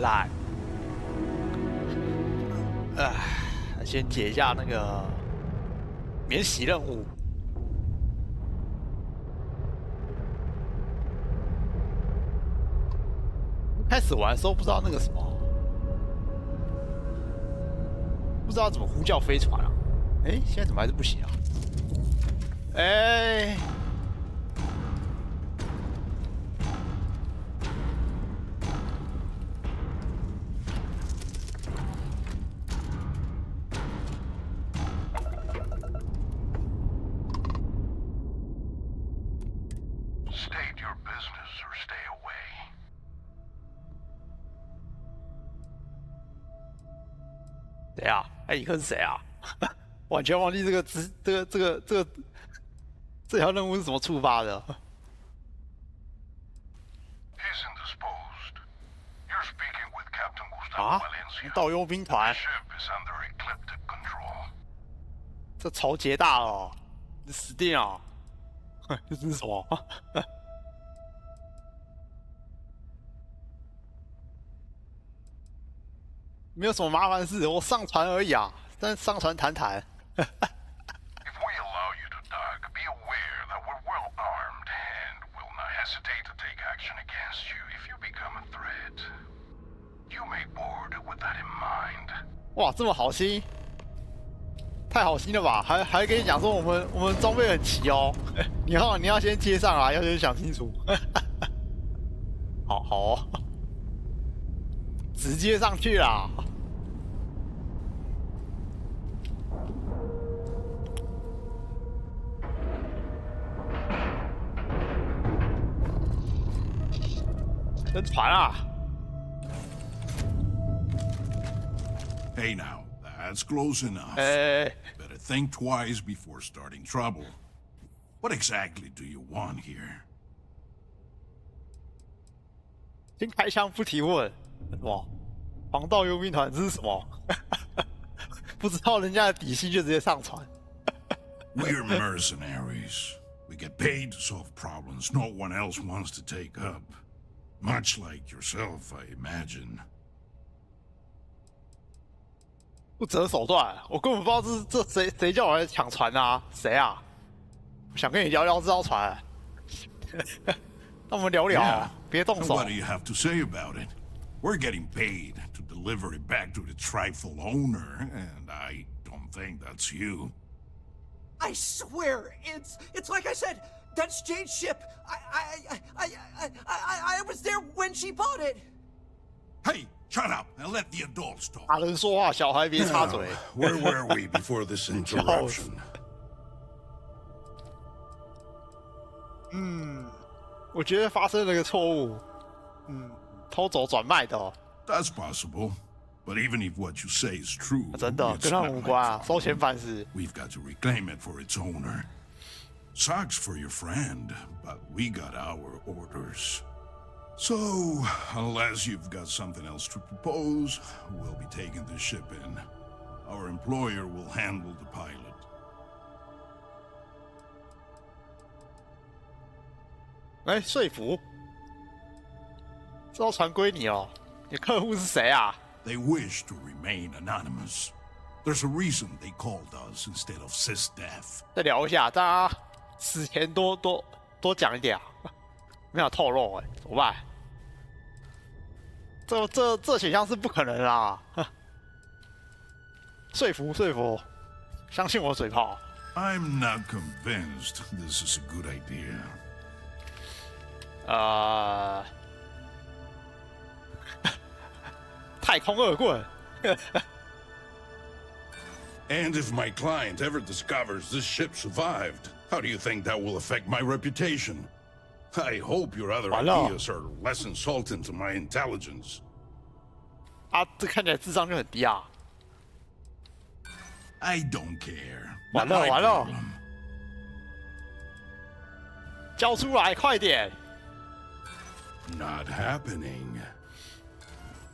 烂。先解一下那个免洗任务。开始玩的时候不知道那个什么，不知道怎么呼叫飞船啊？哎，现在怎么还是不行啊？哎。 谁啊？艾里克是谁啊？完全忘记这条任务是怎么触发的。啊？盗佣兵团？这仇结大了、哦，你死定了！这是什么？没有什么麻烦事，我上船而已啊，但上船谈谈。哇，这么好心，太好心了吧？还跟你讲说我们装备很齐哦，你要先接上啊，要先想清楚。好哦，直接上去啦。 登船啊 ！Hey now, that's close enough. 哎， Better think twice before starting trouble. What exactly do you want here? 先开枪不提问，什么？防盗佣兵团这是什么？不知道人家的底细就直接上船。We're mercenaries. We get paid to solve problems no one else wants to take up. Much like yourself, I imagine. 不择手段，我根本不知道这谁叫我来抢船啊？谁啊？想跟你聊聊这艘船。那我们聊聊，别动手。 What do you have to say about it? We're getting paid to deliver it back to the trifle owner, and I don't think that's you. I swear, it's like I said. That's Jade's ship. I was there when she bought it. Hey, shut up and let the adults talk. 大人说话，小孩别插嘴。 Where were we before this interruption? 我觉得发生了个错误。偷走转卖的、哦。 That's possible. But even if what you say is true, 真的跟他们无关啊，收钱办事。 We've got to reclaim it for its owner. Sucks for your friend, but we got our orders. So, unless you've got something else to propose, we'll be taking the ship in. Our employer will handle the pilot. 哎，说服。这艘船归你哦。你客户是谁啊？ They wish to remain anonymous. There's a reason they called us instead of SysDef. 再聊一下，大家死前多讲一点啊，没有透露哎，怎么办？这选项是不可能啦！说服，相信我嘴炮。 I'm not convinced this is a good idea. 太空恶棍。And if my client ever discovers this ship survived, how do you think that will affect my reputation? I hope your other ideas are less insulting to my intelligence. 啊，这看起来智商就很低啊。 I don't care. 完了，交出来，快点！ Not happening.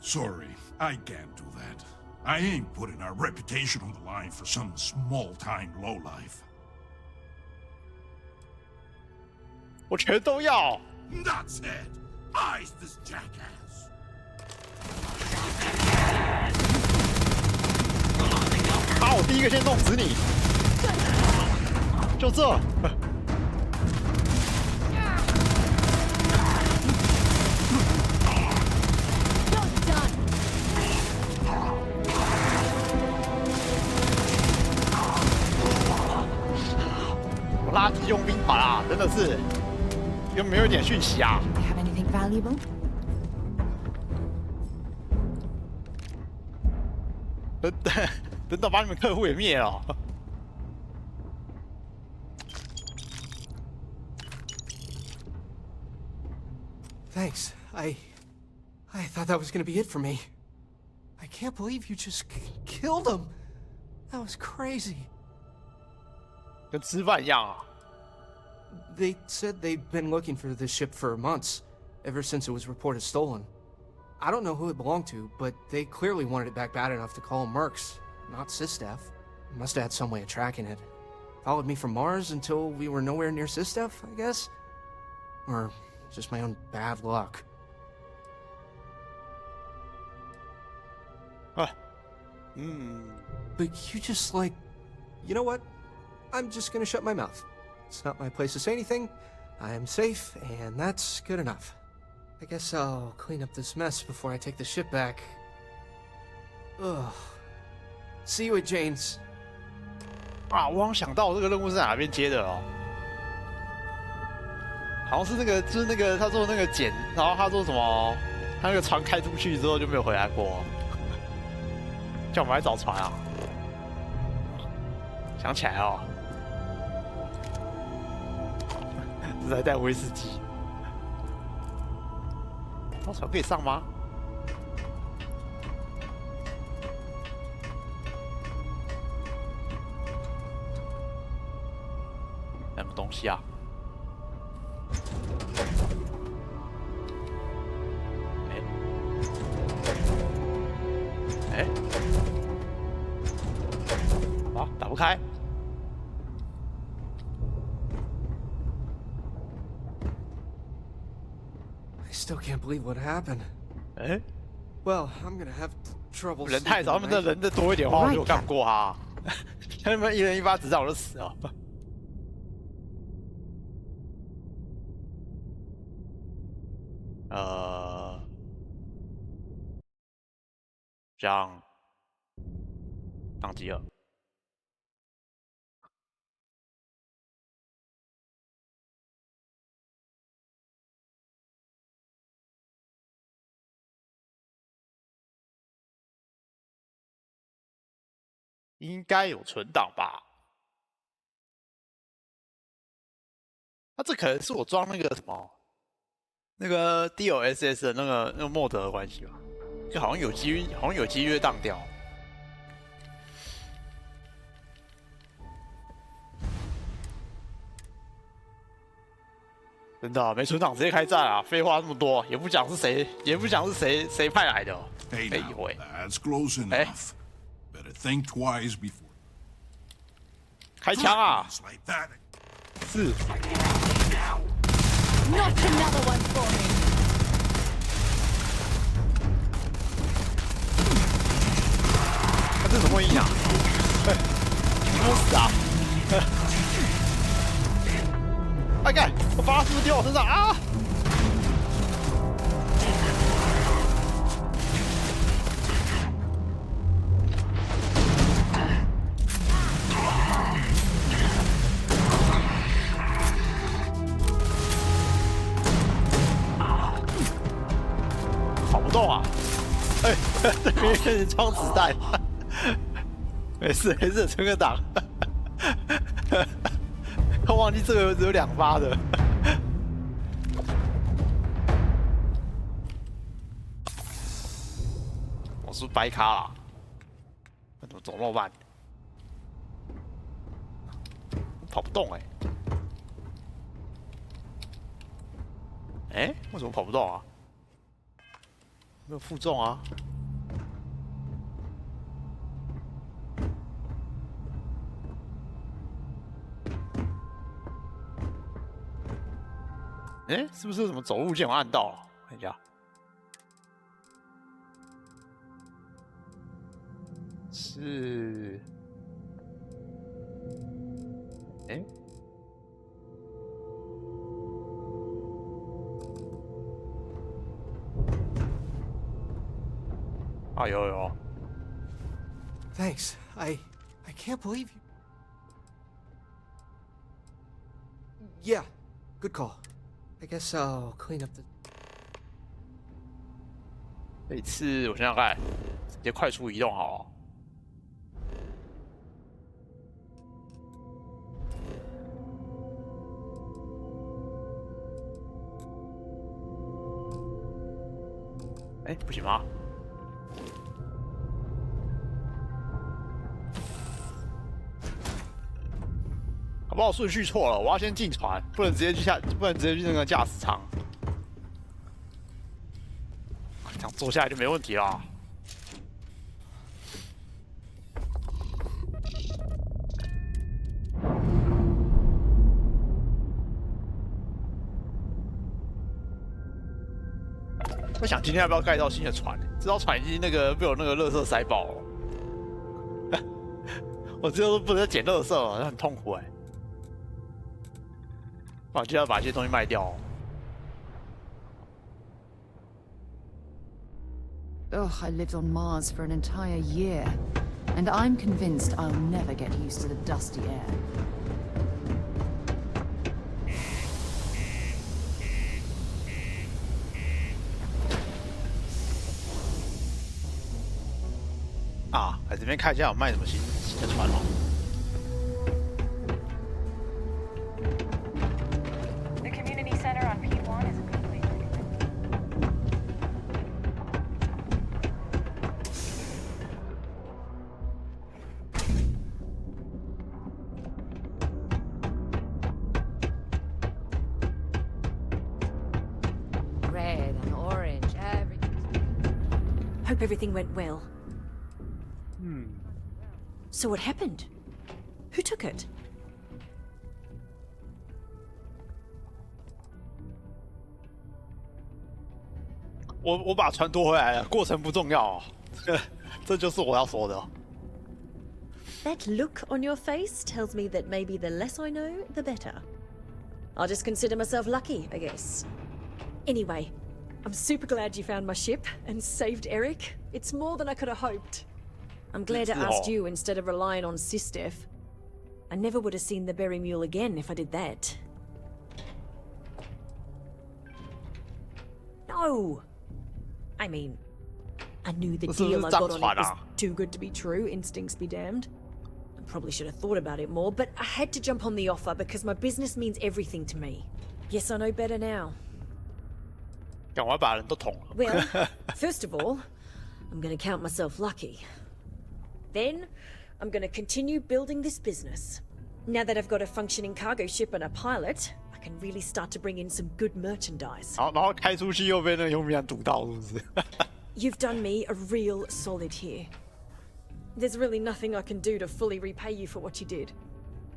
Sorry, I can't do that. I ain't putting our reputation on the line for some small-time lowlife. 我全都要。 That's it. Ice this jackass. 我第一个先弄死你，就这。我垃圾佣兵团啊，真的是有没有一点讯息啊？ Have anything valuable? 等到把你们客户也灭了。Thanks. I thought that was gonna be it for me. I can't believe you just killed him. That was crazy. 跟吃饭一样啊。 They said they'd been looking for this ship for months, ever since it was reported stolen. I don't know who it belonged to, but they clearly wanted it back bad enough to call them mercs, not Sistef. Must have had some way of tracking it. Followed me from Mars until we were nowhere near Sistef, I guess? Or just my own bad luck. 啊，嗯， But you just like, you know what? I'm just gonna shut my mouth. It's not my place to say anything. I am safe, and that's good enough. I guess I'll clean up this mess before I take the ship back. Ugh. See you at Jane's. 啊，我好像想到这个任务是哪边接的哦，好像是那个，就是那个他说那个捡，然后他说什么，他那个船开出去之后就没有回来过，叫我们来找船啊，想起来哦，是在带威士忌，找船可以上吗？ 什么东西啊？哎，啊，打不开。I still can't believe what happened. 哎， Well, I'm gonna have trouble. 人太少，他们的人再多一点的话，我就干不过他。他们一人一发子弹，我就死了。 这样宕机了。应该有存档吧？那这可能是我装那个什么，那个 DLSS 的那个 mod 的关系吧？就好像有机会当掉。真的、啊、没存档直接开战啊！废话那么多，也不讲是谁，也不讲是谁派来的。 Hey, 被 now, 以为 that's close enough. Better think twice before. 开枪啊！ It's like that. 是。 Not another one for me. 他这什么音啊？你给我死啊！哎干！我把他是不是丢我身上啊？跑不动啊！哎，对面开始装子弹。没事没事，存个档。他忘记这个只有2发的。我是不是掰咖啦？怎么走那么慢？跑不动哎、哎，为什么跑不动啊？没有负重啊。哎，是不是什么走路键我按到了？看一下，是哎，啊有。 Thanks. I can't believe you. Yeah, good call. I guess I'll clean up the. 这一次我想想看，直接快速移动好了。哎，不行吗？搞不好顺序错了，我要先进船，不能直接去不能直接去那个驾驶舱。这样坐下来就没问题了。我想今天要不要盖到新的船？这艘船已经被我那个垃圾塞爆了。我之后都不能再捡垃圾了，很痛苦哎。我就要把这些东西卖掉哦。 Ugh, I lived on Mars for an entire year, and I'm convinced I'll never get used to the dusty air. 啊，来这边看一下有卖什么新的船哦。 The community center on P1 is completely Red and orange, everything. Hope everything went well. Hmm. So what happened? Who took it? 我把船夺回来了，过程不重要哦。这就是我要说的。 That look on your face tells me that maybe the less I know, the better. I'll just consider myself lucky, I guess. Anyway, I'm super glad you found my ship and saved Eric. It's more than I could have hoped. I'm glad I asked you instead of relying on Sistef. I never would have seen the Berry Mule again if I did that. No! I mean, I knew the deal I got on it was too good to be true, instincts be damned. I probably should have thought about it more, but I had to jump on the offer because my business means everything to me. Yes, I know better now. 赶快把人都捅了。 Well, first of all, I'm gonna count myself lucky. Then, I'm gonna continue building this business. Now that I've got a functioning cargo ship and a pilot, I can really start to bring in some good merchandise. 然后开出去又被那个游民堵到，是不是？ You've done me a real solid here. There's really nothing I can do to fully repay you for what you did.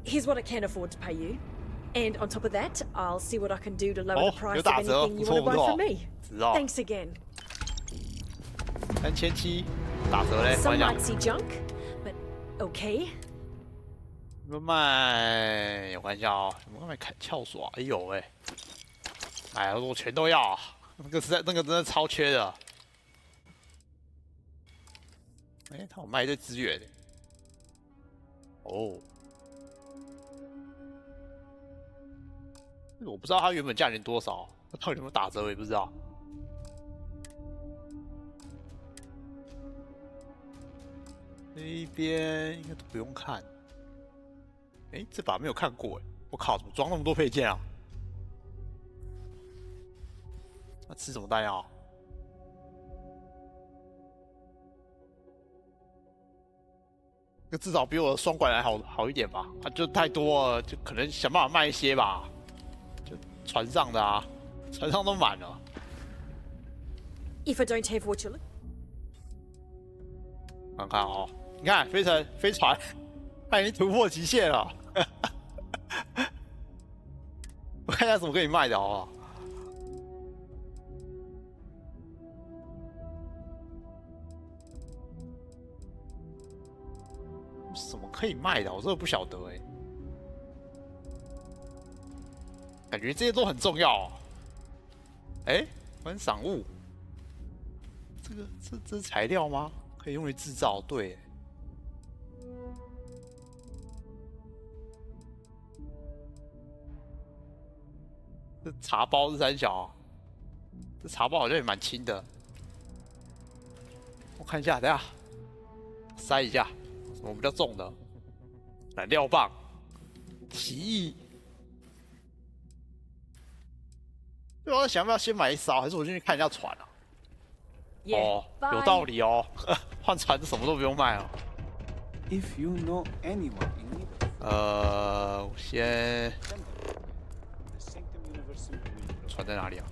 Here's what I can afford to pay you. And on top of that, I'll see what I can do to lower the price of anything you want to buy from me. Thanks again. 3700打折嘞， Some might see junk, but okay. 卖，我看一下哦，什么卖撬锁？哎呦喂！哎呀，我全都要，那个真的超缺的。哎，他有卖一堆资源。哦，我不知道它原本价钱多少，它有没有打折我也不知道。这一边应该都不用看。哎，这把没有看过哎，我靠，怎么装那么多配件啊？那吃什么弹药？这至少比我的双管还好一点吧？啊，就太多了，就可能想办法卖一些吧。就船上的啊，船上都满了。If I don't have what you're looking 看看哦，你看飞船，它已经突破极限了。我看一下怎么可以卖的哦。什么可以卖的？我真的不晓得哎。感觉这些都很重要、哦。哎，观赏物，这是材料吗？可以用于制造，对。这茶包是三小、啊，这茶包好像也蛮轻的。我看一下，等一下塞一下，什么比较重的？燃料棒、奇异。对，我在想要不要先买一艘，还是我进去看一下船啊？ Yeah, 哦，有 bye. 道理哦，换船什么都不用卖哦。 If you know anyone in need, 我先 send them. The Sanctum Universum will 船在哪里啊？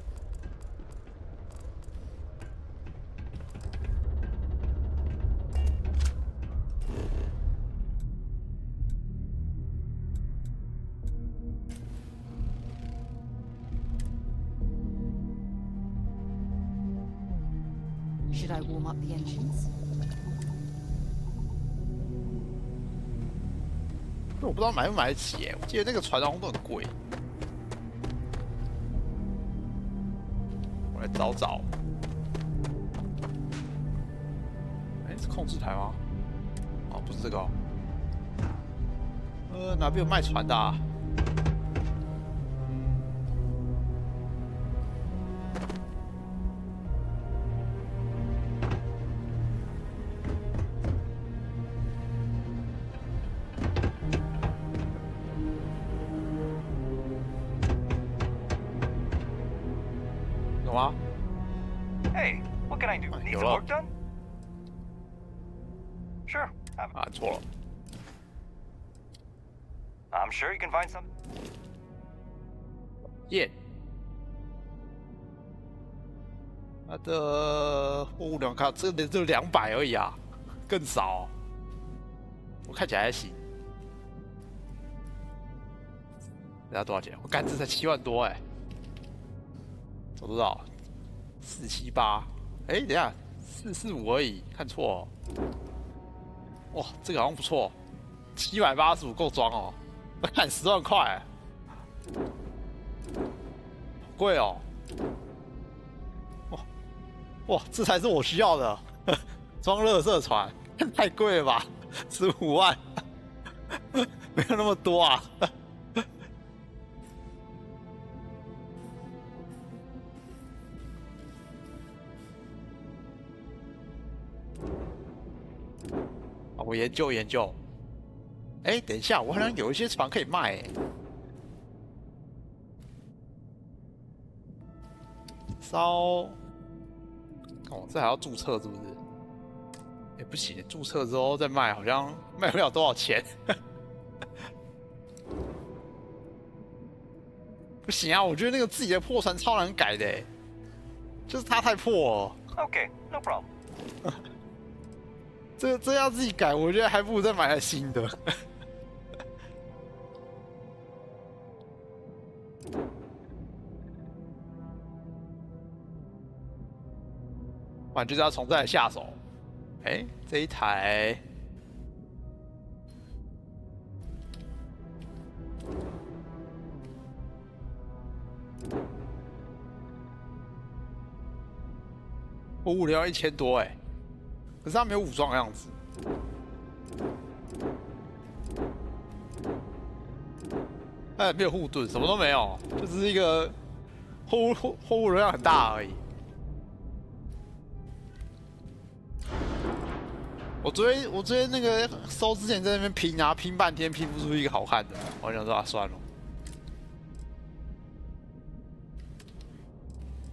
Should I warm up the engines? 我不知道买不买得起耶，我记得那个船好像都很贵。我来找找。哎，是控制台吗？哦，不是这个哦。哪边有卖船的啊？有吗？ Hey, what can I do? Need some You're work done? Sure. 啊，错了。 I'm sure you can find some. 耶。它的货物量看，这就200而已啊，更少。我看起来还行。人家多少钱？我干这才7万多哎、走多少？478。哎，等一下，445而已，看错、哦。哇，这个好像不错，785够装哦。我看10万块，好贵哦。哇哇，这才是我需要的，装垃圾船，太贵了吧？15万，没有那么多啊。我研究研究。哎，等一下，我好像有一些船可以卖哎。哦，这还要注册是不是？也不行，注册之后再卖，好像卖不了多少钱。不行啊，我觉得那个自己的破船超难改的，就是它太破了。Okay, no problem. 这要自己改，我觉得还不如再买台新的。不然就是要从这来下手。哎，这一台货物量1000多哎，可是它没有武装的样子。哎，没有护盾，什么都没有，就只是一个货物容量很大而已。我昨天那个收之前在那边拼啊，拼半天拼不出一个好看的，我想说啊，算了，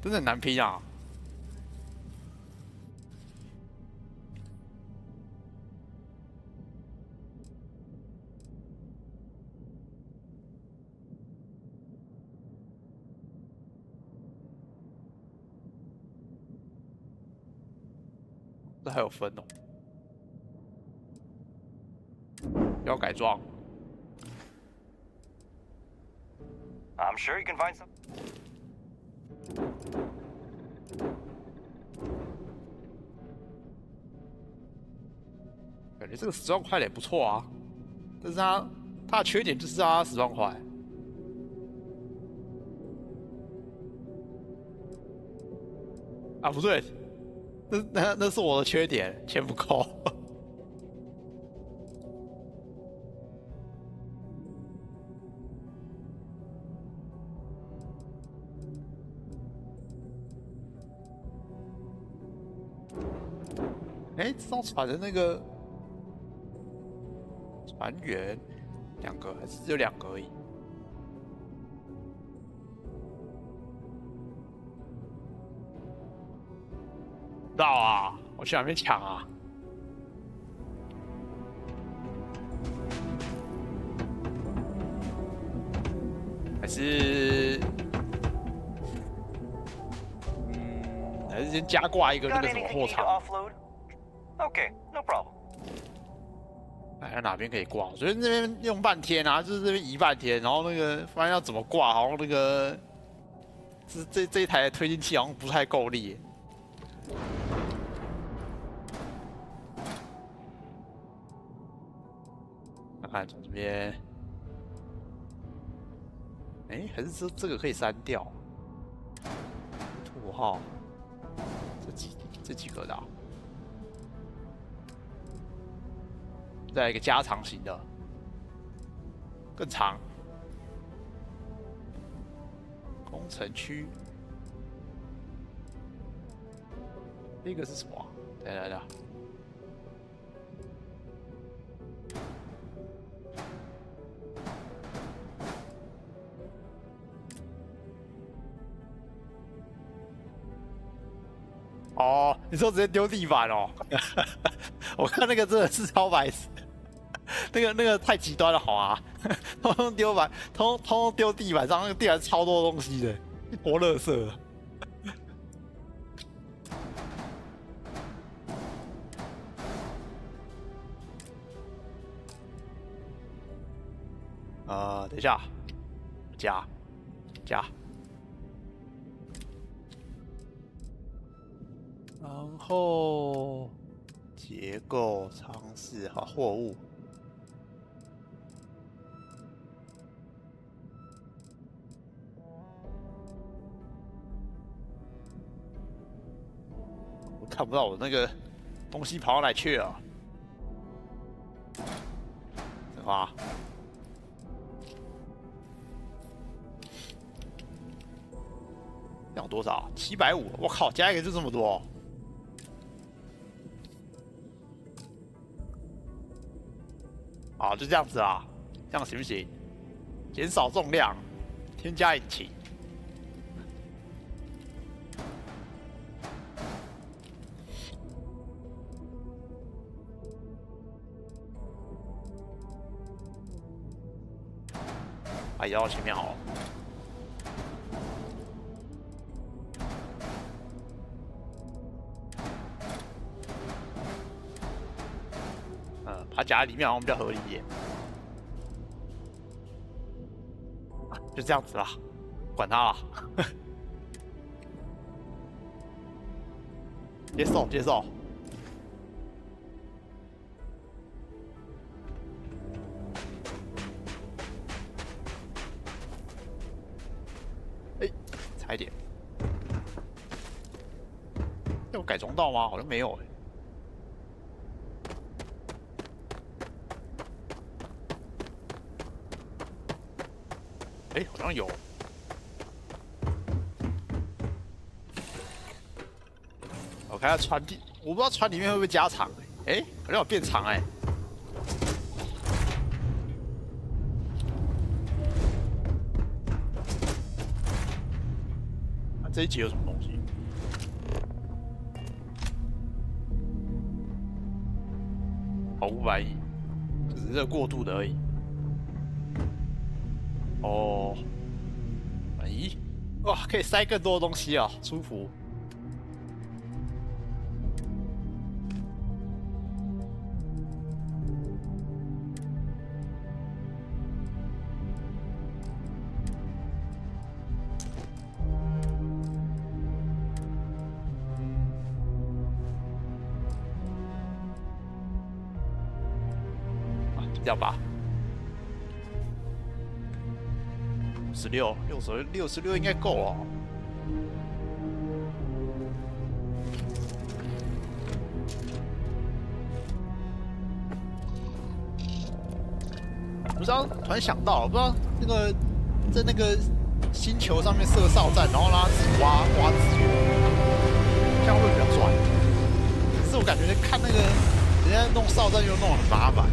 真的很难拼啊。这还有分哦。要改装。I'm sure you can find some. 感觉这个10万块也不错啊，但是它的缺点就是它10万块。啊，不对，那是我的缺点，钱不够。哎，这艘船的那个船员2个还是只有2个而已？不知道啊，我去哪边抢啊？还是还是先加挂一个那 Got 个什么 anything 货 you need to 场？ offload? Okay, no problem. 哎，哪边可以挂？我觉得那边用半天啊，就是这边移半天，然后那个发现要怎么挂，好像那个这一台推进器好像不太够力。看看从这边，哎，还是这个可以删掉。土号，这几个的、啊。再来一个加长型的，更长。工程区，这个是什么、啊？来，哦，你说直接丢地板哦？我看那个真的是超白痴。那个太极端了，好啊！通通丢板，通丢地板上，那个地板超多东西的，一坨垃圾。等一下，加，然后结构尝试和货物。看不到我那个东西跑到哪去了？什么、啊？要多少？750！我靠，加一个就这么多！好，就这样子啊，这样行不行？减少重量，添加引擎。把移到前面好了。把它夹在里面好像比较合理一点。就这样子啦，管它啦。接受。差一点，有改装到吗？好像没有好像有。我看下船底，我不知道船里面会不会加长好像有变长这一集有什么东西？好500亿，只是这个过渡的而已。哦，咦，哇，可以塞更多的东西啊，舒服。这样吧，66应该够了。不知道突然想到了，不知道那个在那个星球上面设哨站，然后让它自己挖资源，这样会不会比较赚？可是我感觉看那个人家弄哨站又弄得很麻烦。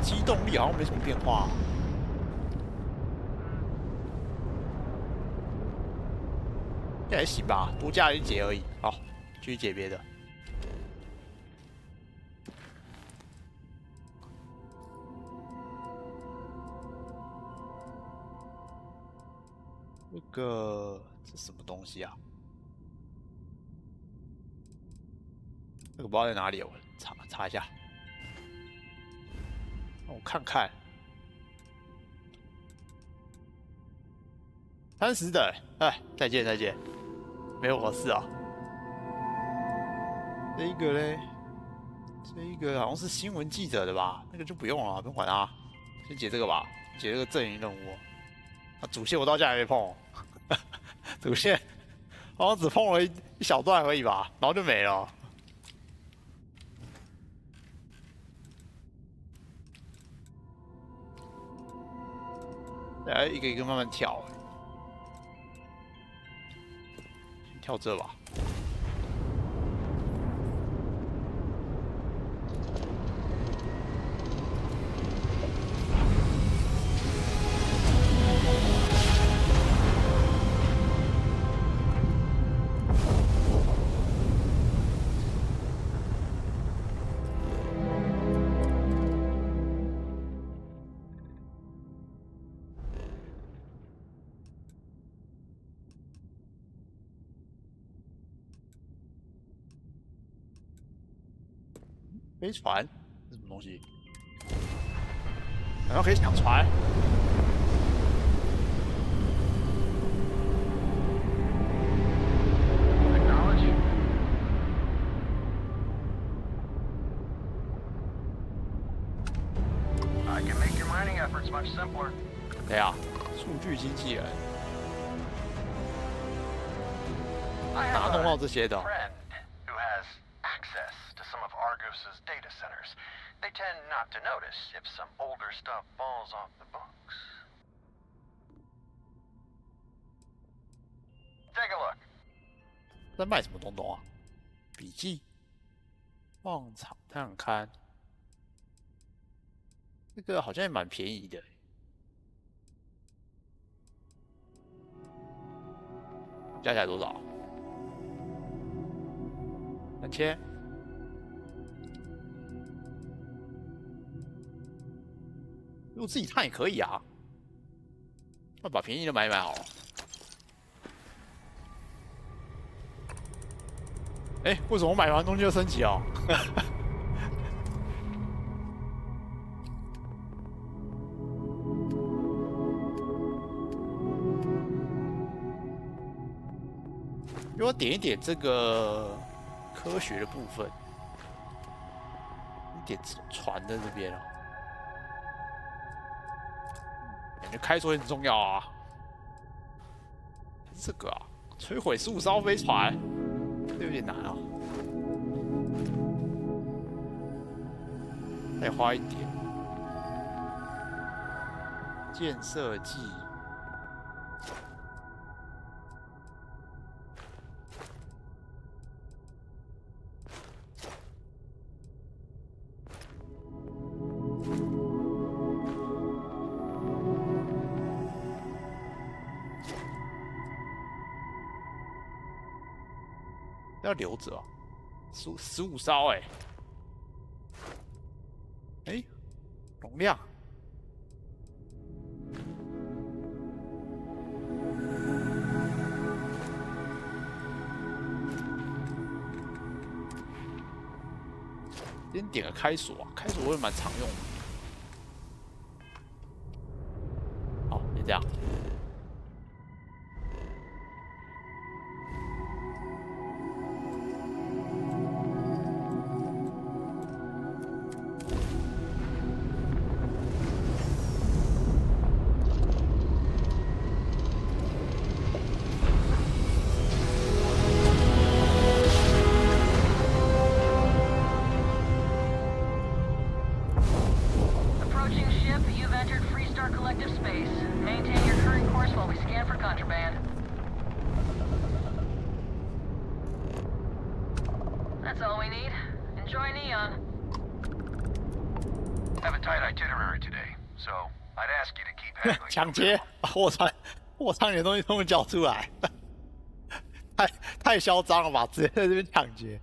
机动力好像没什么变化、这还行吧，多加一节而已。好，继续解别的。这个这什么东西啊？这个不知道在哪里，我查一下。让我看看，30的，哎，再见，没有我事啊。这一个嘞，这一个好像是新闻记者的吧？那个就不用了，不用管它，先解这个吧，解这个阵营任务。啊，主线我到现在还没碰，主线好像只碰了一小段而已吧，然后就没了。来一个一个慢慢跳，先跳这吧。飞船，这什么东西？然后可以抢船。I can make your mining efforts much simpler. 对啊，数据经纪人，哪弄到这些的？ Argos's data centers. They tend not to notice if some older stuff falls off the books. Take a look. 在卖什么东东啊？笔记、矿场探勘，这个好像也蛮便宜的。加起来多少？3000。如果自己探也可以啊，那把便宜的买一买好了。哎，为什么我买完东西就升级哦？给我点一点这个科学的部分，一点船在这边哦。 感觉开船很重要啊！这个啊，摧毁15艘飞船，这有点难啊，再花一点。建设技，要留着啊，15艘哎，哎，容量，先点个开锁啊，开锁我也蛮常用的。好，先这样。tight itinerary today, so I'd ask you to keep haggling. 抢劫，把货仓里的东西通通交出来，太嚣张了吧！直接在这边抢劫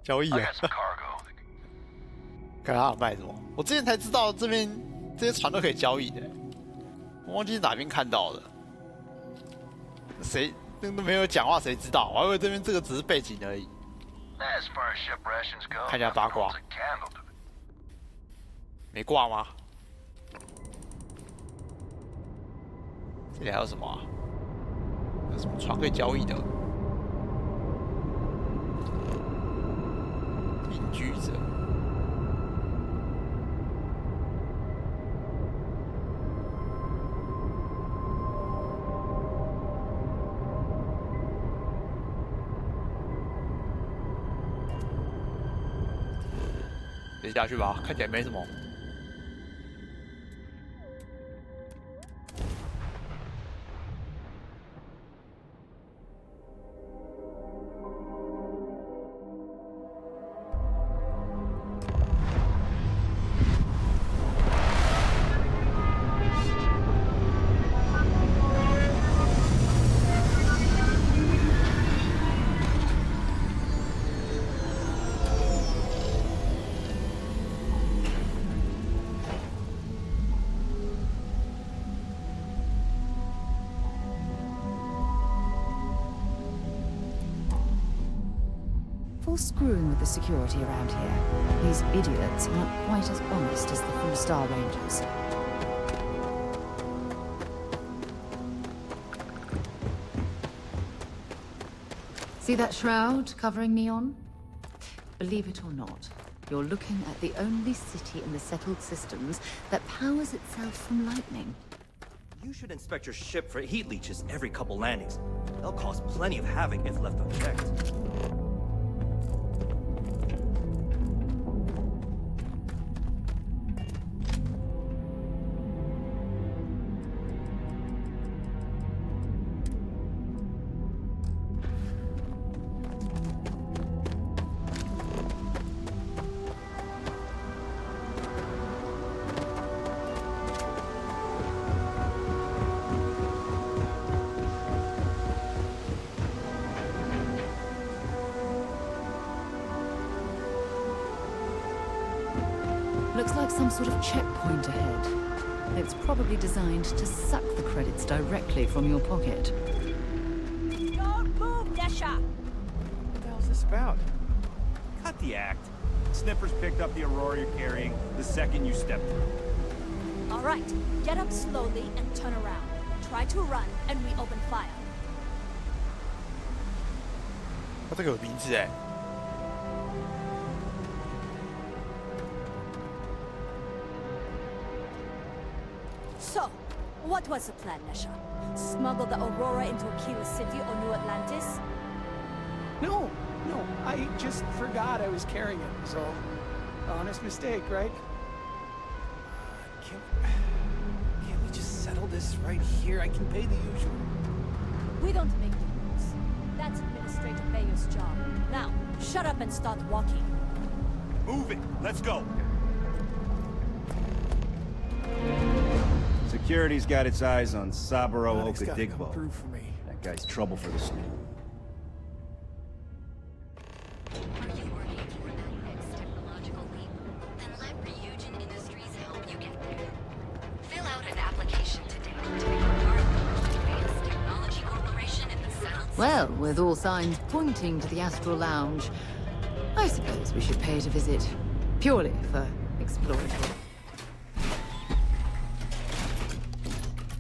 交易 I 啊 got！some cargo. 看他有卖什么？我之前才知道这边这些船都可以交易的，我忘记是哪边看到的。谁都没有讲话，谁知道？我还以为这边这个只是背景而已。 As far as ship rations go, 看一下八卦 nothing holds a candle to 没挂吗？这里还有什么啊？有什么船可以交易的？隐居者。接下去吧，看起来没什么。For screwing with the security around here, these idiots aren't quite as honest as the 4-star Rangers. See that shroud covering Neon? Believe it or not, you're looking at the only city in the settled systems that powers itself from lightning. You should inspect your ship for heat leeches every couple landings. They'll cause plenty of havoc if left unchecked. Looks like some sort of checkpoint ahead. It's probably designed to suck the credits directly from your pocket. Don't move, Nesha! What the hell's this about? Cut the act. Snippers picked up the Aurora you're carrying the second you stepped through. All right, get up slowly and turn around. Try to run, and we open fire. 它这个有名字哎。So, what was the plan, Nesha? Smuggle the Aurora into Aquila City or New Atlantis? No, I just forgot I was carrying it, so honest mistake, right? Can't we just settle this right here? I can pay the usual. We don't make the rules. That's Administrator Bayer's job. Now, shut up and start walking. Move it. Let's go. Security's got its eyes on Saburo Nothing's gotta come Okadigbo. through for me. That guy's trouble for the school. Are you working for the next technological leap? Then let Ryujin Industries help you get there. Fill out an application today to become part of the most advanced technology corporation in the settled. Well, with all signs pointing to the Astral Lounge, I suppose we should pay it a visit. Purely for exploratory.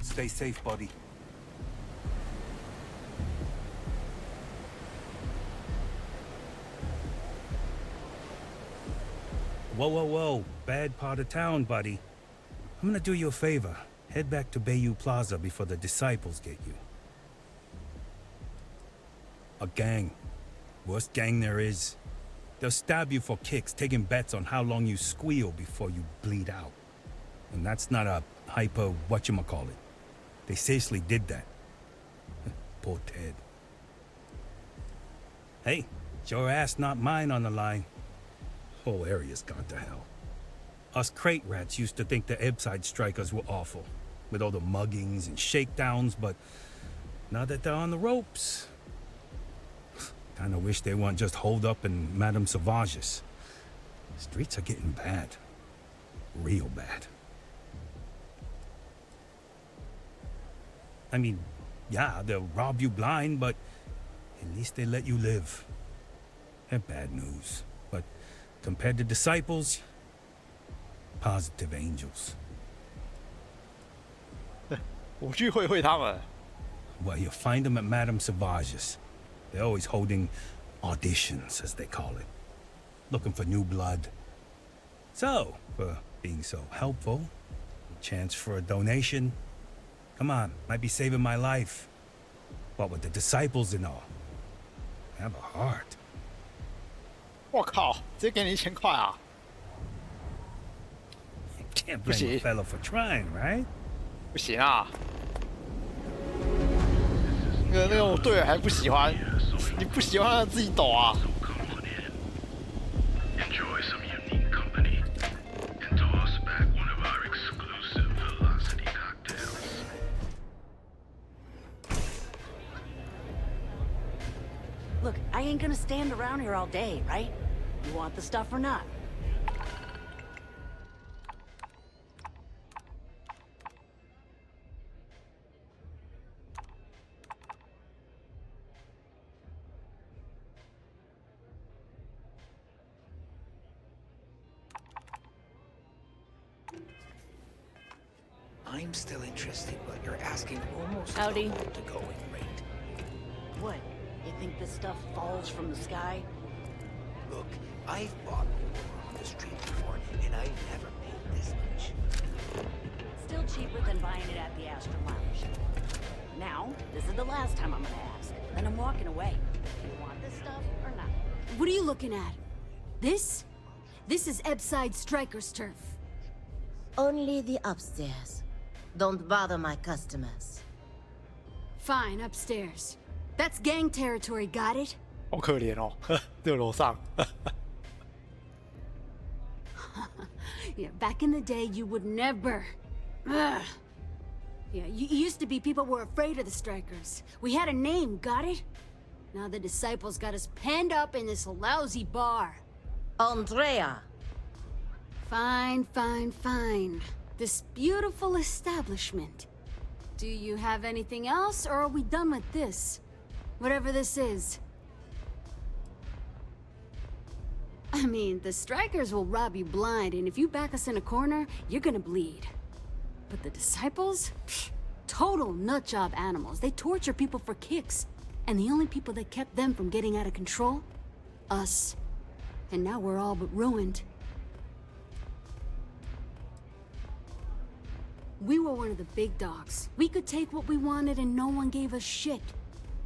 Stay safe, buddy. Whoa. Bad part of town, buddy. I'm gonna do you a favor. Head back to Bayou Plaza before the disciples get you. A gang. Worst gang there is. They'll stab you for kicks, taking bets on how long you squeal before you bleed out. And that's not a hyper whatchamacallit. They seriously did that. Poor Ted. Hey, it's your ass, not mine on the line. Whole area's gone to hell. Us crate rats used to think the Ebbside strikers were awful, with all the muggings and shakedowns, but now that they're on the ropes, kinda wish they weren't just holed up in Madame Savage's. Streets are getting bad. Real bad. I mean, yeah, they'll rob you blind, but at least they let you live. They're bad news, but compared to disciples, positive angels. 我去会会他们。 Well, you'll find them at Madame Savage's. They're always holding auditions, as they call it. Looking for new blood. So, for being so helpful, a chance for a donation. Come on, might be saving my life. What with the disciples and all. Have a heart. 我靠，直接给你1000块啊！ Can't blame a fellow for trying, right? 不行啊！那个我队友还不喜欢，你不喜欢让自己抖啊！ Enjoy some unique company and toss back one of our exclusive velocity cocktails. Look, I ain't gonna stand around here all day, right? You want the stuff or not? I'm still interested, but you're asking almost Howdy. double the going rate. What? You think this stuff falls from the sky? Look, I've bought ore on the street before, and I've never paid this much. Still cheaper than buying it at the Astra Lounge. Now, this is the last time I'm gonna ask. Then I'm walking away. You want this stuff or not? What are you looking at? This? This is Ebbside Striker's turf. Only the upstairs. Don't bother my customers. Fine, upstairs. That's gang territory, got it? 好可怜哦，这个楼上。 Yeah, back in the day, you would never. Ugh. Yeah, you used to be people were afraid of the Strikers. We had a name, got it? Now the disciples got us penned up in this lousy bar. Andrea! Fine, fine, fine. This beautiful establishment. Do you have anything else, or are we done with this? Whatever this is. I mean, the Strikers will rob you blind, and if you back us in a corner, you're gonna bleed. But the disciples? Pfft, total nutjob animals. They torture people for kicks. And the only people that kept them from getting out of control? Us. And now we're all but ruined. We were one of the big dogs. We could take what we wanted and no one gave us shit.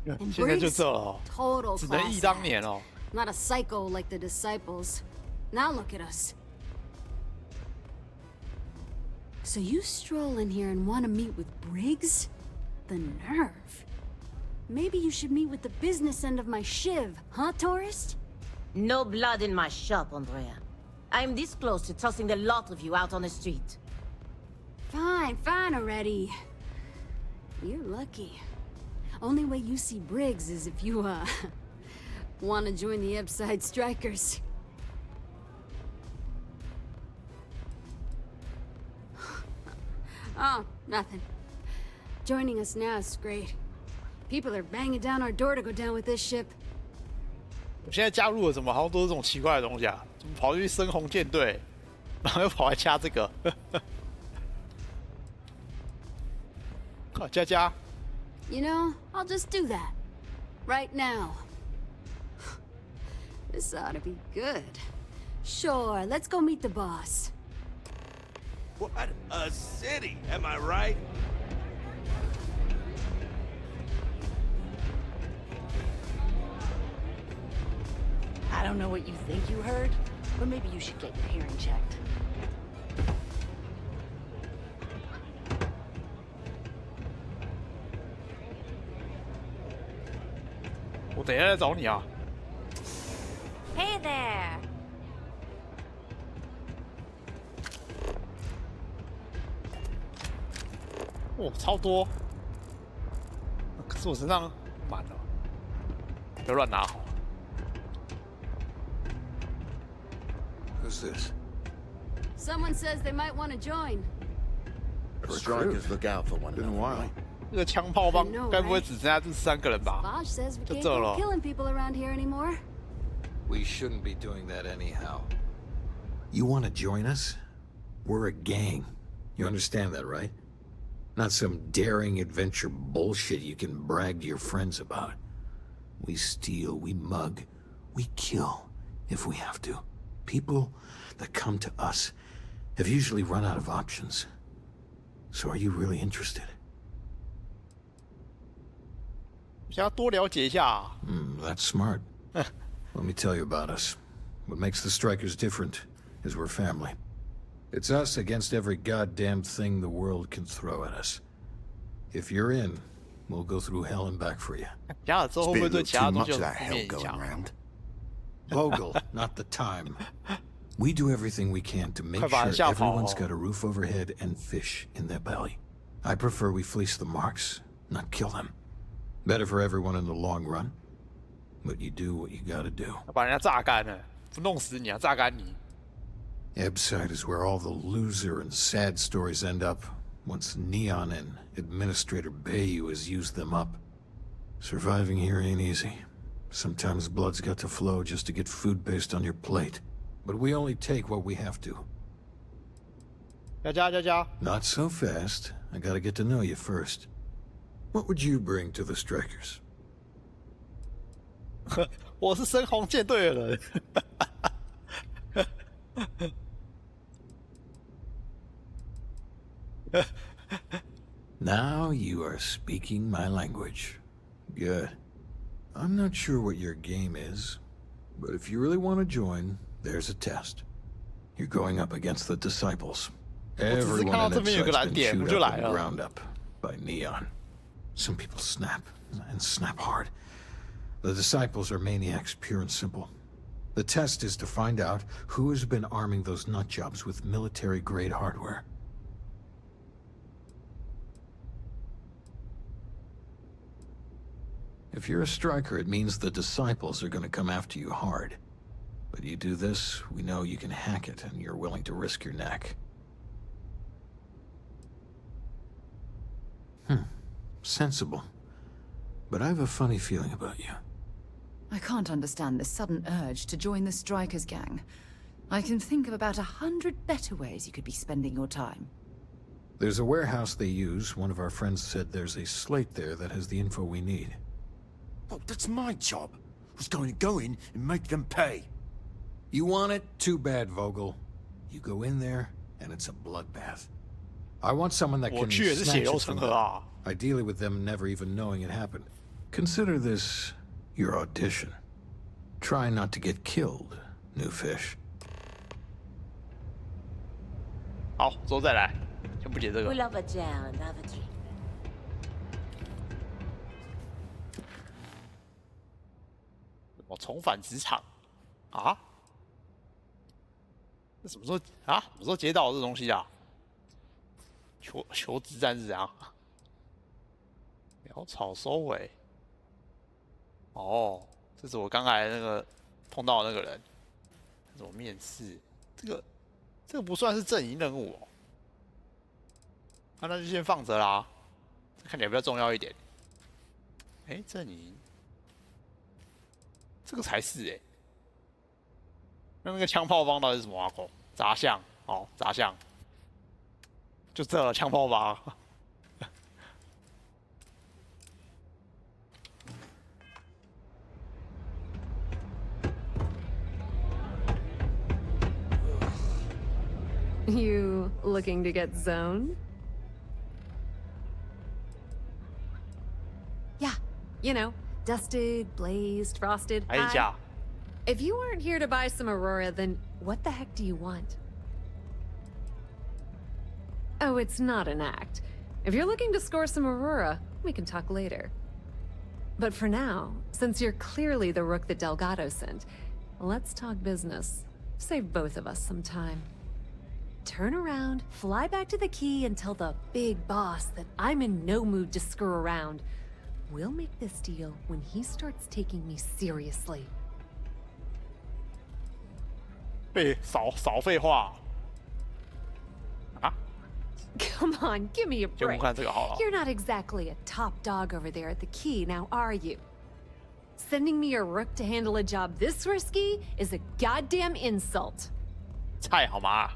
And 现在就 Briggs, 这了， total 只能忆 class 当 act. 年哦。 Not a psycho like the disciples. Now look at us. So you stroll in here and want to meet with Briggs? The nerve. Maybe you should meet with the business end of my shiv, huh, tourist? No blood in my shop, Andrea. I'm this close to tossing the lot of you out on the street. Fine, fine already. You're lucky. Only way you see Briggs is if you, want to join the Ebbside Strikers. Oh, nothing. Joining us now is great. People are banging down our door to go down with this ship. 我现在加入了什么？好像都是这种奇怪的东西啊！怎么跑去深红舰队，然后又跑来掐这个？靠，佳佳。 You know, I'll just do that. Right now. This ought to be good. Sure, let's go meet the boss. What a city, am I right? I don't know what you think you heard, but maybe you should get your hearing checked. 我等一下来找你啊！ Hey there! 哦，超多。可是我身上满了，不要乱拿好。Who's this? Someone says they might want to join. Strikers look out for one another. 这个枪炮帮该不会只剩下这3个人吧？ Bosch says we 就 can't 这 go 了。 killing people around here anymore. We shouldn't be doing that anyhow. You want to join us? We're a gang. You understand that, right? Not some daring adventure bullshit you can brag to your friends about. We steal, we mug, we kill if we have to. People that come to us have usually run out of options. So are you really interested? 想要多了解一下。That's smart. Let me tell you about us. What makes the Strikers different is we're family. It's us against every goddamn thing the world can throw at us. If you're in, we'll go through hell and back for you. 加了之后会不会对其他东西有负面影响？ Vogel, not the time. We do everything we can to make 快把 sure 人吓跑 everyone's 哦。 got a roof overhead and fish in their belly. I prefer we fleece the marks, not kill them. Better for everyone in the long run. But you do what you gotta do. 把人家榨干了，不弄死你啊，榨干你。 Ebside is where all the loser and sad stories end up once Neon and Administrator Bayou has used them up. Surviving here ain't easy. Sometimes blood's got to flow just to get food based on your plate. But we only take what we have to. 加。 Not so fast. I gotta get to know you first. What would you bring to the Strikers? 我是深红舰队的人。Now you are speaking my language. Good. I'm not sure what your game is, but if you really want to join, there's a test. You're going up against the Disciples. Everyone in Edsite's been chewed up and ground up by Neon. Some people snap, and snap hard. The Disciples are maniacs, pure and simple. The test is to find out who has been arming those nutjobs with military-grade hardware. If you're a striker, it means the Disciples are going to come after you hard. But you do this, we know you can hack it, and you're willing to risk your neck. Sensible. But I have a funny feeling about you. I can't understand this sudden urge to join the Strikers gang. I can think of about 100 better ways you could be spending your time. There's a warehouse they use. One of our friends said there's a slate there that has the info we need. Oh, that's my job. I was going to go in and make them pay. You want it? Too bad, Vogel. You go in there, and it's a bloodbath. I want someone that can snatch it from them. Ideally with them never even knowing it happened. Consider this your audition. Try not to get killed, new fish. 好，之后再来，先不解这个。 我重返职场啊？这什么时候啊？什么时候接到这东西啊？求职战日啊？潦草收尾。哦，这是我刚才那个碰到的那个人，怎么面试？这个不算是阵营任务哦。那就先放着啦，这看起来比较重要一点。哎，阵营。 这个才是哎，那个枪炮帮到底是什么啊？狗杂项哦，杂项，就这了，枪炮帮。You looking to get zoned? Yeah, you know. Dusted, blazed, frosted. Hi. If you aren't here to buy some Aurora, then what the heck do you want? Oh, it's not an act. If you're looking to score some Aurora, we can talk later. But for now, since you're clearly the rook that Delgado sent, let's talk business. Save both of us some time. turn around, fly back to the key, and tell the big boss that I'm in no mood to screw around. We'll make this deal when he starts taking me seriously. 被少废话啊！ Come on, give me a 就我 break. 看这个好了。 You're not exactly a top dog over there at the key, now are you? Sending me a rook to handle a job this risky is a goddamn insult. 菜好吗？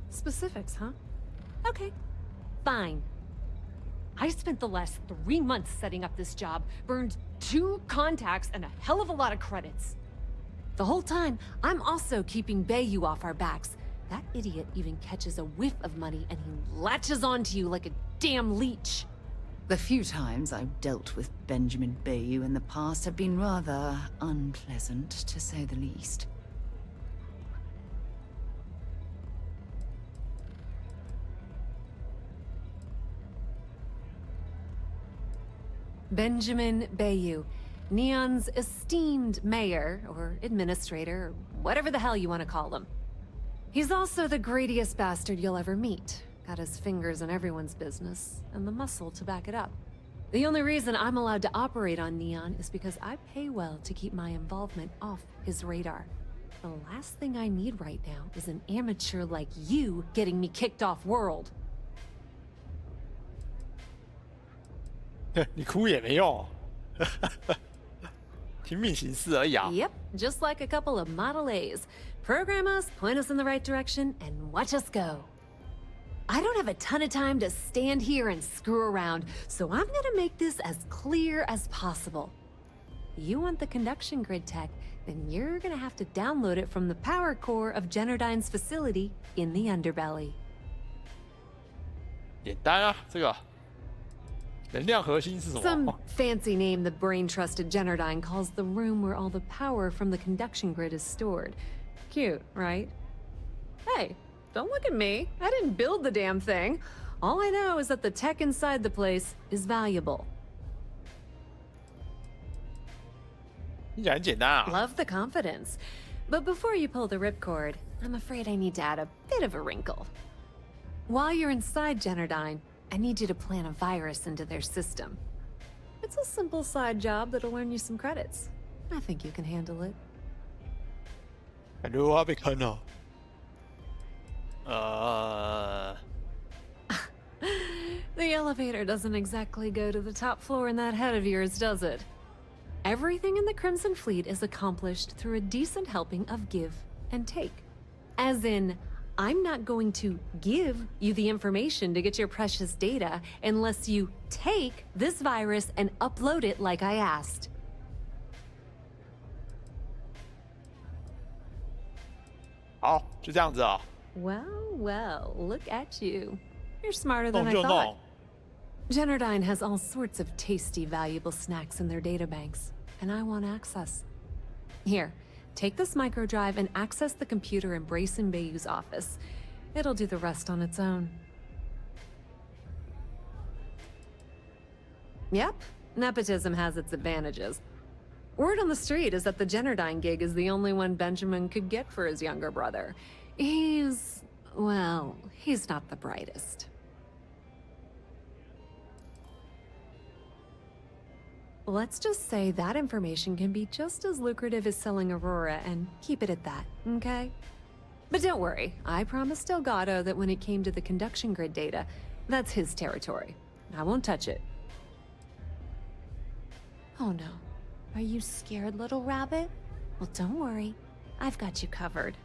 Specifics, huh? Okay, fine. I spent the last 3 months setting up this job, burned 2 contacts and a hell of a lot of credits. The whole time, I'm also keeping Bayou off our backs. That idiot even catches a whiff of money and he latches onto you like a damn leech. The few times I've dealt with Benjamin Bayou in the past have been rather unpleasant, to say the least. Benjamin Bayou, Neon's esteemed mayor, or administrator, or whatever the hell you want to call him. He's also the greediest bastard you'll ever meet. Got his fingers in everyone's business, and the muscle to back it up. The only reason I'm allowed to operate on Neon is because I pay well to keep my involvement off his radar. The last thing I need right now is an amateur like you getting me kicked off world. 你哭也没用，听命行事而已啊。 Yep, just like a couple of Model A's. Program us, point us in the right direction, and watch us go. I don't have a ton of time to stand here and screw around, so I'm gonna make this as clear as possible. You want the conduction grid tech, then you're gonna have to download it from the power core of Generdyne's facility in the underbelly. 简单啊，这个能量核心是什么？ Some fancy name the brain-trusted Generdyne calls the room where all the power from the conduction grid is stored. Cute, right? Hey, don't look at me. I didn't build the damn thing. All I know is that the tech inside the place is valuable. 听起来很简单啊。 Love the confidence. But before you pull the ripcord, I'm afraid I need to add a bit of a wrinkle. While you're inside Generdyne, I need you to plant a virus into their system. It's a simple side job that'll earn you some credits. I think you can handle it. 感觉我要被坑了。The elevator doesn't exactly go to the top floor in that head of yours, does it? Everything in the Crimson Fleet is accomplished through a decent helping of give and take. As in, I'm not going to give you the information to get your precious data unless you take this virus and upload it like I asked. 好，就这样子啊。 Well, well, look at you. You're smarter than 弄 I 就 thought. 弄。 Generdyne has all sorts of tasty, valuable snacks in their databanks, and I want access. Here, take this microdrive and access the computer in Brayson Bayou's office. It'll do the rest on its own. Yep, nepotism has its advantages. Word on the street is that the Generdyne gig is the only one Benjamin could get for his younger brother. Well, he's not the brightest. Let's just say that information can be just as lucrative as selling Aurora, and keep it at that, okay? But don't worry, I promised Delgado that when it came to the conduction grid data, that's his territory. I won't touch it. Oh no. Are you scared, little rabbit? Well, don't worry. I've got you covered.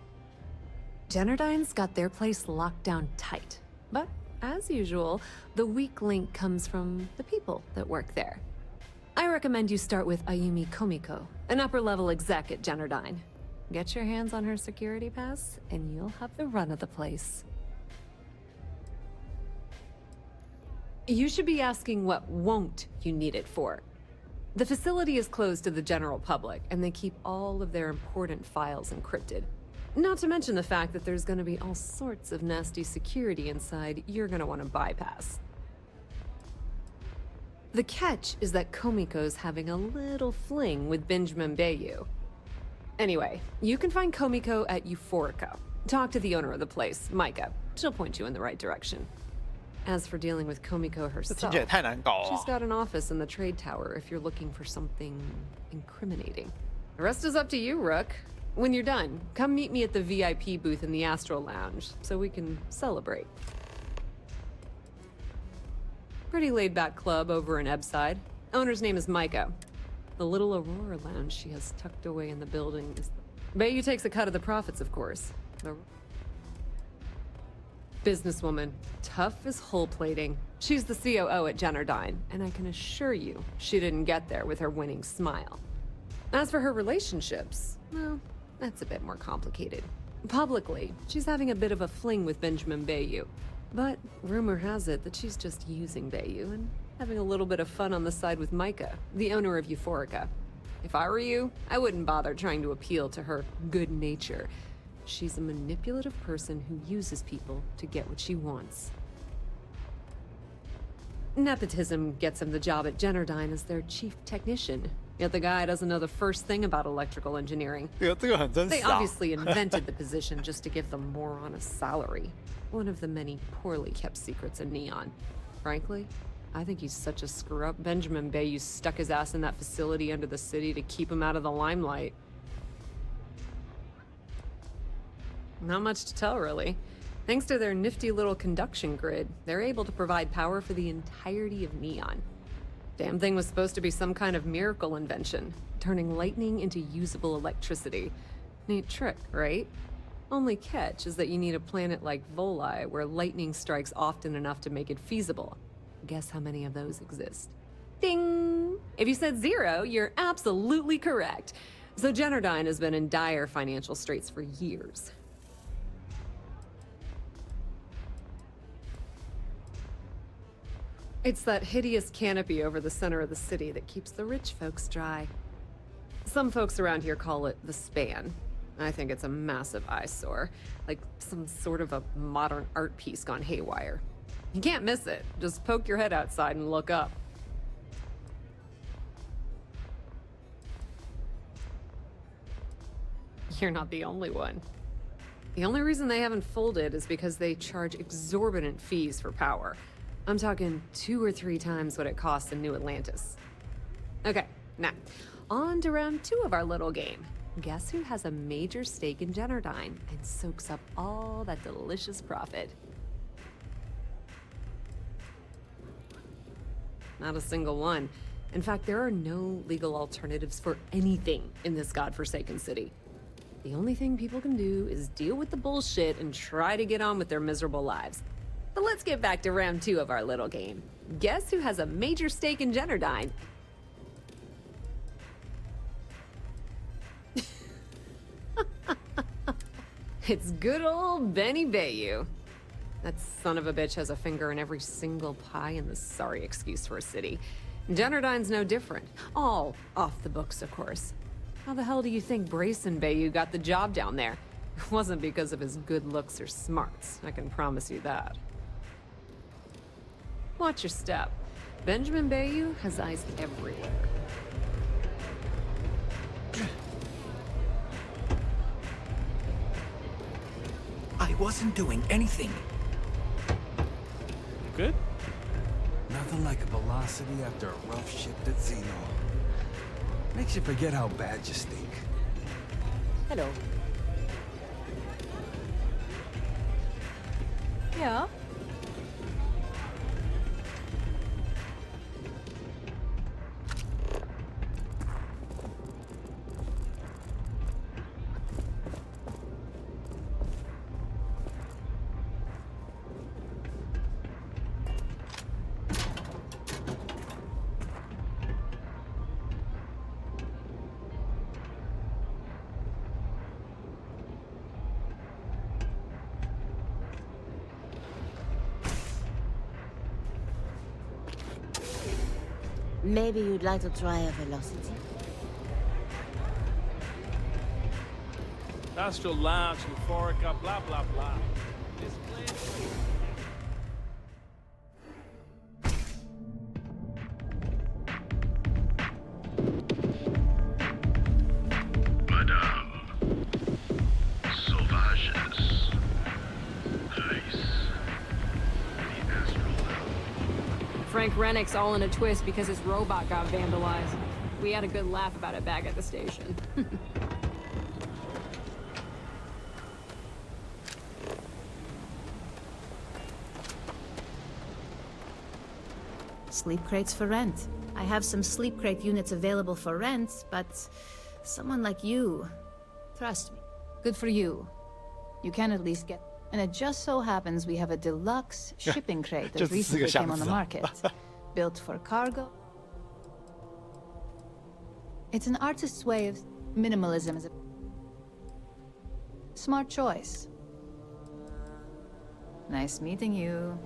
Generdyne's got their place locked down tight. But, as usual, the weak link comes from the people that work there. I recommend you start with Ayumi Komiko, an upper-level exec at Generdyne. Get your hands on her security pass, and you'll have the run of the place. You should be asking what won't you need it for. The facility is closed to the general public, and they keep all of their important files encrypted. Not to mention the fact that there's gonna be all sorts of nasty security inside you're gonna want to bypass. The catch is that Komiko's having a little fling with Benjamin Bayou. Anyway, you can find Komiko at Euphorica. Talk to the owner of the place, Micah. She'll point you in the right direction. As for dealing with Komiko 这 herself, 听起来太难搞了 she's got an office in the trade tower if you're looking for something incriminating. The rest is up to you, Rook. When you're done, come meet me at the VIP booth in the Astral Lounge so we can celebrate. Pretty laid-back club over in Ebside. Owner's name is Micah. The little Aurora lounge she has tucked away in the building is... Bayou takes a cut of the profits, of course. The businesswoman, tough as hull plating. She's the COO at Jennerdyne, and I can assure you she didn't get there with her winning smile. As for her relationships, well, that's a bit more complicated. Publicly, she's having a bit of a fling with Benjamin Bayou. But rumor has it that she's just using Bayou and having a little bit of fun on the side with Micah, the owner of Euphorica. If I were you, I wouldn't bother trying to appeal to her good nature. She's a manipulative person who uses people to get what she wants. Nepotism gets him the job at Jennerdyne as their chief technician. Yet the guy doesn't know the first thing about electrical engineering. 这个很真 They 傻 obviously invented the position just to give the moron a salary. One of the many poorly kept secrets in Neon. Frankly, I think he's such a screw-up. Benjamin Bayou stuck his ass in that facility under the city to keep him out of the limelight. Not much to tell, really. Thanks to their nifty little conduction grid, they're able to provide power for the entirety of Neon. Damn thing was supposed to be some kind of miracle invention, turning lightning into usable electricity. Neat trick, right? Only catch is that you need a planet like Voli where lightning strikes often enough to make it feasible. Guess how many of those exist? Ding! If you said 0, you're absolutely correct. So Jennerdyne has been in dire financial straits for years. It's that hideous canopy over the center of the city that keeps the rich folks dry. Some folks around here call it the span. I think it's a massive eyesore, like some sort of a modern art piece gone haywire. You can't miss it. Just poke your head outside and look up. You're not the only one. The only reason they haven't folded is because they charge exorbitant fees for power. I'm talking 2 or 3 times what it costs in New Atlantis. Okay, now, on to round 2 of our little game. Guess who has a major stake in Jennerdyne and soaks up all that delicious profit? Not a single one. In fact, there are no legal alternatives for anything in this godforsaken city. The only thing people can do is deal with the bullshit and try to get on with their miserable lives. But let's get back to round 2 of our little game. Guess who has a major stake in Jennerdyne? It's good old Benny Bayou. That son of a bitch has a finger in every single pie in the sorry excuse for a city. Jennerdyne's no different. All off the books, of course. How the hell do you think Brayson Bayou got the job down there? It wasn't because of his good looks or smarts, I can promise you that. Watch your step. Benjamin Bayou has eyes everywhere. I wasn't doing anything. Good? Nothing like a velocity after a rough shift at Xeno. Makes you forget how bad you stink. Hello. Yeah? Maybe you'd like to try a velocity. Astral Lounge, Euphorica, blah, blah, blah. This place... Madame, sauvages. I Frank Rennick's all in a twist because his robot got vandalized. We had a good laugh about it back at the station. Sleep crates for rent. I have some sleep crate units available for rent, but someone like you, trust me. Good for you. You can at least get... And it just so happens we have a deluxe shipping crate that recently came on the market. Built for cargo. It's an artist's way of... Minimalism is a... smart choice. Nice meeting you.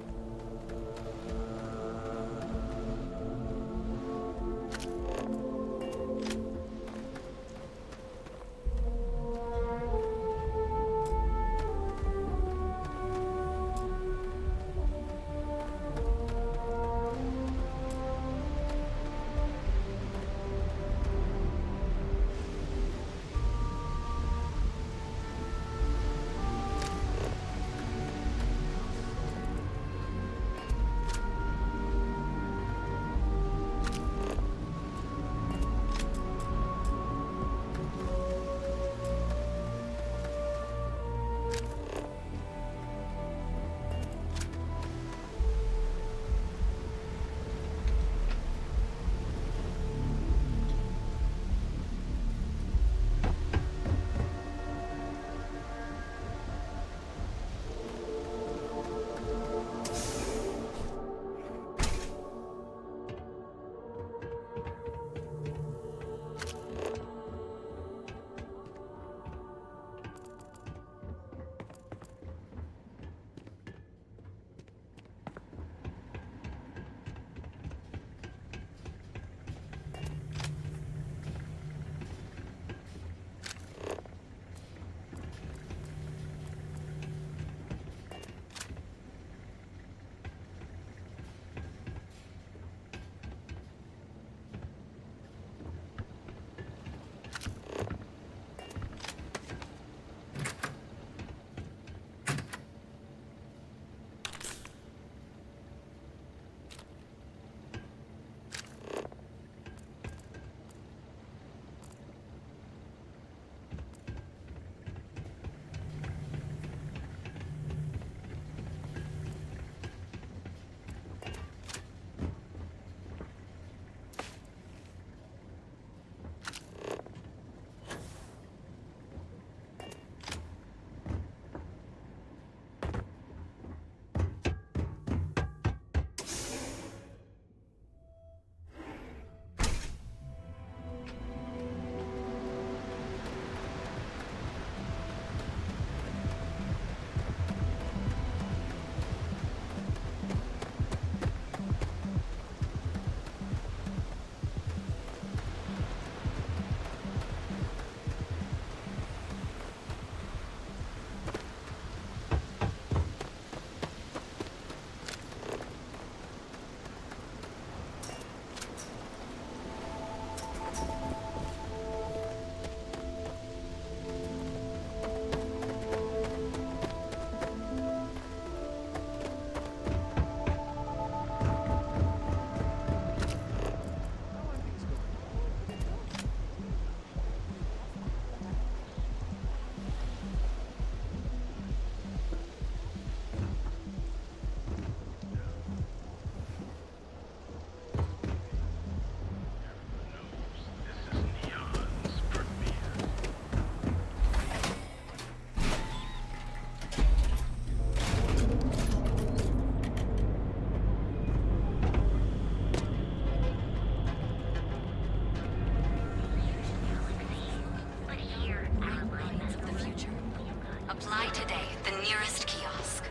Apply today at the nearest kiosk.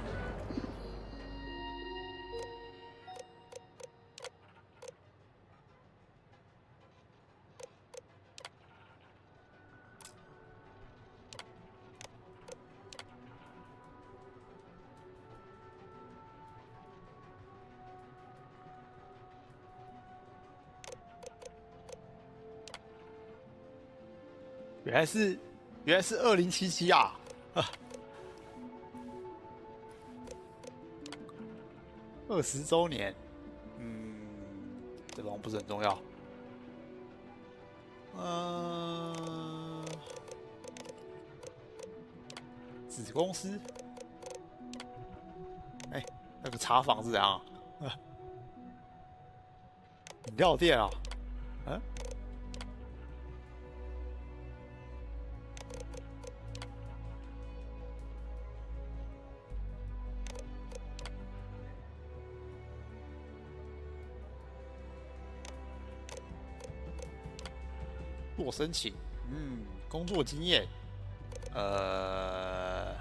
原来是2077啊！ 20周年，这个不是很重要。子公司，哎，那个茶坊是怎样？饮料店啊，嗯。做申请，工作经验，10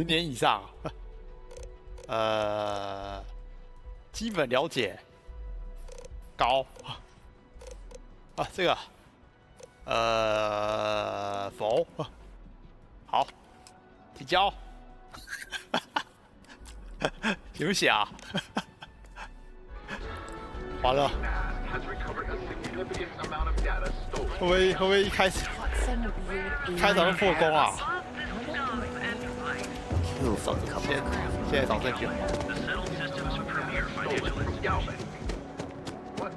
年以上，基本了解，高，啊，这个，否，好，提交，行不行啊？完了，会不会一开始场就破功啊？现在找证据。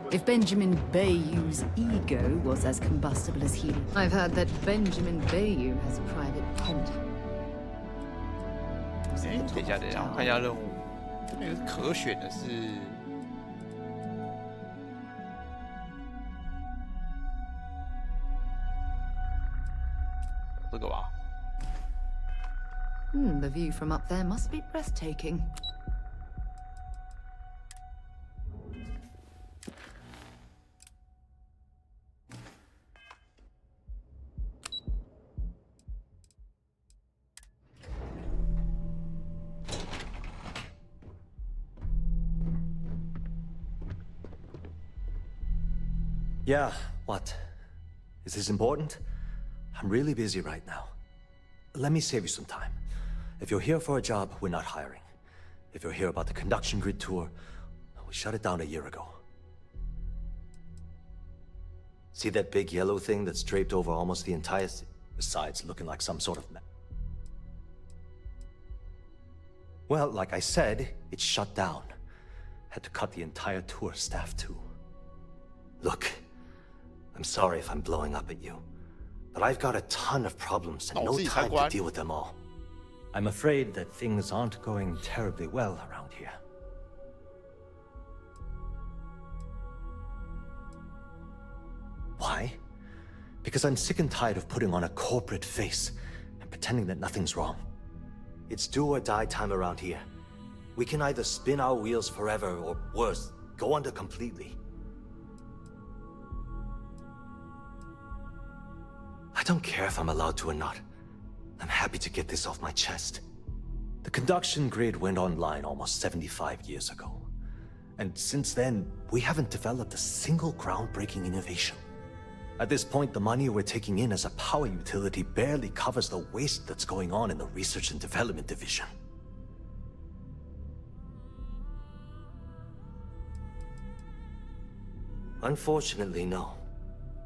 If Benjamin Bayou's ego was as combustible as helium, I've heard that Benjamin Bayou has a private penthouse. 等一下，我看一下任务。那个可选的是。这个吧。The view from up there must be breathtaking. Yeah, what? Is this important? I'm really busy right now. Let me save you some time. If you're here for a job, we're not hiring. If you're here about the conduction grid tour, we shut it down a year ago. See that big yellow thing that's draped over almost the entire besides looking like some sort of map? Well, like I said, it's shut down. Had to cut the entire tour staff too. Look, I'm sorry if I'm blowing up at you, but I've got a ton of problems and no time to deal with them all. I'm afraid that things aren't going terribly well around here. Why? Because I'm sick and tired of putting on a corporate face and pretending that nothing's wrong. It's do or die time around here. We can either spin our wheels forever or worse, go under completely. I don't care if I'm allowed to or not. I'm happy to get this off my chest. The conduction grid went online almost 75 years ago. And since then, we haven't developed a single groundbreaking innovation. At this point, the money we're taking in as a power utility barely covers the waste that's going on in the research and development division. Unfortunately, no.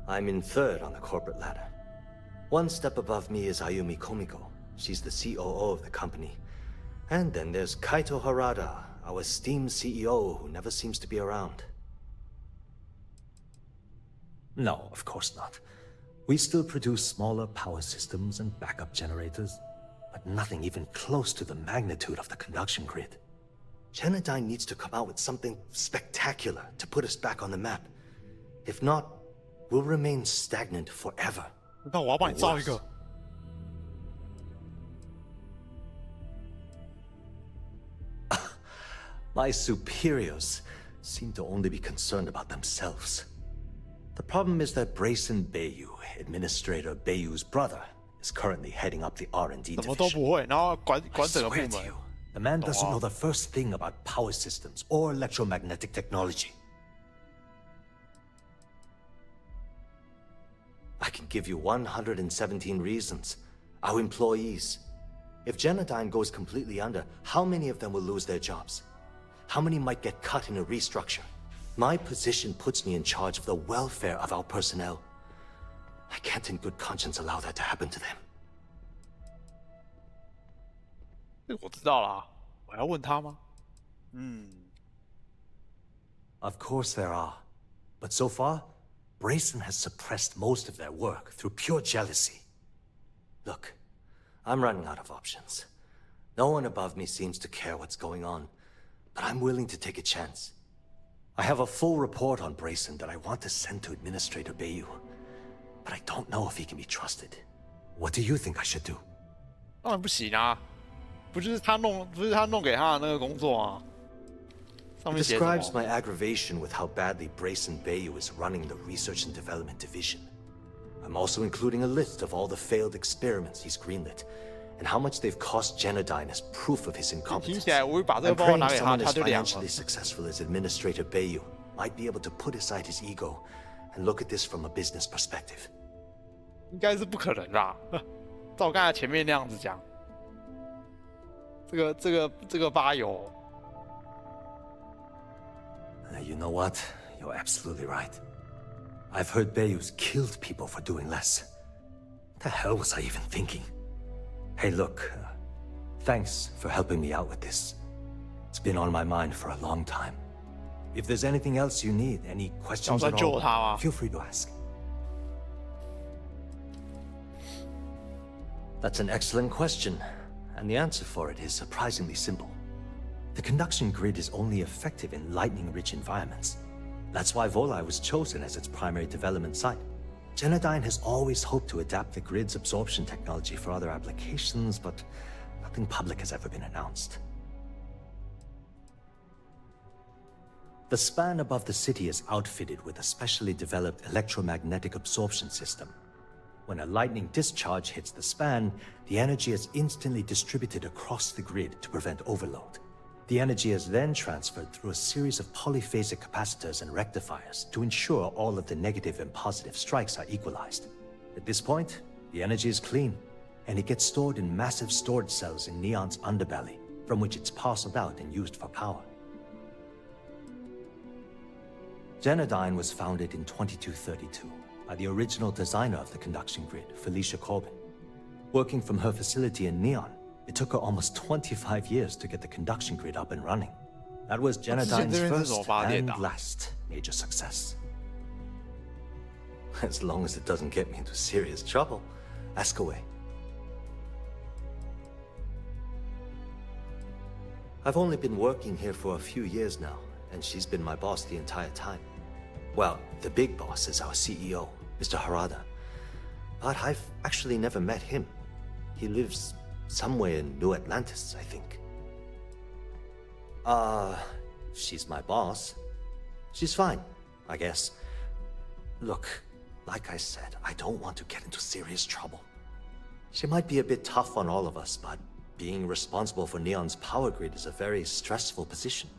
I'm in third on the corporate ladder. One step above me is Ayumi Komiko. She's the COO of the company. And then there's Kaito Harada, our esteemed CEO who never seems to be around. No, of course not. We still produce smaller power systems and backup generators, but nothing even close to the magnitude of the conduction grid. Genodyne needs to come out with something spectacular to put us back on the map. If not, we'll remain stagnant forever. 那我要帮你造一个。My superiors seem to only be concerned about themselves. The problem is that Brayson Bayou, Administrator Bayou's brother, is currently heading up the R&D division. 什么都不会，然后管整个部门。 The man doesn't know the first thing about power systems or electromagnetic technology. I can give you 117 reasons. Our employees. If Genodyne goes completely under, how many of them will lose their jobs? How many might get cut in a restructure? My position puts me in charge of the welfare of our personnel. I can't in good conscience allow that to happen to them. 这个我知道啦，我要问他吗？ Of course there are. But so far, Brayson has suppressed most of their work through pure jealousy. Look, I'm running out of options. No one above me seems to care what's going on, but I'm willing to take a chance. I have a full report on Brayson that I want to send to Administrator Bayou, but I don't know if he can be trusted. What do you think I should do? 当然不行啊，不是他弄给他的那个工作啊。上 It 面写什么 describes my aggravation with how badly Brayson Bayou is running the Research and Development Division. I'm also including a list of all the failed experiments he's greenlit, and how much they've cost Genodyne as proof of his 听 incompetence. 起来我会把这个 I'm 包包 praying 拿给他， someone 他 as 就凉 financially 了。 successful as Administrator Bayou might be able to put aside his ego and look at this from a business perspective. 应该是不可能啦，照我刚才前面那样子讲，这个吧友。 You know what? You're absolutely right. I've heard Bayou's killed people for doing less. The hell was I even thinking? Hey, look, thanks for helping me out with this. It's been on my mind for a long time. If there's anything else you need, any questions at all, feel free to ask. That's an excellent question, and the answer for it is surprisingly simple. The conduction grid is only effective in lightning-rich environments. That's why Volai was chosen as its primary development site. Genodyne has always hoped to adapt the grid's absorption technology for other applications, but nothing public has ever been announced. The span above the city is outfitted with a specially developed electromagnetic absorption system. When a lightning discharge hits the span, the energy is instantly distributed across the grid to prevent overload. The energy is then transferred through a series of polyphasic capacitors and rectifiers to ensure all of the negative and positive strikes are equalized. At this point, the energy is clean, and it gets stored in massive storage cells in Neon's underbelly, from which it's parceled out and used for power. Genodyne was founded in 2232 by the original designer of the conduction grid, Felicia Corbin. Working from her facility in Neon, it took her almost 25 years to get the conduction grid up and running. That was Genodyne's first and last major success. As long as it doesn't get me into serious trouble, ask away. I've only been working here for a few years now, and she's been my boss the entire time. Well, the big boss is our CEO, Mr. Harada. But I've actually never met him. He lives somewhere in New Atlantis, I think. She's my boss. She's fine, I guess. Look, like I said, I don't want to get into serious trouble. She might be a bit tough on all of us, but being responsible for Neon's power grid is a very stressful position.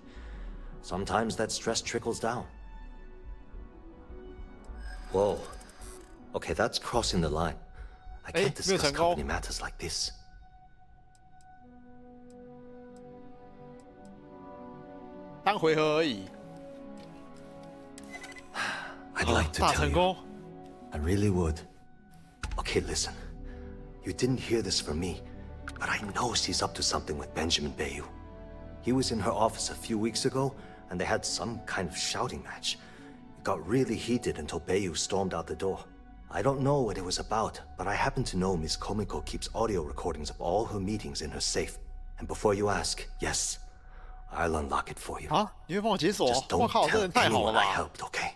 Sometimes that stress trickles down. Whoa. Okay, that's crossing the line. I can't discuss company matters like this. I'd like to tell you. I really would. Okay, listen. You didn't hear this from me, but I know she's up to something with Benjamin Bayou. He was in her office a few weeks ago, and they had some kind of shouting match. It got really heated until Bayou stormed out the door. I don't know what it was about, but I happen to know Miss Komiko keeps audio recordings of all her meetings in her safe. And before you ask, yes, I'll unlock it for you. Just don't tell anyone I helped, okay?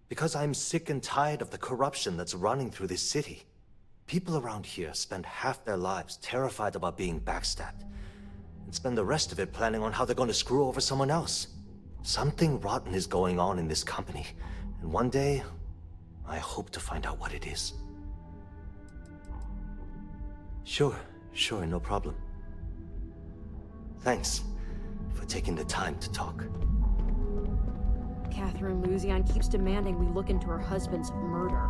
Because I'm sick and tired of the corruption that's running through this city. People around here spend half their lives terrified about being backstabbed, and spend the rest of it planning on how they're going to screw over someone else. Something rotten is going on in this company, and one day, I hope to find out what it is. Sure, no problem. Thanks for taking the time to talk. Catherine Luzian keeps demanding we look into her husband's murder.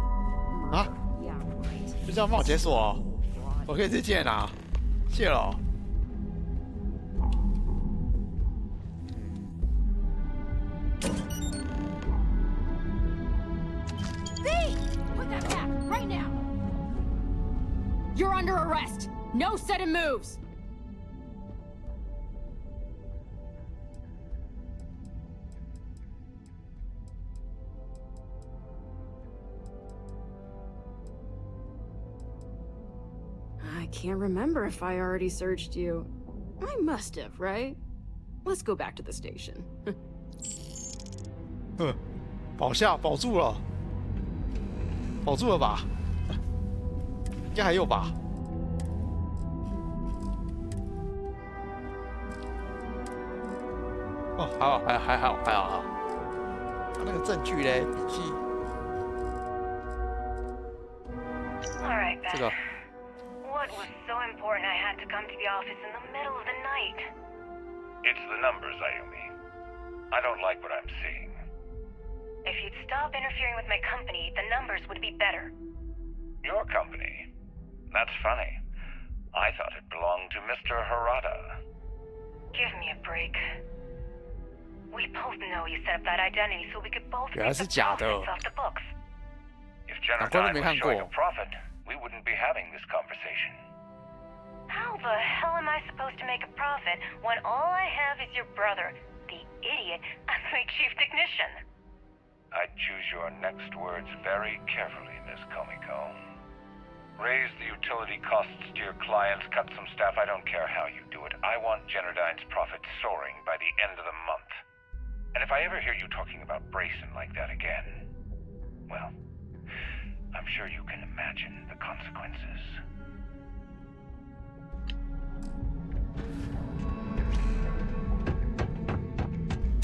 Huh? Yeah, right. 就这样帮我解锁哦，我可以直接进来拿，谢了哦。B! Put that back, right now! You're under arrest! No sudden moves! can't remember if I already searched you. I must have, right? Let's go back to the station. 保住了，保住了吧？应该还有吧？哦，还好。他那个证据嘞，笔记。这个。What was so important I had to come to the office in the middle of the night? It's the numbers, Ayumi. I don't like what I'm seeing. If you'd stop interfering with my company, the numbers would be better. Your company? That's funny. I thought it belonged to Mr. Harada. Give me a break. We both know you set up that identity so we could both make the profits off the books. If Jennifer was showing a profit, we wouldn't be having this conversation. How the hell am I supposed to make a profit when all I have is your brother, the idiot, as my chief technician? I'd choose your next words very carefully, Miss Komiko. Raise the utility costs to your clients, cut some staff, I don't care how you do it. I want Generdyne's profits soaring by the end of the month. And if I ever hear you talking about Brayson like that again, well, I'm sure you can imagine the consequences.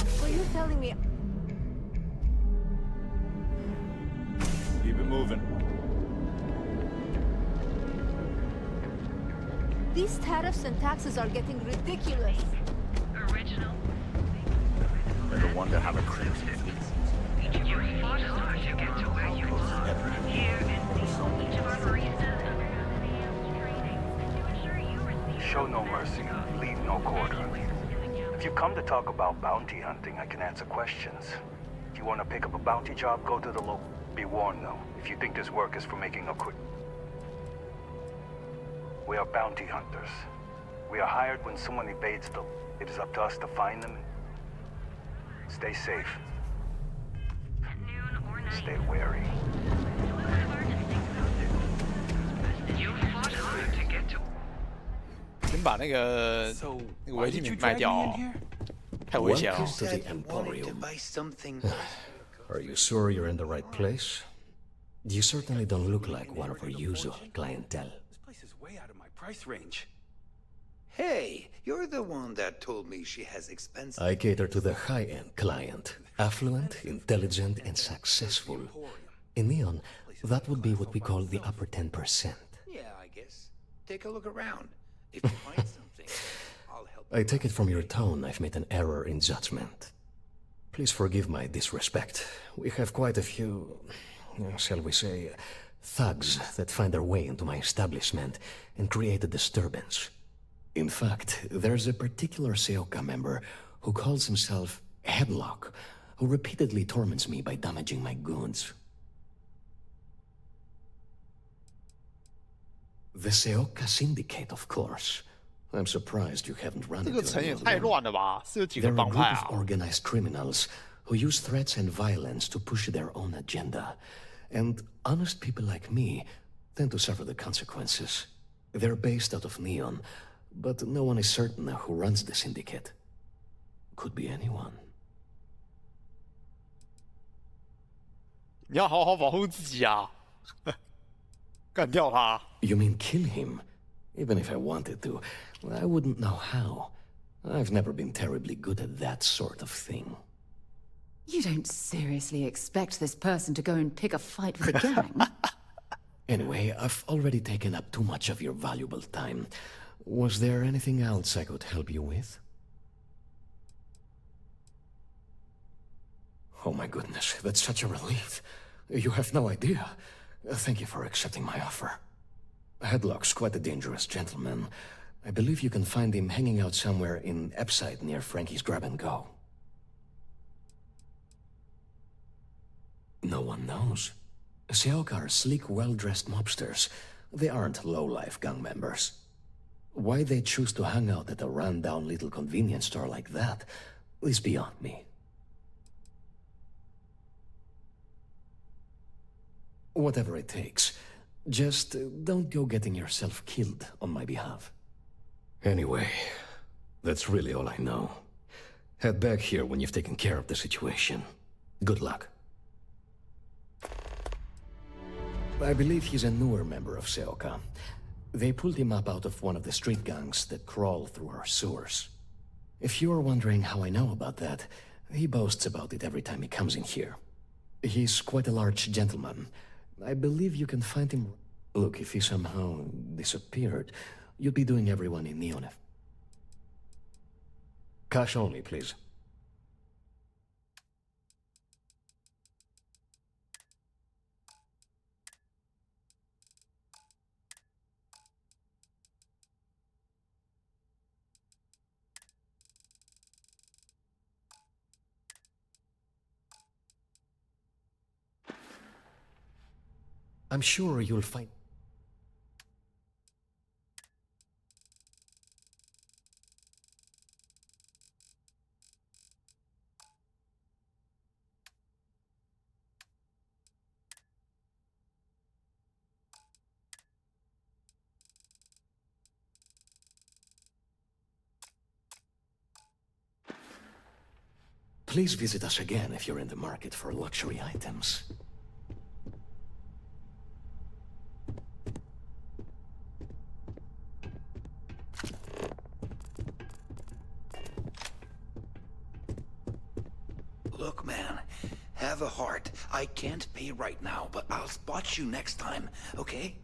So you're telling me... Keep it moving. These tariffs and taxes are getting ridiculous. Original. Never one to have a crazy. You fought hard to get to where you are. Here in each of our baristas Show no mercy, leave no quarter. If you come to talk about bounty hunting, I can answer questions. If you want to pick up a bounty job, go to the local. Be warned, though, if you think this work is for making a quick... We are bounty hunters. We are hired when someone evades the... It is up to us to find them. Stay safe. Stay wary. You fought hard to get to... 先把那个违禁品卖掉哦，太危险了。 Welcome to the Emporium. Are you sure you're in the right place? You certainly don't look like one of our usual clientele. This place is way out of my price range. Hey, you're the one that told me she has expensive... I cater to the high-end client. Affluent, intelligent, and successful. In Neon, that would be what we call the upper 10%. Yeah, I guess. Take a look around. If you find something, I'll help. I take it from your tone I've made an error in judgment. Please forgive my disrespect. We have quite a few, shall we say, thugs that find their way into my establishment and create a disturbance. In fact, there's a particular Seoka member who calls himself Headlock, who repeatedly torments me by damaging my goods. The Seoka Syndicate, of course. I'm surprised you haven't run into any of them. They're a group of organized criminals who use threats and violence to push their own agenda. And honest people like me tend to suffer the consequences. They're based out of Neon, but no one is certain who runs the syndicate. Could be anyone. 你要好好保护自己啊！干掉他。You mean kill him? Even if I wanted to, I wouldn't know how. I've never been terribly good at that sort of thing. You don't seriously expect this person to go and pick a fight with a gang? Anyway, I've already taken up too much of your valuable time. Was there anything else I could help you with? Oh my goodness, that's such a relief. You have no idea. Thank you for accepting my offer. Headlock's quite a dangerous gentleman. I believe you can find him hanging out somewhere in Epside near Frankie's Grab and Go. No one knows. Seoka are sleek, well-dressed mobsters. They aren't low-life gang members. Why they choose to hang out at a run-down little convenience store like that is beyond me. Whatever it takes, Just don't go getting yourself killed on my behalf. Anyway, that's really all I know. Head back here when you've taken care of the situation. Good luck. I believe he's a newer member of Seoka. They pulled him up out of one of the street gangs that crawl through our sewers. If you're wondering how I know about that, he boasts about it every time he comes in here. He's quite a large gentleman. I believe you can find him... Look, if he somehow disappeared, you'd be doing everyone in Neon. Cash only, please. I'm sure you'll find... Please visit us again if you're in the market for luxury items. Look, man, have a heart. I can't pay right now, but I'll spot you next time, okay?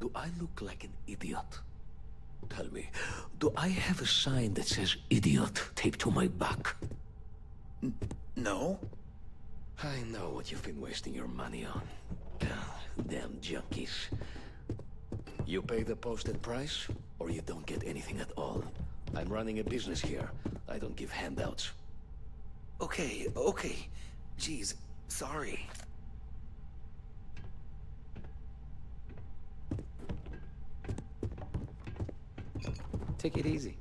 Do I look like an idiot? Tell me, do I have a sign that says idiot taped to my back? No? I know what you've been wasting your money on. Damn junkies. You pay the posted price, or you don't get anything at all. I'm running a business here. I don't give handouts. Okay. Jeez, sorry. Take it easy.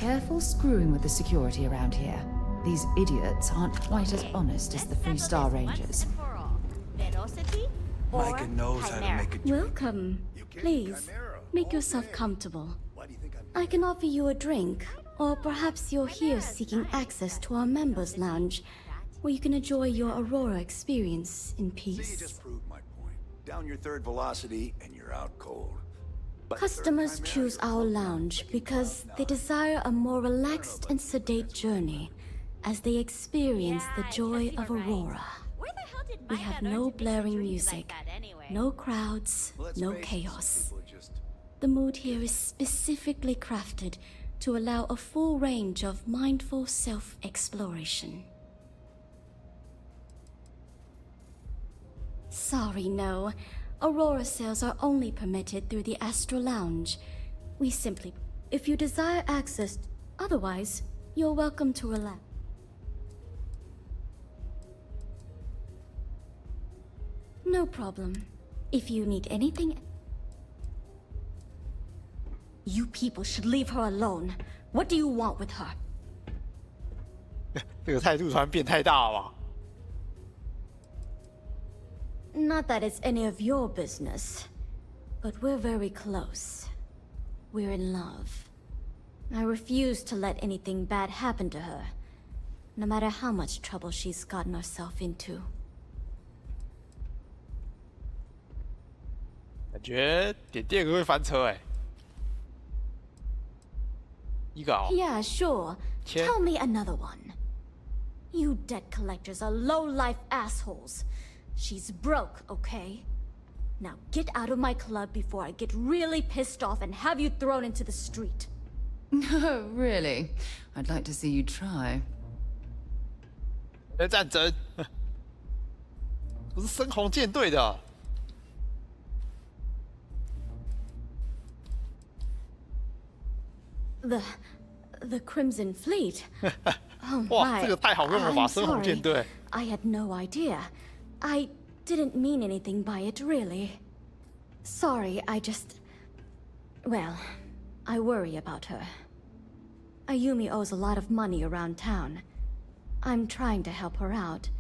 Careful screwing with the security around here. These idiots aren't quite as honest as the Freestar Rangers. Micah knows how to make a drink. Welcome. Please, make yourself comfortable. I can offer you a drink, or perhaps you're here seeking access to our members' lounge, where you can enjoy your Aurora experience in See, you peace. just proved my point. Down your third velocity, and you're out cold. Customers choose our lounge because they desire a more relaxed and sedate journey as they experience the joy of Aurora. We have no blaring music, no crowds, no chaos. The mood here is specifically crafted to allow a full range of mindful self-exploration. Sorry, no. Aurora sales are only permitted through the Astral Lounge. We simply... If you desire access, otherwise, you're welcome to relax. No problem. If you need anything... You people should leave her alone. What do you want with her? 这个态度突然变太大了吧 Not that it's any of your business, but we're very close. We're in love. I refuse to let anything bad happen to her, no matter how much trouble she's gotten herself into. 感觉点第二个会翻车哎。一个哦。Yeah, sure. Tell me another one. You debt collectors are low-life assholes. She's broke, okay? Now get out of my club before I get really pissed off and have you thrown into the street. No, really? I'd like to see you try. 战争，我是深红舰队的。The Crimson Fleet. Oh 哇， my. 这个太好用了吧，深红舰队。I had no idea. I didn't mean anything by it, really. Sorry, I just... Well, I worry about her. Ayumi owes a lot of money around town. I'm trying to help her out.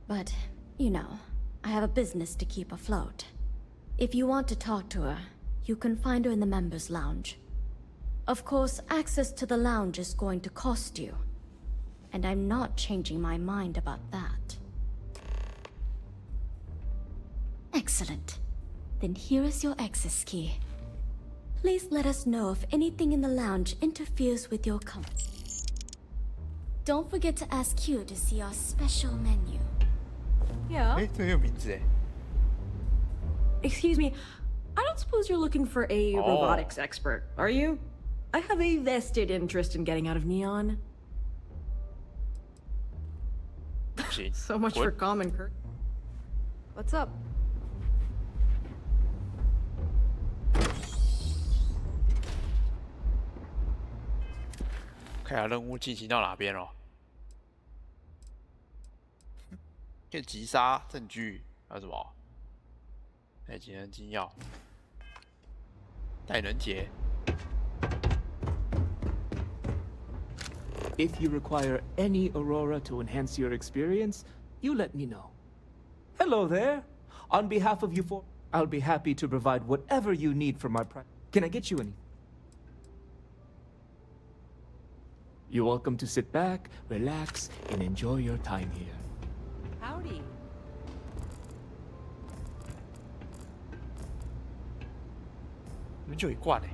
But, you know, I have a business to keep afloat. If you want to talk to her, you can find her in the members' lounge. Of course, access to the lounge is going to cost you. And I'm not changing my mind about that. Excellent. Then here is your access key. Please let us know if anything in the lounge interferes with your comfort. Don't forget to ask Q to see our special menu. Yeah. 哎，这个有名字哎。 Excuse me, I don't suppose you're looking for a robotics expert, are you? I have a vested interest in getting out of Neon. So much for common courtesy. What's up? 看下任务进行到哪边了。可以击杀证据，还有什么？哎，技能金钥，带人节。 If you require any Aurora to enhance your experience, you let me know. Hello there. On behalf of you four, I'll be happy to provide whatever you need for my practice. Can I get you anything? You're welcome to sit back, relax, and enjoy your time here. Howdy. 你们就一罐哎。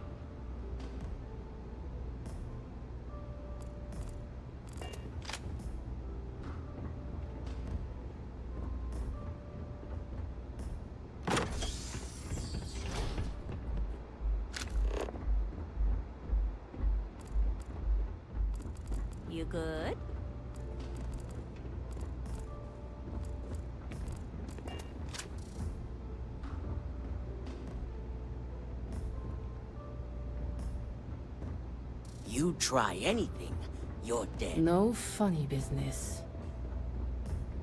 You good? You try anything, you're dead. No funny business.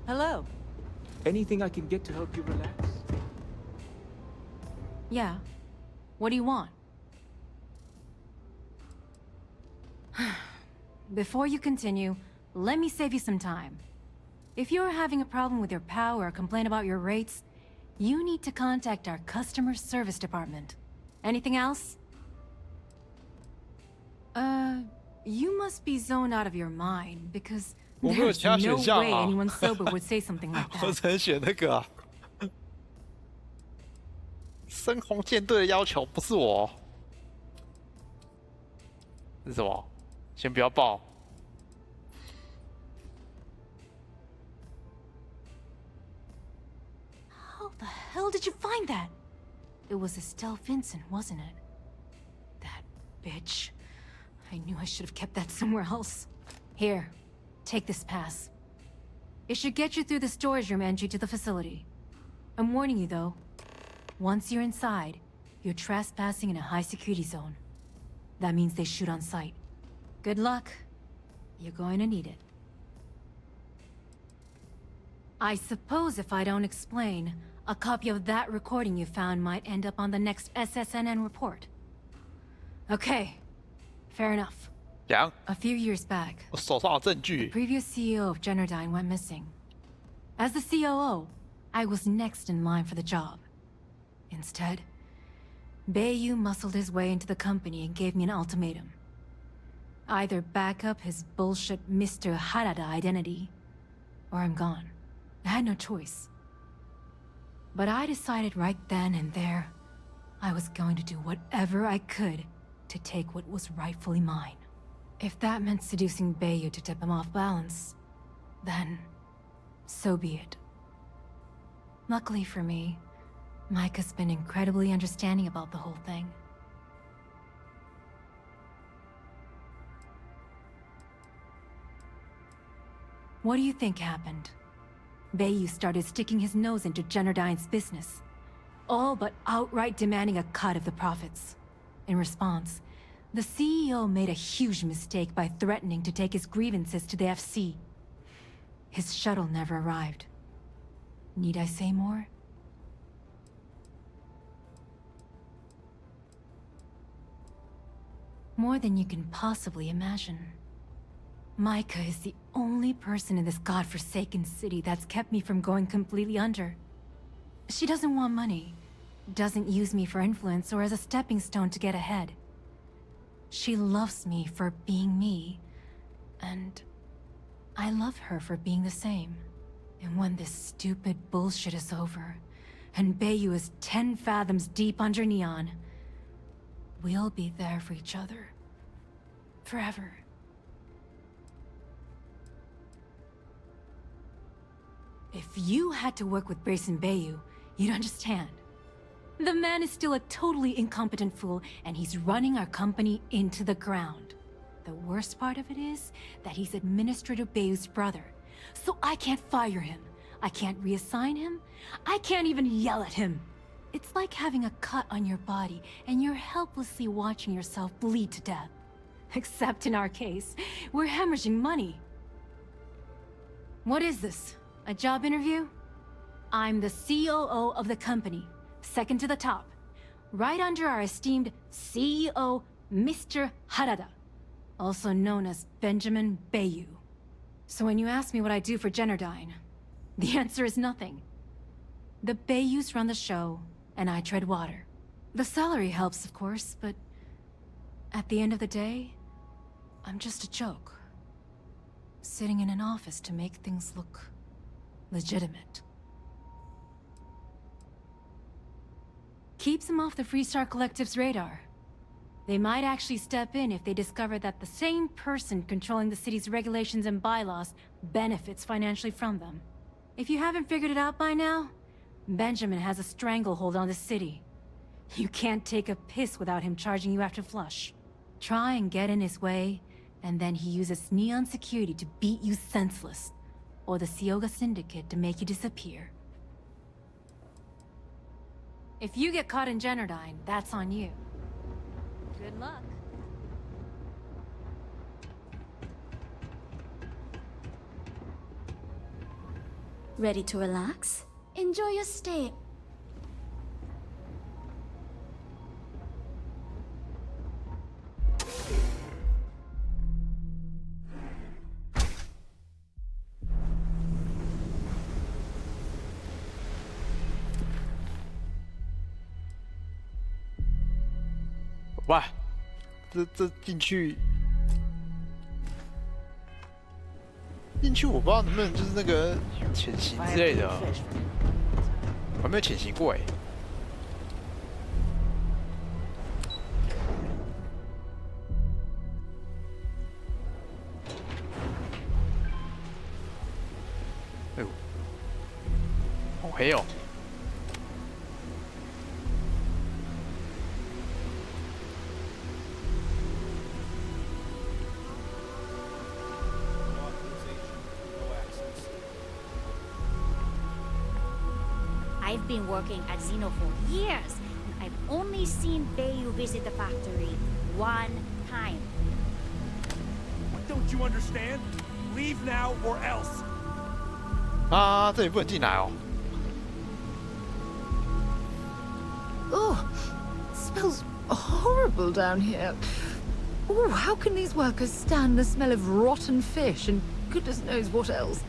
Hello. Anything I can get to help you relax? Yeah. What do you want? Before you continue, let me save you some time. If you're having a problem with your POW or complain about your rates, you need to contact our customer service department. Anything else? You must be zoned out of your mind, because there's no way anyone sober would say something like that. 我只能选那个啊。深红舰队的要求不是我。是什么？先不要报。 How the hell did you find that? It was Estelle Vincent, wasn't it? That bitch. I knew I should have kept that somewhere else. Here, take this pass. It should get you through the storage room entry to the facility. I'm warning you though. Once you're inside, you're trespassing in a high security zone. That means they shoot on sight. Good luck. You're going to need it. I suppose if I don't explain, a copy of that recording you found might end up on the next SSNN report. Okay, fair enough. A few years back, the previous CEO of Generdyne went missing. As the COO, I was next in line for the job. Instead, Bayu muscled his way into the company and gave me an ultimatum. Either back up his bullshit Mr. Harada identity, or I'm gone. I had no choice. But I decided right then and there, I was going to do whatever I could to take what was rightfully mine. If that meant seducing Bayu to tip him off balance, then so be it. Luckily for me, Mike has been incredibly understanding about the whole thing. What do you think happened? Bayu started sticking his nose into Generdyne's business, all but outright demanding a cut of the profits. In response, the CEO made a huge mistake by threatening to take his grievances to the FC. His shuttle never arrived. Need I say more? More than you can possibly imagine. Micah is the only person in this godforsaken city that's kept me from going completely under. She doesn't want money, doesn't use me for influence or as a stepping stone to get ahead. She loves me for being me, and I love her for being the same. And when this stupid bullshit is over, and Bayu is 10 fathoms deep under Neon, we'll be there for each other. Forever. If you had to work with Grayson Bayu, you'd understand. The man is still a totally incompetent fool, and he's running our company into the ground. The worst part of it is that he's Administrator Bayu's brother, so I can't fire him. I can't reassign him. I can't even yell at him. It's like having a cut on your body, and you're helplessly watching yourself bleed to death. Except in our case, we're hemorrhaging money. What is this? A job interview? I'm the COO of the company, second to the top, right under our esteemed CEO, Mr. Harada, also known as Benjamin Bayu. So when you ask me what I do for Generdyne, the answer is nothing. The Bayus run the show, and I tread water. The salary helps, of course, but at the end of the day, I'm just a joke. Sitting in an office to make things look legitimate. Keeps them off the Freestar Collective's radar. They might actually step in if they discover that the same person controlling the city's regulations and bylaws benefits financially from them. If you haven't figured it out by now, Benjamin has a stranglehold on the city. You can't take a piss without him charging you after flush. Try and get in his way, and then he uses Neon security to beat you senseless, or the Sioga Syndicate to make you disappear. If you get caught in Generdyne, that's on you. Good luck. Ready to relax? Enjoy your stay.哇，这进去，我不知道能不能就是那个潜行之类的，我还没有潜行过哎。哎呦，好黑哦！ I've been working at Xeno for years, and I've only seen Bayu visit the factory one time. What don't you understand? Leave now or else. 啊，这里不能进来哦。Oh, it smells horrible down here. Oh, how can these workers stand the smell of rotten fish and goodness knows what else?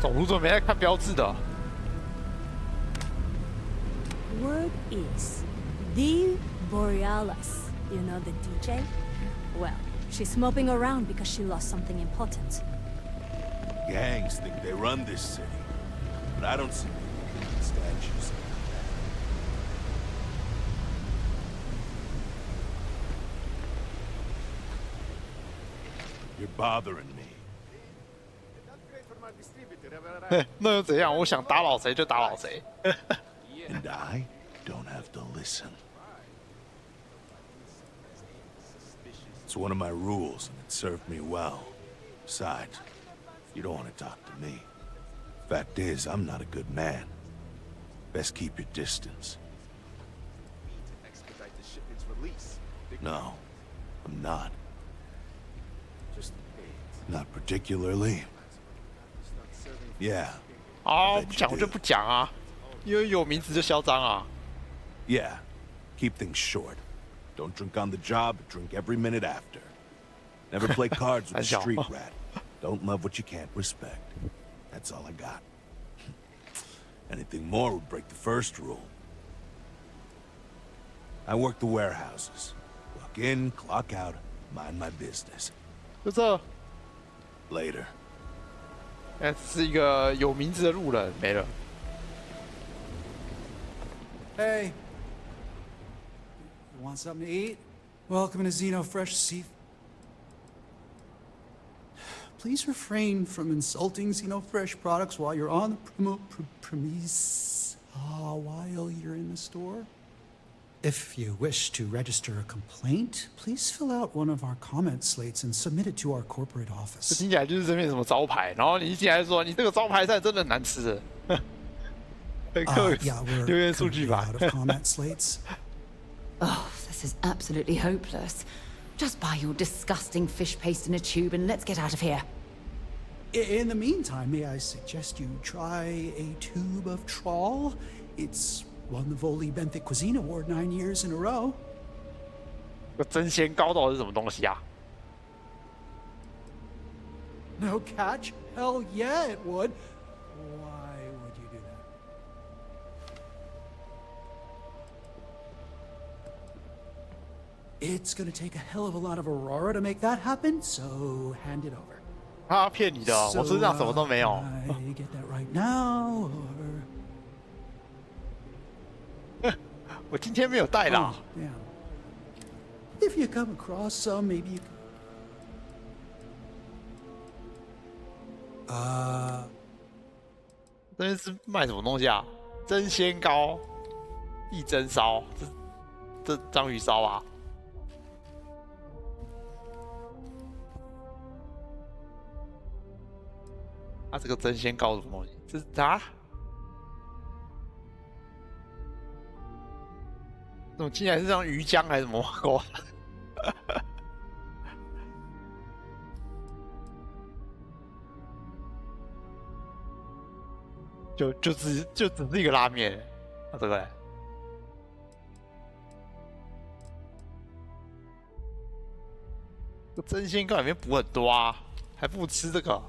走路怎么没在看标志的？ Word is the Borealis. You know the DJ? Well, she's moping around because she lost something important. Gangs think they run this city, but I don't see any statues. You're bothering me. 那又怎样？我想打扰谁就打扰谁。And I don't have to listen. It's one of my rules, and it served me well. Besides, you don't want to talk to me. Fact is, I'm not a good man. Best keep your distance. No, I'm not. Not particularly. Yeah. 啊，不讲我就不讲啊，因为有名字就嚣张啊。Yeah. Keep things short. Don't drink on the job, drink every minute after. Never play cards with a street rat. Don't love what you can't respect. That's all I got. Anything more would break the first rule. I work the warehouses. Clock in, clock out, mind my business. 就这。 Later. 哎，是一个有名字的路人，没了。 Hey. You want something to eat? Welcome to Xeno Fresh Seafood. Please refrain from insulting Xeno Fresh products while you're on the premise. While you're in the store. If you wish to register a complaint, please fill out one of our comment slates and submit it to our corporate office. 这听起来就是这边什么招牌，然后你一进来就说你这个招牌菜真的很难吃。Yeah, we're 留言数据吧。 out of comment slates. Oh, this is absolutely hopeless. Just buy your disgusting fish paste in a tube and let's get out of here. In the meantime, may I suggest you try a tube of trawl? It's won the Voli Benthic Cuisine Award 9 years in a row. 这真鲜糕到底是什么东西啊？ No catch? Hell yeah, it would. Why would you do that? It's gonna take a hell of a lot of Aurora to make that happen, so hand it over. 他骗你的，我身上什么都没有。 I get that right now, or... 我今天没有带啦。 Yeah. If you come across some, maybe you can... 这边是卖什么东西啊？真鲜糕、一蒸烧，这章鱼烧啊？啊，这个真鲜糕是什么东西？这是啥？怎么进来是像鱼浆还是什么狗？就只是一个拉面啊，这个嘞，这真鲜糕里面补很多啊，还不如吃这个，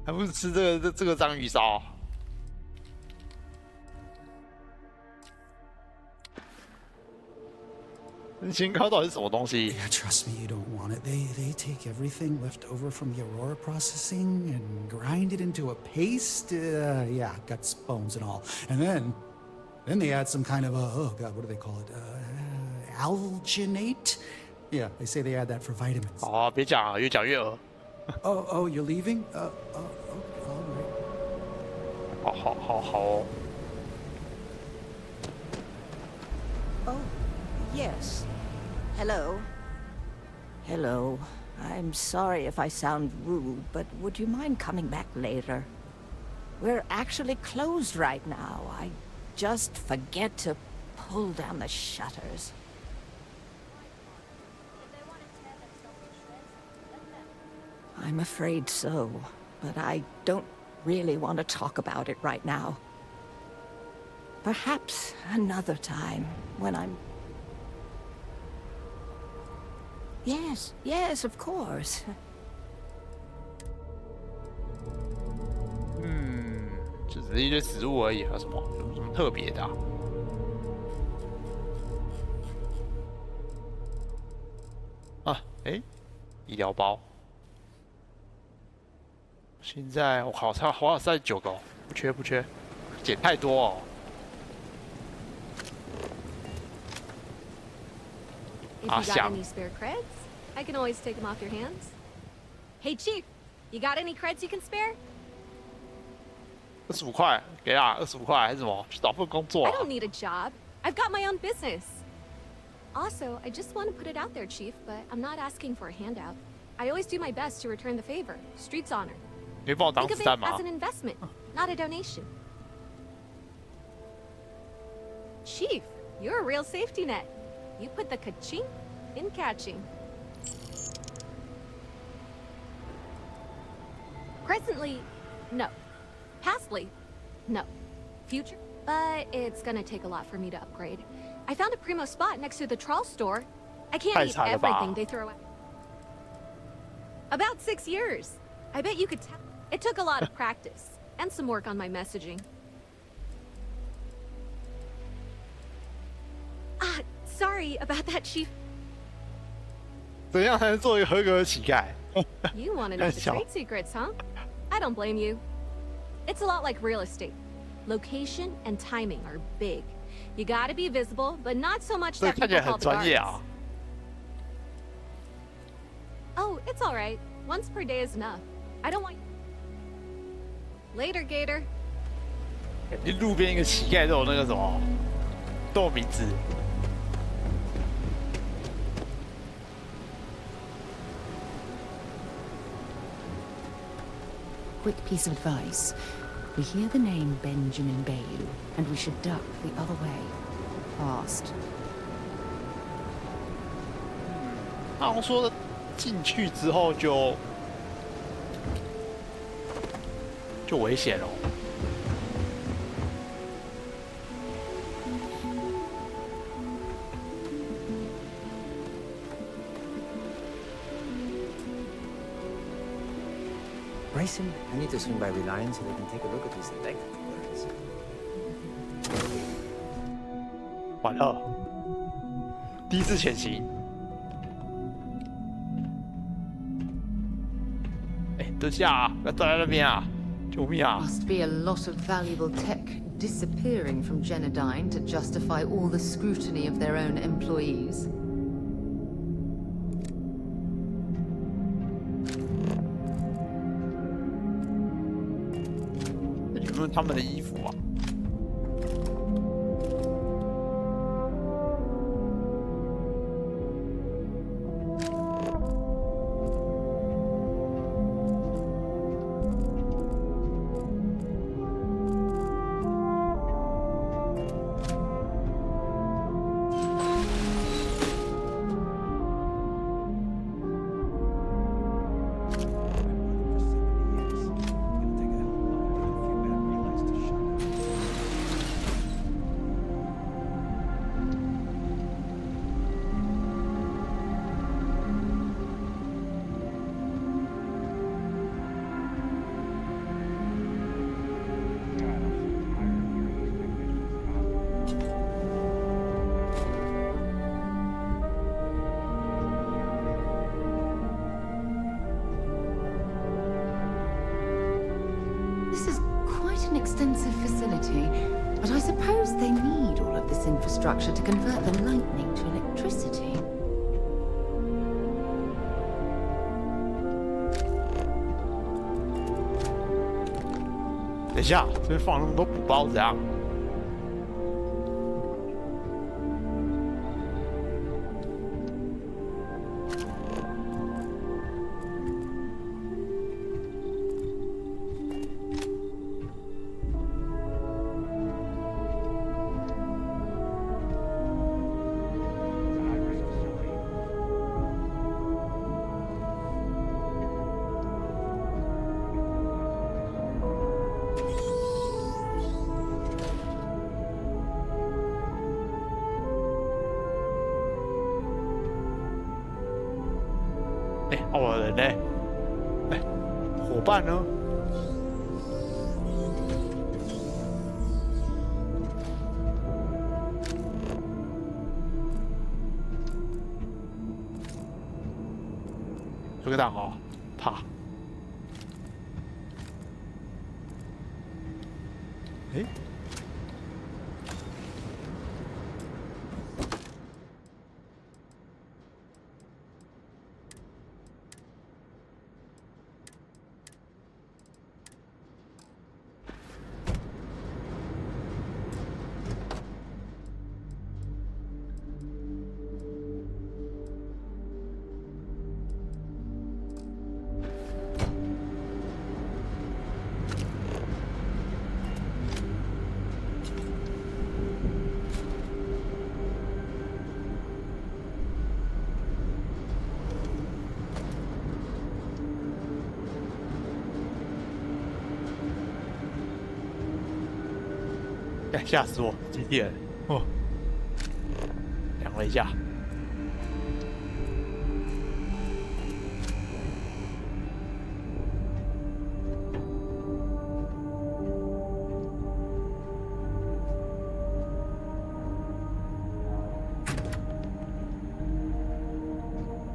还不如吃这个章鱼烧。 真鲜糕到底是什么东西 Yeah, trust me, you don't want it. They take everything left over from the Aurora processing and grind it into a paste. Yeah, guts, bones, and all. And then they add some kind of a, oh god, what do they call it? Alginate? Yeah, they say they add that for vitamins. 哦，别讲了，越讲越恶。Oh, you're leaving? All right. 好哦。 Oh, yes. Hello. Hello. I'm sorry if I sound rude, but would you mind coming back later? We're actually closed right now. I just forget to pull down the shutters. I'm afraid so, but I don't really want to talk about it right now. Perhaps another time, when I'm... Yes, of course. 就只是一堆植物而已，有什么特别的医疗包。现在我靠，才花了39个，不缺，捡太多哦。If you got any spare creds, I can always take them off your hands. Hey, Chief, you got any creds you can spare? 25块，给啦，25块还是什么？去找份工作。I don't need a job. I've got my own business. Also, I just want to put it out there, Chief, but I'm not asking for a handout. I always do my best to return the favor. Street's honor. 你帮我当 Think of 子 it 弹吗 as an investment, not a donation. Chief, you're a real safety net. You put the ka-ching in catching. Presently, no. Pastly, no. Future, but it's gonna take a lot for me to upgrade. I found a primo spot next to the trawl store. I can't eat everything they throw out. About 6 years. I bet you could tell. It took a lot of practice and some work on my messaging. Sorry about that, Chief. 怎样才能做一个合格的乞丐？ You want to know the trade secrets, huh? I don't blame you. It's a lot like real estate. Location and timing are big. You gotta be visible, but not so much that people call the guards. Oh, it's all right. Once per day is enough. I don't want. Later, Gator. 你路边一个乞丐都有那个什么，都有名字。 Quick piece of advice. We hear the name Benjamin Bayou, and we should duck the other way. Fast. 他好像说进去之后就危险了。 Bryson, I need to swing by Reliance so they can take a look at these electric birds. 完了，第一次潜行。等下啊，不要站在那边啊！救命啊 Must be a lot of valuable tech disappearing from Genodyne to justify all the scrutiny of their own employees. 有没有他们的衣服啊？ This is quite an extensive facility, but I suppose they need all of this infrastructure to convert the lightning to electricity. 等一下，这边放那么多补包怎样？人呢？哎，伙伴呢？有个蛋哦，怕。哎。吓死我！几点？哦，凉了一下。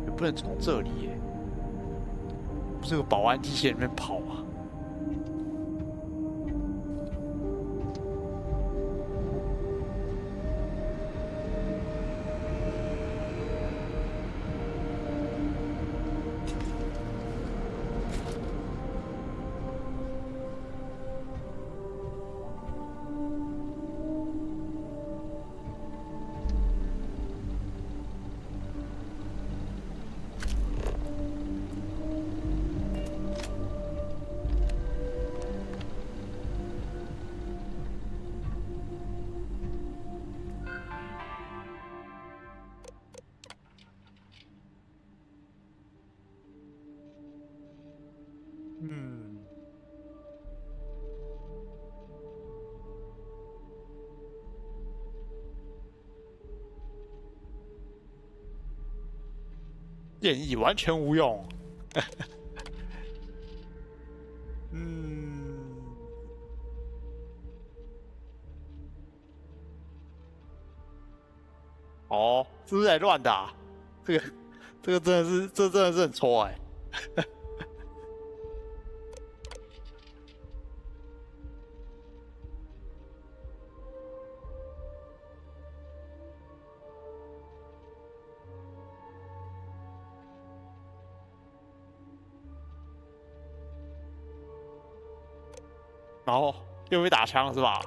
也不能从这里耶，不是有保安机器人里面跑啊。建议完全无用。哦，是不是在乱打？这个真的是很戳哎。然后又被打枪了是吧？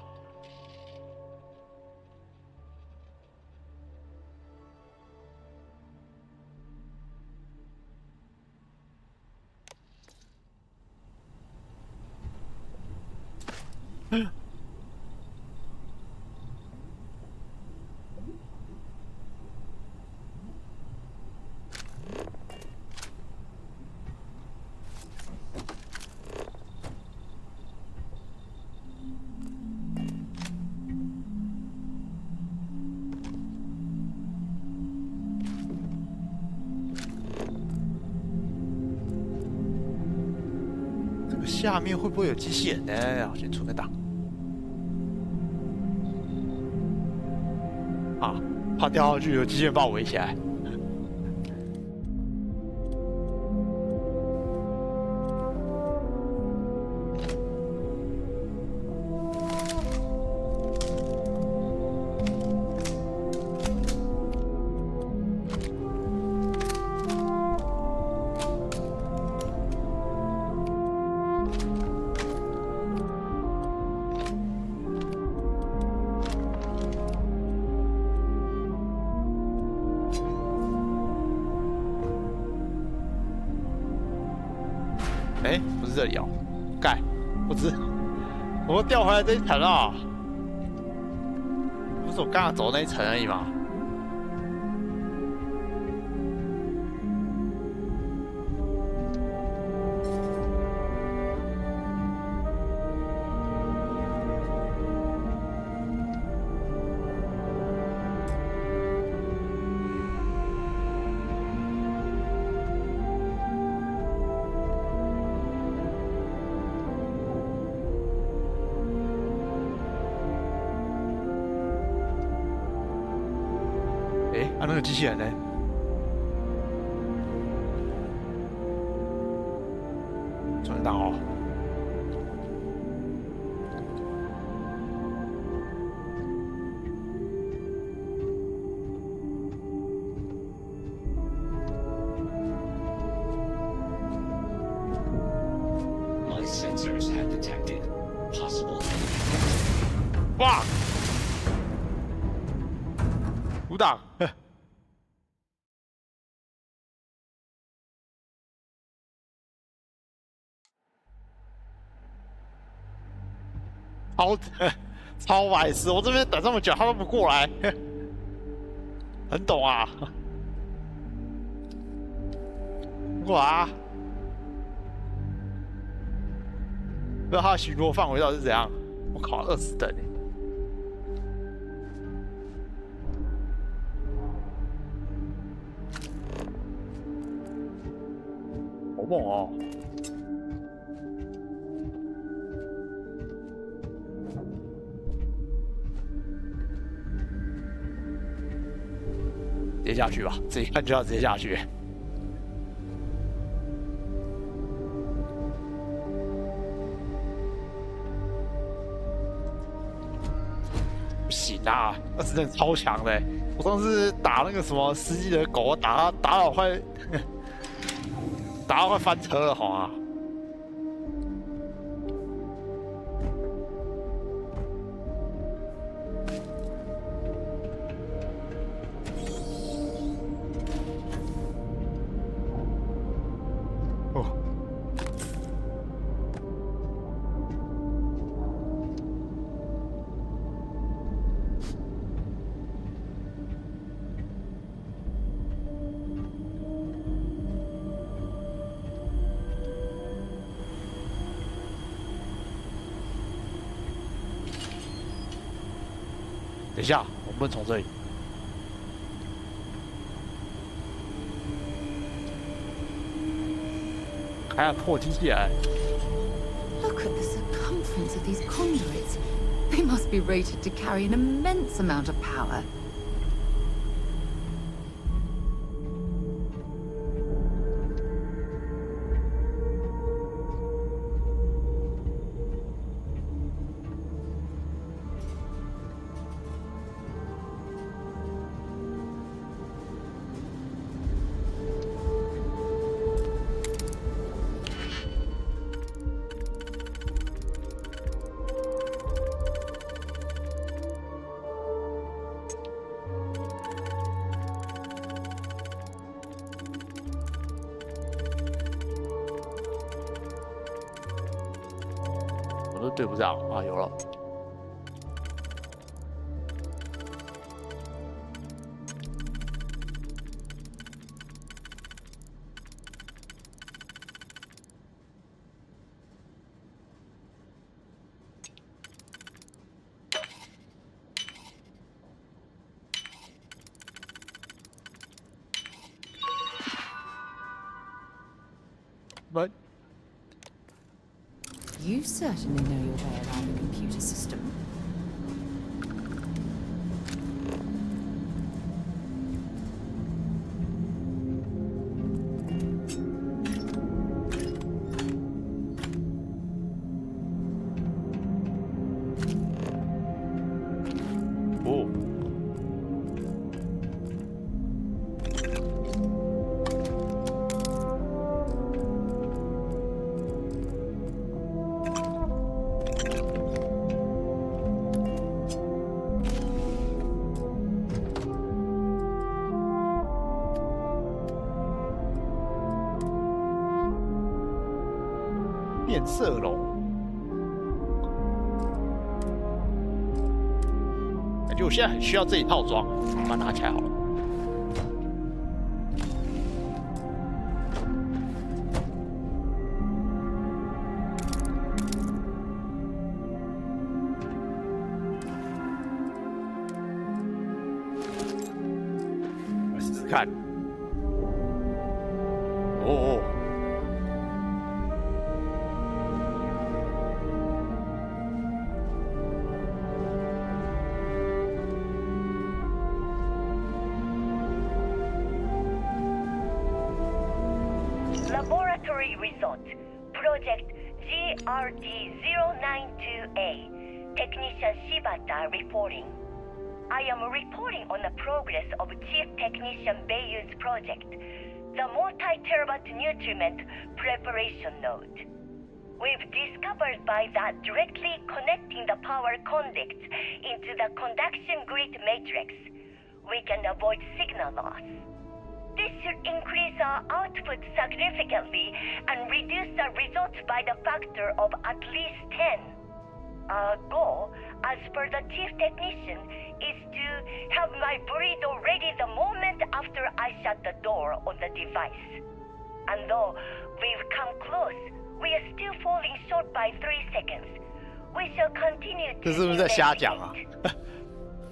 下面会不会有机器人呢？我先存个档。啊，怕掉下去有机器人把我围起来。哎，不是这里哦，盖，不是，我掉回来这一层啊，不是我刚刚走那一层而已吗？啊，那个机器人呢？转到哦。My sensors have detected possible. 哇！阻挡。超白痴！我这边等这么久，他都不过来，很懂啊。过来啊！不知道他的巡逻范围到底是怎样？我靠，20等欸！好猛哦！直接下去吧，自己看就要直接下去。不行啊，那真的超强的。我上次打那个什么司机的狗，打到快翻车了，好啊！等一下，我们不能从这里。还要破机器人。Look at the circumference of these conduits. They must be rated to carry an immense amount of power.都对不上啊！有了。门。You certainly know your way around the computer system. Oh. 变色龙，感觉我现在很需要这一套装，把它拿起来好了。来试试看。哦。Laboratory result. Project GRD-092A. Technician Shibata reporting. I am reporting on the progress of Chief Technician Beiyu's project, the multi-terabyte nutriment preparation node. We've discovered by that directly connecting the power conducts into the conduction grid matrix, we can avoid signal loss. This should increase our output significantly and reduce the results by the factor of at least 10. Our goal, as per the chief technician, is to have my burrito ready the moment after I shut the door on the device. And though we've come close, we are still falling short by 3 seconds. We shall continue to 这是不是在瞎讲啊？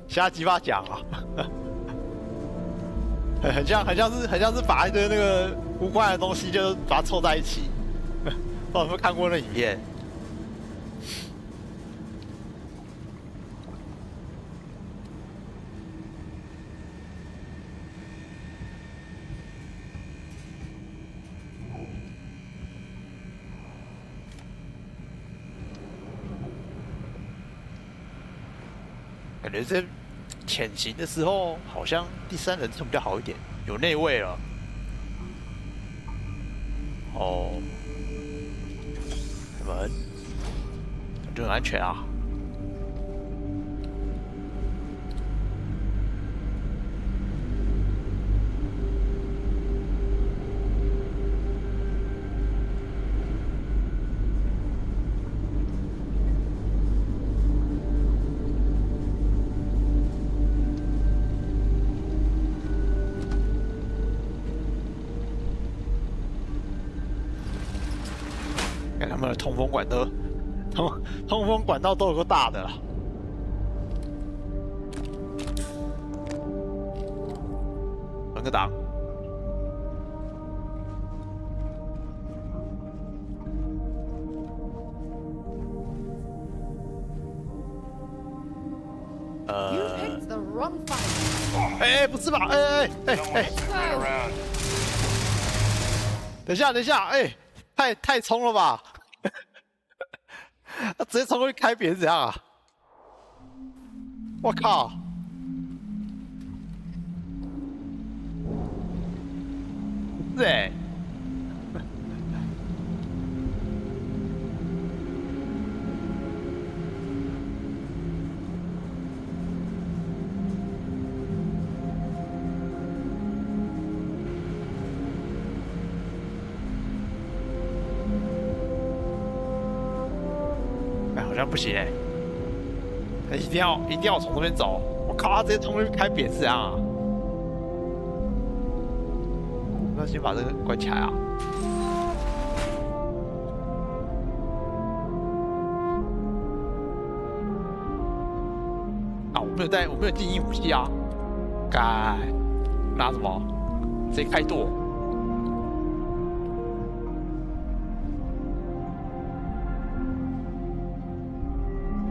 瞎鸡巴讲啊！很像是把一堆那个无关的东西，就把它凑在一起。不知道有没有看过那影片？感觉在潜行的时候，好像第三人称比较好一点，有内味了。哦，门，感觉很安全啊。他们的通风管道，通风管道都有个大的啦。横个档。哎，不是吧？哎，等一下，哎，太冲了吧！他直接冲过去开别人怎样啊？我靠！是哎。好像不行哎，他一定要从这边走。我靠，他直接从那边开扁是啊！那先把这个关起来啊！啊，我没有静音武器啊！该拿什么？直接开剁！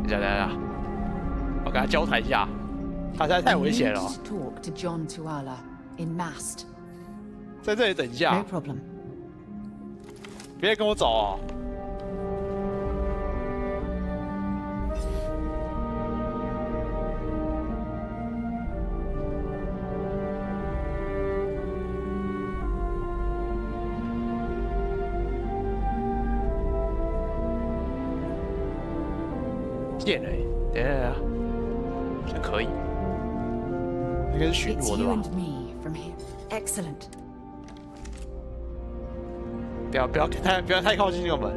等一下，我跟他交谈一下，他实在太危险了。在这里等一下，别跟我走哦。见了，等下，这可以，应该是巡逻的吧？不要太靠近这个门。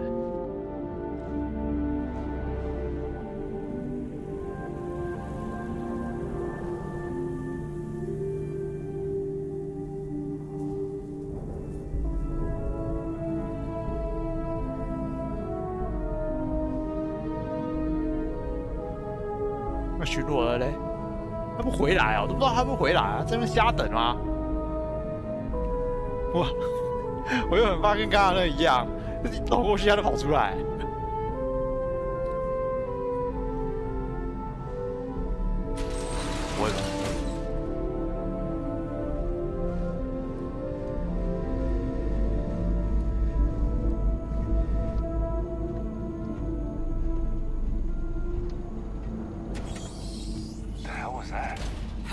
那巡逻了嘞？他不回来啊？我都不知道他不回来啊，这边瞎等吗？我又很怕跟刚刚那一样，一走过去他就跑出来。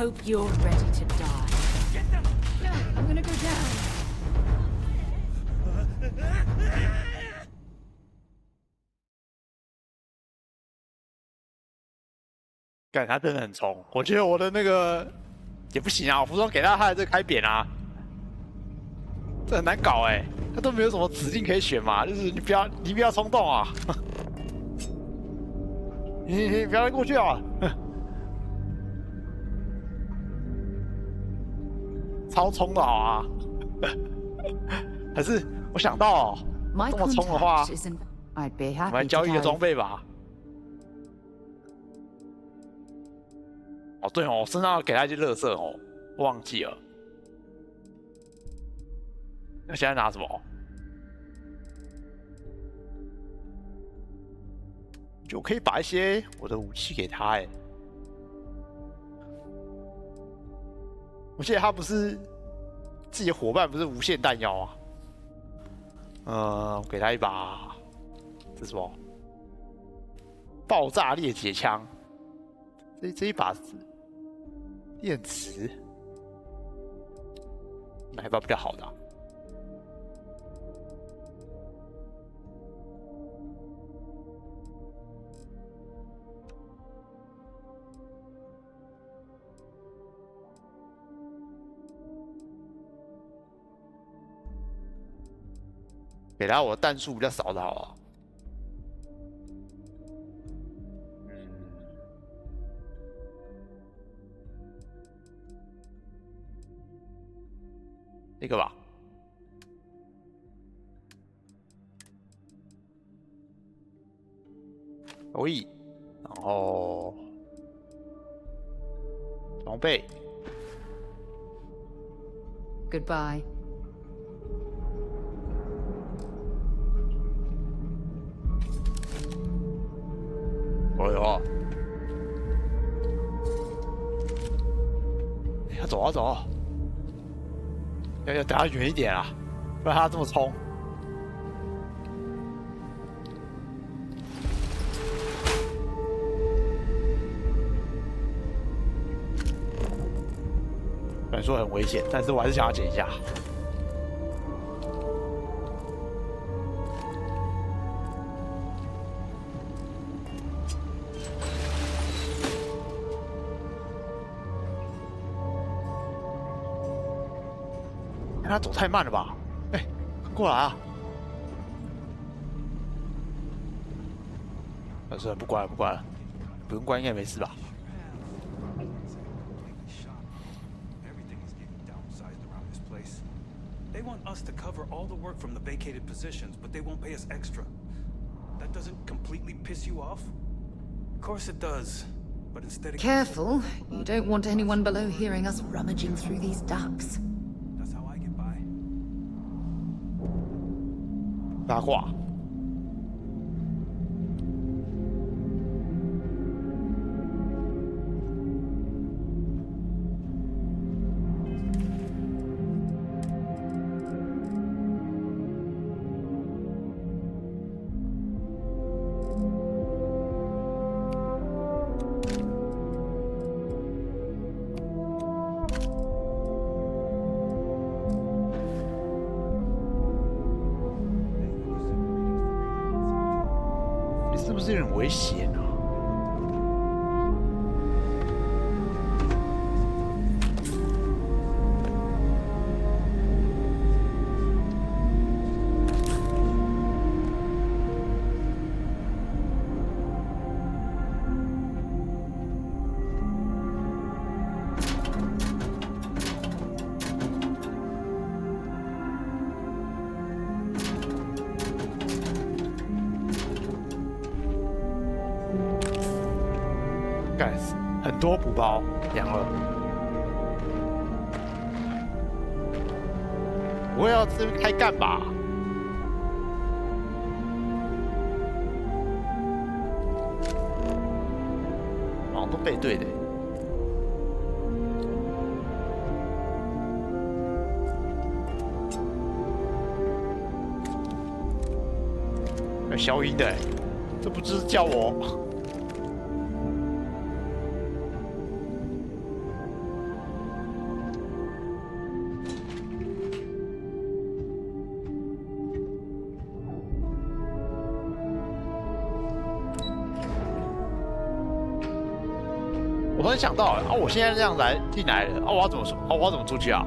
hope you're ready to die. Get them! I'm gonna go down. 干他真的很冲，我觉得我的那个也不行啊，我服装给他，他还在开扁啊，这很难搞哎，他都没有什么指令可以选嘛，就是你不要冲动啊，你不要再过去啊，超冲的好啊，还是我想到、这么冲的话，我们来交易个装备吧。 哦，对哦，我身上要给他一些垃圾哦，我忘记了。那现在拿什么？就可以把一些我的武器给他哎。我记得他不是自己的伙伴，不是无限弹药啊。我给他一把，这是什么？爆炸裂解枪。这一把是。 电池，哪一把比较好的、啊？给他我弹数比较少的好了。 这个吧，可以，然后装备 Goodbye. 哦哟，要走啊走啊！ 要等他远一点啊，不然他这么冲。虽然说很危险，但是我还是想要捡一下。他走太慢了吧？哎，过来啊！算了，不管了，不管了，不用关应该没事吧？ They want us to cover all the work from the vacated positions, but they won't pay us extra. That doesn't completely piss you off? Of course it does. But instead of Careful, you don't want anyone below hearing us rummaging through these ducks. That's how I get by. 八卦。是不是有点危险啊？干，很多补包凉了。不会要这边开干吧？好像都背对的。要消音的，这不就是叫我？然想到啊，我现在这样进来了，我要怎么说？我要怎么出去啊？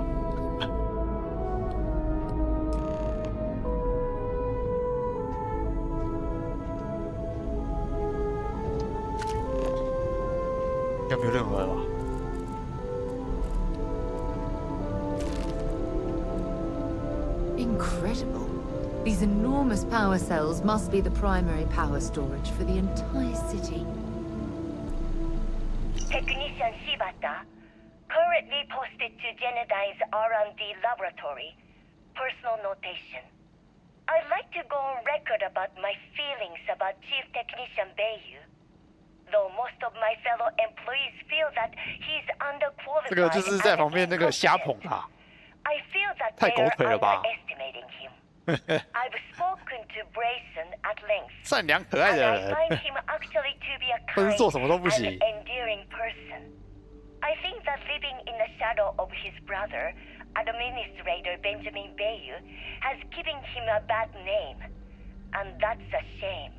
应该没有任何人吧？ Incredible. These enormous power cells must be the primary power storage for the entire city. Technician Shibata, currently posted to Genodyne's R&D laboratory. Personal notation. I'd like to go on record about my feelings about Chief Technician Beiyu. Though most of my fellow employees feel that he's underqualified. 这个就是在旁边那个瞎捧他。 I feel that 太 they 狗 are 腿了吧？ underestimating him. I've spoken to Brayson at length. 善良可爱的 And 人 I find him actually to be a 但是 kind 做什么都不 and 行。 endearing person. I think that living in the shadow of his brother, Administrator Benjamin Beiyu, has given him a bad name. And that's a shame.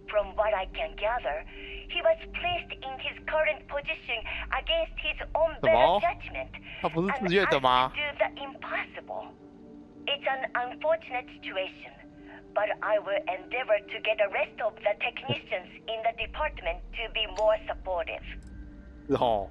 From what I can gather, he was placed in his current position against his own 什么 better judgment 他不是 and 自愿的 asked 吗 to？do the impossible. It's an unfortunate situation, but I will endeavor to get the rest of the technicians in the department to be more supportive. 是哦。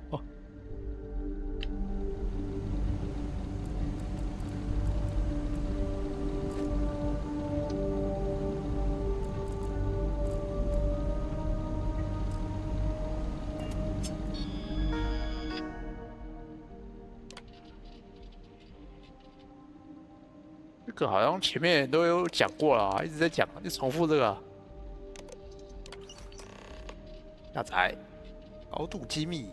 这个好像前面都有讲过了啊，一直在讲，就重复这个。下载，高度机密。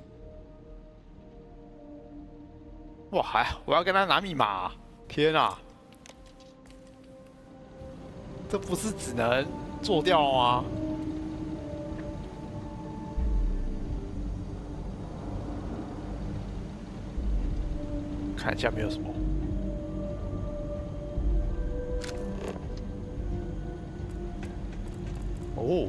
哇，我要跟他拿密码啊，天啊！这不是只能做掉吗？看一下没有什么。哦。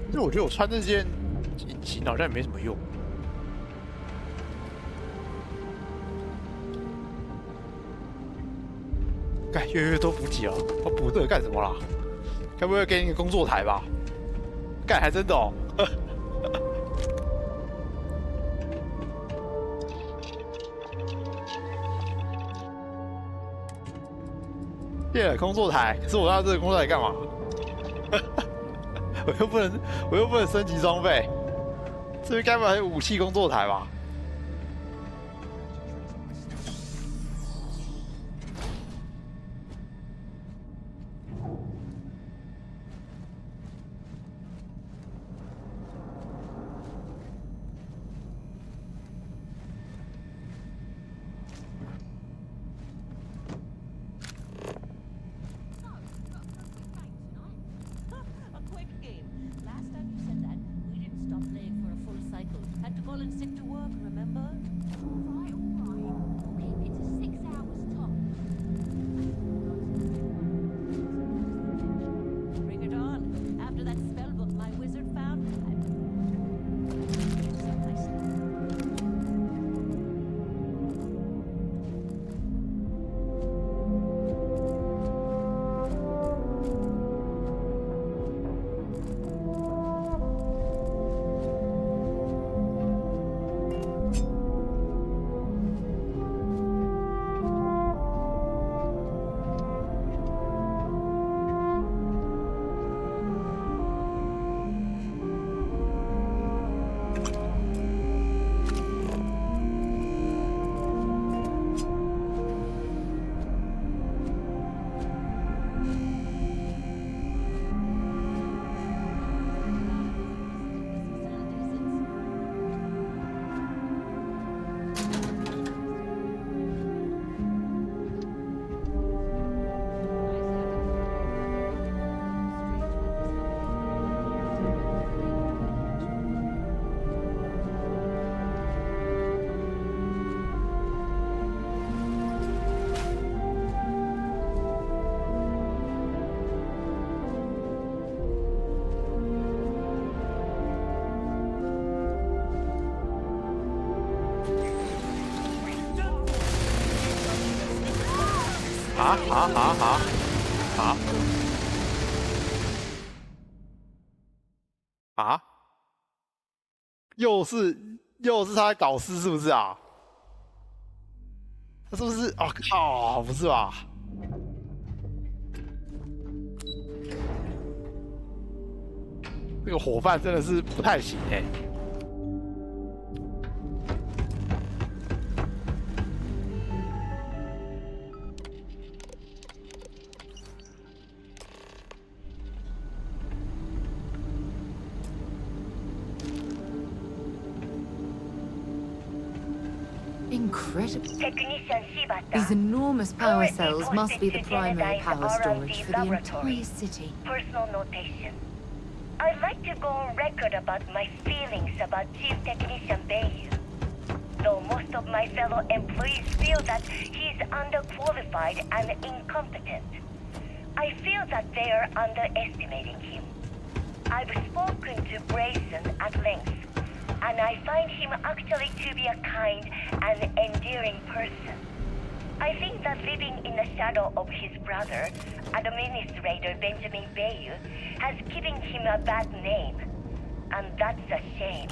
其实我觉得我穿这件引擎好像也没什么用。干，越来越多补给了，我补这个干什么啦？该不会给你个工作台吧？干，还真的哦。耶，工作台，可是我要这个工作台干嘛？我又不能升级装备，这边该不会还有武器工作台吧？又是他搞事是不是啊？他是不是？哦靠，不是吧？这个伙伴真的是不太行哎。Incredible. These enormous power cells must be the primary power storage for the entire city. Personal notation. I'd like to go on record about my feelings about Chief Technician Bayu. Though most of my fellow employees feel that he's underqualified and incompetent, I feel that they are underestimating him. I've spoken to Grayson at length, and I find him actually to be a kind and endearing person. I think that living in the shadow of his brother, Administrator Benjamin Bayu, has given him a bad name, and that's a shame.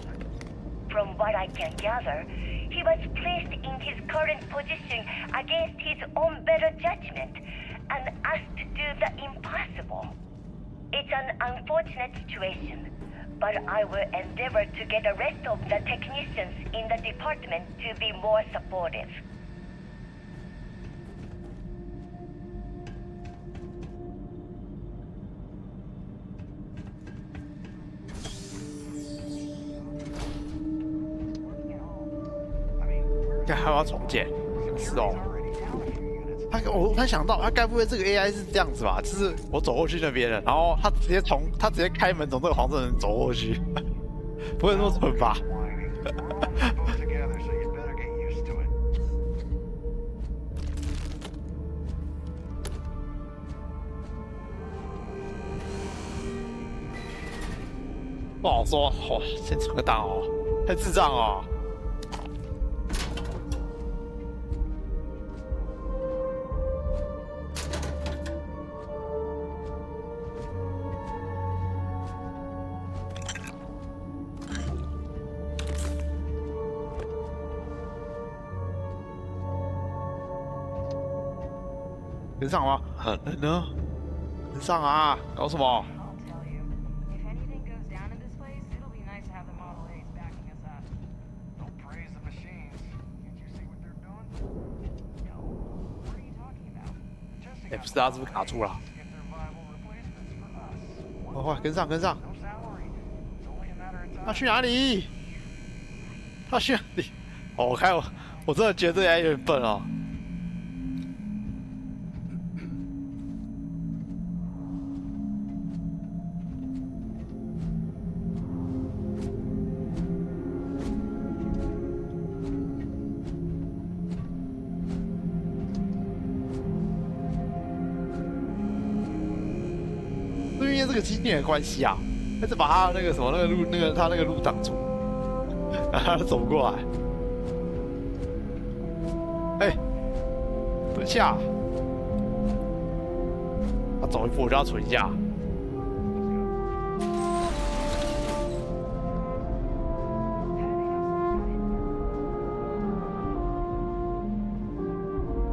From what I can gather, he was placed in his current position against his own better judgment and asked to do the impossible. It's an unfortunate situation, but I will endeavor to get the rest of the technicians in the department to be more supportive. Yeah, 还要重建，是哦。我才想到，他该不会这个 AI 是这样子吧？就是我走过去那边了，然后他直接开门从这个黄色人走过去，不会那么蠢吧？不好说，哇，先存个档哦，太智障哦。跟上吗？人呢？跟上啊！搞什么？哎，不是啊，是不是卡住了？快跟上，跟上！他去哪里？他去哪里？哦，我真的觉得这 AI 有点笨哦。这个机器人的关系啊，还是把他那个什么他那个路挡住，然后他走不过来。哎，蹲下！他走一步我就要存一下。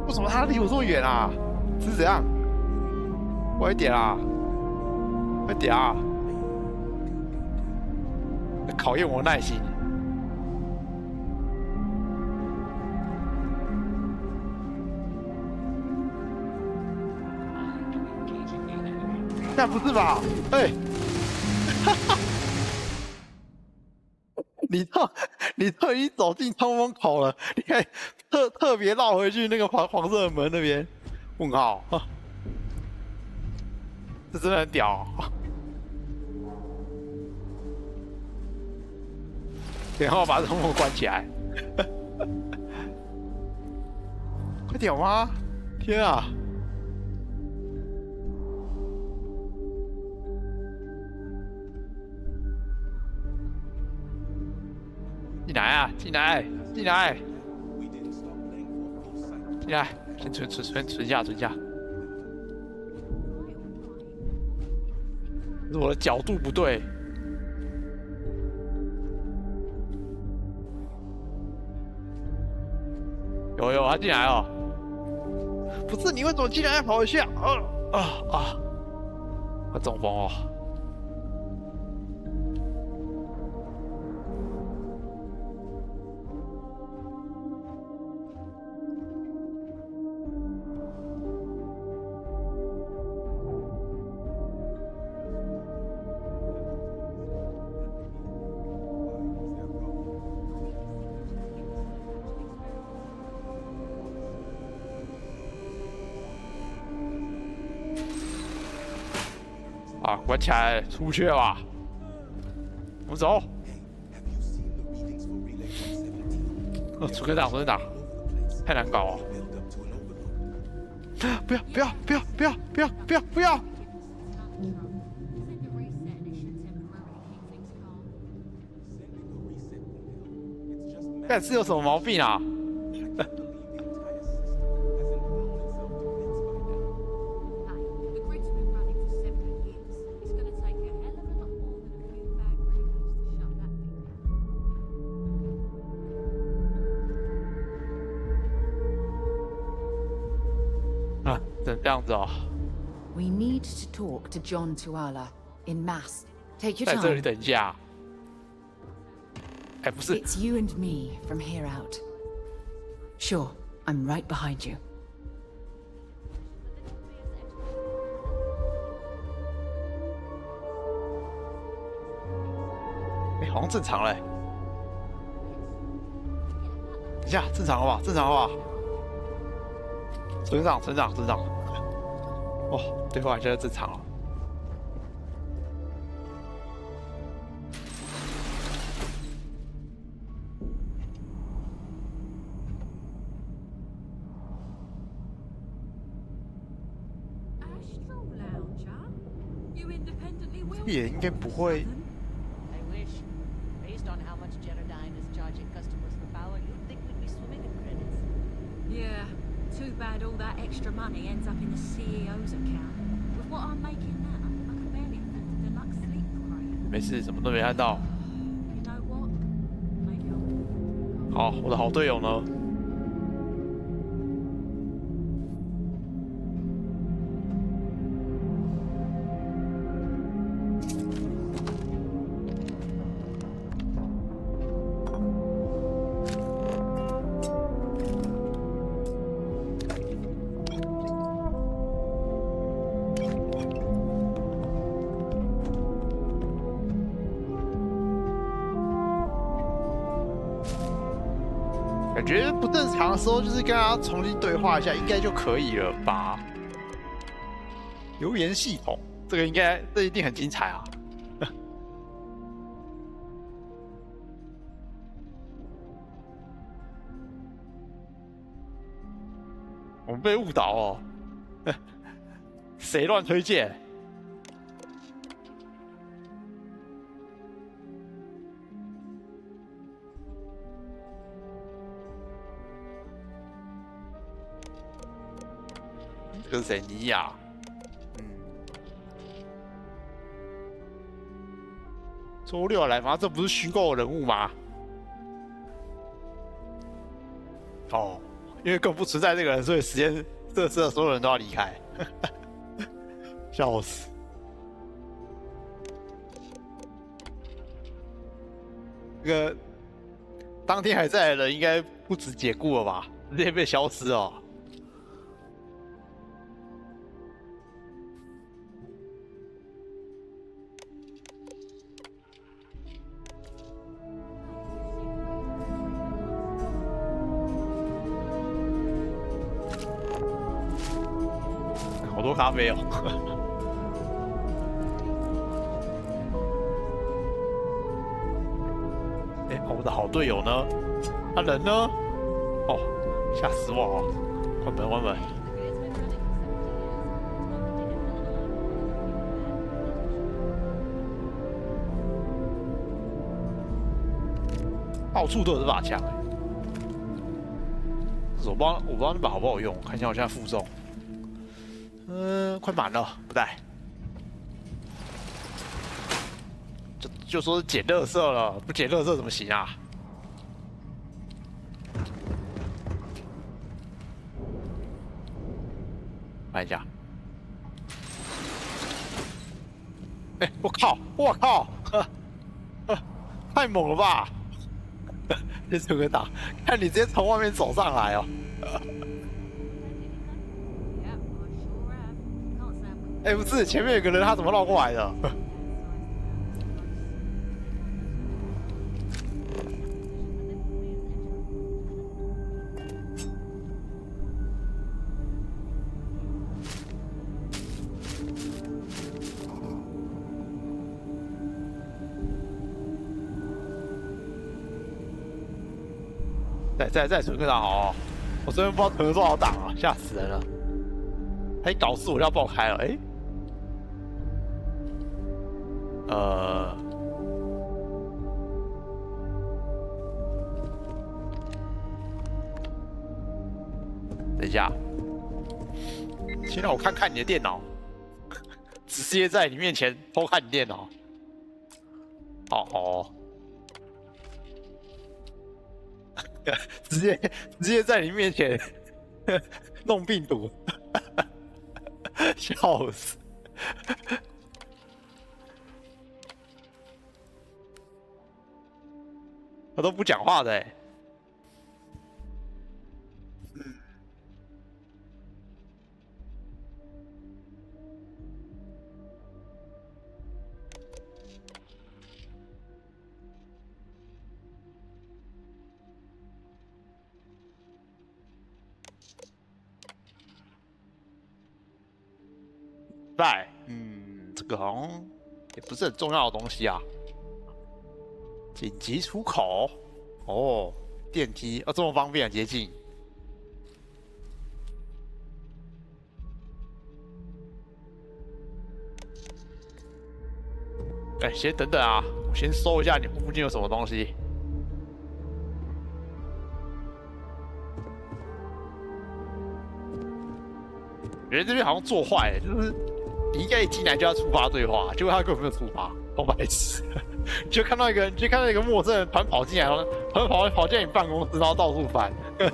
为什么他离我这么远啊？是怎样？快一点啊！快点啊！考验我耐心。那不是吧？哎，哈哈！你都已经走进通风口了，你还特别绕回去那个黄色的门那边？问号！这真的很屌！然后把通风关起来，快点吗？天啊！进来啊！进来！进来！进来！先存下，存下。是我的角度不对。有，他进来了。不是你为什么进来要跑一下？快中风哦！啊，关起来，出不去了吧？我们走。主科长，太难搞了！不要！干是有什么毛病啊？这样子哦。We need to talk to John Tuala in mass. Take your time. 在这里等一下。哎，不是。It's you and me from here out. Sure, I'm right behind you. 哎，好像正常嘞。等一下，正常了吧？村长。哦，对话现在正常了。也应该不会。Too bad all that extra money ends up in the CEO's account. With what I'm making now, I can barely afford the deluxe sleep crate. 没事，什么都没看到。 You know what? Maybe I'll... 好，我的好队友呢？感觉不正常的时候，就是跟他重新对话一下，应该就可以了吧？留言系统，这一定很精彩啊！我们被误导哦，谁乱推荐？ 这是谁？尼亚。周六来访，这不是虚构人物吗？哦，因为根本不存在这个人，所以这所有人都要离开，笑死！这个当天还在的人应该不止解雇了吧？直接被消失哦。 好多咖啡哦！哎，我的好队友呢？他人呢？哦，吓死我了！关门！到处都有这把枪哎！我不知道那把好不好用，看一下我现在负重。 快满了，不带。就说是捡垃圾了，不捡垃圾怎么行啊？看一下。哎，我靠！我靠！太猛了吧！这出个档，看你直接从外面走上来哦。哎，不是，前面有个人，他怎么绕过来的？再存个档好哦！我这边不知道存了多少档啊，吓死人了！还搞事我就要爆开了，哎。等一下，先让我看看你的电脑，直接在你面前偷看你电脑。哦。直接在你面前弄病毒，笑死！他都不讲话的哎。这个好像也不是很重要的东西啊。紧急出口，哦，电梯，这么方便，捷径。哎，先等等啊，我先搜一下你附近有什么东西。人这边好像做坏，就是你应该一进来就要触发对话，结果他根本没有触发，好白痴！你就看到一个陌生人突然跑进来，突然跑进来你办公室，然后到处翻，然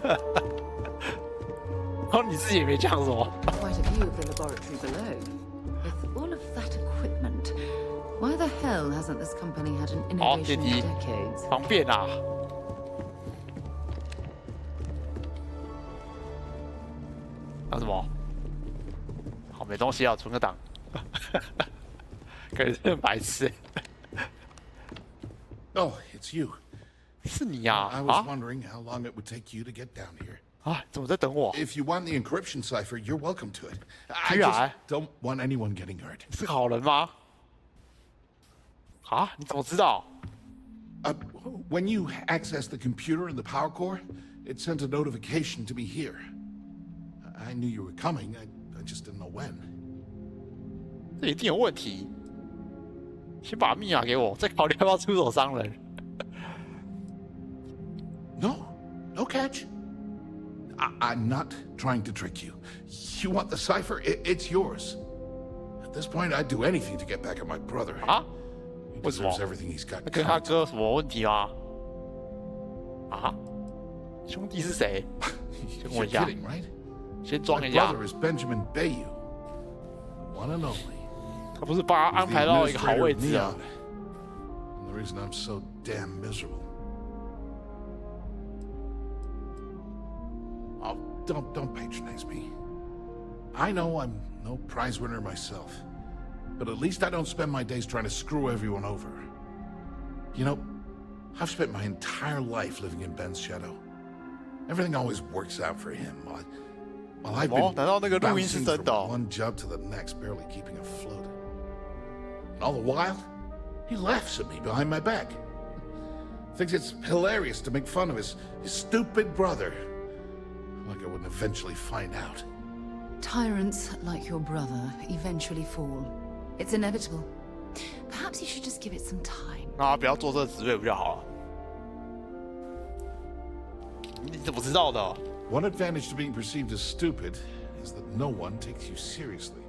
后你自己也没讲什么。Quite a view of the laboratory below. With all of that equipment, why the hell hasn't this company had an innovation in decades? 方便啊！还有什么？好，没东西啊，存个档。感觉真白痴。Oh, it's you. 是你呀？ I was wondering how long it would take you to get down here. 啊，怎么在等我 If you want the encryption cipher, you're welcome to it. I 居 just 然 don't want anyone getting hurt. 是个好人吗？啊，你怎么知道？ When you accessed the computer in the power core, it sent a notification to me here. I knew you were coming. I just didn't know when. 这一定有问题。先把密码给我，再考虑要不要出手伤人。No catch. I'm not trying to trick you. You want the cipher? It's yours. At this point, I'd do anything to get back at my brother. 啊？ He 为什么 deserves everything he's got. 跟他哥有什么问题吗？啊？兄弟是谁？先问一下。 kidding, right? 先装 My 一下。 brother is Benjamin Bayou, one and only. 他不是帮他安排到一个好位置啊？ And the reason I'm so damn miserable. Oh, don't patronize me. I know I'm no prize winner myself, but at least I don't spend my days trying to screw everyone over. You know, I've spent my entire life living in Ben's shadow. Everything always works out for him, while I've been bouncing from one job to the next, barely keeping afloat. And all the while, he laughs at me behind my back. Thinks it's hilarious to make fun of his stupid brother. Like I wouldn't eventually find out. Tyrants like your brother eventually fall. It's inevitable. Perhaps you should just give it some time. 那不要做这个职位比较好。你怎么知道的？ One advantage to being perceived as stupid is that no one takes you seriously.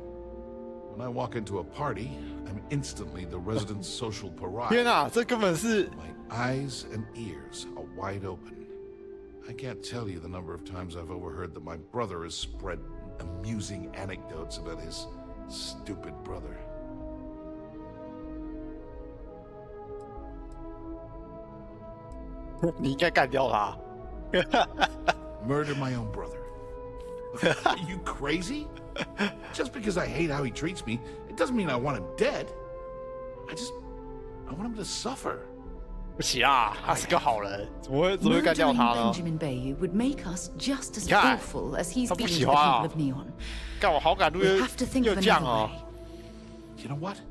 When I walk into a party, I'm instantly the resident's social pariah. 天啊，这根本是 My eyes and ears are wide open. I can't tell you the number of times I've overheard that my brother has spread amusing anecdotes about his stupid brother. Murder my own brother. Are you crazy? Just because I hate how he treats me, it doesn't mean I want him dead. I want him to suffer. 不行啊，他是个好人，怎么会干掉他呢？ Benjamin Bayou would make us just as 你看， awful as he's 他 been 不 to 喜 the 欢 people 啊 of Neon. 干我好感度 We have to think 又 of 降 another 哦 way.。 You know what?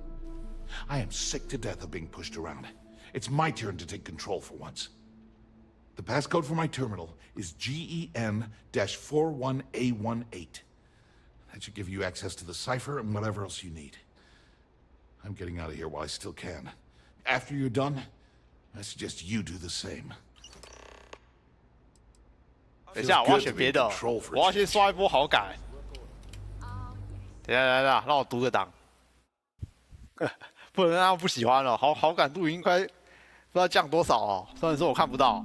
I am sick to death of being pushed around. It's my turn to take control for once. The passcode for my terminal is GEN-41A18. That should give you access to the cipher and whatever else you need. I'm getting out of here while I still can. After you're done, I suggest you do the same. 等一下，我要选别的，我要先刷一波好感。等一下，让我读个档，不能让他不喜欢了。好感度应该不知道降多少哦，虽然说我看不到。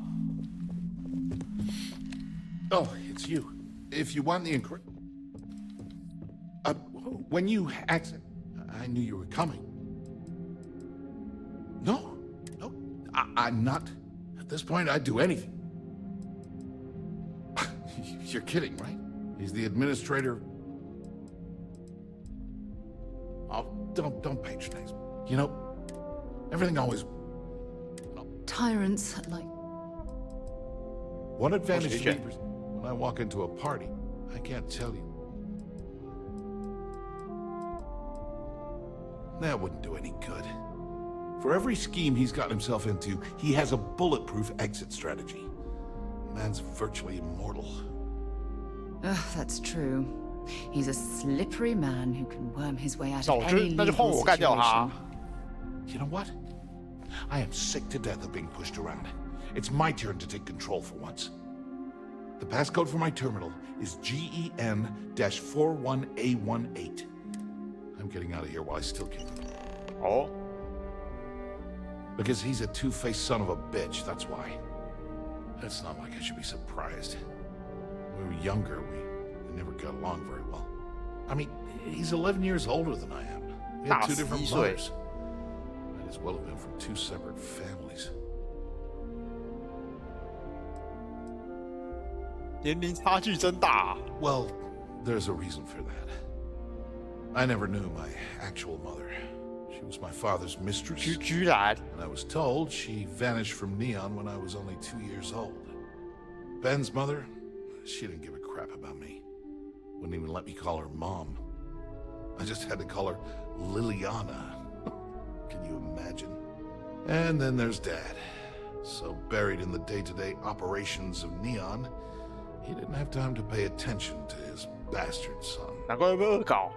Oh, it's you. If you want the when you accent, I knew you were coming. No, I'm not. At this point, I'd do anything. You're kidding, right? He's the administrator. Oh, don't patronize me. You know, everything always. Tyrants like. One advantage to me when I walk into a party, I can't tell you. That wouldn't do any good. For every scheme he's gotten himself into, he has a bulletproof exit strategy. Man's virtually immortal. That's true. He's a slippery man who can worm his way out of 那 any 就换 legal 我干掉他。 You know what? I am sick to death of being pushed around. It's my turn to take control for once. The passcode for my terminal is GEN-41A18. I'm getting out of here while I still can. Oh? Because he's a two-faced son of a bitch, that's why. It's not like I should be surprised. When we were younger, we never got along very well. I mean, he's 11 years older than I am. We had two different mothers. Might as well have been from two separate families. 年龄差距真大。 Well, there's a reason for that. I never knew my actual mother. She was my father's mistress. 居然 And I was told she vanished from Neon when I was only 2 years old. Ben's mother, she didn't give a crap about me. Wouldn't even let me call her mom. I just had to call her Liliana. Can you imagine? And then there's Dad. So buried in the day-to-day operations of Neon, he didn't have time to pay attention to his bastard son. 难怪会被恶搞。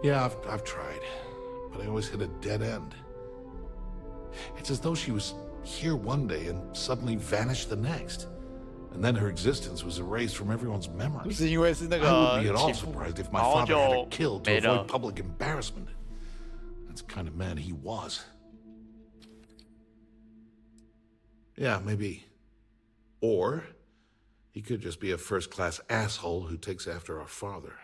Yeah, I've tried, but I always hit a dead end. It's as though she was here one day and suddenly vanished the next. And then her existence was erased from everyone's memory. 是因为是那个 I wouldn't be at all 前夫， surprised if my 然后 father had her 就 killed to 没了 avoid。public embarrassment. That's the kind of man he was. Yeah, maybe. Or he could just be a first-class asshole who takes after our father.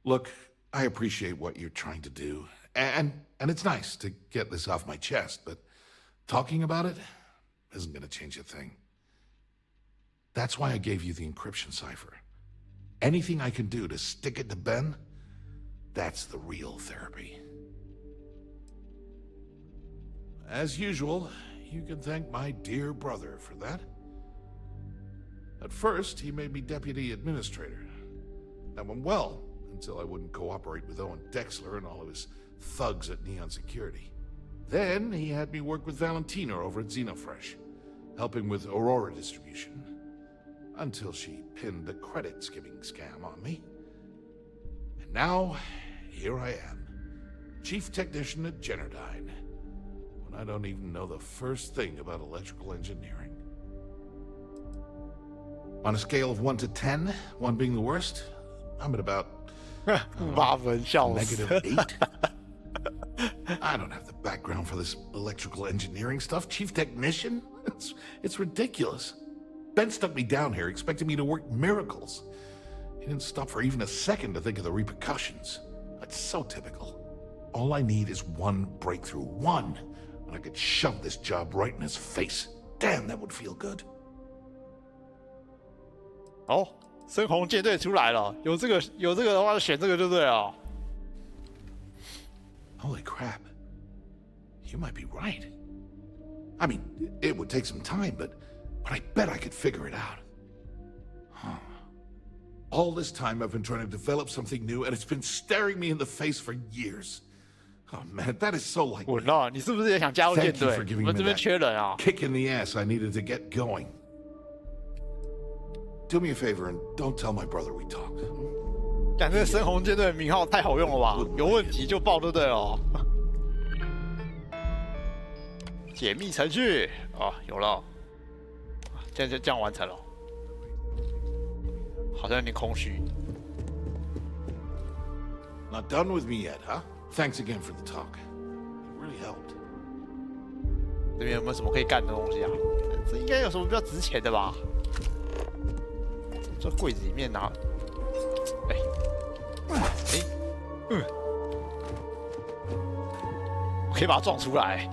Look, I appreciate what you're trying to do, and it's nice to get this off my chest, but talking about it isn't going to change a thing. That's why I gave you the encryption cipher. Anything I can do to stick it to Ben, that's the real therapy. As usual, you can thank my dear brother for that. At first, he made me deputy administrator. That went well, until I wouldn't cooperate with Owen Dexler and all of his thugs at Neon Security. Then he had me work with Valentina over at Xenofresh, helping with Aurora distribution. Until she pinned a credit skimming scam on me. And now, here I am, chief technician at Generdyne, when I don't even know the first thing about electrical engineering. On a scale of 1 to 10, 1 being the worst, I'm at about -8. I don't have the background for this electrical engineering stuff. Chief technician? It's ridiculous. Ben stuck me down here expecting me to work miracles. He didn't stop for even a second to think of the repercussions. That's so typical. All I need is one breakthrough. One. And I could shove this job right in his face. Damn, that would feel good. 哦，深红舰队出来了，有这个的话就选这个就对了。Holy crap. You might be right. I mean, it would take some time, but I bet I could figure it out. Huh. All this time I've been trying to develop something new, and it's been staring me in the face for years. Oh man, that is so like me. 稳了，你是不是也想加入舰 Thank you 队？ for 我 giving 们 me 这边 that 缺人啊。 kick in the ass I needed to get going. Do me a favor and don't tell my brother we talked. 感觉深红舰队的名号太好用了吧？有问题就报，对不对哦？解密程序哦，有了，这样就这样完成了。好像有点空虚。 Not done with me yet, huh? Thanks again for the talk. It really helped. 这边有没有什么可以干的东西啊？这应该有什么比较值钱的吧？这柜子里面拿，我可以把它撞出来。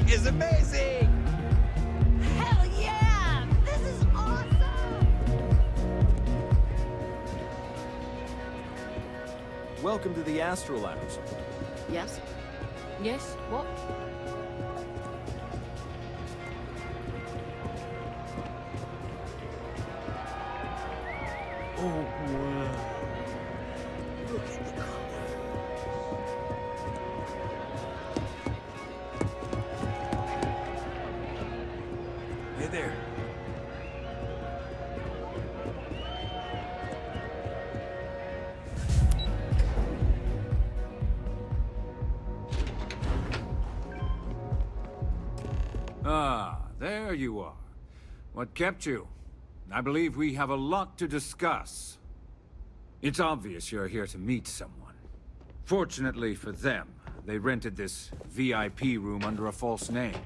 Is amazing! Hell yeah! This is awesome! Welcome to the Astro Lounge. Yes? Yes? What? Oh, wow. Look at the color. Hey there. Ah, there you are. What kept you? I believe we have a lot to discuss. It's obvious you're here to meet someone. Fortunately for them, they rented this VIP room under a false name.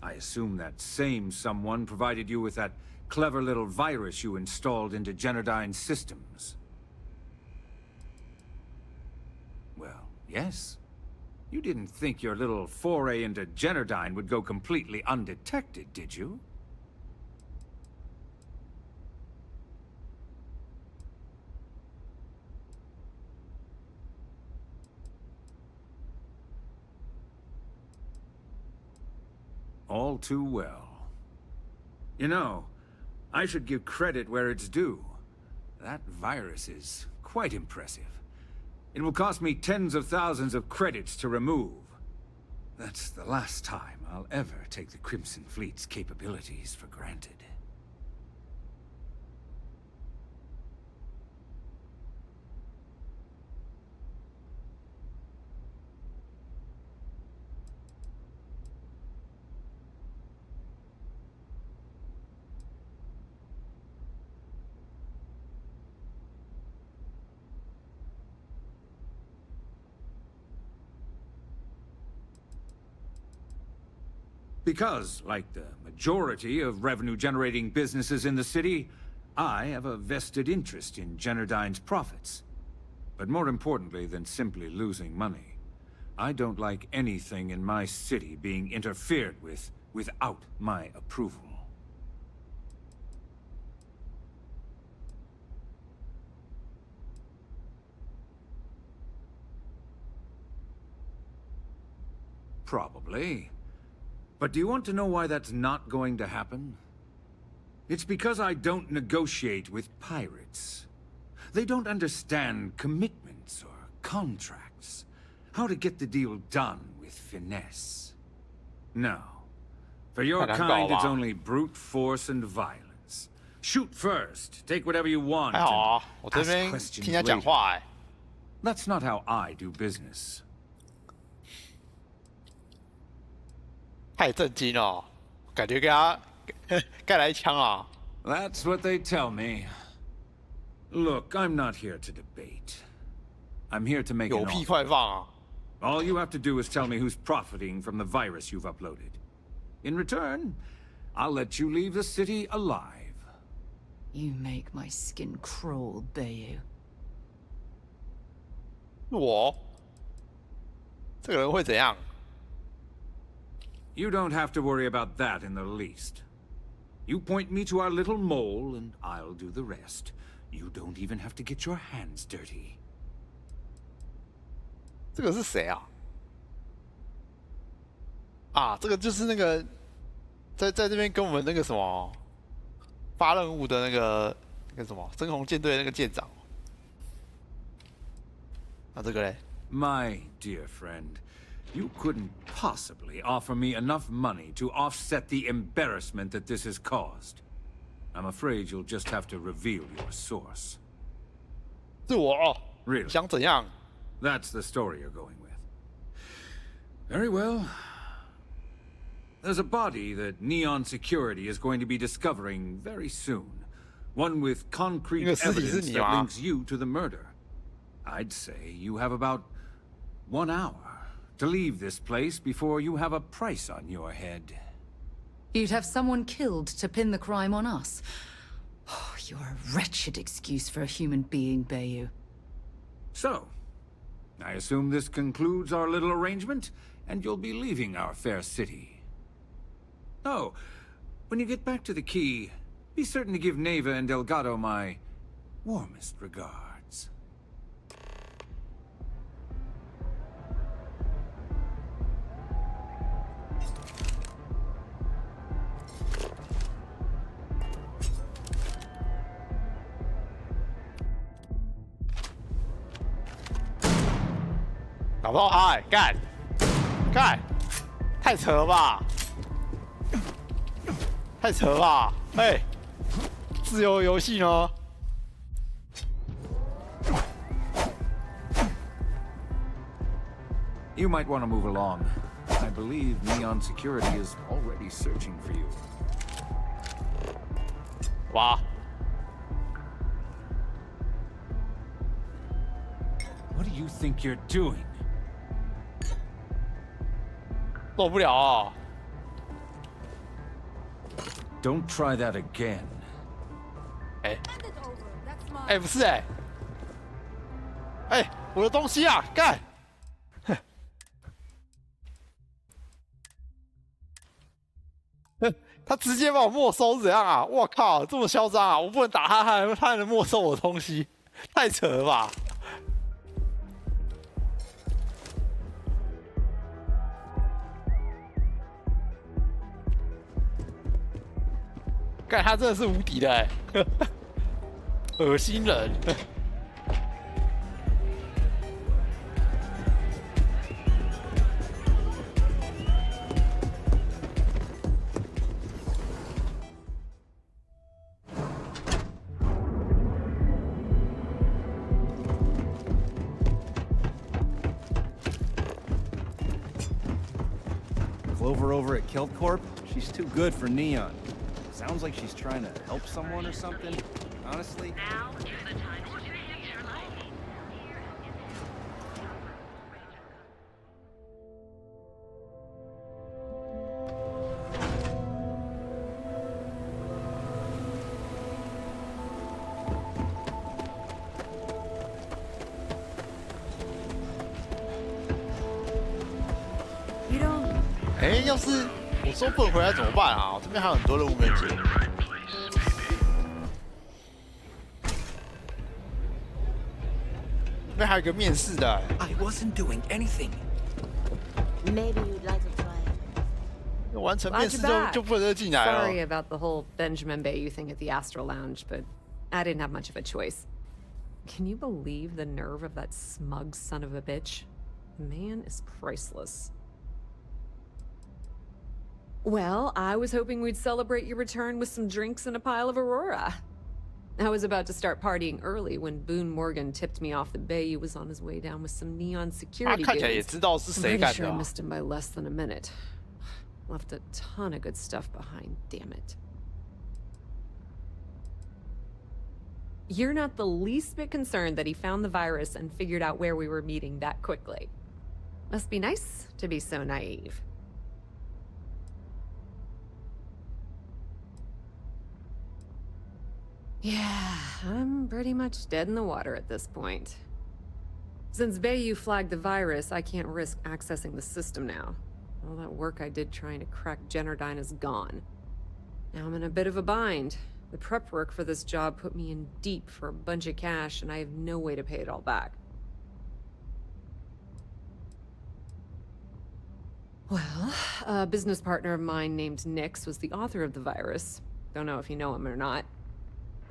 I assume that same someone provided you with that clever little virus you installed into Genodyne's systems. Well, yes. You didn't think your little foray into Genodyne would go completely undetected, did you? All too well. You know, I should give credit where it's due. that virus is quite impressive. It will cost me tens of thousands of credits to remove. That's the last time I'll ever take the Crimson Fleet's capabilities for granted. Because, like the majority of revenue-generating businesses in the city, I have a vested interest in Generdyne's profits. But more importantly than simply losing money, I don't like anything in my city being interfered with without my approval. Probably. But do you want to know why that's not going to happen? It's because I don't negotiate with pirates. They don't understand commitments or contracts. How to get the deal done with finesse. No. For your kind, it's only brute force and violence. Shoot first, take whatever you want, and ask questions later. That's not how I do business. 太震惊了，感觉给他盖来一枪啊！ That's what they tell me. Look, I'm not here to debate. I'm here to make an 有屁快放啊！ All you have to do is tell me who's profiting from the virus you've uploaded. In return, I'll let you leave the city alive. You make my skin crawl, Bayu. 我这个人会怎样？ You don't have to worry about that in the least. You point me to our little mole, and I'll do the rest. You don't even have to get your hands dirty. 这个是谁啊？啊，这个就是那个在这边跟我们那个什么发任务的那个什么深红舰队那个舰长。那这个嘞 My dear friend. You couldn't possibly offer me enough money to offset the embarrassment that this has caused. I'm afraid you'll just have to reveal your source. 是我哦 Really? 想怎样？ That's the story you're going with. Very well. There's a body that Neon Security is going to be discovering very soon. One with concrete evidence that links you to the murder. I'd say you have about 1 hour to leave this place before you have a price on your head. You'd have someone killed to pin the crime on us. Oh, you're a wretched excuse for a human being, Bayu. So, I assume this concludes our little arrangement, and you'll be leaving our fair city. Oh, when you get back to the key, be certain to give Neva and Delgado my warmest regards. 搞不好他干，太扯了吧，太扯了吧，哎，自由游戏呢？ You might want to move along. I believe Neon Security is already searching for you. 哇！ What do you think you're doing? 受不了啊！ Don't try that again. 哎，不是哎，我的东西啊，干！他直接把我没收，怎样啊？我靠，这么嚣张啊！我不能打他，他还能没收我的东西，太扯了吧！干，他真的是无敌的哎！恶心人。Clover over at Kilt Corp? She's too good for Neon. Sounds like she's trying to help someone or something. Honestly. Now is the time to change your life. 哎，要是我说不能回来怎么办啊？我这边还有很多任务没接。这边还有一个面试的。I wasn't doing anything. Maybe you'd like to try. 完成面试就不能进来了。 Sorry about the whole Benjamin Bayou thing at the Astral Lounge, but I didn't have much of a choice. Can you believe the nerve of that smug son of a bitch? The man is priceless. Well, I was hoping we'd celebrate your return with some drinks and a pile of Aurora. I was about to start partying early when Boone Morgan tipped me off that Bayou was on his way down with some Neon security dudes. I'm pretty sure I missed him by less than a minute. Left a ton of good stuff behind, damn it. You're not the least bit concerned that he found the virus and figured out where we were meeting that quickly. Must be nice to be so naive. Yeah, I'm pretty much dead in the water at this point. Since Bayou flagged the virus, I can't risk accessing the system now. All that work I did trying to crack Generdyne is gone. Now I'm in a bit of a bind. The prep work for this job put me in deep for a bunch of cash, and I have no way to pay it all back. Well, a business partner of mine named Nix was the author of the virus. Don't know if you know him or not.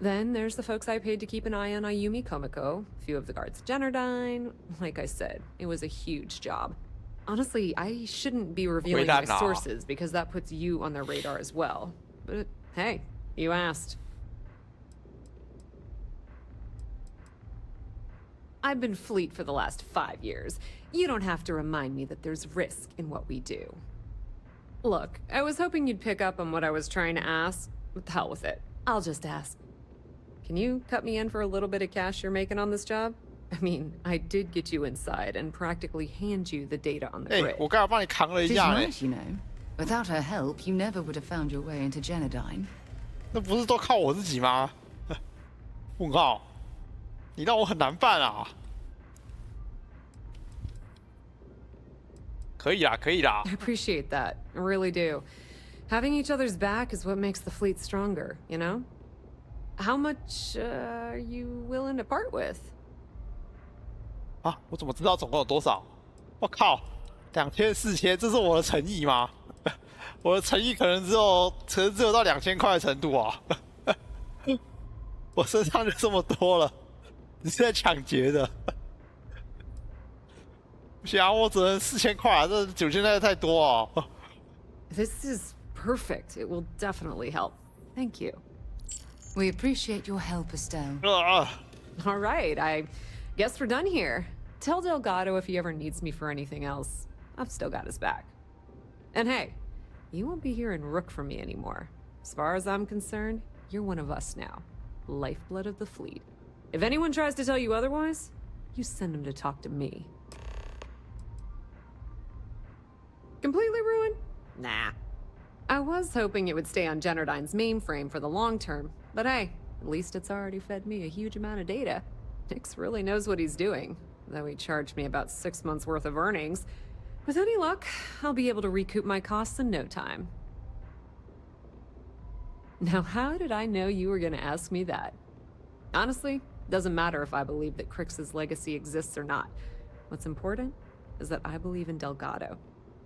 Then there's the folks I paid to keep an eye on Ayumi Komiko, a few of the guards at Generdyne. Like I said, it was a huge job. Honestly, I shouldn't be revealing my sources because that puts you on their radar as well. But hey, you asked. I've been Fleet for the last 5 years. You don't have to remind me that there's risk in what we do. Look, I was hoping you'd pick up on what I was trying to ask. What the hell with it? I'll just ask. Can you cut me in for a little bit of cash you're making on this job? I mean, I did get you inside and practically hand you the data on the grid. 我刚才帮你扛了一下。 She's nice, you know. Without her help, you never would have found your way into Generdyne. 那不是都靠我自己吗？问号，你让我很难办啊！可以啦，可以啦。 I appreciate that. I really do. Having each other's back is what makes the fleet stronger, you know? How much are you willing to part with? 啊，我怎么知道总共有多少？我靠，2000、4000，这是我的诚意吗？我的诚意可能只有到2000块的程度啊！我身上就这么多了，你是在抢劫的？不行啊，我只能4000块啊，这9000块太多哦。This is perfect. It will definitely help. Thank you. We appreciate your help, Estelle. All right, I guess we're done here. Tell Delgado if he ever needs me for anything else. I've still got his back. And hey, you won't be hearing Rook from me anymore. As far as I'm concerned, you're one of us now. Lifeblood of the fleet. If anyone tries to tell you otherwise, you send them to talk to me. Completely ruined? Nah. I was hoping it would stay on Generdyne's mainframe for the long term, but hey, at least it's already fed me a huge amount of data. Nix really knows what he's doing, though he charged me about 6 months worth of earnings. With any luck, I'll be able to recoup my costs in no time. Now, how did I know you were gonna ask me that? Honestly, doesn't matter if I believe that Crix's legacy exists or not. What's important is that I believe in Delgado.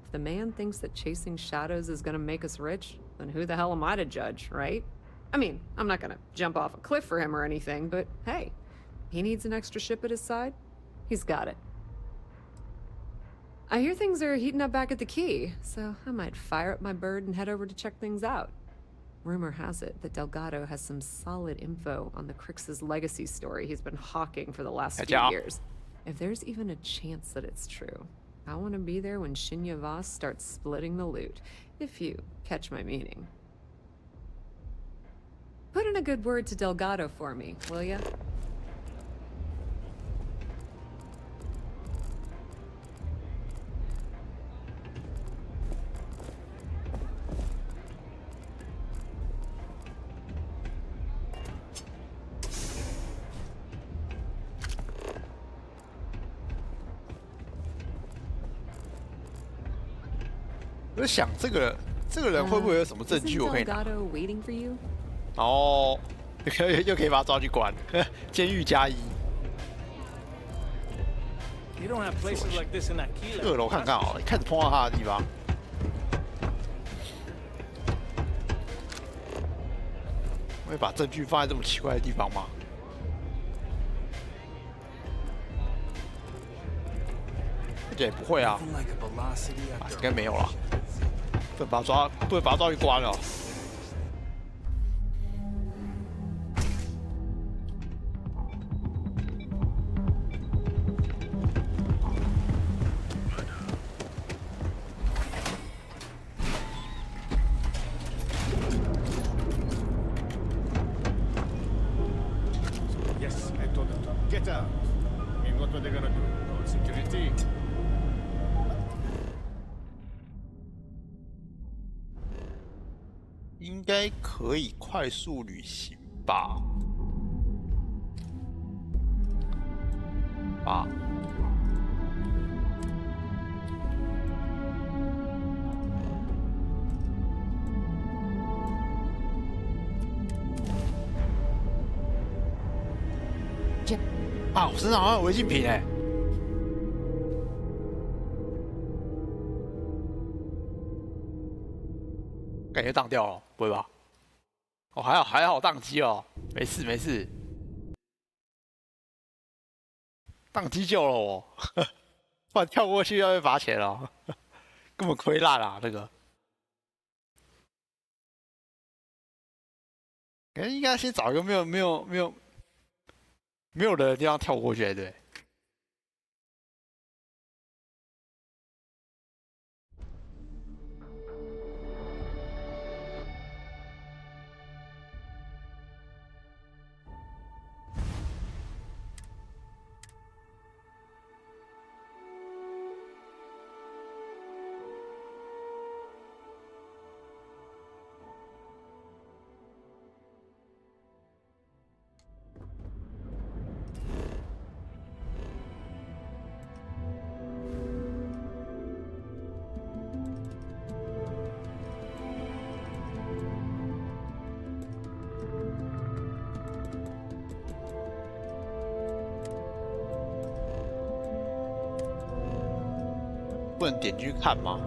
If the man thinks that chasing shadows is gonna make us rich, then who the hell am I to judge, right? I mean, I'm not gonna jump off a cliff for him or anything, but hey, he needs an extra ship at his side. He's got it. I hear things are heating up back at the Key, so I might fire up my bird and head over to check things out. Rumor has it that Delgado has some solid info on the Crix's legacy story he's been hawking for the last few years. If there's even a chance that it's true, I want to be there when Shinya Voss starts splitting the loot, if you catch my meaning. Put in a good word to Delgado for me, will ya? 我在想这个人会不会有什么证据我可以拿？哦，又可以把他抓去关，监狱加1。2楼看看哦，开始碰到他的地方。会把证据放在这么奇怪的地方吗？也不会啊，应该没有啦。不能把他抓去关了。Yes, I told them to get out. I mean, what were they gonna do? Call security? 应该可以快速旅行吧？啊！啊！我身上好像有违禁品哎。 感觉当掉了，不会吧？哦，还好宕机哦，没事没事，宕机救了我，不然跳过去要被罚钱了，根本亏烂了这个。感觉应该先找一个没有人的地方跳过去才对。 不能点进去看吗？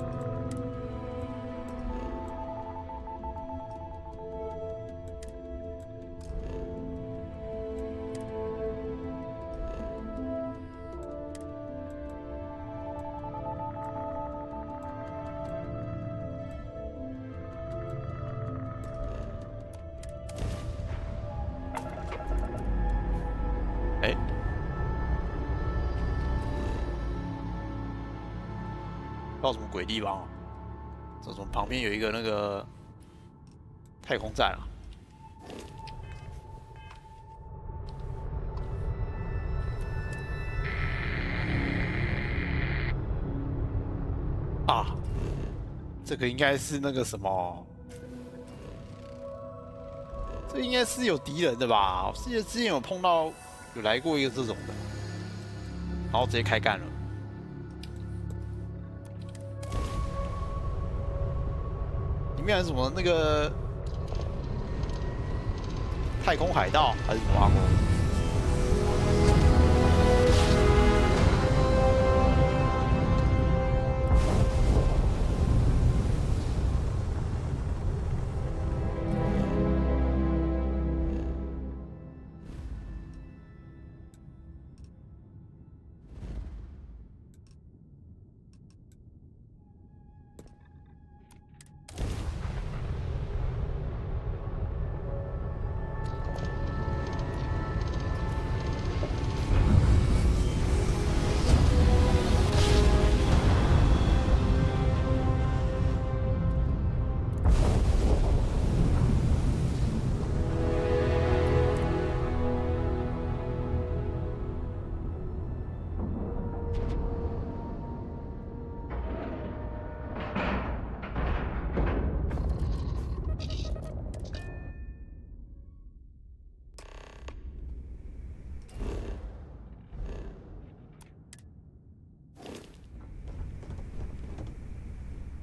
哎。 到什么鬼地方啊？这种旁边有一个那个太空站啊。啊，这个应该是那个什么？这应该是有敌人的吧？我记得之前有碰到，有来过一个这种的，然后直接开干了。 里面有什么那个太空海盗还是什么阿公？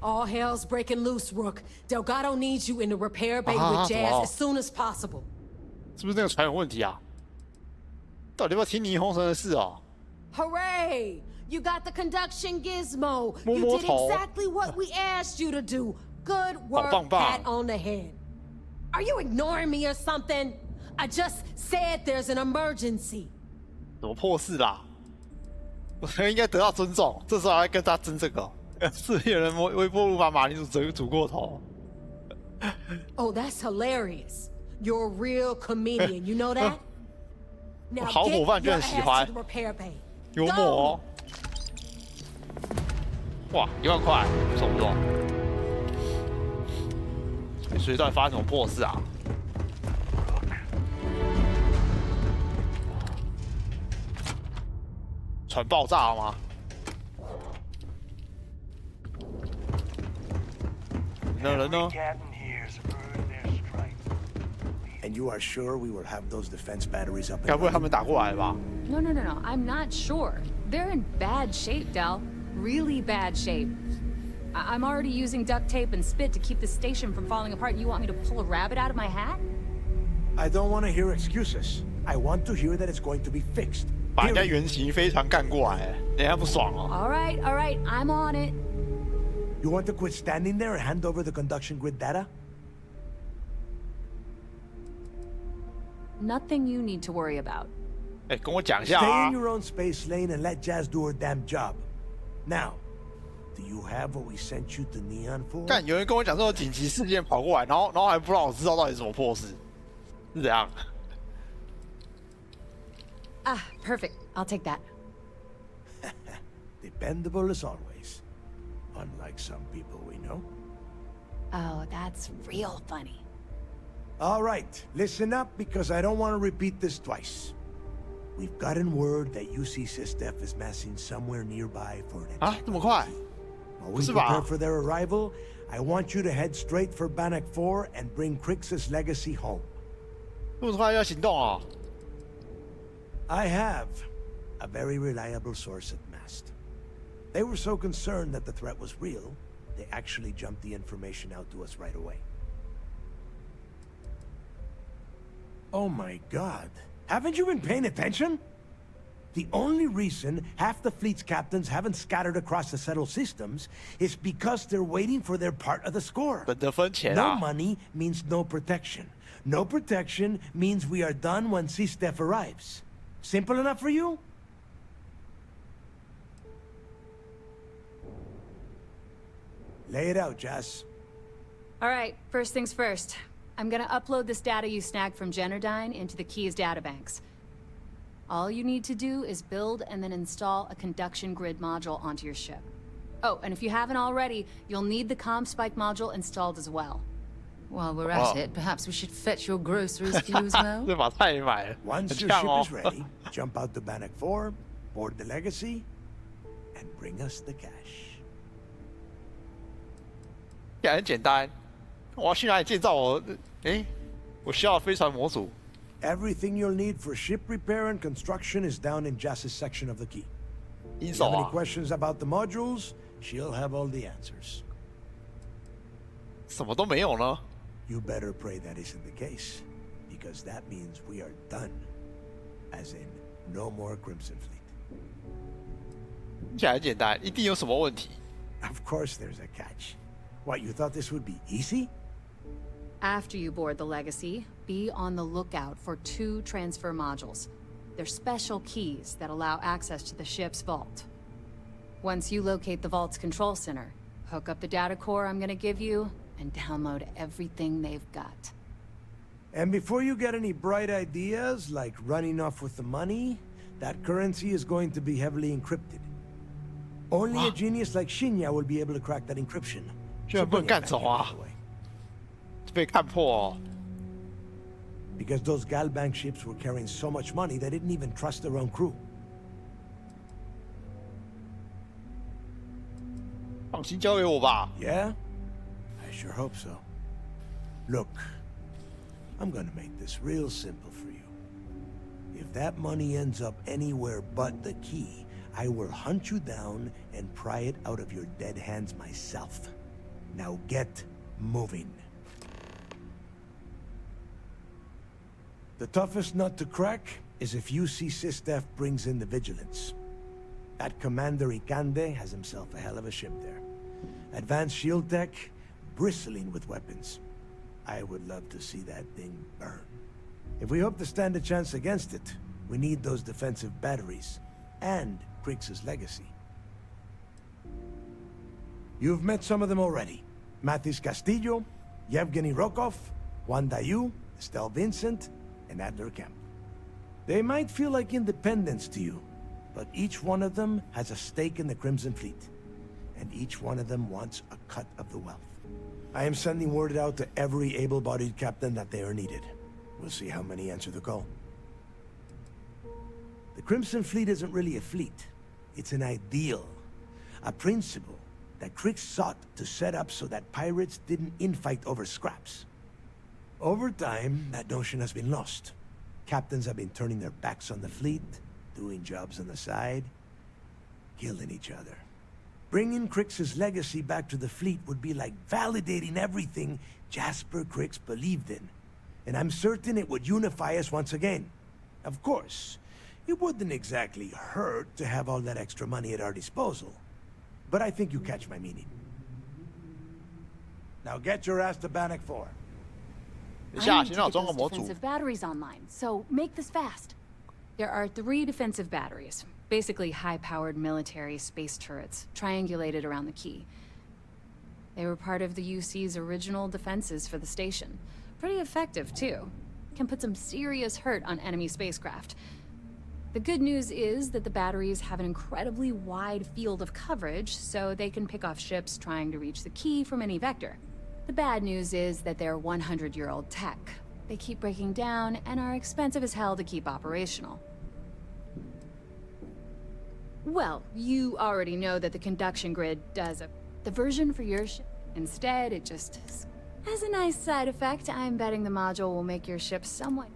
All hell's breaking loose, Rook. Delgado needs you in the repair bay with Jazz as soon as possible. 是不是那个船有问题啊？到底要不要听霓虹神的事哦？ Hooray! You got the conduction gizmo. You did exactly what we asked you to do. Good work, pat on the head. Are you ignoring me or something? I just said there's an emergency. 怎么破事啦？我应该得到尊重，这时候还要跟他争这个。是有人微波炉把马铃薯煮过头。Oh, that's hilarious. You're a real comedian, you know that? Now 好伙伴就很喜欢，幽默哦。哇，1万块，不错不错。所以到底发生什么破事啊？船爆炸了吗？人呢？ And you are sure we will have those defense batteries up? 该不会他们打过来吧 No, I'm not sure. They're in bad shape, Del. Really bad shape. I'm already using duct tape and spit to keep the station from falling apart. You want me to pull a rabbit out of my hat? I don't want to hear excuses. I want to hear that it's going to be fixed. 把人家原型飞船干过来，人家不爽哦。All right, I'm on it. You want to quit standing there and hand over the conduction grid data? Nothing you need to worry about. 哎，跟我讲一下 Stay in your own space lane and let Jazz do her damn job. Now, do you have what we sent you to Neon for? 干，有人跟我讲说有紧急事件跑过来，然后还不让我知道到底是什么破事，是怎样？ Ah, perfect. I'll take that. Dependable as always. Unlike some people we know. Oh, that's real funny. All right, listen up because I don't want to repeat this twice. We've gotten word that UC Systef is massing somewhere nearby for an attack. 这么快？ While we prepare for their arrival, I want you to head straight for Bannock 4 and bring Crixus' legacy home. 这么快要行动啊？ I have a very reliable source at Mast. They were so concerned that the threat was real, they actually jumped the information out to us right away. Oh my god. Haven't you been paying attention? The only reason half the fleet's captains haven't scattered across the settled systems is because they're waiting for their part of the score. No money means no protection. No protection means we are done when Systef arrives. Simple enough for you? Lay it out, Jess. All right, first things first. I'm gonna upload this data you snagged from Generdyne into the Keys databanks. All you need to do is build and then install a conduction grid module onto your ship. Oh, and if you haven't already, you'll need the CommSpike module installed as well. While we're at it, perhaps we should fetch your groceries for you as well? Once your ship is ready, jump out to Bannock 4, board the Legacy, and bring us the cash. 也很简单，我要去哪里建造我需要飞船模组。 Everything you'll need for ship repair and construction is down in Jass's section of the key. If you have any questions about the modules, she'll have all the answers. 什么都没有呢？ You better pray that isn't the case, because that means we are done. As in, no more Crimson Fleet. 听起来很简单，一定有什么问题。 Of course there's a catch. What, you thought this would be easy? After you board the Legacy, be on the lookout for 2 transfer modules. They're special keys that allow access to the ship's vault. Once you locate the vault's control center, hook up the data core I'm gonna give you, and download everything they've got. And before you get any bright ideas, like running off with the money, that currency is going to be heavily encrypted. Only a genius like Shinya will be able to crack that encryption. 居然不能干走啊！被看破哦。 Because those Galbank ships were carrying so much money, they didn't even trust their own crew. 放心交给我吧。 Yeah? I sure hope so. Look, I'm gonna make this real simple for you. If that money ends up anywhere but the key, I will hunt you down and pry it out of your dead hands myself. Now get moving. The toughest nut to crack is if UC SysDef brings in the Vigilance. That Commander Ikande has himself a hell of a ship there. Advanced shield tech, bristling with weapons. I would love to see that thing burn. If we hope to stand a chance against it, we need those defensive batteries, and Krix's legacy. You've met some of them already. Mathis Castillo, Yevgeny Rokov, Juan Dayu, Estelle Vincent, and Adler Kemp. They might feel like independents to you, but each one of them has a stake in the Crimson Fleet, and each one of them wants a cut of the wealth. I am sending word out to every able-bodied captain that they are needed. We'll see how many answer the call. The Crimson Fleet isn't really a fleet. It's an ideal, a principle that Krix sought to set up so that pirates didn't infight over scraps. Over time, that notion has been lost. Captains have been turning their backs on the fleet, doing jobs on the side, killing each other. Bringing Krix's legacy back to the fleet would be like validating everything Jasper Krix believed in. And I'm certain it would unify us once again. Of course, it wouldn't exactly hurt to have all that extra money at our disposal. But I think you catch my meaning. Now get your ass to Bannock 4. I need to get those defensive batteries online, so make this fast. There are 3 defensive batteries. Basically high-powered military space turrets, triangulated around the key. They were part of the UC's original defenses for the station. Pretty effective, too. Can put some serious hurt on enemy spacecraft. The good news is that the batteries have an incredibly wide field of coverage, so they can pick off ships trying to reach the key from any vector. The bad news is that they're 100-year-old tech. They keep breaking down and are expensive as hell to keep operational. Well, you already know that the conduction grid does the version for your ship. Instead, it just has a nice side effect. I'm betting the module will make your ship somewhat...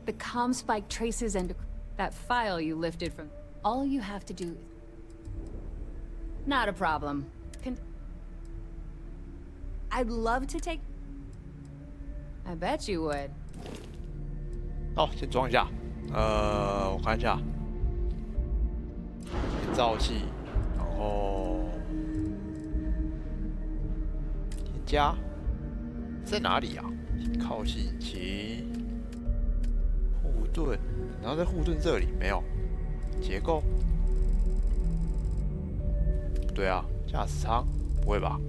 The comm spike traces and that file you lifted from... All you have to do is... Not a problem. I'd love to take... I bet you would. 哦，先装一下。我看一下。建造器，然后添加在哪里啊？靠系引擎。 护盾，然后在护盾这里没有结构，不对啊，驾驶舱不会吧？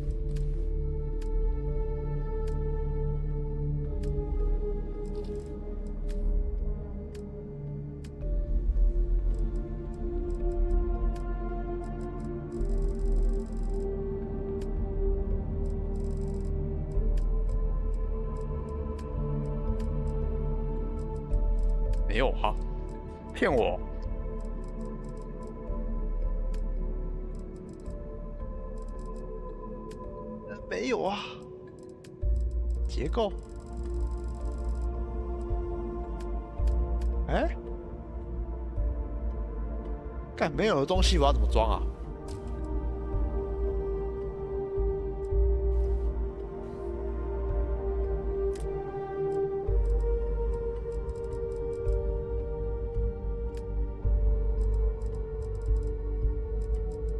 没有啊，骗我！没有啊，结构，哎，干没有的东西我要怎么装啊？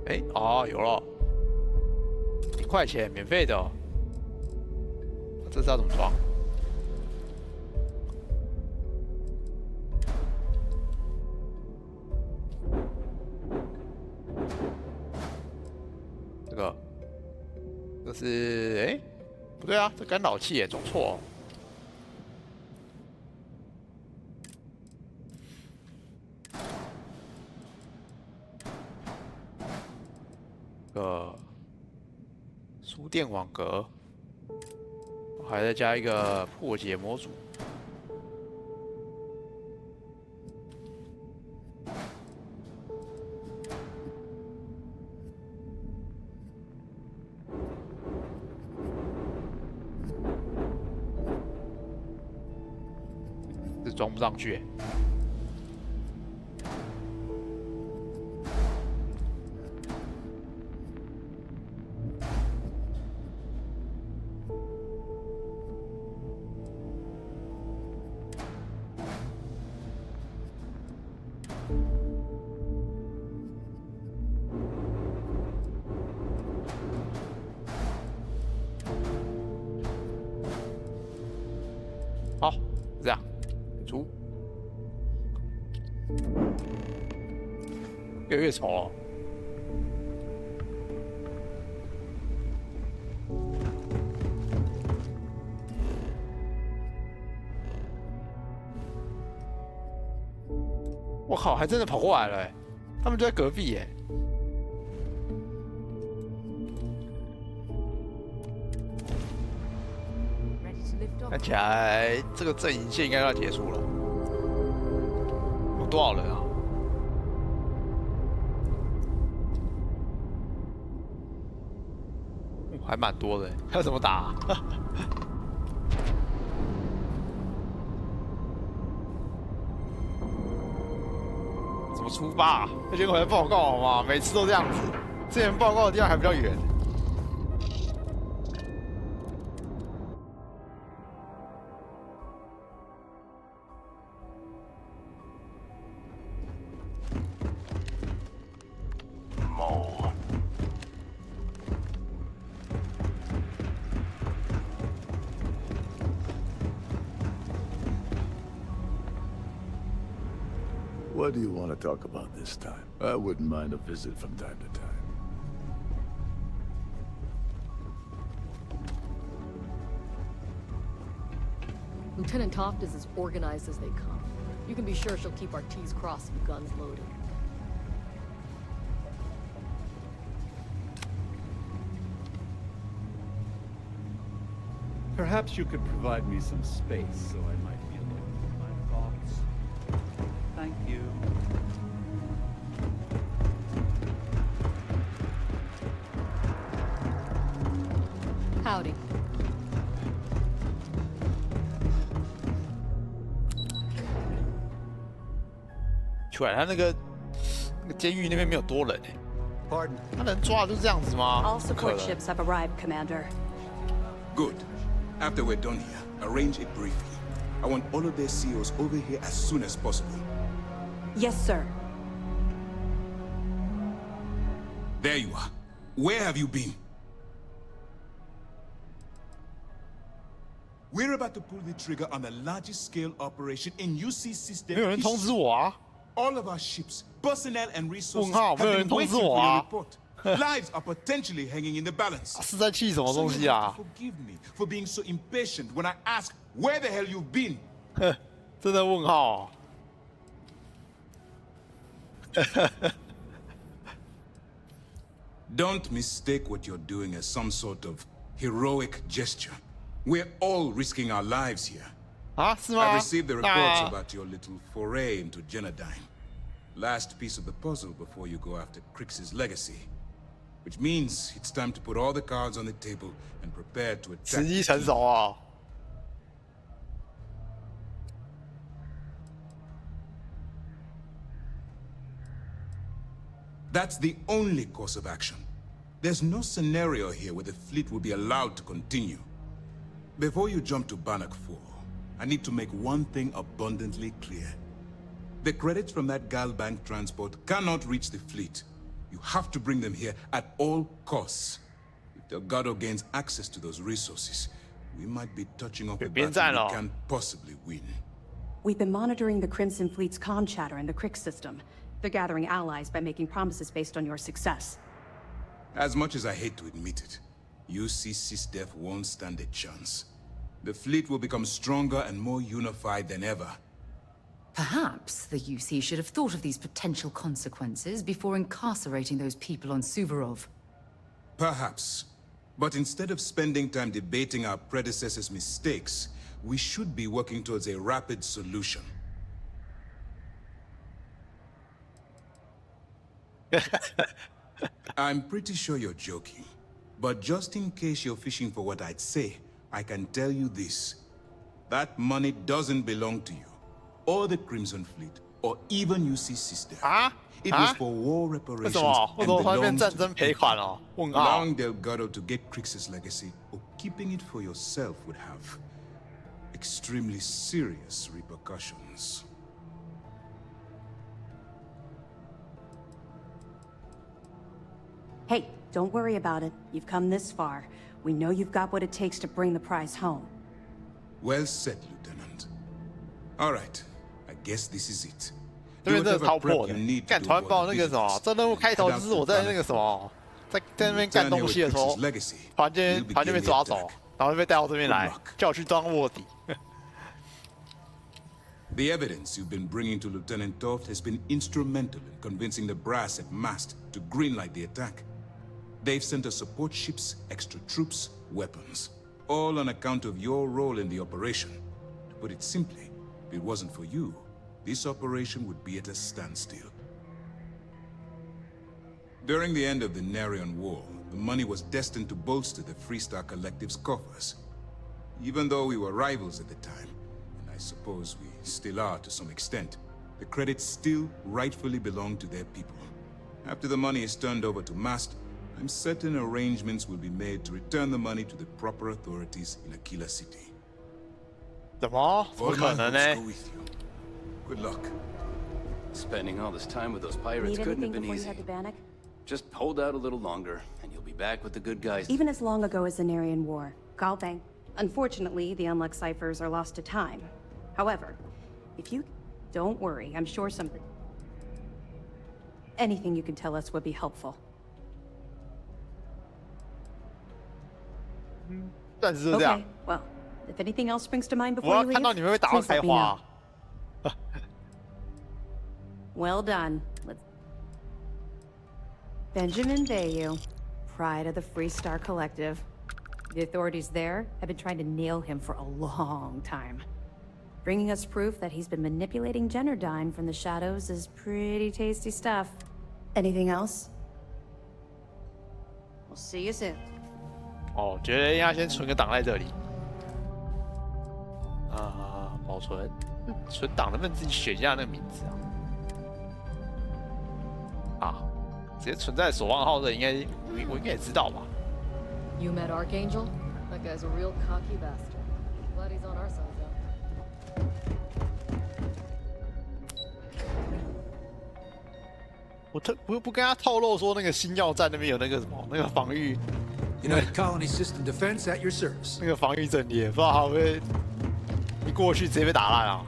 哎，哦，有了，1块钱，免费的。这是要怎么装？这是哎，不对啊，这干扰器也装错哦。输电网格，还再加一个破解模组。这装不上去欸。出，越来越丑哦。我靠，还真的跑过来了哎！他们就在隔壁哎。看起来这个阵营线应该要结束了。有多少人啊？还蛮多的，还要怎么打啊？怎么出发？要先回来报告好吗？每次都这样子。之前报告的地方还比较远。What do you want to talk about this time? I wouldn't mind a visit from time to time. Lieutenant Toft is as organized as they come. You can be sure she'll keep our T's crossed and guns loaded. Perhaps you could provide me some space so I might be able to keep my thoughts. Thank you. Howdy. 出来，他那个监狱那边没有多人哎。Pardon. 他能抓就是这样子吗？ All support ships have arrived, Commander. Good. After we're done here, arrange it briefly. I want all of their CEOs over here as soon as possible. Yes, sir. There you are. Where have you been? We're about to pull the trigger on the largest scale operation in UC system. 没有人通知我啊！ All of our ships, personnel and resources 问号，没有人通知我啊！ Lives are potentially hanging in the balance. 是在气什么东西啊 Forgive me for being so impatient when I ask where the hell you've been. 真的问号、Don't mistake what you're doing as some sort of heroic gesture. We're all risking our lives here. 啊，是吗？ I received the reports about your little foray into Genodyne. Last piece of the puzzle before you go after Crix's legacy. Which means it's time to put all the cards on the table and prepare to attack. 时机成熟啊！ That's the only course of action. There's no scenario here where the fleet will be allowed to continue. Before you jump to Bannock 4, I need to make one thing abundantly clear. The credits from that Galbank transport cannot reach the fleet. You have to bring them here at all costs. If Delgado gains access to those resources, we might be touching up a battle we can't possibly win. We've been monitoring the Crimson Fleet's comm chatter in the Crix system. They're gathering allies by making promises based on your success. As much as I hate to admit it, UC SysDef won't stand a chance. The fleet will become stronger and more unified than ever. Perhaps the UC should have thought of these potential consequences before incarcerating those people on Suvorov. Perhaps. But instead of spending time debating our predecessors' mistakes, we should be working towards a rapid solution. I'm pretty sure you're joking. But just in case you're fishing for what I'd say, I can tell you this. That money doesn't belong to you, or the Crimson Fleet, or even UC system. It was for war reparations and belongs to the people. Allowing Delgado to get Crix's legacy, or keeping it for yourself would have extremely serious repercussions. Hey, don't worry about it. You've come this far. We know you've got what it takes to bring the prize home. Well said, Lieutenant. All right, I guess this is it. 这边真的超破的，干突然爆那个什么，这任务开头就是我在那个什么，在那边干东西的时候，突然间被抓走，然后就被带到这边来，叫我去当卧底。The evidence you've been bringing to Lieutenant Toft has been instrumental in convincing the brass at Mast to greenlight the attack. They've sent us support ships, extra troops, weapons, all on account of your role in the operation. To put it simply, if it wasn't for you, this operation would be at a standstill. During the end of the Narion War, the money was destined to bolster the Freestar Collective's coffers. Even though we were rivals at the time, and I suppose we still are to some extent, the credits still rightfully belong to their people. After the money is turned over to Mast, I'm certain arrangements will be made to return the money to the proper authorities in Aquila City. 怎么可能呢？ Good luck. Spending all this time with those pirates couldn't have been easy. Just hold out a little longer, and you'll be back with the good guys. Even as long ago as the Narion War, Galbang. Unfortunately, the Unluck ciphers are lost to time. However, if you... Don't worry, I'm sure anything you can tell us would be helpful. Okay, well, if anything else springs to mind before you leave, please let me know. Well done. Benjamin Bayou, pride of the Freestar Collective. The authorities there have been trying to nail him for a long time. Bringing us proof that he's been manipulating Generdyne from the shadows is pretty tasty stuff. Anything else? We'll see you soon. 哦，觉得应该先存个档在这里。保存，存档能不能自己选一下那个名字啊？直接存在守望号这应该，我应该也知道吧。You met Archangel? That guy's a real cocky bastard. Glad he's on our side though. 我不跟他透露说那个新药站那边有那个什么那个防御。 United Colony System Defense at your service. 那个防御阵列，不知道他会不会一过去直接被打烂啊。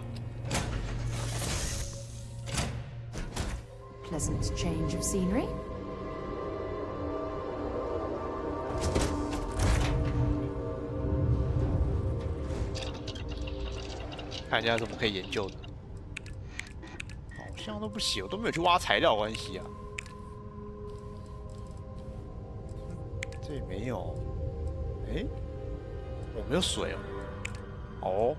Pleasant change of scenery. 看一下有什么可以研究的。好像都不行，我都没有去挖材料关系啊。这也没有。哎，我没有水哦。哦。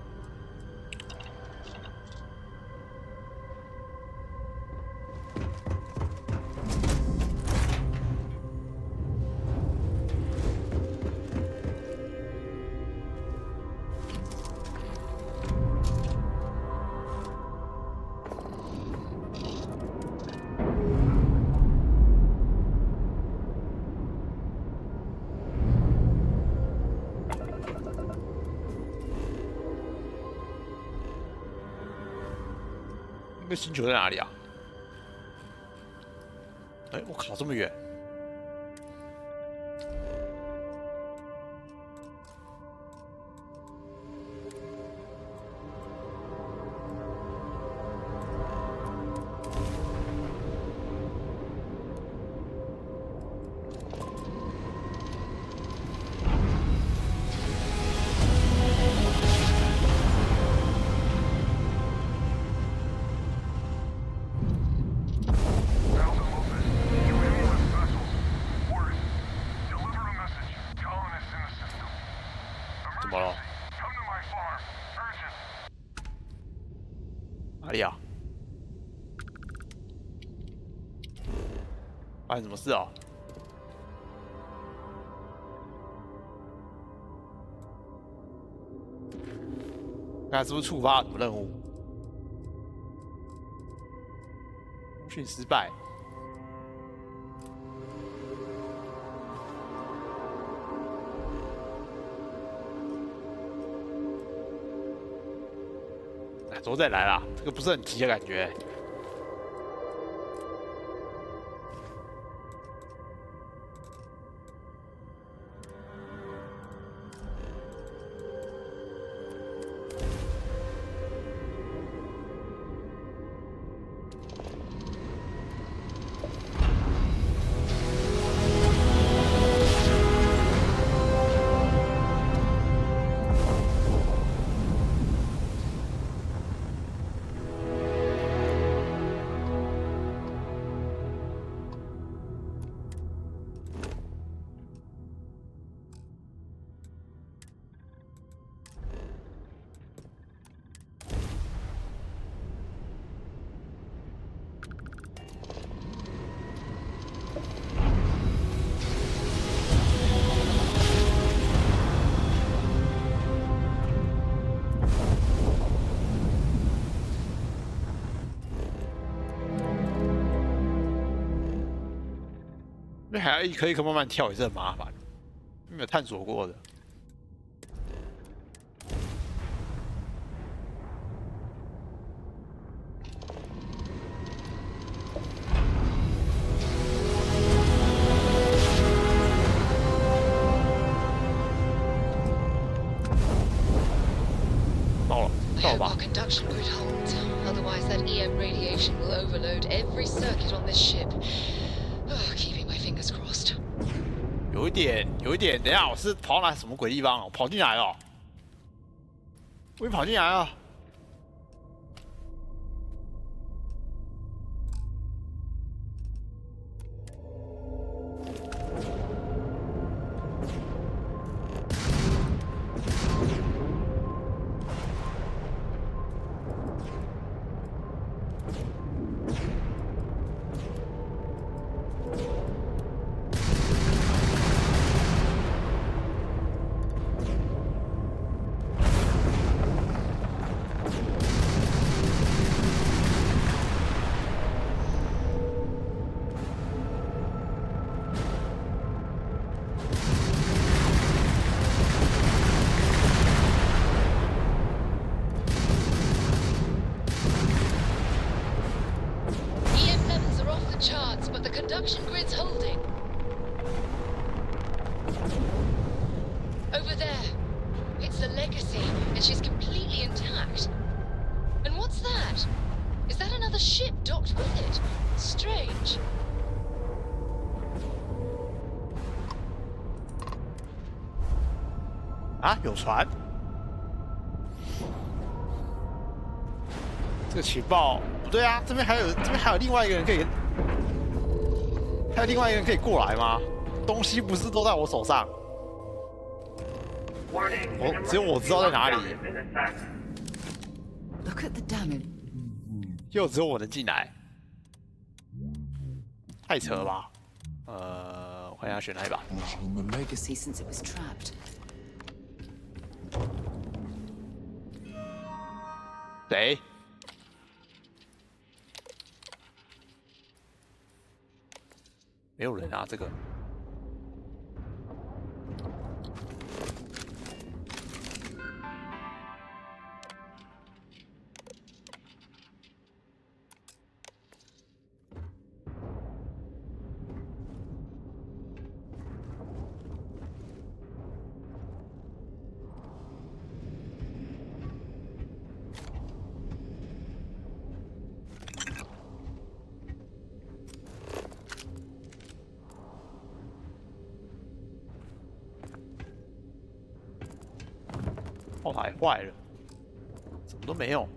那个星球在哪里啊？哎，我靠，这么远！怎么了？哪里啊？发生什么事啊？看是不是触发什么任务？通讯失败。 之后再来啦，这个不是很急的感觉。还要一颗一颗慢慢跳，也是很麻烦，没有探索过的。Conduction grid holds. Otherwise, that EM radiation will overload every circuit on this ship. Oh, keeping my fingers crossed. 有一点，等一下，我是跑到哪什么鬼地方？我跑进来了，我跑进来了。Conduction grid's holding. Over there. It's the Legacy, and she's completely intact. And what's that? Is that another ship docked with it? Strange. 啊，有船？这个情报不对啊，这边还有另外一个人可以。 还有另外一个人可以过来吗？东西不是都在我手上，只有我知道在哪里。Look at the damage. 又只有我能进来，太扯了吧？我看一下选哪一把。Legacy since it was trapped. 谁？ 没有人啊，这个。炮台坏了，什么都没有。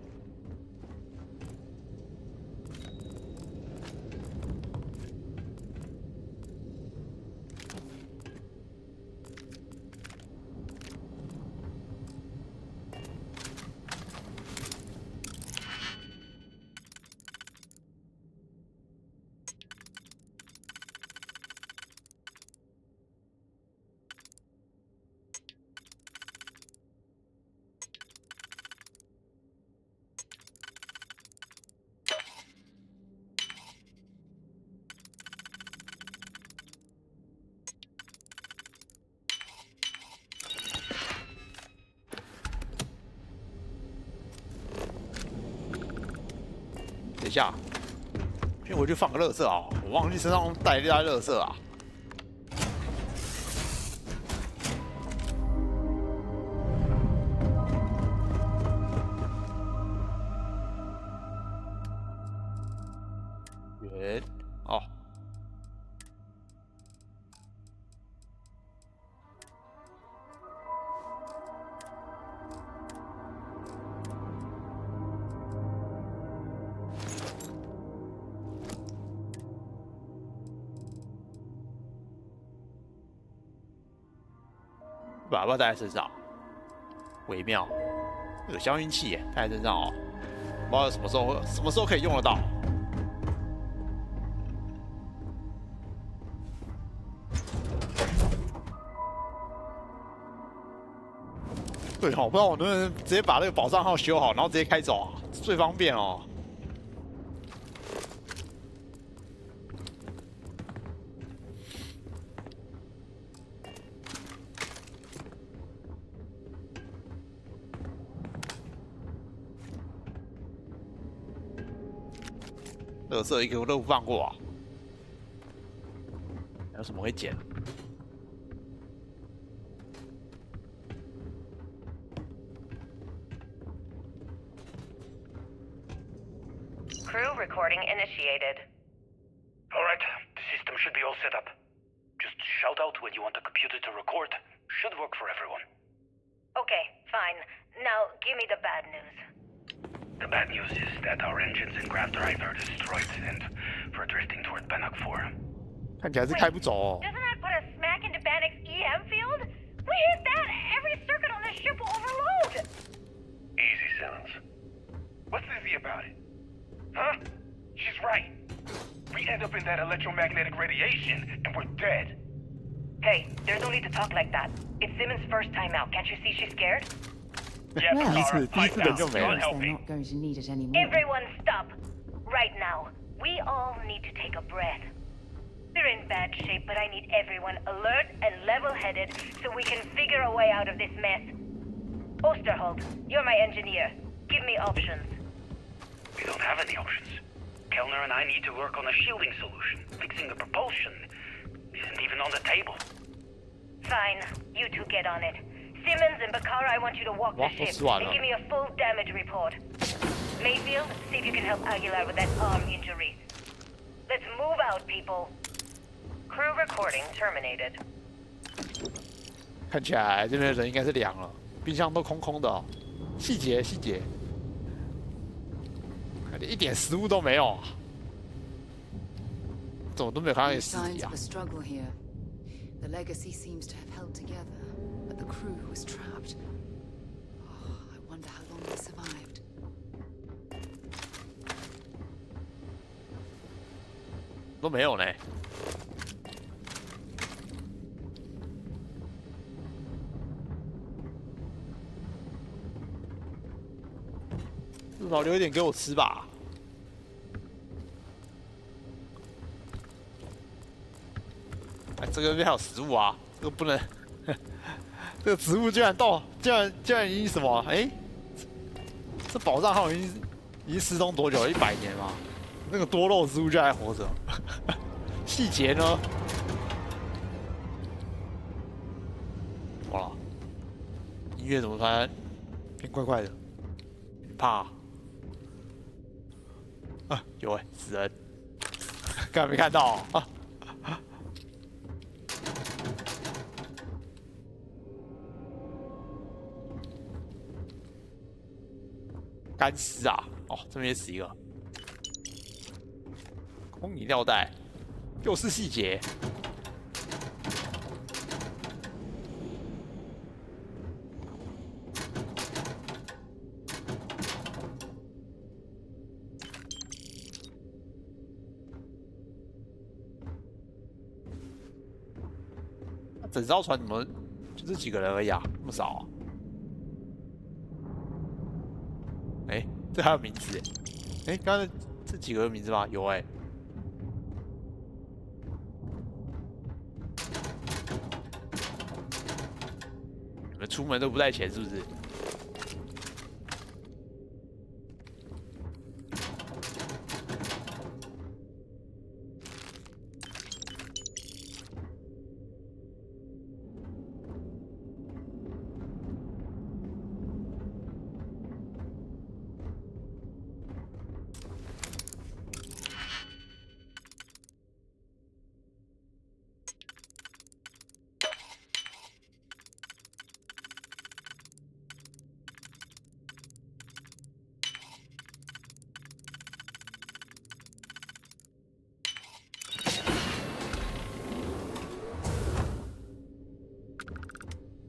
等一下，先回去放个垃圾啊！我忘记身上带一袋垃圾啊。圆哦。 把它带在身上，微妙。有消音器耶，带在身上哦，不知道什么时候可以用得到。对哦，不知道我能不能直接把那个保障号修好，然后直接开走啊，最方便哦。垃圾一个都不放过啊！还有什么会捡？ Crew recording initiated. Alright, the system should be all set up. Just shout out when you want the computer to record. Should work for everyone. Okay, fine. Now, give me the bad news. The bad news is that our engines and grav drive are destroyed, and we're drifting toward Bannock 4. 看起来是开不走哦。 Doesn't that put us smack into Bannock's EM field? We hit that, every circuit on this ship will overload! Easy, Simmons. What's easy about it? Huh? She's right. We end up in that electromagnetic radiation, and we're dead. Hey, there's no need to talk like that. It's Simmons' first time out. Can't you see she's scared? Yeah, Well, Bakara, I found They're you. not going to need it anymore. Everyone stop. Right now. We all need to take a breath. We're in bad shape, but I need everyone alert and level-headed so we can figure a way out of this mess. Osterholt, you're my engineer. Give me options. We don't have any options. Kellner and I need to work on a shielding solution. Fixing the propulsion isn't even on the table. Fine. You two get on it. Simmons and Bakara, I want you to walk the ship and give me a full damage report. Mayfield, see if you can help Aguilar with that arm injury. Let's move out, people. Crew recording terminated. 看起来这边人应该是凉了，冰箱都空空的哦。细节，一点食物都没有，怎么都没有看到尸体啊 struggle here. The legacy seems to have held together, but the crew was trapped. Oh, I wonder how long they survived. 都没有呢。至少留一点给我吃吧。哎，这个边还有食物啊，这个不能，这个植物居然已经什么？哎，这宝藏号已经失踪多久？100年吗？那个多肉植物居然还活着。细节呢？哇，音乐怎么突然变怪怪的？怕。 啊，有哎，死人！刚才没看到啊。干尸啊！哦，这边也死一个。空饮料袋，又是细节。整艘船怎么就这几个人而已啊？那么少、啊？哎，这还有名字哎？刚才这几个有名字吗？有哎。你们出门都不带钱是不是？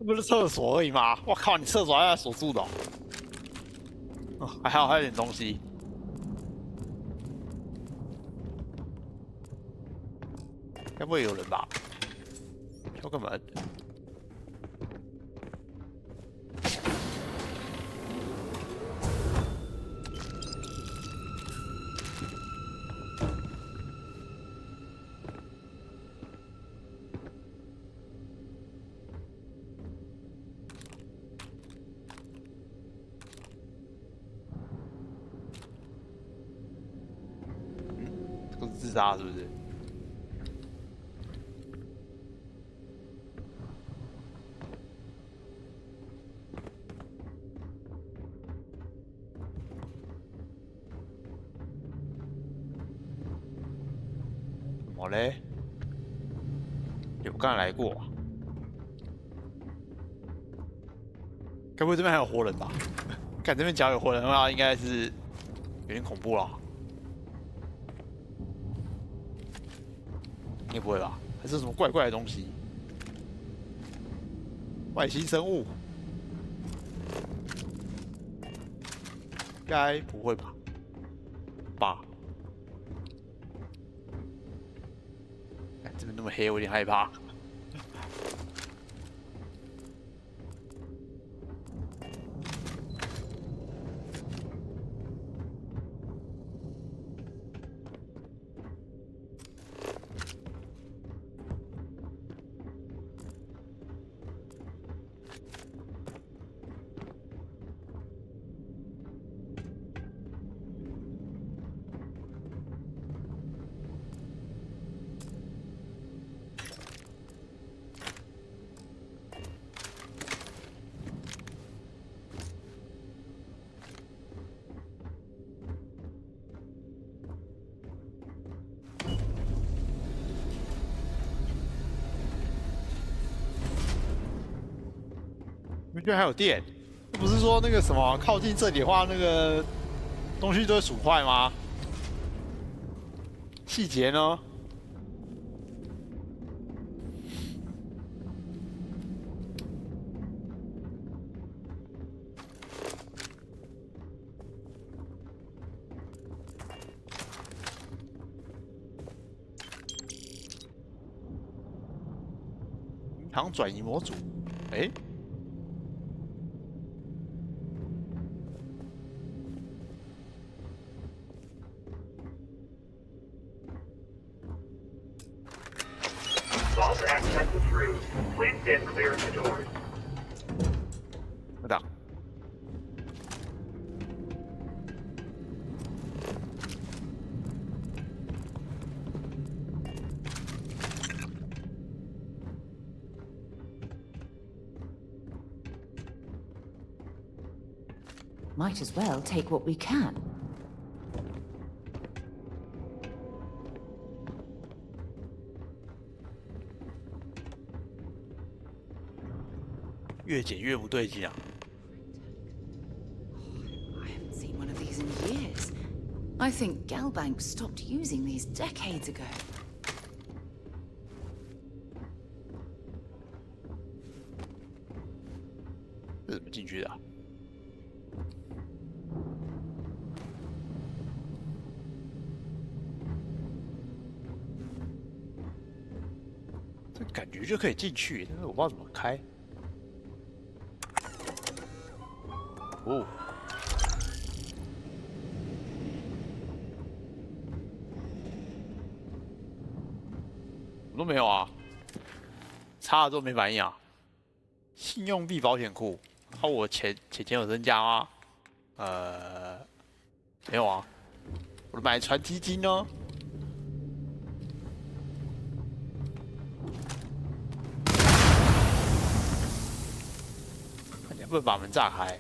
不是厕所而已吗？我靠，你厕所还要锁住的哦、哦，还有点东西。该不会有人吧？敲个门。自杀是不是？怎么嘞？有刚才来过、啊，该不会这边还有活人吧？看这边假如有活人的话，应该是有点恐怖了。应该不会吧？还是什么怪怪的东西？外星生物？该不会吧？这边那么黑，我有点害怕。居然还有电，不是说那个什么靠近这里的话，那个东西都会损坏吗？细节呢？银行转移模组，哎。不打。Might as well take what we can. 越捡越不对劲啊！ I haven't seen one of these in years. I think Galbank stopped using these decades ago. 这怎么进去的、啊？这感觉就可以进去，但是我不知道怎么开。 哦，我都没有啊，插了之后没反应啊。信用币保险库，我钱有增加吗？没有啊。我的买船基金呢？看起来不能把门炸开。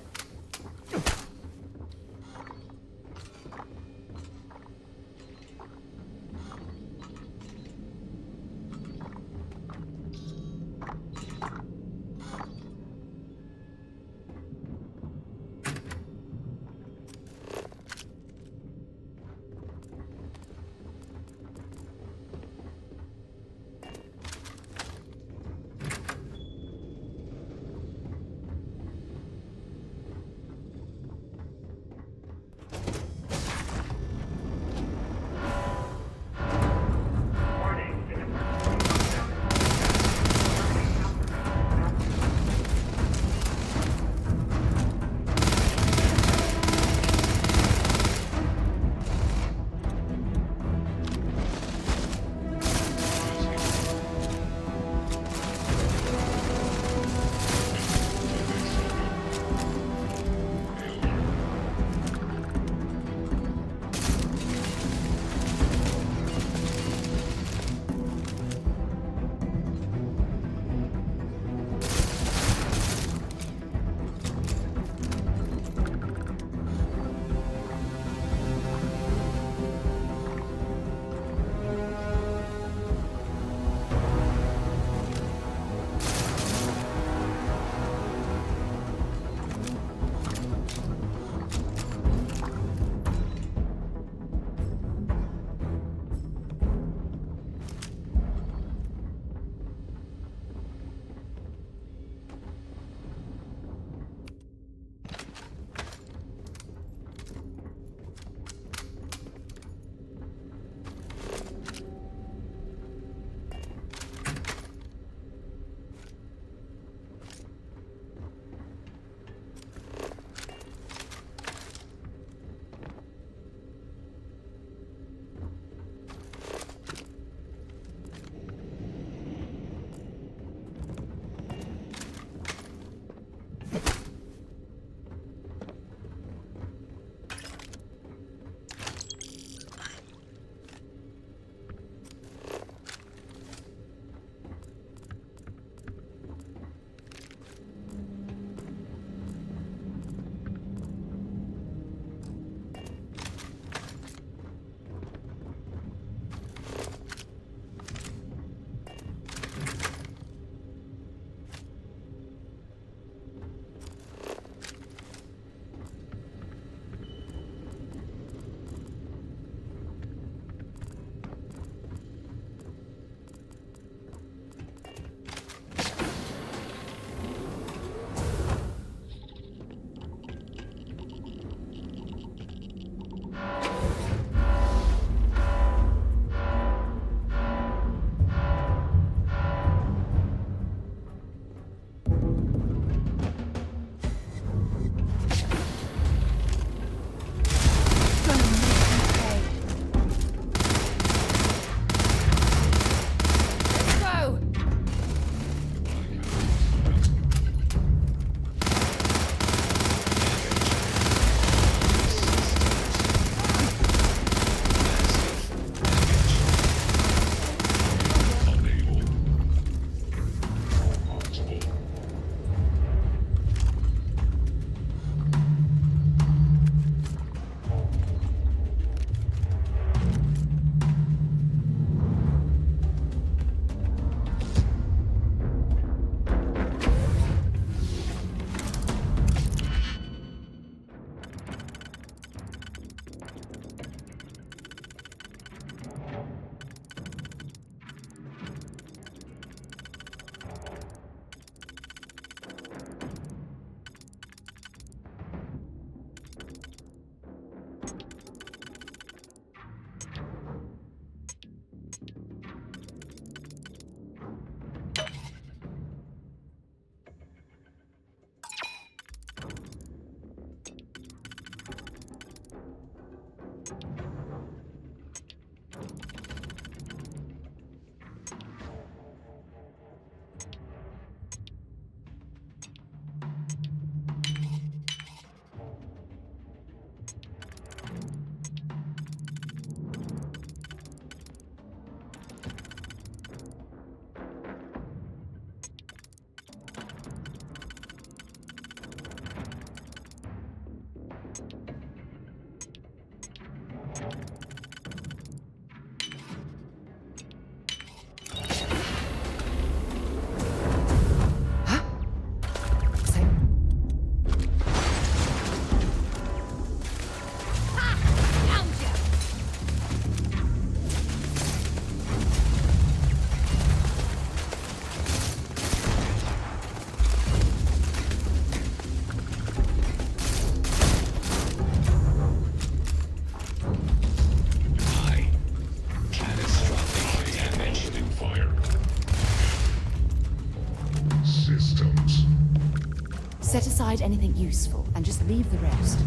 Set aside anything useful and just leave the rest.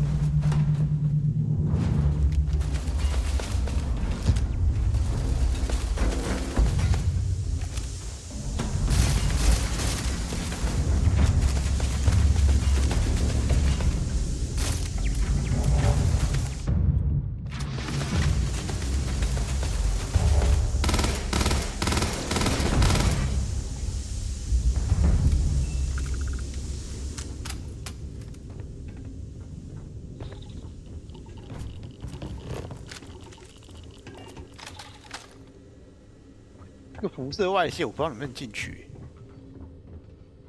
这个辐射外泄我不知道能不能进去，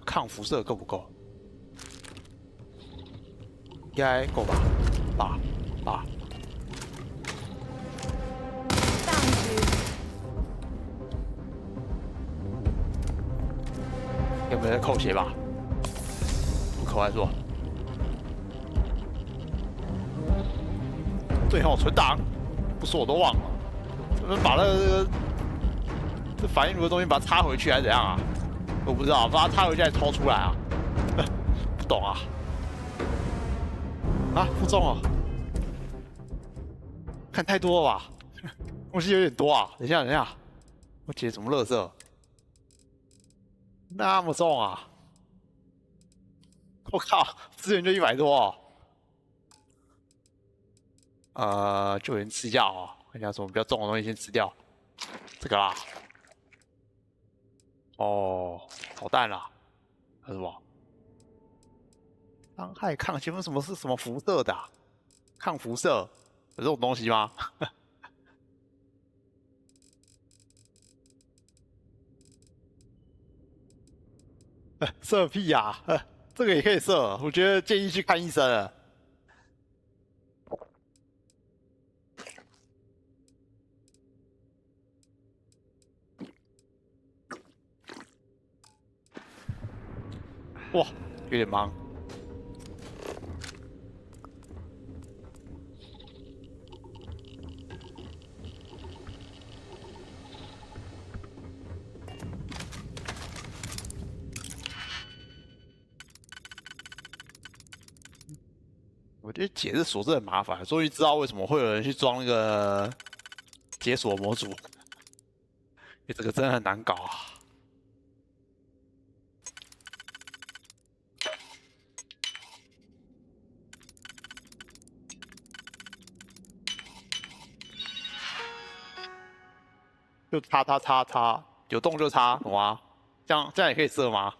抗辐射够不够？应该够吧？吧。有没有在扣血吧？不扣还是说？对哦，存档，不说我都忘了。怎么把那个这反应炉的东西把它插回去还是怎样啊？我不知道，把它插回去还是偷出来啊？不懂啊。啊，负重哦，看太多了吧？东西有点多啊！等一下，我捡什么垃圾？那么重啊！我靠，资源就100多哦。救援吃掉啊！看一下什么比较重的东西先吃掉。这个啦。哦，导弹啦，还是什么？伤害抗前面什么是什么辐射的、啊？抗辐射有这种东西吗？射屁呀、啊！这个也可以射，我觉得建议去看医生了。哇，有点忙。我觉得解这锁真的很麻烦，终于知道为什么会有人去装那个解锁模组，因为这个真的很难搞啊。就插，有洞就插，懂吗？这样也可以射吗？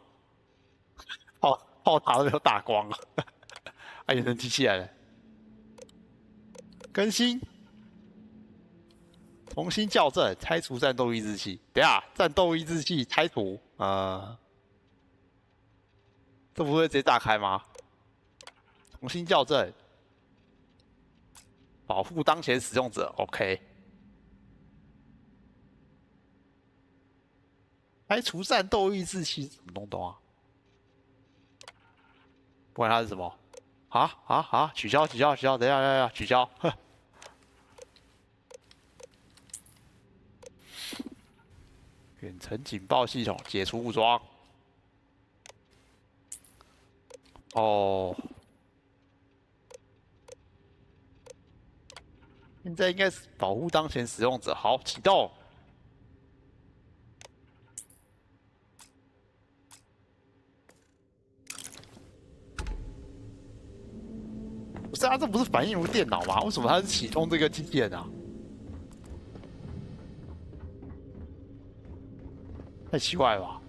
炮塔都有打光了。啊，也成机器来了。更新，重新校正，拆除战斗抑制器。等一下，战斗抑制器拆除，这不会直接炸开吗？重新校正，保护当前使用者。OK。拆除战斗抑制器什么东东啊？不管它是什么。取消！等一下，取消！远程警报系统解除武装。哦，现在应该是保护当前使用者。好，启动。不是啊，这不是反应炉电脑吗？为什么它是启动这个机器人啊？太奇怪了吧！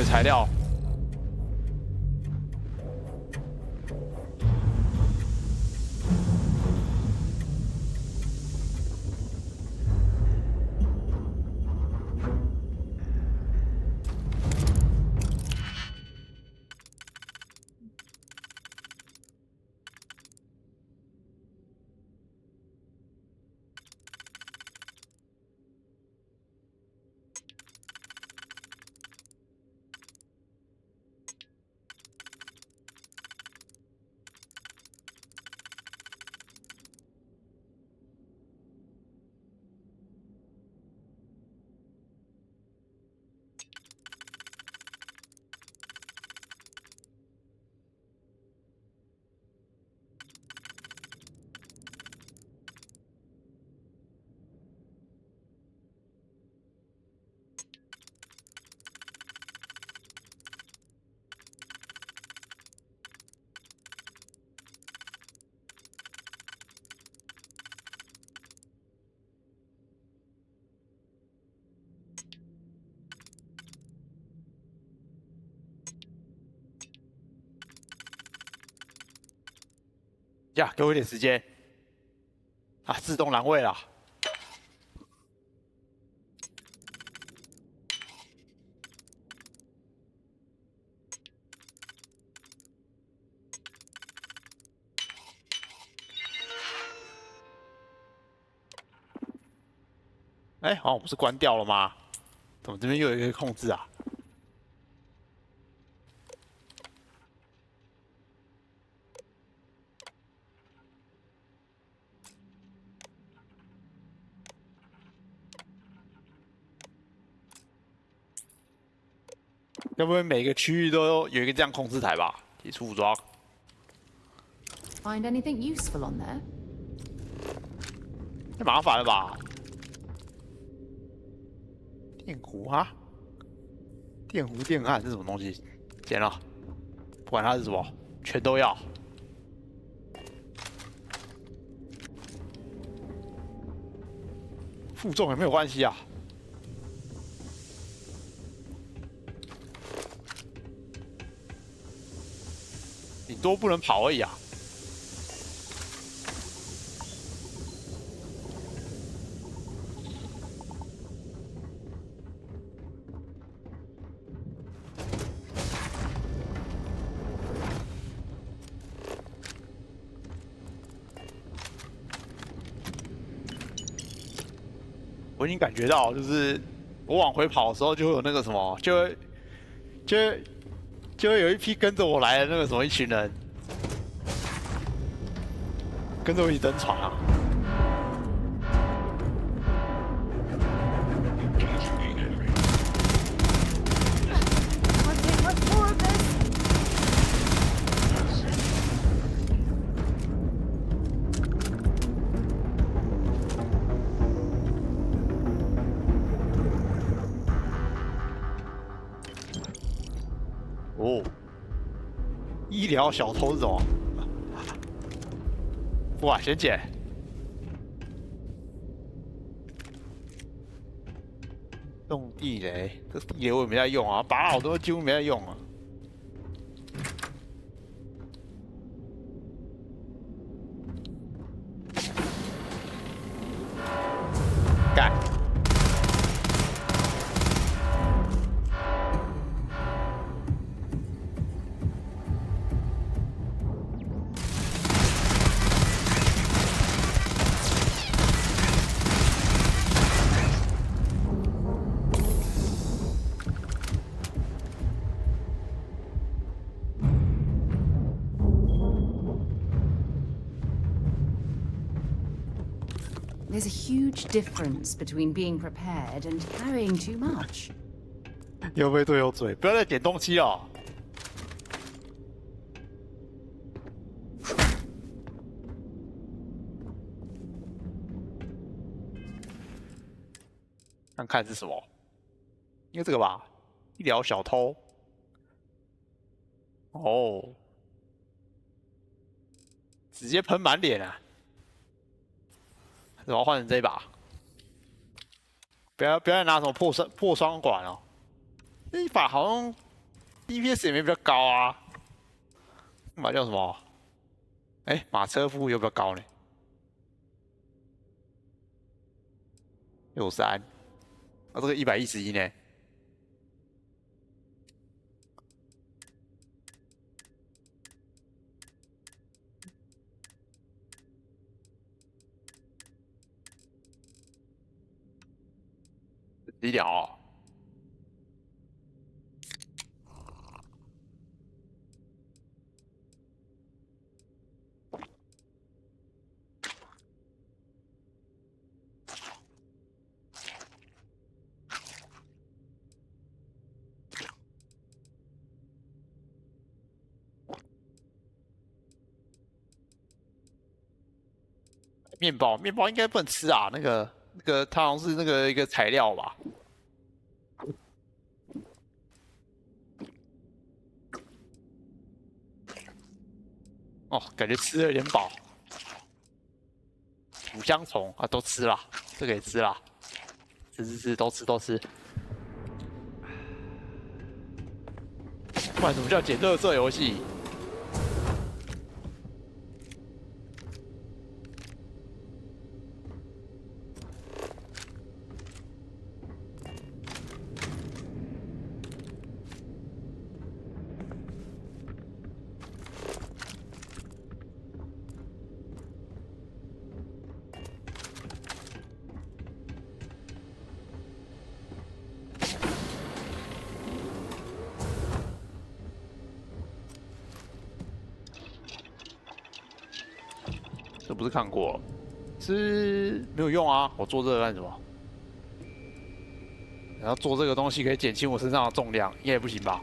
材料。呀，给我一点时间。啊，自动栏位啦。哎，好像不是关掉了吗？怎么这边又有一个控制啊？要不然每个区域都有一个这样控制台吧？铁出武装。Find anything useful on there? 太麻烦了吧？电弧啊，电弧电焊是什么东西？捡了，不管它是什么，全都要。负重也没有关系啊。顶多不能跑而已啊。我已经感觉到，就是我往回跑的时候，就会有那个什么，就会有一批跟着我来的那个什么一群人，跟着我一起登船啊。哦，医疗小偷是什么？哇，先捡。动地雷，这地雷我也没在用啊，拔了好多几乎没在用啊。干。There's a huge difference between being prepared and carrying too much. 有没对有嘴，不要再点东西了。看看是什么？应该这个吧？医疗小偷。哦，直接喷满脸啊！然后换成这一把，不要再拿什么破双管哦。这一把好像 DPS 也没比较高啊。这把叫什么？哎，马车夫有比较高呢？63，啊，这个111呢？低调哦。面包应该不能吃啊，那个它好像是那个一个材料吧。哦，感觉吃的有点饱。五香虫啊，都吃了，这个也吃了，吃，都吃。不然什么叫捡垃圾游戏？这不是看过了，是没有用啊！我做这个干什么？然后做这个东西可以减轻我身上的重量，应该也不行吧？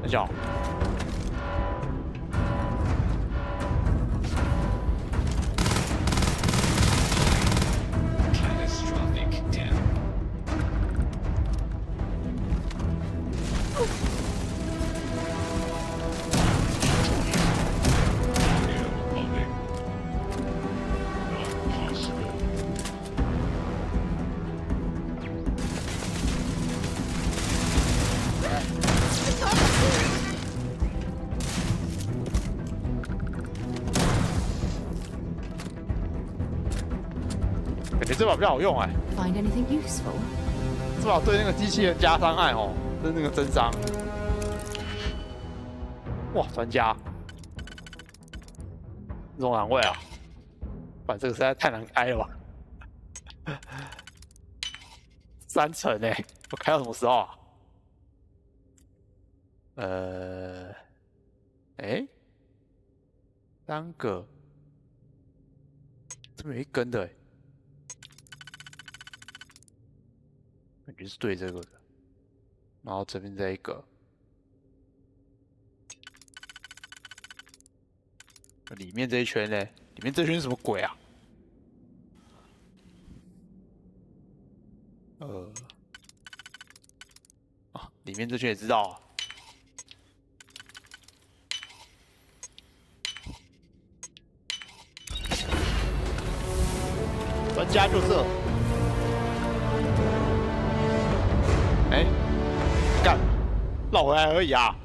等一下。 感觉这把比较好用哎、Find anything useful? 这把对那个机器人加伤害哦，是那个增伤。哇，专家，这种难位啊！反正这个实在太难开了吧！3层哎，我开到什么时候啊？3个，这边有一根的哎。 感觉是对这个的，然后这边这一个，里面这一圈呢？里面这圈是什么鬼啊？里面这圈也知道啊。专家就这。 哎，干，绕回来而已啊！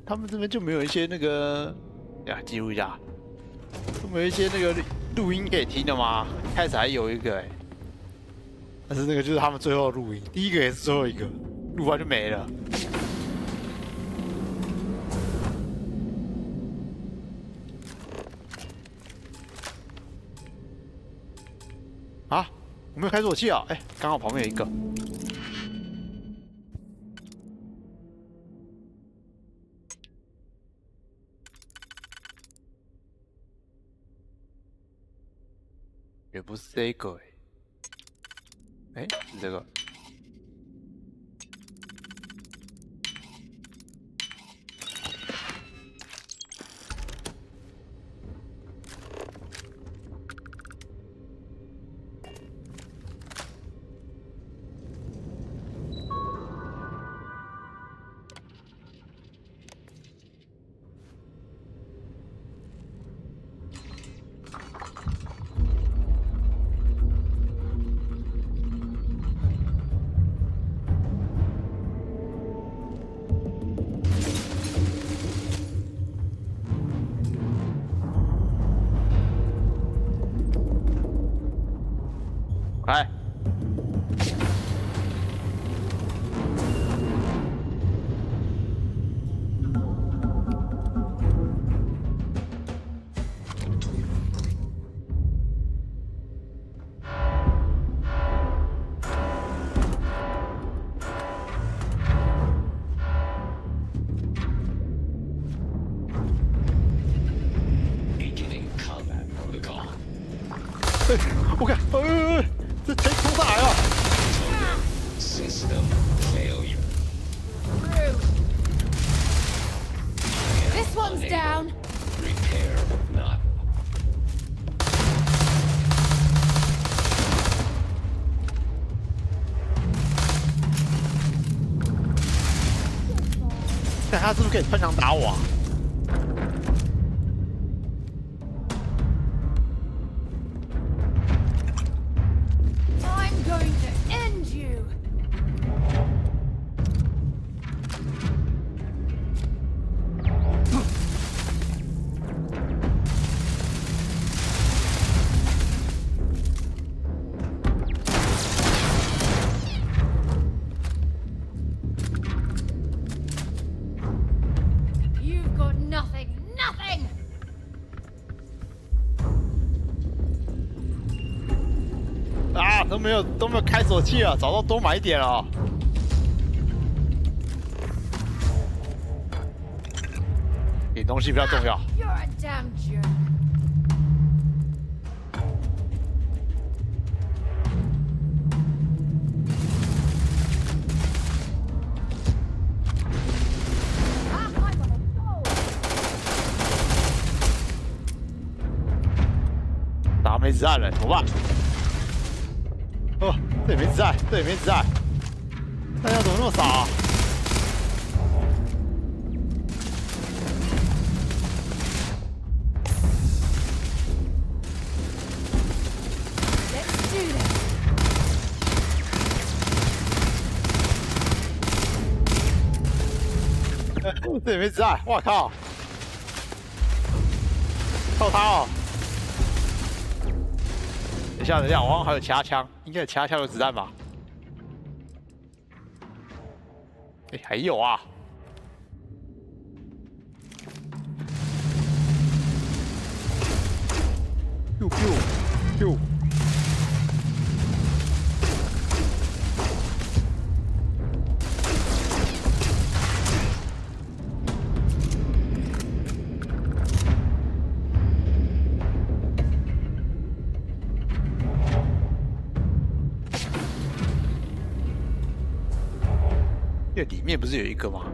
他们这边就没有一些那个，呀，记录一下，就没有一些那个录音可以听的吗？一开始还有一个哎，但是那个就是他们最后的录音，第一个也是最后一个，录完就没了。啊，我没有开锁器啊！哎，刚好旁边有一个。 也不是这个哎，是这个。来，我看，这谁冲上来了 ？System failure. This one's down. Repair not. 看他是不是可以穿墙打我啊？ I'm going to end you. You've got nothing, nothing. 啊，都没有开锁器了，早知道多买一点了。点东西比较重要。 You're a damn jerk. Ah, I'm gonna go. 打没子弹了，怎么办？哦，这也没子弹，这也没子弹，大家怎么那么少啊？ 这也没子弹，我靠！靠他哦！等一下，我好像还有其他枪，应该有其他枪有子弹吧？哎，还有啊！哟！ 这里面不是有一个吗？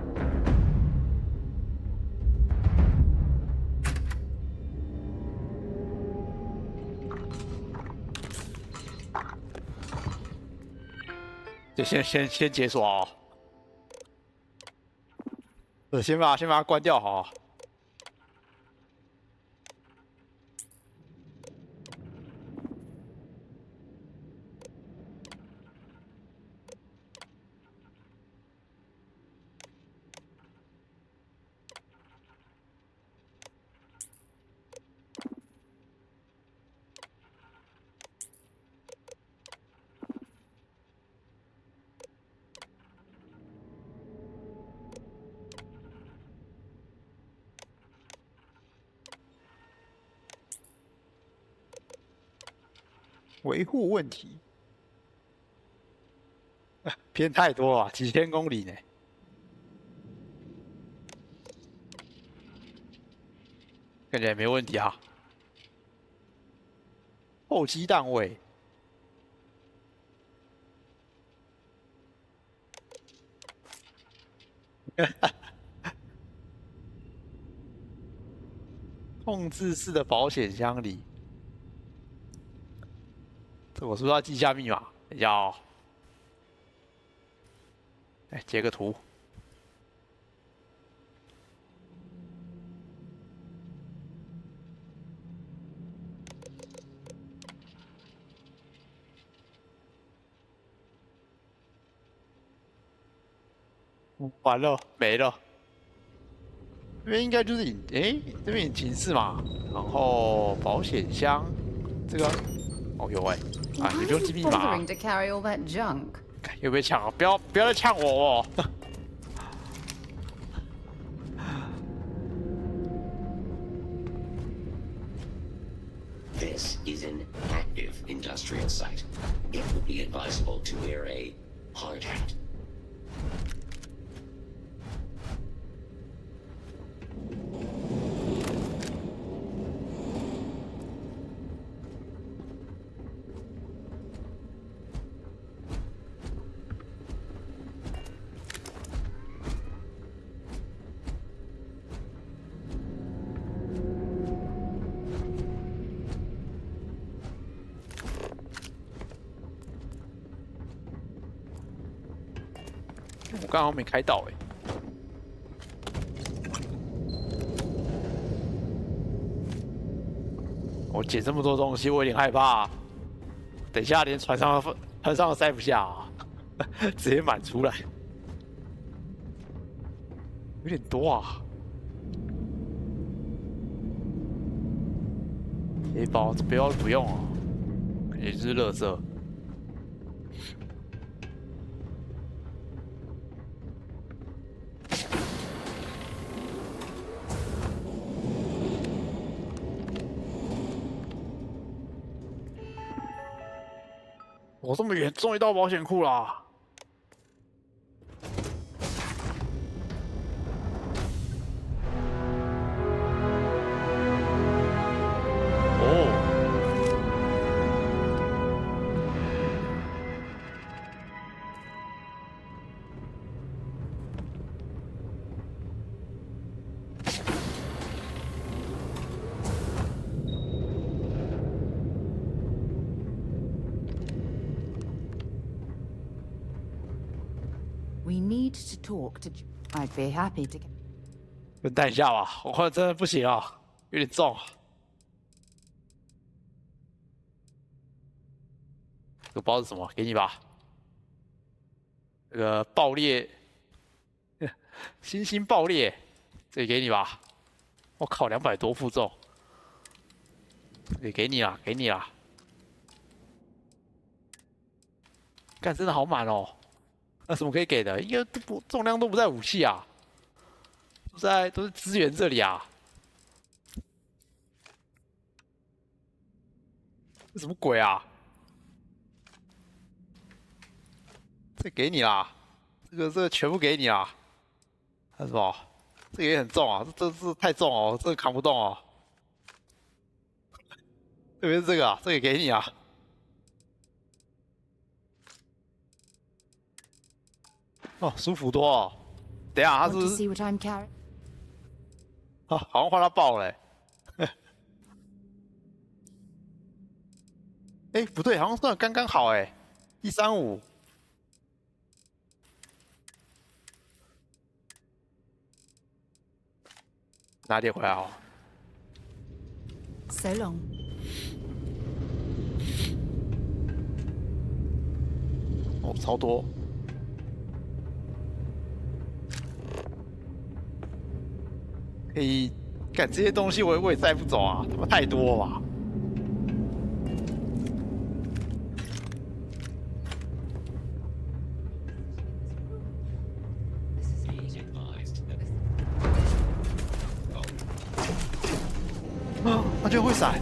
就先解锁哦。先把它关掉好。维护问题，偏太多了，几千公里呢。看起来没问题啊。后期档位，控制式的保险箱里。 我是不是要记一下密码？等一下哦。来截个图。完了，没了。这边应该就是这边引擎室嘛，然后保险箱，这个哦有啊，你不用记密码。有被抢啊！不要再呛我哦！This is an active industrial site. It would be advisable to wear a hard hat. 我刚好没开到哎。我捡这么多东西，我有点害怕、啊。等一下连船上都塞不下、啊，直接满出来，有点多啊。背包这背包不用哦，感觉就是垃圾。我这么远，终于到保险库啦！哦，We need to talk to. I'd be happy to. 分担一下吧，我看真的不行啊，有点重。这个包是什么？给你吧。这个爆裂，星星爆裂，这个给你吧。我靠，200多负重，也给你啦，给你啦。干，真的好满哦。那什么可以给的？应该都不重量都不在武器啊，都是资源这里啊。这什么鬼啊？这给你啦，这个全部给你啦。还有什么？这个也很重啊，这太重哦，这个扛不动哦。特别是这个啊，这个也给你啊。哦，舒服多哦。等一下，他是不是？啊，好像换他爆了、欸。哎，不对，好像算刚刚好哎、欸，135。拿点回来哦。So long。哦，超多。可以干这些东西我也带不走啊，他妈太多了吧。啊，他居然会闪！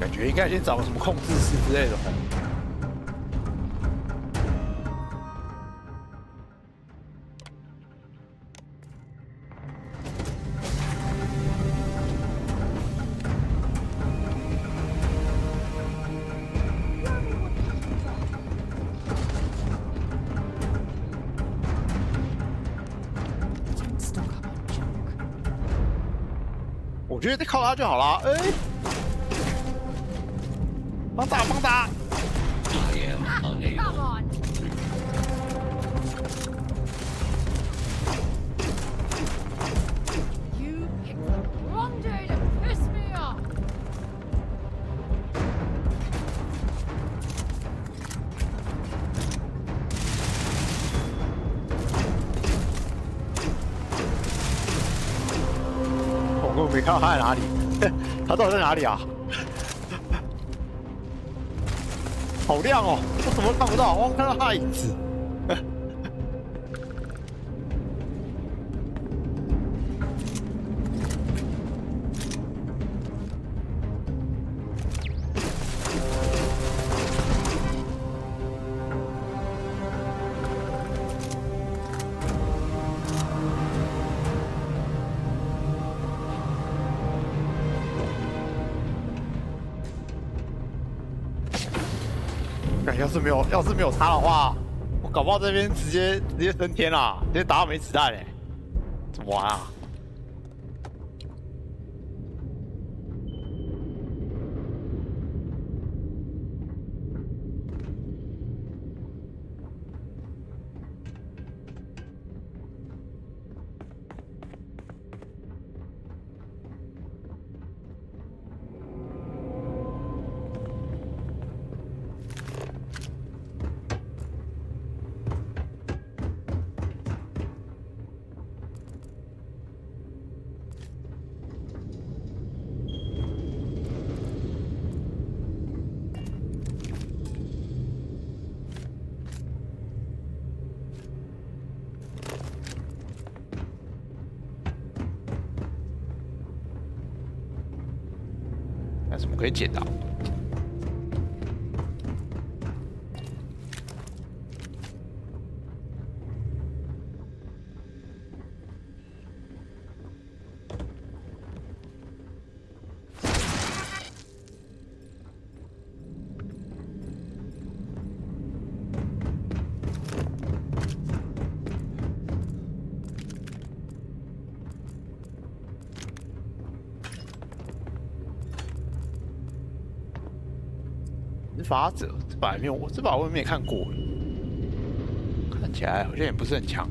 感觉应该先找个什么控制室之类的。我觉得再靠他就好了。哎。 帮打！ I am unable. 看到他在哪里？他到底在哪里啊？好亮哦！我怎么看不到？我看到他的影子。要是没有他的话，我搞不好这边直接升天啦，直接打到没子弹嘞，怎么玩啊？有什么可以捡的？执法者，这把没有，这把我也没看过，看起来好像也不是很强。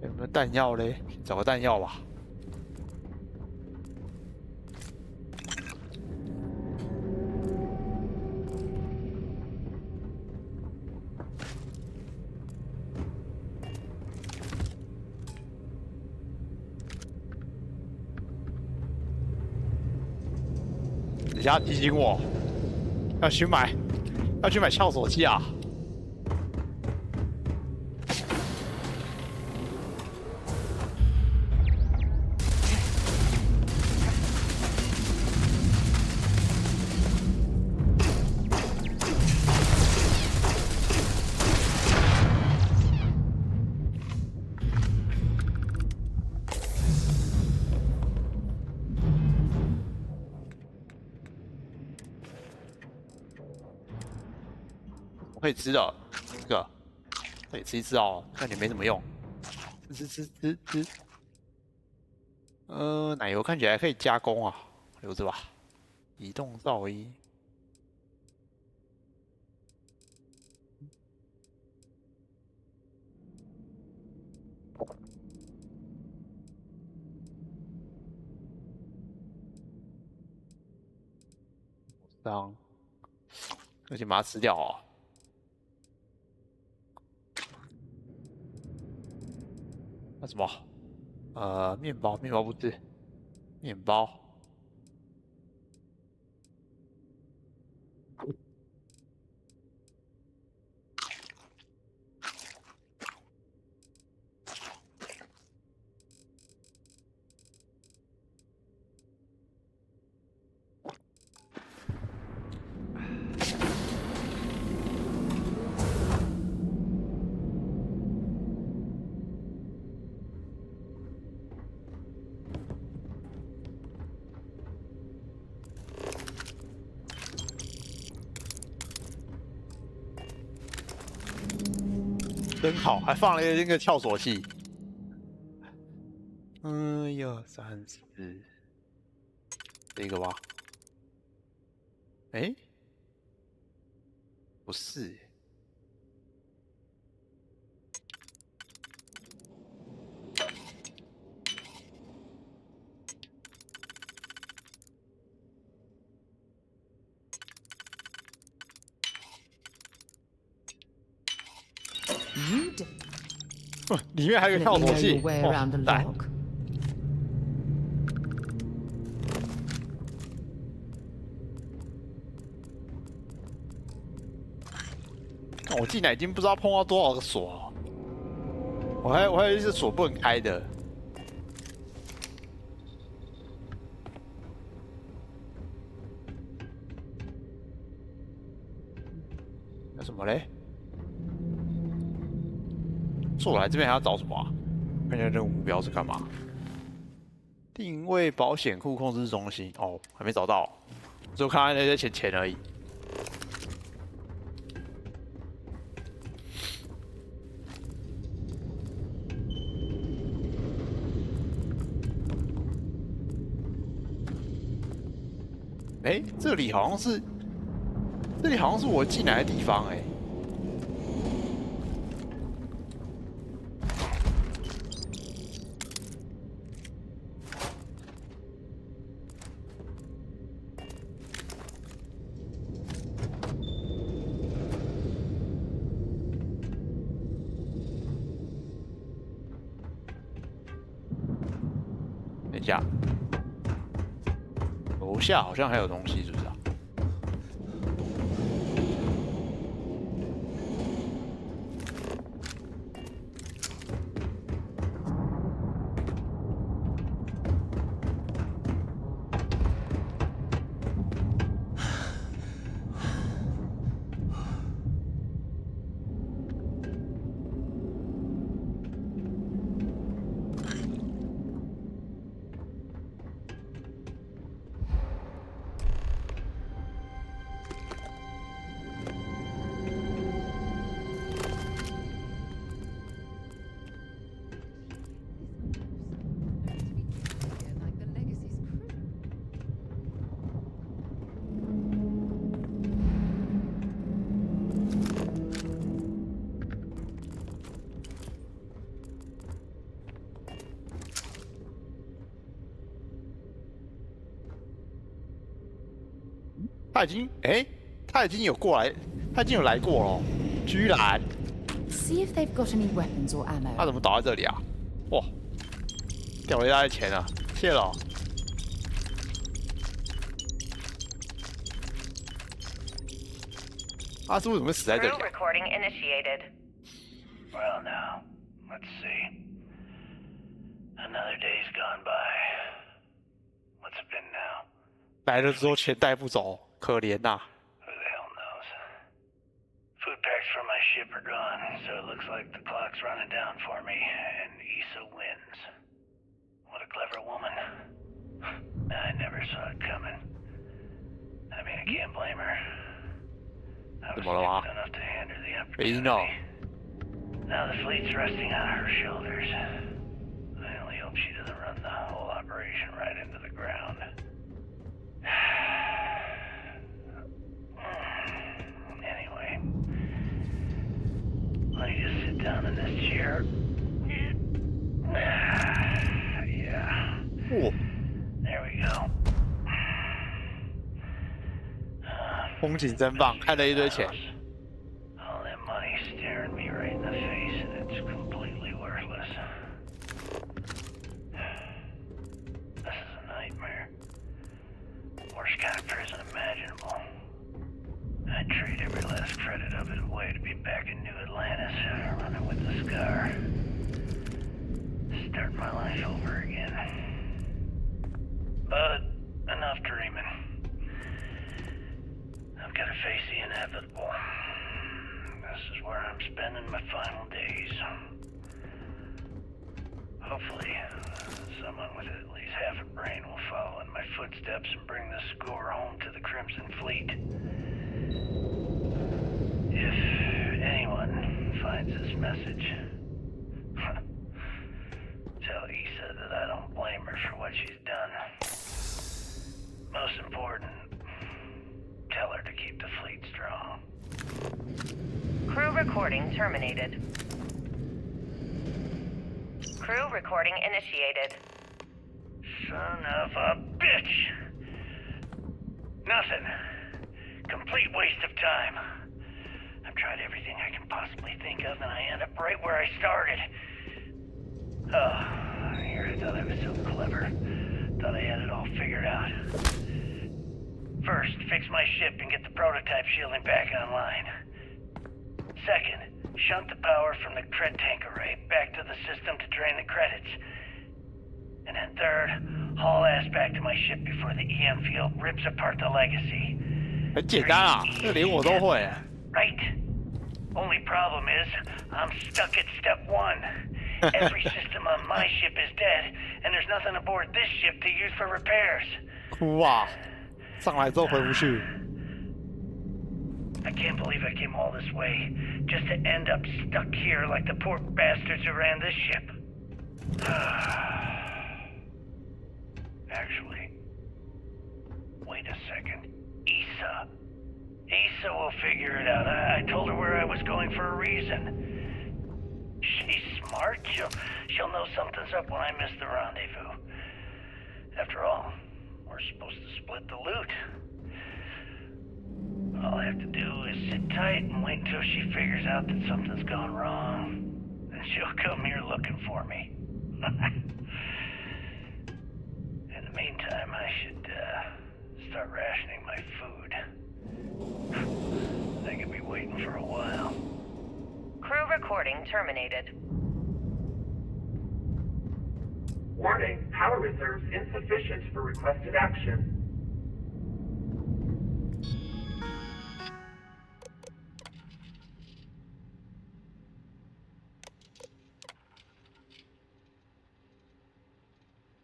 有没有弹药嘞？找个弹药吧。人家提醒我要去买撬锁器啊！可以吃的这个，可以吃一吃哦，看起来没什么用。吃。奶油看起来可以加工啊，留着吧。移动噪音。伤，而且把它吃掉哦。那什么？面包不是，面包。真好，还放了那个撬锁器。1、2、3、4，这个吧？哎，不是。You did. 里面还有个跳锁器。来。我进来已经不知道碰到多少个锁了，我还有一只锁不能开的。那什么嘞？说我来这边还要找什么啊？看一下任务目标是干嘛？定位保险库控制中心。哦，还没找到，只有看到那些钱而已。哎，这里好像是我进来的地方哎。等一下。楼下好像还有东西，是不是啊？他已经有过来，他已经有来过了，居然。See if they've got any weapons or ammo. 他怎么倒在这里啊？哇，掉了一大堆钱啊！谢了。阿叔怎么死在这里啊 recording initiated. Well, now, let's see. Another day's gone by. What's it been now? 来了之后钱带不走，可怜呐。Who the hell knows? Food packs from my ship are gone, so it looks like the clock's running down for me, and Issa wins. What a clever woman. I never saw it coming. I mean, I can't blame her. I was stupid enough to hand her the opportunity. Now the fleet's resting on her shoulders. I only hope she doesn't run the whole operation right into the ground. Anyway, let me just sit down in this chair. Yeah. There we go. 风景真棒，看了一堆钱。All that money staring me right in the face, and it's completely worthless. This is a nightmare. Worst kind of prison imaginable. I'd trade every last credit of it away to be back in New Atlantis, running with the Scar. Start my life over again. But enough dreaming. I've got to face the inevitable. This is where I'm spending my final days. Hopefully, someone with at least half a brain will follow in my footsteps and bring the score home to the Crimson Fleet. If anyone finds this message, tell Issa that I don't blame her for what she's done. Most important, tell her to keep the fleet strong. Crew recording terminated. Crew recording initiated. Son of a bitch! Nothing. Complete waste of time. I'm tried everything I can possibly think of, and I end up right where I started. Oh, here I thought I was so clever. Thought I had it all figured out. First, fix my ship and get the prototype shielding back online. Second, shunt the power from the cred tank array back to the system to drain the credits. And then third, haul ass back to my ship before the EM field rips apart the legacy. 很简单啊，这连我都会。Right. Only problem is, I'm stuck at step 1. Every system on my ship is dead, and there's nothing aboard this ship to use for repairs. 哭啊！上来之后回不去。I can't believe I came all this way, just to end up stuck here like the poor bastards who ran this ship. Actually, wait a second. Issa will figure it out. I told her where I was going for a reason. She's smart. She'll know something's up when I miss the rendezvous. After all, we're supposed to split the loot. All I have to do is sit tight and wait until she figures out that something's gone wrong. And she'll come here looking for me. In the meantime, I should start rationing my food. They could be waiting for a while. Crew recording terminated. Warning, power reserves insufficient for requested action.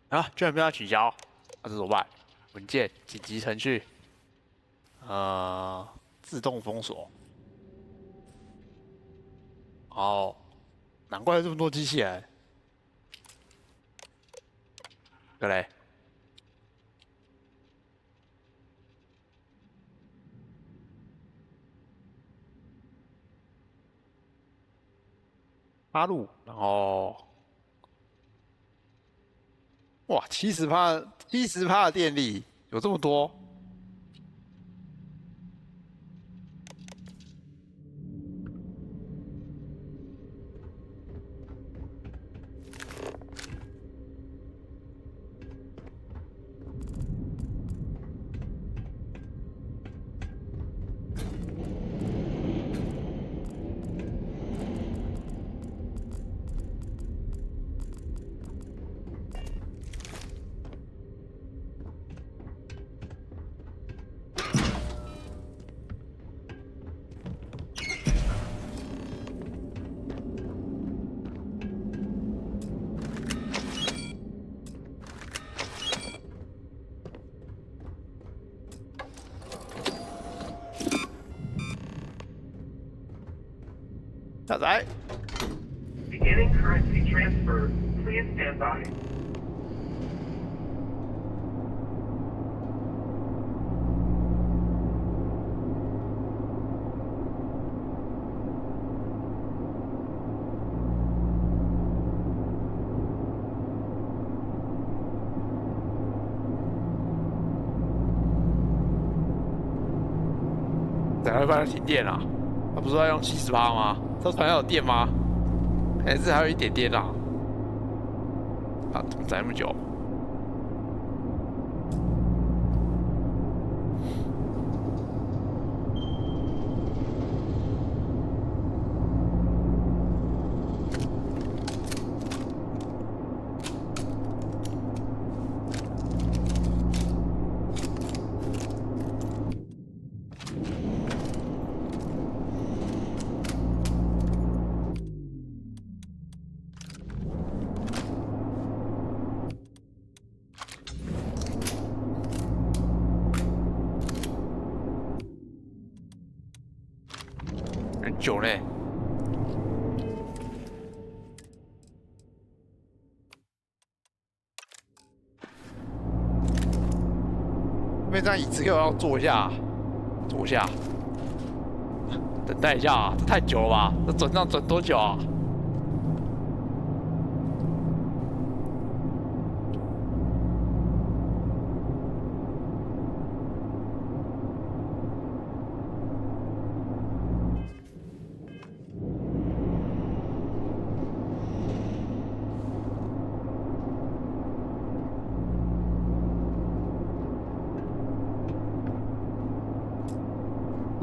啊，居然被他取消，那这怎么办？文件、紧急程序，自动封锁。哦，难怪有这么多机器人。这嘞，八路，然后。哇，70%的电力有这么多？下载。Beginning currency transfer. Please stand by.等下会停电啊？他不是要用70%吗？这船要有电吗？还是还有一点电啊？啊，怎么载那么久？很久嘞。那张椅子给我要坐一下，坐下，等待一下啊！这太久了吧？这转账转多久啊？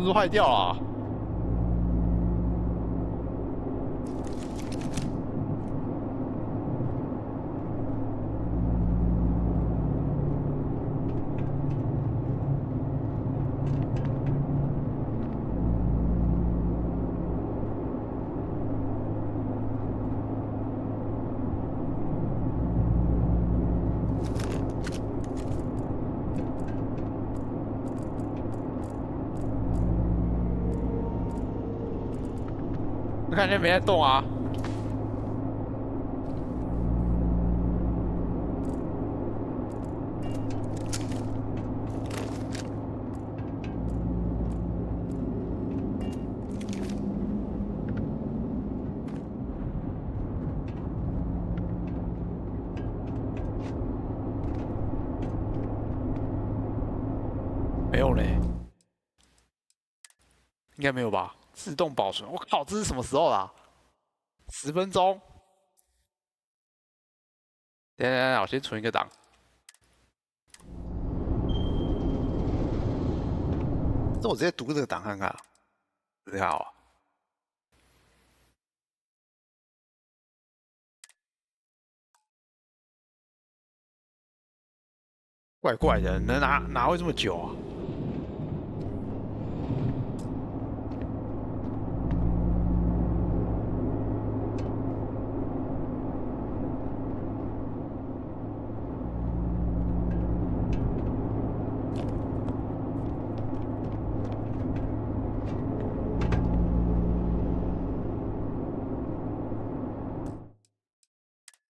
是不是坏掉了啊？我看见没在动啊。没有嘞，应该没有吧？自动保存，我靠，这是什么时候啦？10分钟。等，我先存一个档。这我直接读这个档看看啊，这个好啊。怪怪的，哪会这么久啊？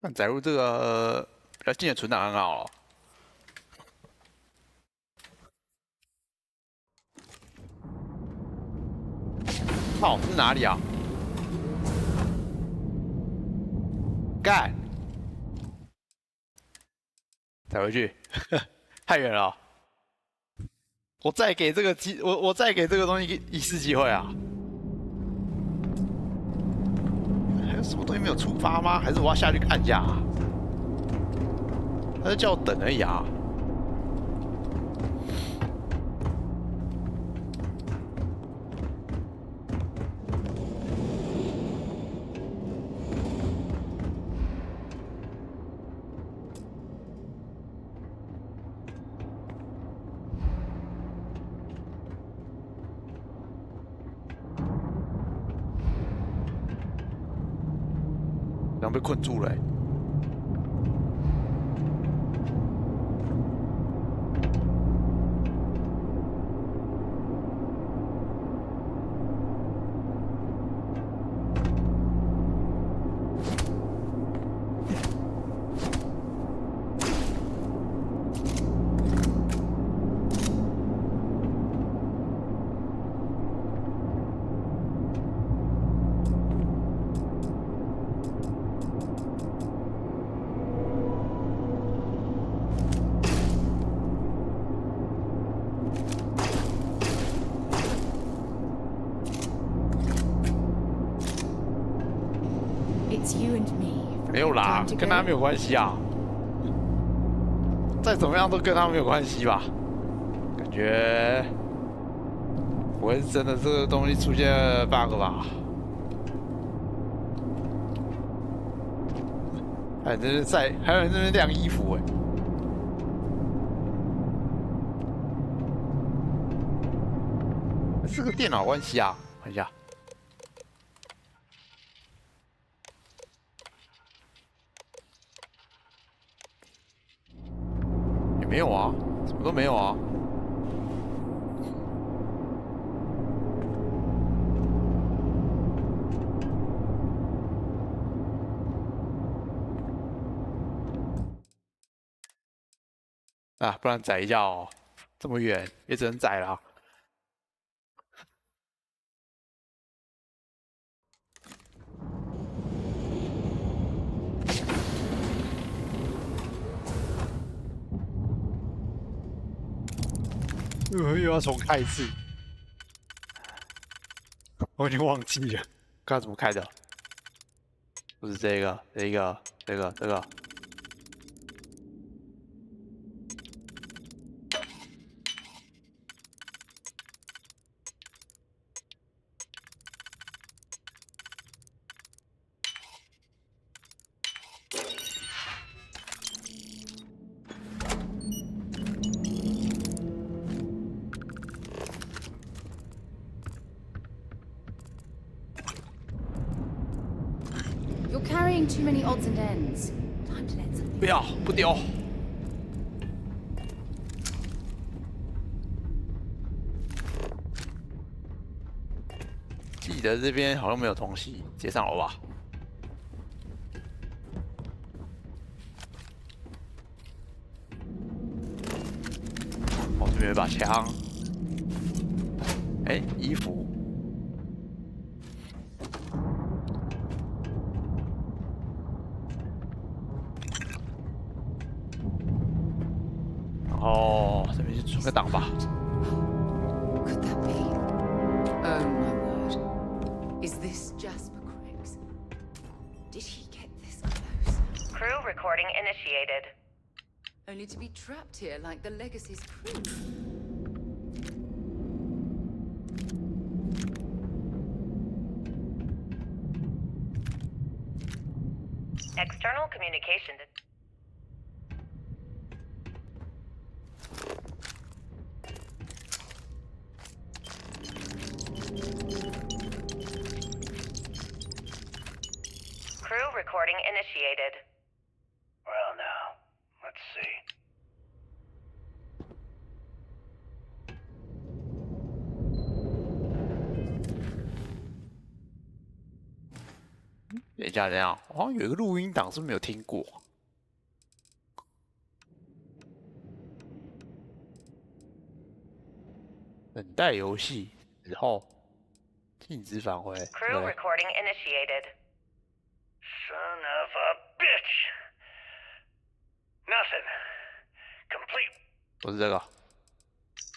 那载入这个比较近的存档很好哦。靠，这是哪里啊？干，载回去，太远了。我再给这个我再给这个东西一次机会啊！还有什么东西没有触发吗？还是我要下去看一下啊？他就叫我等而已啊。然后被困住了欸。没有啦，跟他没有关系啊。再怎么样都跟他没有关系吧？感觉不会是真的这个东西出现 bug 吧？还有人在那边晾衣服哎。是个电脑关系啊，看一下。也没有啊，什么都没有啊。啊，不然载一下哦，这么远也只能载了。又要重开一次，我已经忘记了，刚才怎么开的？不是这个。carrying too many odds and ends. Time to let something. 不要，不丢。记得这边好像没有东西，直接上楼吧。哦，这边有一把枪。哎，衣服。然后这边就出个档吧。 Could that be? Oh my word. Is this Jasper Criggs? Did he get this close? Crew recording initiated. Only to be trapped here like the Legacy's crew. External communication. Crew recording initiated. Well, now, let's see. 等一下，等一下，好像有一个录音档是不是没有听过？等待游戏之后禁止返回。 Crew recording initiated. Son of a bitch! Nothing. Complete. 不是这个。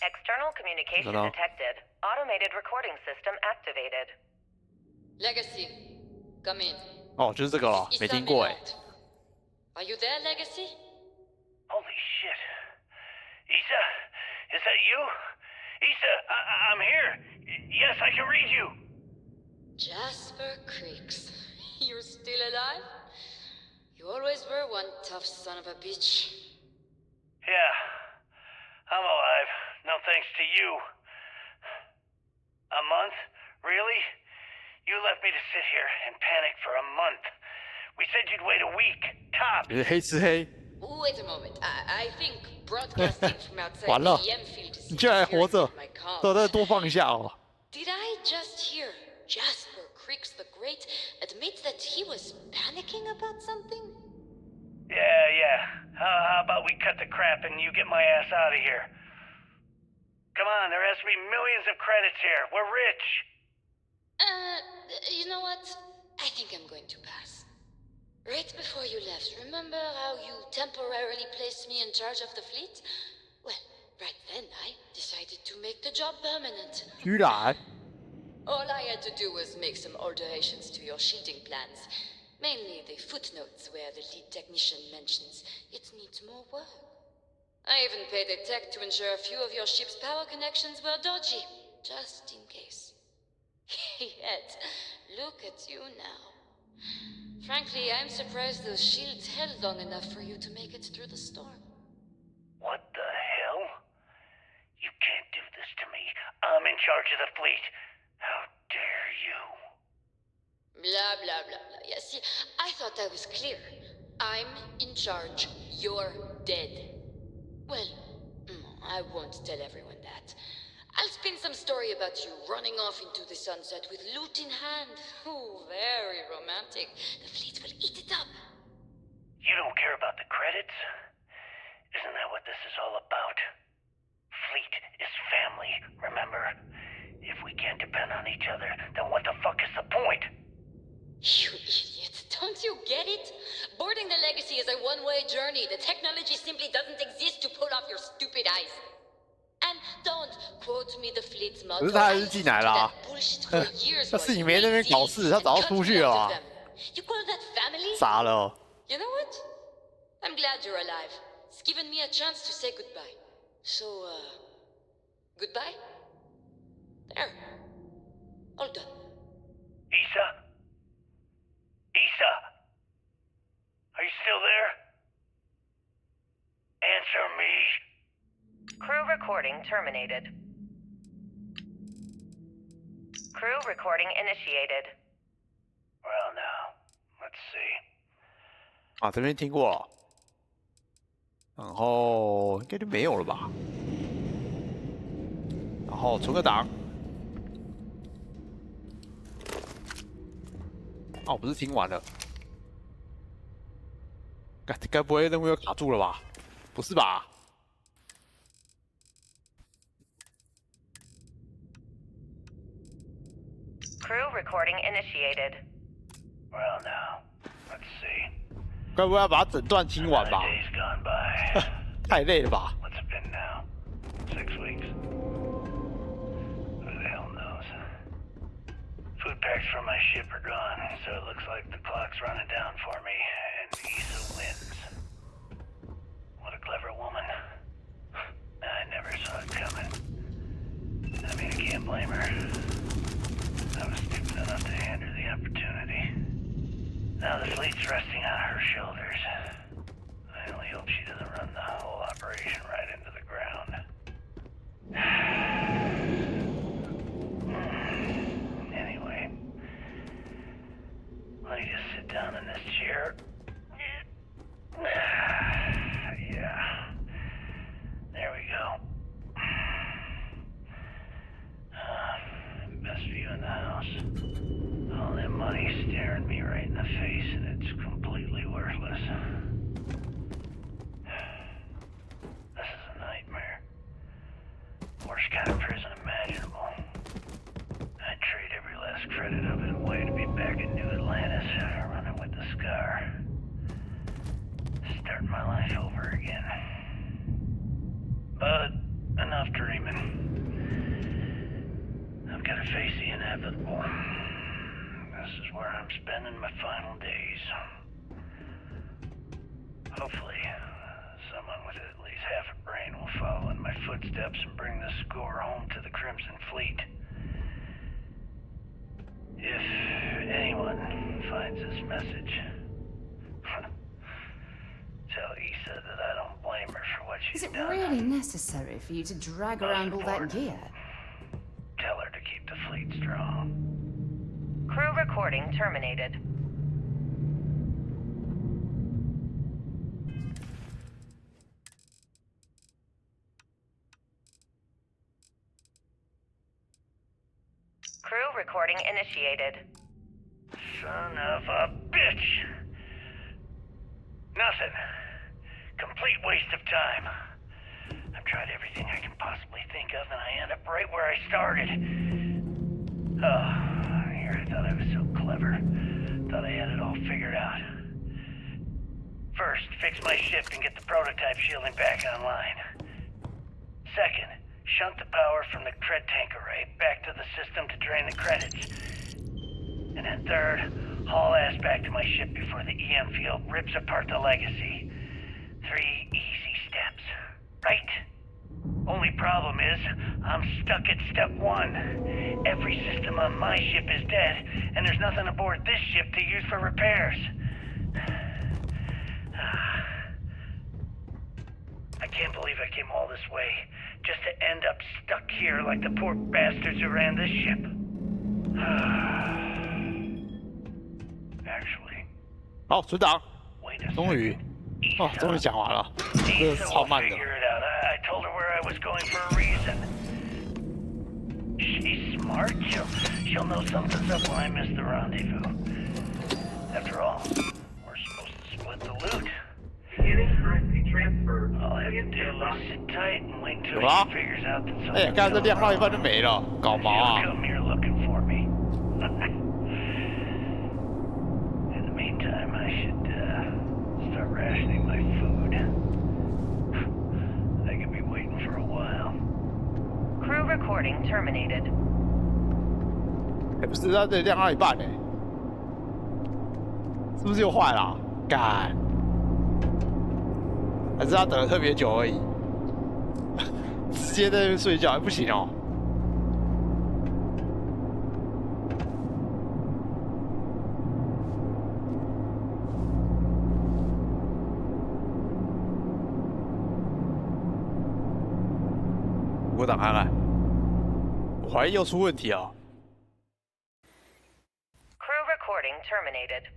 External communication detected. Automated recording system activated. Legacy, come in. 哦，就是这个了，没听过哎。 Are you there, Legacy? Holy shit. Issa? Is that you? Issa, I'm here. Yes, I can read you. Jasper Creeks. You're still alive? You always were one tough son of a bitch. Yeah, I'm alive. No thanks to you. A month? Really? You left me to sit here and panic for a month. We said you'd wait a week, tops. 黑吃黑。 Wait a moment. I think broadcasting from outside 完了 the EM field is 你居然还活着， my call. 再多放一下哦。 Did I just hear Jasper Creeks the Great admit that he was panicking about something? Yeah. How about we cut the crap and you get my ass out of here? Come on, there has to be millions of credits here. We're rich. You know what? I think I'm going to pass. Right before you left, remember how you temporarily placed me in charge of the fleet? Well, right then I decided to make the job permanent. 居然。 All I had to do was make some alterations to your shielding plans. Mainly the footnotes where the lead technician mentions it needs more work. I even paid a tech to ensure a few of your ship's power connections were dodgy, just in case. Yet, look at you now. Frankly, I'm surprised those shields held long enough for you to make it through the storm. What the hell? You can't do this to me. I'm in charge of the fleet. How dare you? Blah, blah, blah, blah. Yeah, see, I thought I was clear. I'm in charge. You're dead. Well, I won't tell everyone that. I'll spin some story about you running off into the sunset with loot in hand. Oh, very romantic. The fleet will eat it up. You don't care about the credits? Isn't that what this is all about? Fleet is family, remember? If we can't depend on each other, then what the fuck is the point? You idiot. Don't you get it? Boarding the Legacy is a one-way journey. The technology simply doesn't exist to pull off your stupid eyes. And don't quote me the fleet's motto. 可是他还是进来了啊！要是你没那边搞事，他早就出去了啊！ You call that family? 傻了。 You know what? I'm glad you're alive. It's given me a chance to say goodbye. So, goodbye? There. All done. Issa? Issa? Are you still there? Answer me. Crew recording terminated. Crew recording initiated. Well, now, let's see. 啊，这边听过了，然后应该就没有了吧？然后存个档。哦，不是听完了。该不会任务又卡住了吧？不是吧？ Crew recording initiated. Well, now, let's see. 该不会要把它整段听完吧？太累了吧？ What's it been now? 6 weeks? Who the hell knows? Food packs from my ship are gone, so it looks like the clock's running down for me, and Issa wins. What a clever woman. I never saw it coming. I mean, I can't blame her. I was stupid enough to hand her the opportunity. Now the fleet's resting on her shoulders. I only hope she doesn't run the whole operation right into the ground. Anyway, let me just sit down in this chair. Yeah. There we go. Best view in the house. All that money staring me right in the face, and it's completely worthless. This is a nightmare. Worst kind of prison imaginable. I'd trade every last credit of it away to be back in New Atlantis, running with the Scar. Starting my life over again. But enough dreaming. I've got to face the inevitable. This is where I'm spending my final days. Hopefully, someone with at least half a brain will follow in my footsteps and bring the score home to the Crimson Fleet. If anyone finds this message, tell Issa that I don't blame her for what she's done. Is it really necessary for you to drag around all that gear? Tell her to keep the fleet strong. Crew recording terminated. Crew recording initiated. Son of a bitch! Nothing. Complete waste of time. I've tried everything I can possibly think of, and I end up right where I started. Oh, here I thought I was so clever. Thought I had it all figured out. First, fix my ship and get the prototype shielding back online. Second, shunt the power from the cred tank array back to the system to drain the credits. And then third, haul ass back to my ship before the EM field rips apart the legacy. 3 easy steps, right? Only problem is, I'm stuck at step 1. Every system on my ship is dead, and there's nothing aboard this ship to use for repairs. I can't believe I came all this way, just to end up stuck here like the poor bastards who ran this ship. Actually. 好，存档。终于，哦，终于讲完了，这个超慢的。 I told her where I was going for a reason. She's smart. She'll know something's up when I miss the rendezvous. After all, we're supposed to split the loot. Currency transfer. All I have to do is sit tight and wait until 有啦 she figures out that 哎， something's 刚才这 going 亮到一 wrong. 半就没了，搞毛 She'll 啊！ come here looking for me. In the meantime, I should start rationing my food. I could be waiting for a while. Crew recording terminated. 哎，不是，它这里亮到一半呢，是不是又坏了？干，还是他等了特别久而已，直接在那边睡觉，不行哦。我打开看，我怀疑又出问题哦。 Crew recording terminated.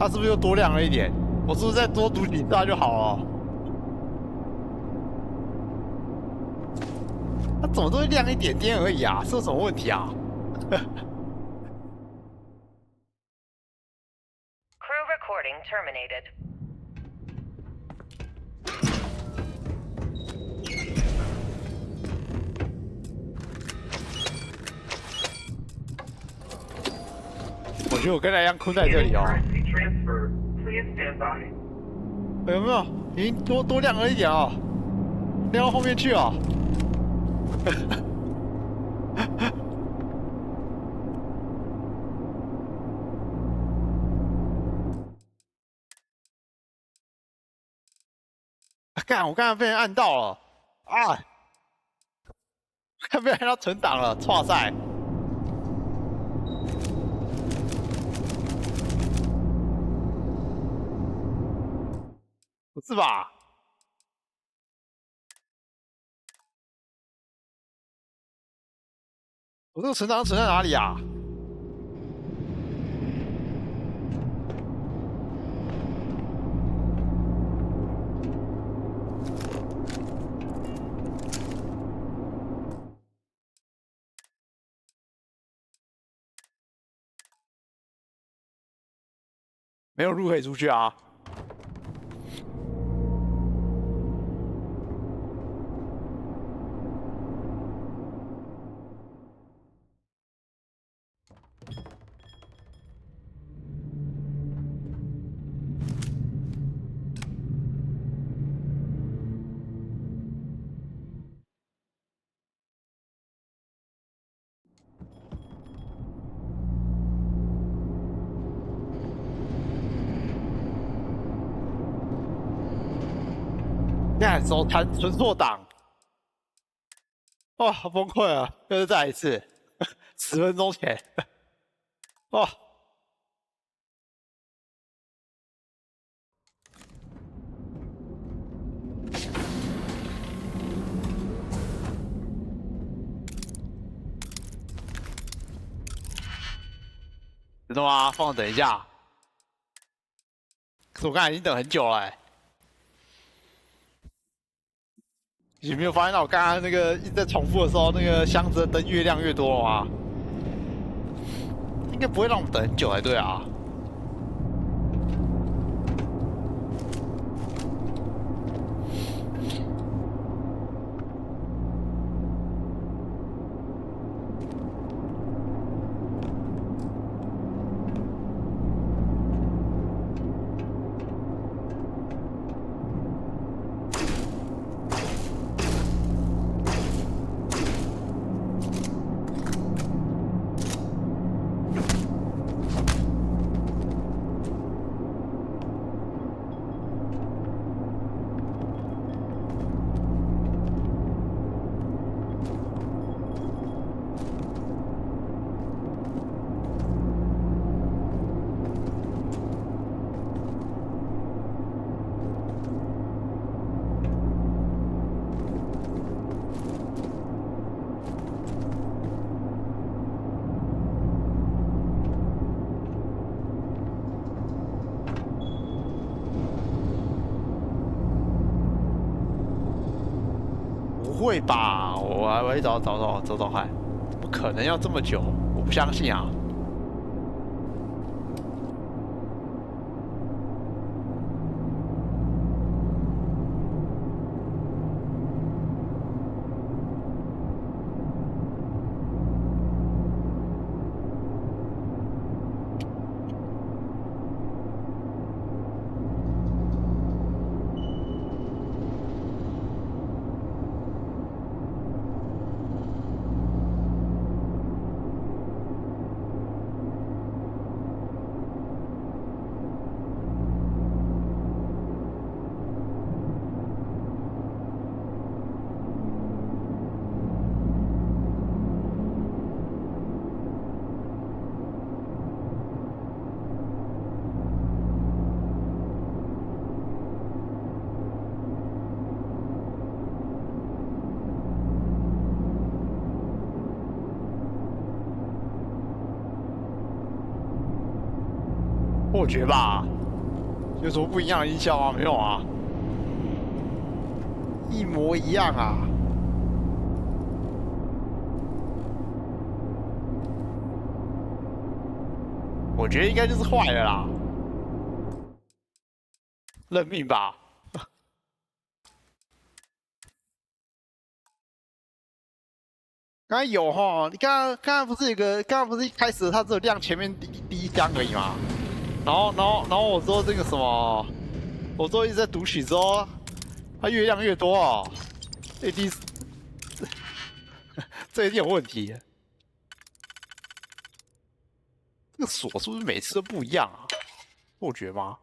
它是不是又多亮了一点？我是不是再多读几下就好了？它怎么都会亮一点点而已啊？是有什么问题啊？ Crew recording terminated. 我觉得我跟他一样困在这里哦。 Transfer. Please stand by. 有没有？已经多亮了一点哦，亮到后面去哦。干！我刚才被人按到了啊！被人按到存档了，哇塞！不是吧？我这个存档存在哪里啊？没有路可以出去啊！干，手残存错档，哇，好崩溃啊！又是再一次，10分钟前，哇！知道吗？放我等一下，可是我刚才已经等很久了、欸。 你没有发现到我刚刚那个一直在重复的时候，那个箱子的灯越亮越多了吗？应该不会让我们等很久才对啊。不会吧？我来找看，不可能要这么久，我不相信啊！破局吧。有什么不一样的音效吗？没有啊，一模一样啊。我觉得应该就是坏了啦，认命吧。刚才有哈，你刚刚不是有个，刚刚不是一开始它只有亮前面第一箱而已嘛？然后我说这个什么，我说一直在读取之后，它越亮越多哦，一定是这一定有问题。这个锁是不是每次都不一样啊？错觉吗？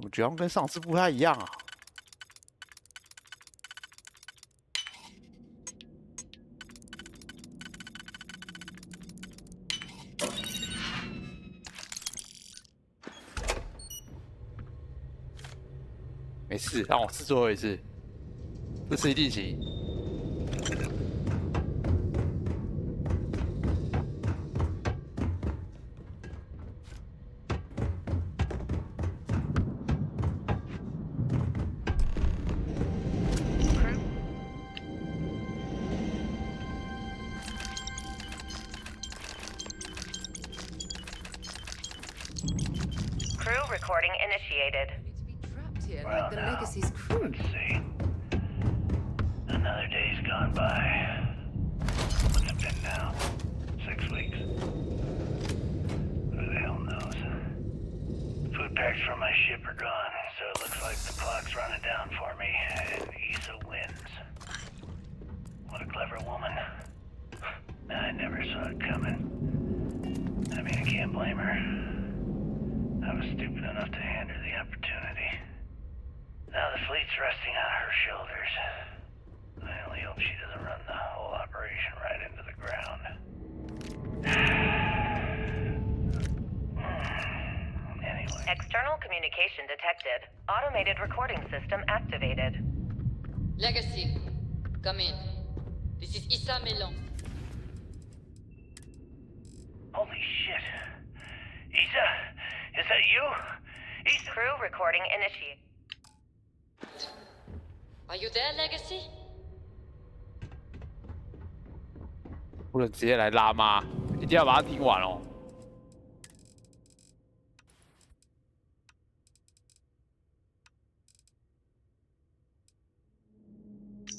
我觉得跟上次不太一样啊。没事，让我试最后一次，这次一定行。Crew recording initiated. Like the Legacy's crew. Let's see. Another day's gone by. What's it been now? 6 weeks? Who the hell knows? Food packs from my ship are gone, so it looks like the clock's running down for me, and Issa wins. What a clever woman. I never saw it coming. I mean, I can't blame her. I was stupid enough to hand her the opportunity. Now the fleet's resting on her shoulders. I only hope she doesn't run the whole operation right into the ground. Anyway. External communication detected. Automated recording system activated. Legacy, come in. This is Issa Melon. Holy shit. Issa? Is that you? Issa? Crew recording initiated. Are you there, Legacy? 不能直接来拉吗？一定要把它听完哦。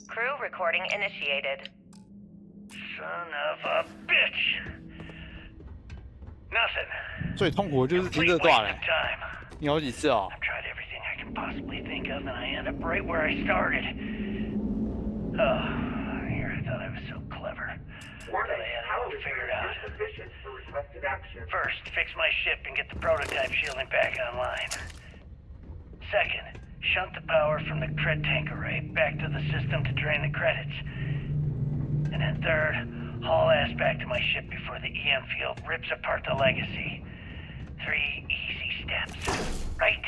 Crew recording initiated. Son of a bitch! Nothing. 最痛苦的就是听这段嘞，你好几次哦。 Possibly think of, and I end up right where I started. Oh, here I thought I was so clever. Thought I had it all figured out. First, fix my ship and get the prototype shielding back online. Second, shunt the power from the cred tank array back to the system to drain the credits. And then third, haul ass back to my ship before the EM field rips apart the Legacy. 3 easy steps, right?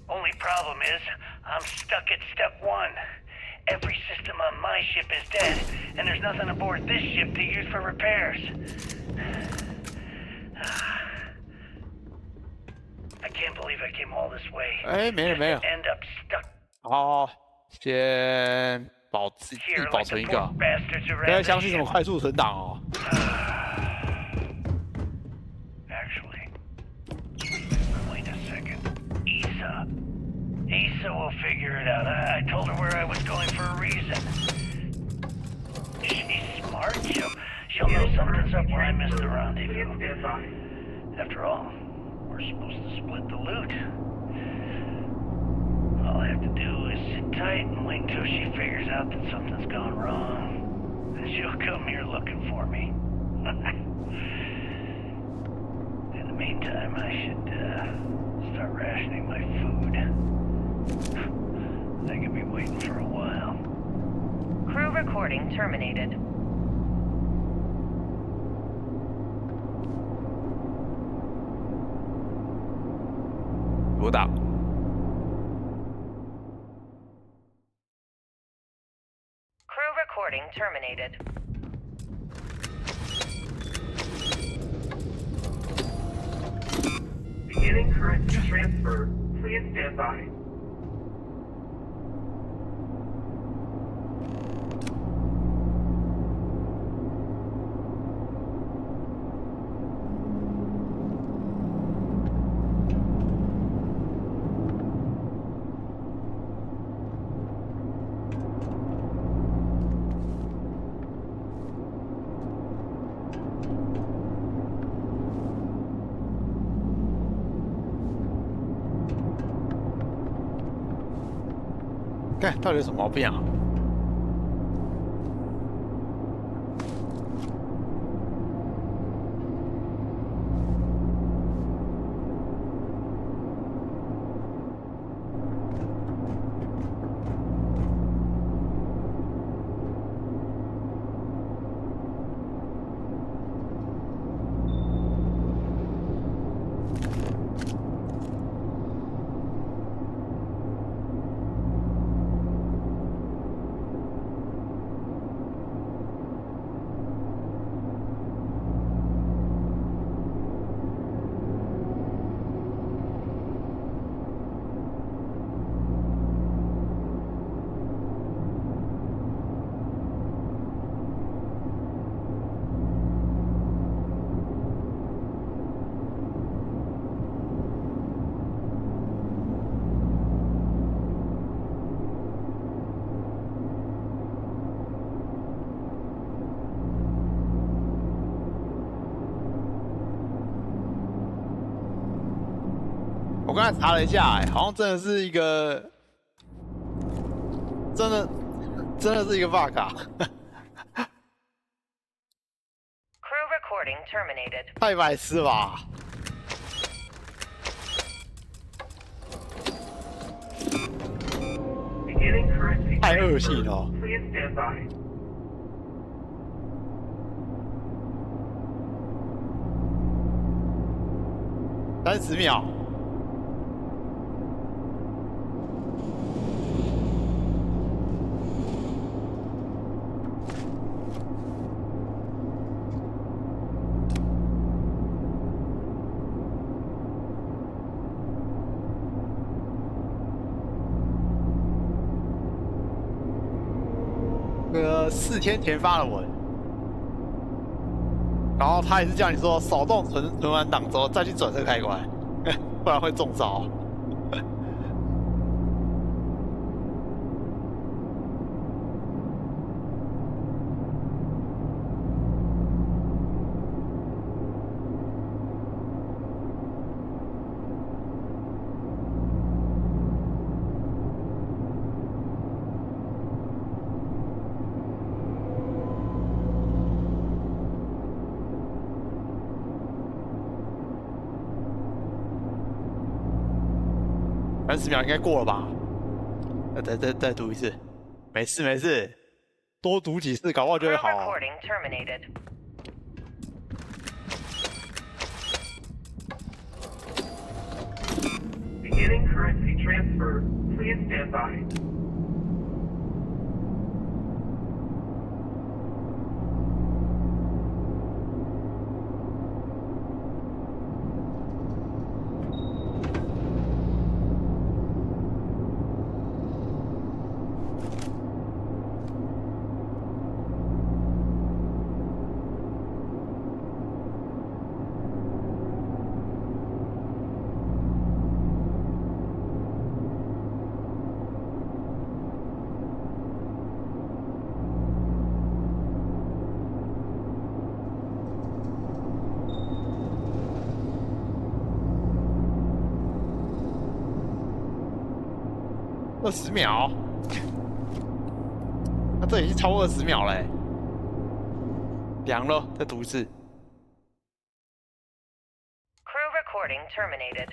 Only problem is, I'm stuck at step 1. Every system on my ship is dead, and there's nothing aboard this ship to use for repairs. I can't believe I came all this way. 哎，没了没了。 End up stuck. 好，先保持保存一个，不要相信什么快速存档哦。 Issa will figure it out. I told her where I was going for a reason. She's smart. She'll know something's up when I miss the rendezvous. After all, we're supposed to split the loot. All I have to do is sit tight and wait until she figures out that something's gone wrong. And she'll come here looking for me. In the meantime, I should start rationing my food. They could be waiting for a while. Crew recording terminated. Crew recording terminated. Begin Beginning currency transfer. Please stand by. 看到底有什么毛病啊？我刚才查了一下，好像真的是一个，真的是一个 bug 啊！ Crew recording terminated. 太白痴了吧！ Beginning currency 太恶心了。 Please stand by. 30秒。 4天前发了文，然后他也是叫你说手动存完档之后再去转这个开关，不然会中招。30秒应该过了吧？再读一次，没事没事，多读几次，搞不好就会好。Recording terminated. Beginning currency transfer. Please stand by. 20秒，那这已经超过20秒嘞，凉了，再读一次。Crew recording terminated.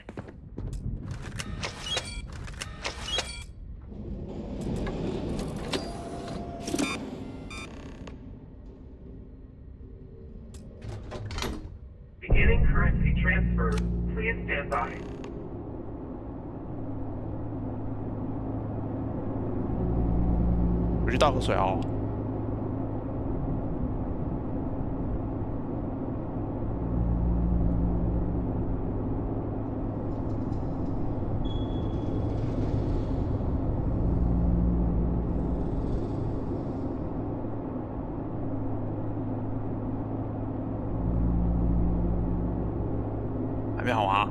Beginning currency transfer. Please stand by. 我去倒口水哦。还没好吗？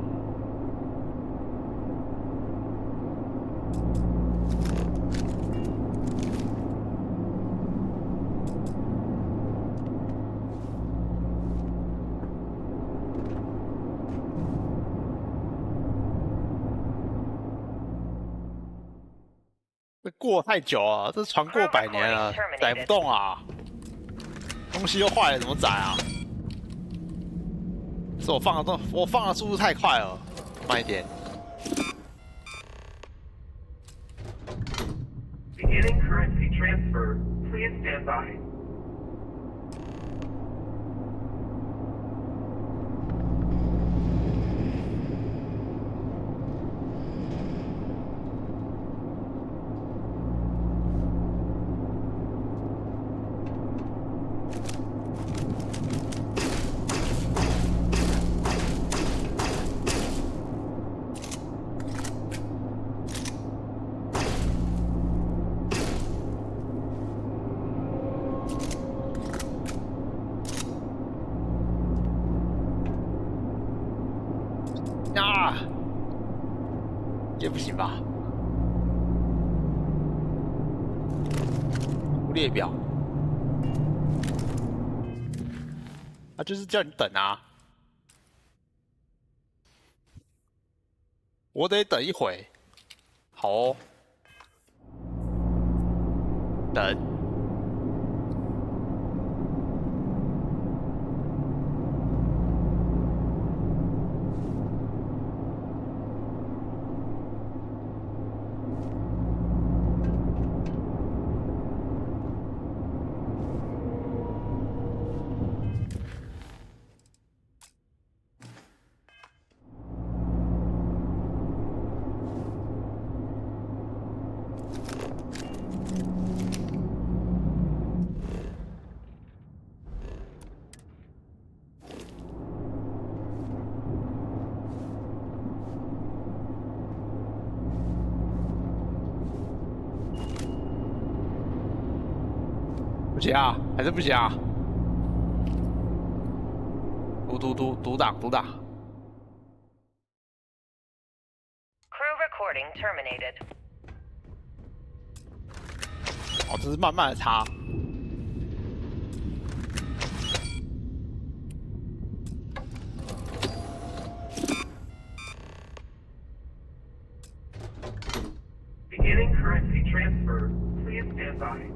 这过太久了，这船过100年了，载不动啊！东西又坏了，怎么载啊？是我放的速度太快了，慢一点。Beginning currency transfer. Please stand by.啊，也不行吧？列表，啊，就是叫你等啊，我得等一会。好哦，等。不行啊，还是不行啊！读档。Crew recording terminated. 哦，这是慢慢的插。Beginning currency transfer. Please stand by.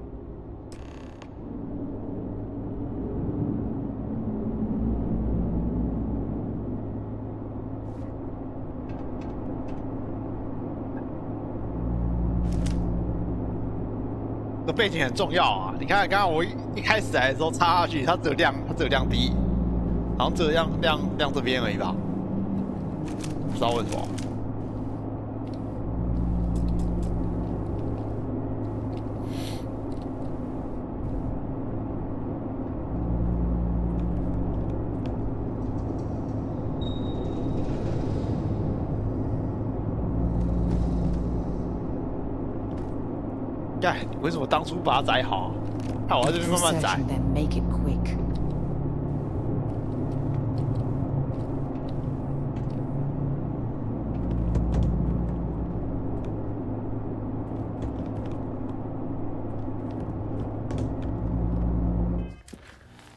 这背景很重要啊！你看，刚刚我一开始来的时候插下去，它只有亮低，好像只有亮这边而已吧？不知道为什么。干，你为什么当初把它载好？看我在这边慢慢载。Make it quick.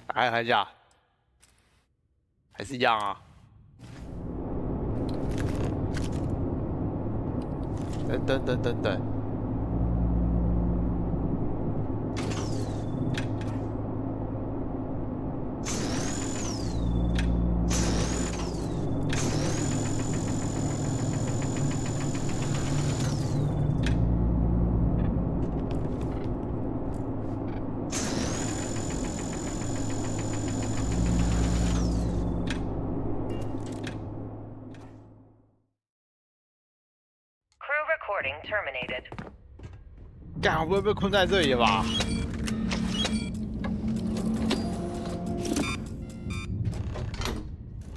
打开看一下，还是一样啊。等。Recording terminated. 干，我不会被困在这里了吧？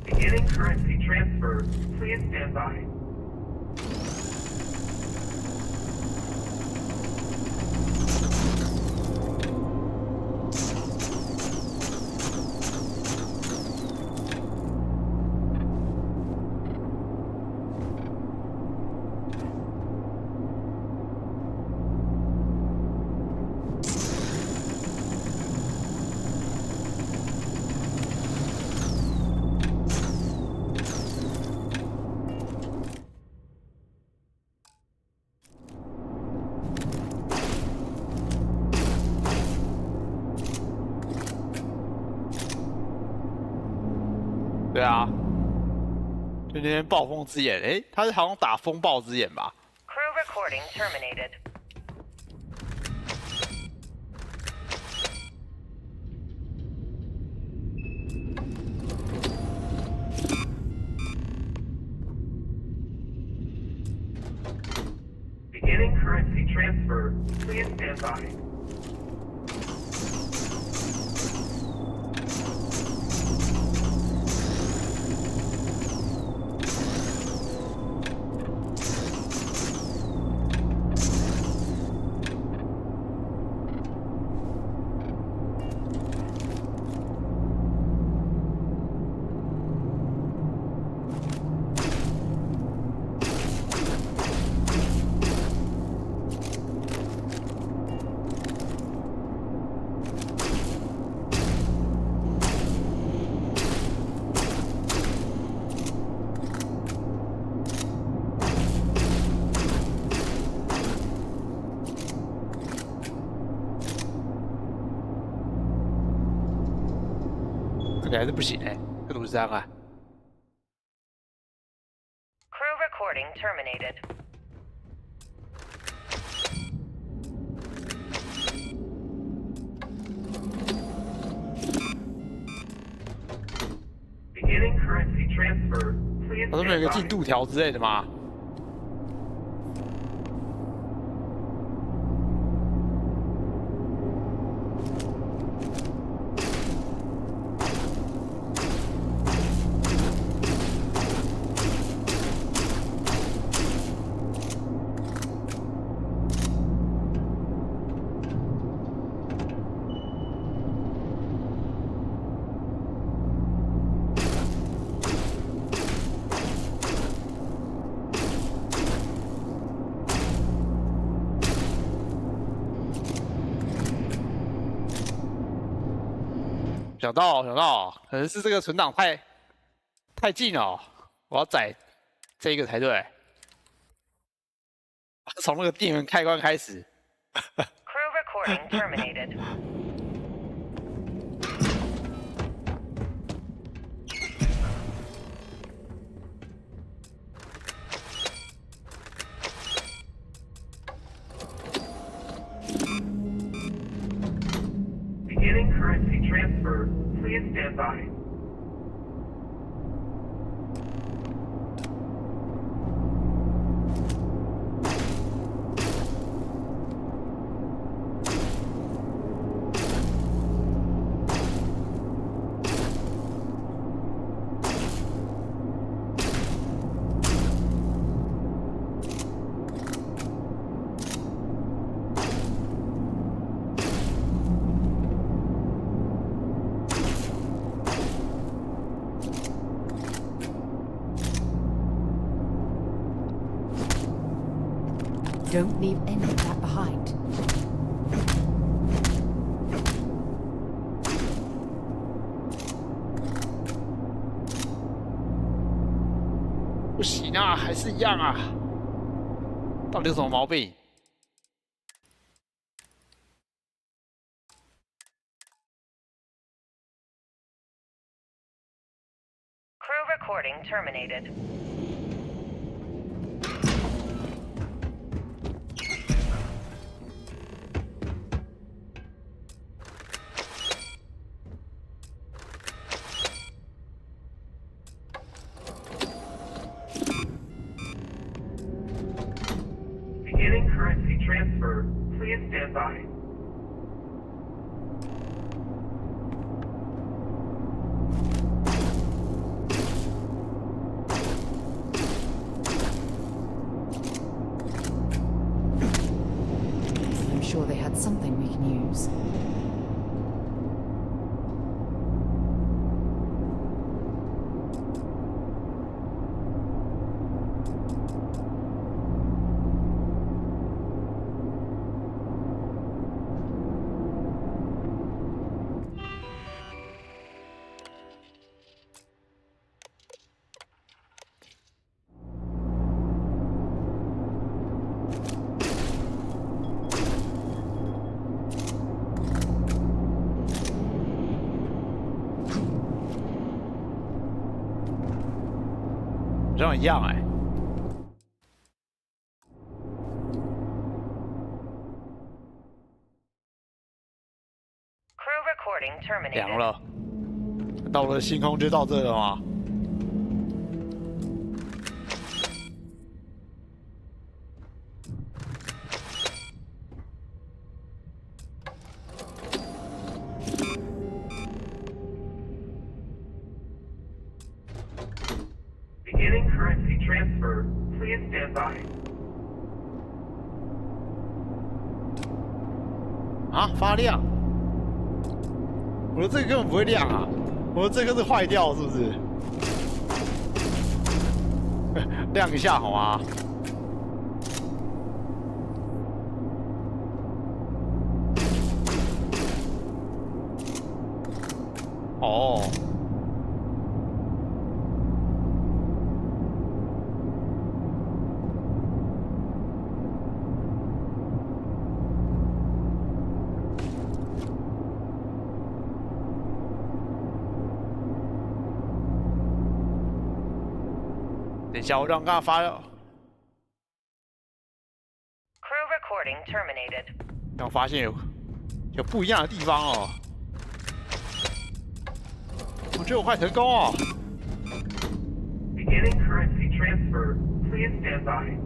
Beginning currency transfer. Please stand by. 对啊，就那天暴风之眼，诶，他是好像打风暴之眼吧 Crew recording terminated. Beginning currency transfer. Please stand by.还是不行哎，这怎么这样啊 Crew recording terminated. Beginning currency transfer. Please 他说没有一个 stand 进 by. 度条之类的吗？想到，可能是这个存档太近了、哦，我要载这一个才对。从那个电源开关开始。Crew recording terminated. Beginning currency transfer. Please stand by. Don't leave any of that behind. "不行啊，还是一样啊，到底有什么毛病？" Crew recording terminated. Beginning currency transfer. Please stand by. I'm sure they had something we can use. 好像一样哎。Crew recording terminated. 凉了，到我的星空就到这了吗？ Beginning currency transfer. Please stand by. 啊，发亮！我的这个根本不会亮啊！我的这个是坏掉是不是？亮一下好吗？哦。 等一下，我让刚刚发了。Crew recording terminated. 让我发现有不一样的地方哦。我觉得我快成功哦。Beginning currency transfer. Please stand by.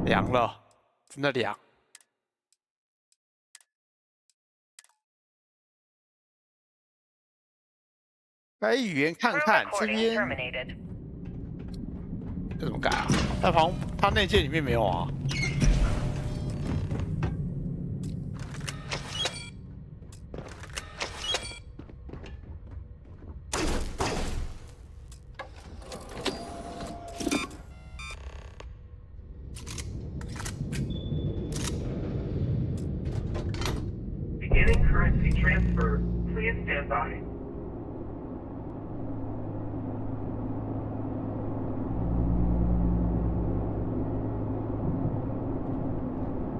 凉了，真的凉。改语言看看这边这怎么改啊？它内建里面没有啊。Beginning currency transfer. Please stand by.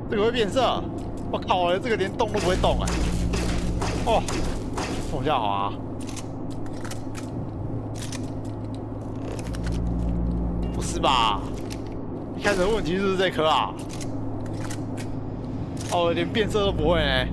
这个会变色，我靠！这个连动都不会动哎！哦，动一下好啊！不是吧？一开始的问题是不是这颗啊？哦，连变色都不会呢。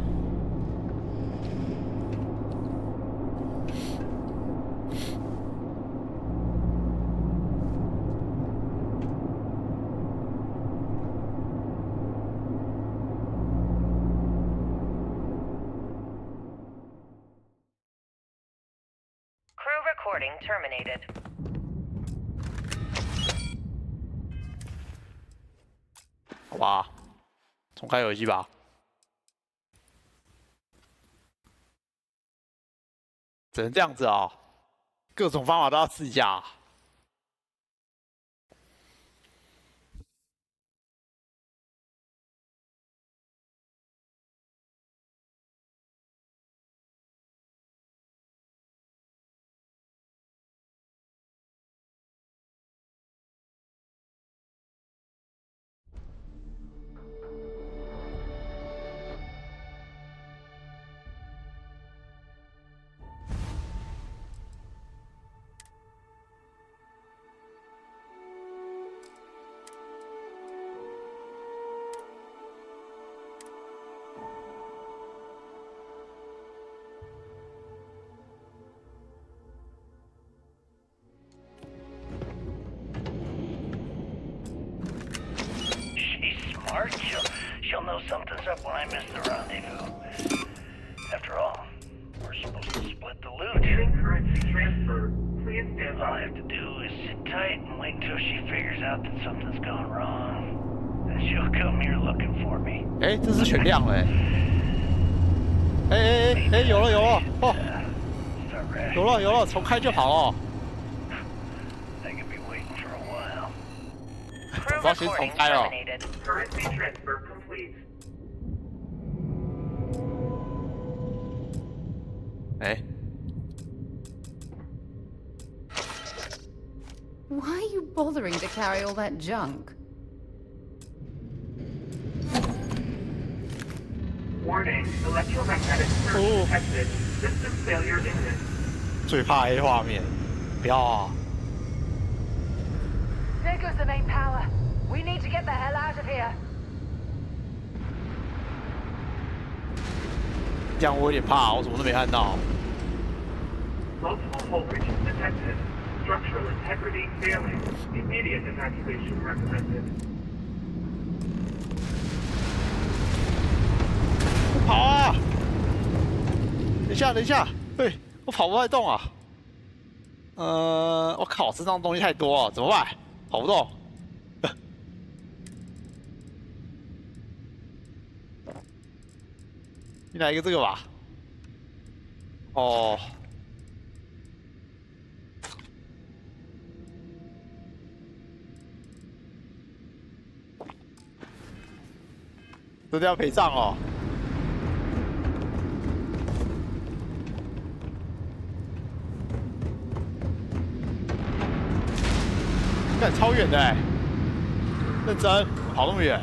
Recording terminated. 好吧，重开游戏吧。只能这样子啊、哦，各种方法都要试一下。She'll know something's up when I miss the rendezvous. After all, supposed to split the loot. Currency transfer. Please stand All I by. have to do is sit tight and wait until she figures out that something's gone wrong. Then she'll come here looking for me. 哎，这是全亮了哎，有了哦，有了，重开就好了。我要先重开了。Currency transfer complete. 哎。 Why are you bothering to carry all that junk? Warning, electromagnetic surge detected. System failure imminent. 最怕 A 画面，不要啊！ There goes the main power. We need to get the hell out of here. 这样我有点怕，我什么都没看到。 Multiple voltages detected. Structural integrity failing. Immediate evacuation recommended. 跑啊！等一下，对，我跑不太动啊。我靠，身上东西太多了，怎么办？跑不动。你来一个这个吧。哦。 这都要赔账哦！干超远的哎，认真跑那么远，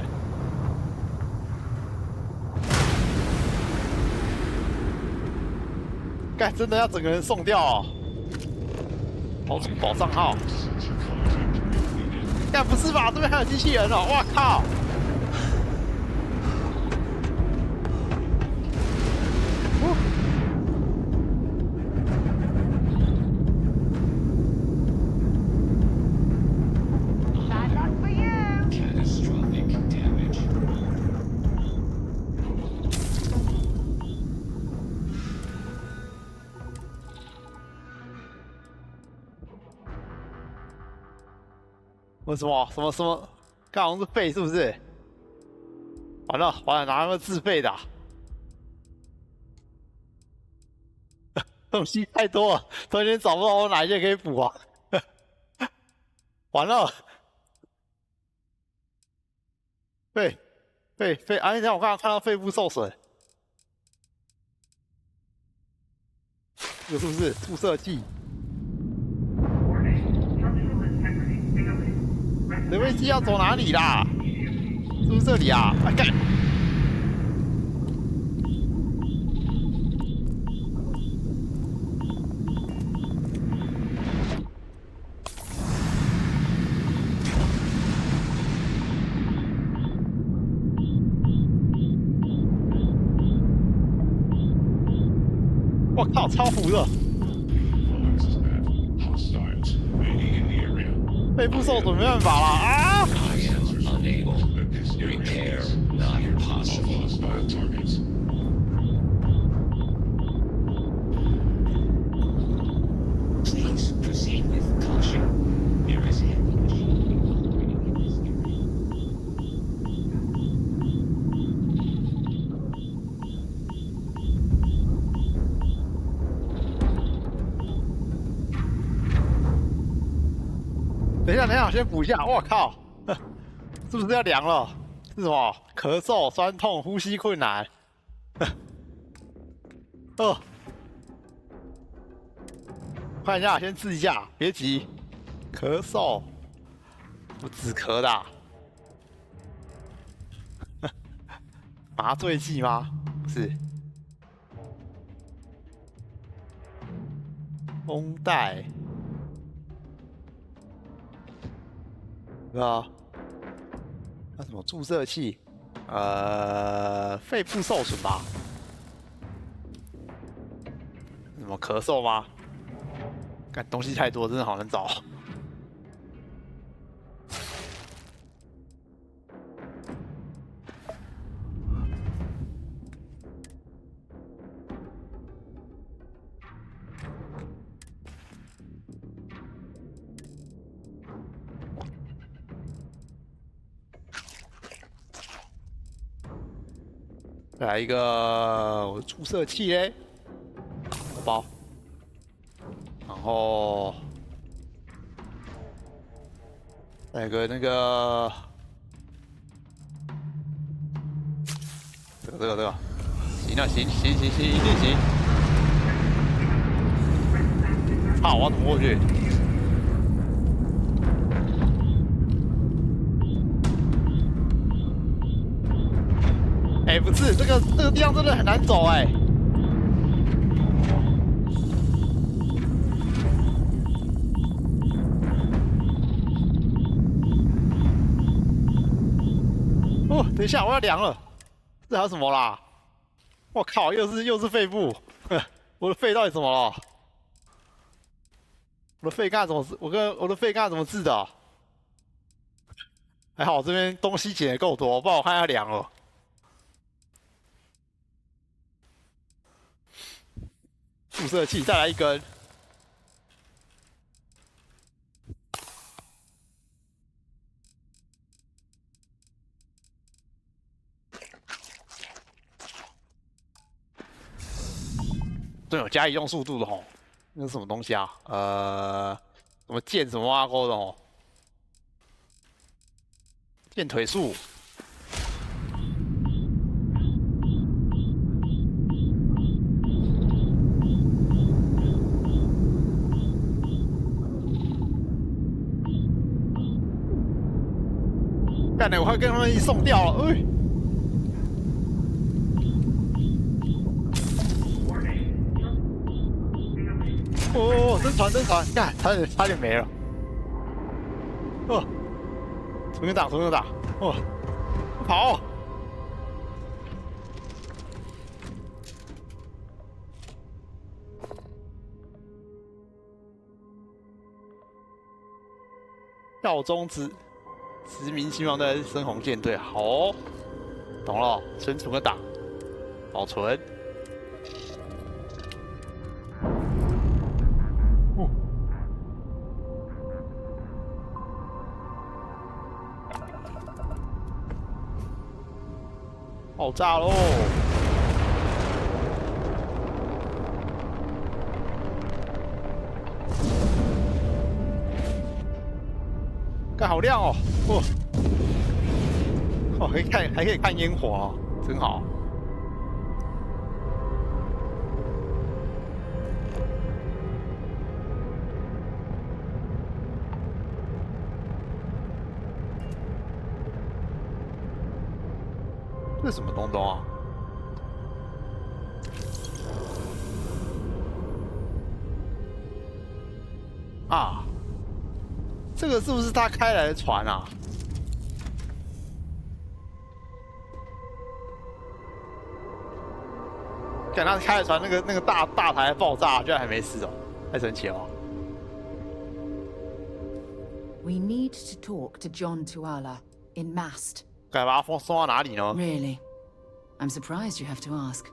干真的要整个人送掉哦！跑出保账号，干不是吧？这边还有机器人哦！哇靠！ 为什么？什么？刚好像是废是不是？完了，哪有自费的、啊？东西太多了，突然间找不到我哪一件可以补啊！完了，肺，啊！你看我刚刚看到肺部受损，这是不是注射剂？ 人飞机要走哪里啦？是不是这里啊？啊干！我靠，超糊的！背部受损没办法啦啊！ Unable. Repair not possible. Please proceed with caution. There is heavy machinery operating in this area. 等一下，先补一下。我靠，是不是要凉了？是什么？咳嗽、酸痛、呼吸困难。看一下，先治一下，别急。咳嗽，不止咳的、啊。麻醉剂吗？不是。绷带。 啊，那什么注射器？肺部受损吧？什么咳嗽吗？干东西太多，真的好难找。再来一个我的注射器嘞，包，然后再一个那个这个，行了，行，一定行。操，我要怎么过去？哎，不是，这个地方真的很难走哎。哦，等一下，我要凉了。这还有什么啦？我靠，又是肺部，我的肺到底怎么了？我的肺干怎么？我的肺干怎么治的？还好这边东西捡的够多，不然我看要凉了。注射器再来一根。这有加移动速度的吼，那是什么东西啊？什么剑什么挖沟的吼？剑腿术。干的，我快跟他们一起送掉了，哎。哦，登船，干，差点没了。哦，重新打，哦，跑！效忠殖民希望在深红舰队，好哦，懂了，存个档，保存。爆炸喽！干好亮哦！哦，还可以看烟火哦，真好。这是什么东东啊？啊，这个是不是他开来的船啊？看他开的船，那个大台爆炸，居然还没事哦，太神奇了。We need to talk to John Tuala in Mast. 该把他送到哪里呢 Really? I'm surprised you have to ask.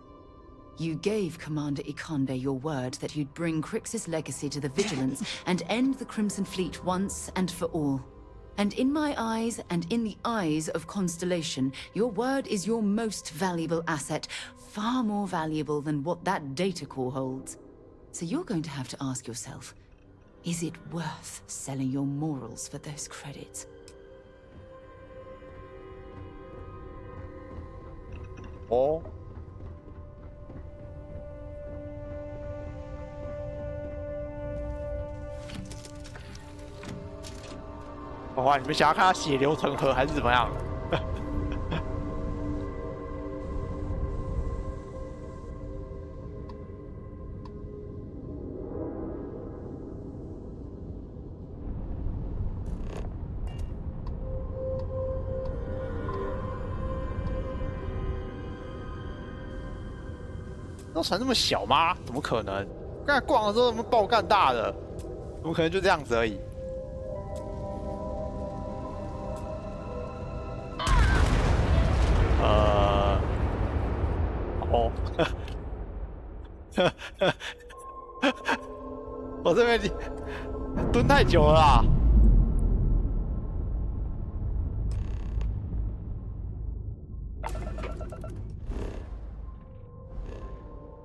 You gave Commander Ikonde your word that you'd bring Crix's legacy to the Vigilance and end the Crimson Fleet once and for all. And in my eyes, and in the eyes of Constellation, your word is your most valuable asset, far more valuable than what that data core holds. So you're going to have to ask yourself, is it worth selling your morals for those credits? 哦，哇！你们想要看他血流成河还是怎么样？那船这么小吗？怎么可能？刚才逛的时候怎么爆干大的？怎么可能就这样子而已？哦，我这边蹲太久了啦。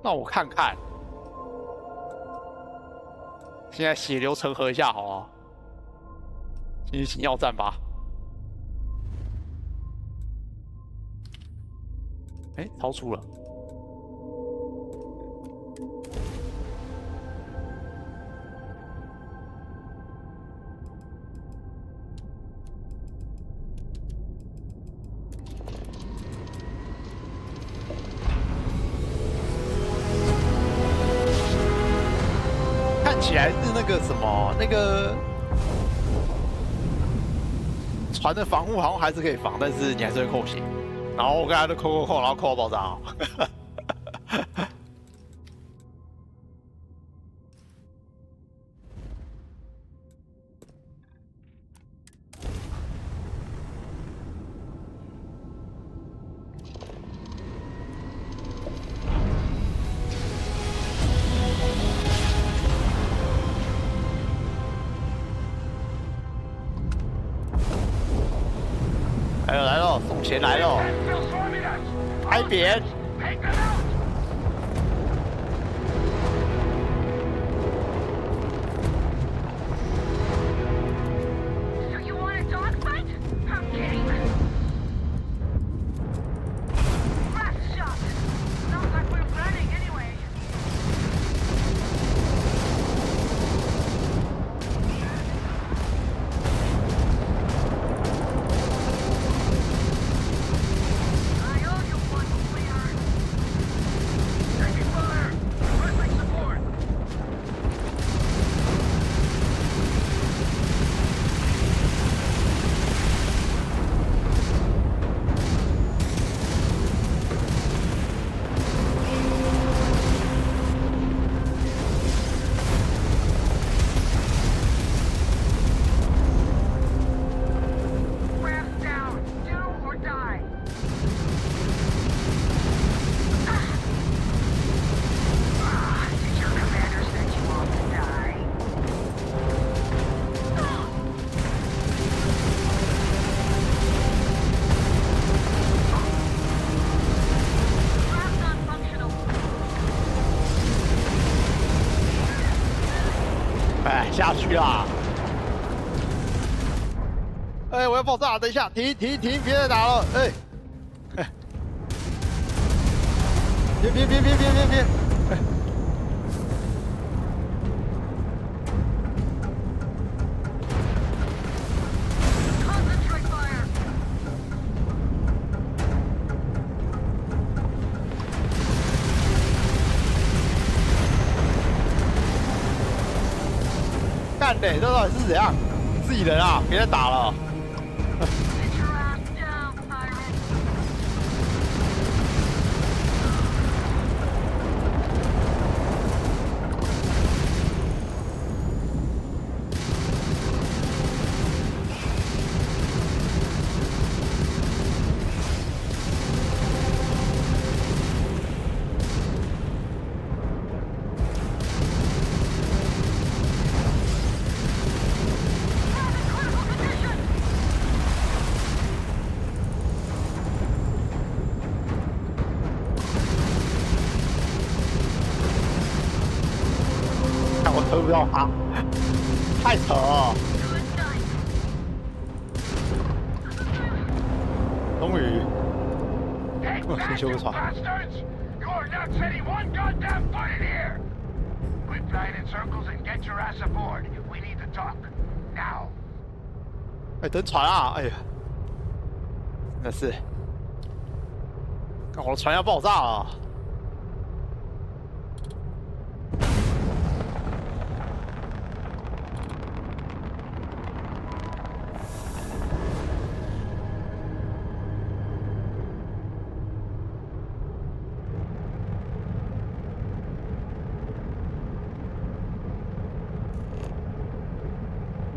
那我看看，现在血流成河一下好啊，先去请药站吧。哎，超出了。看起来是那个什么，那个船的防护好像还是可以防，但是你还是会扣血。然后我刚才都扣，然后扣到爆炸哦。来喽，送钱来喽！开扁！下去啦！哎，我要爆炸！等一下，停，别再打了！哎，别！哎，干的，这到底是怎样？自己人啊，别再打了。推不到他，太扯了！终于，我先修个船。哎，登船啊！哎呀，真的是，我的船要爆炸了。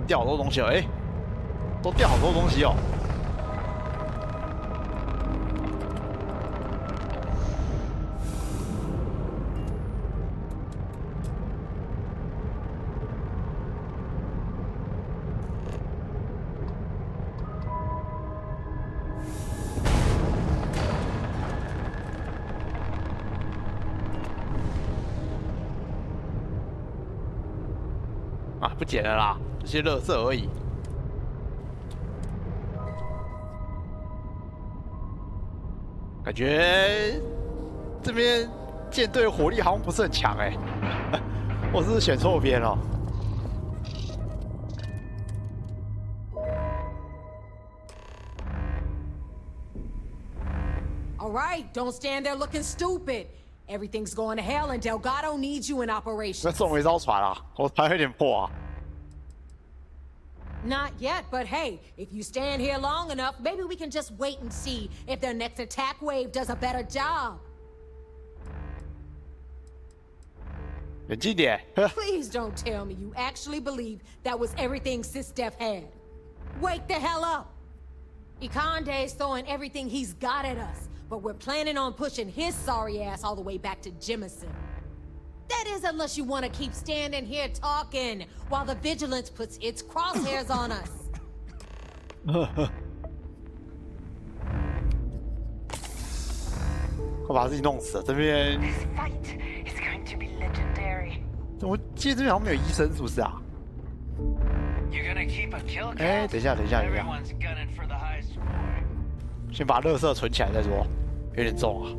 掉好多东西了，哎，都掉好多东西哦。啊，不捡了啦，这些垃圾而已。感觉这边舰队火力好像不是很强哎，我是不是选错边了？ All right, don't stand there looking stupid. Everything's going to hell and Delgado needs you in operation. 那送我一艘船啊，我船有点破啊。 Not yet, but hey, if you stand here long enough, maybe we can just wait and see if their next attack wave does a better job. 冷静点。Please don't tell me you actually believe that was everything SysDef had. Wake the hell up! Ikande's throwing everything he's got at us, but we're planning on pushing his sorry ass all the way back to Jemison. That is, unless you want to keep standing here talking while the Vigilance puts its crosshairs on us. 快把自己弄死了！这边，我记得这边好像没有医生，是不是啊？哎，等一下，先把垃圾存起来再说，有点重啊。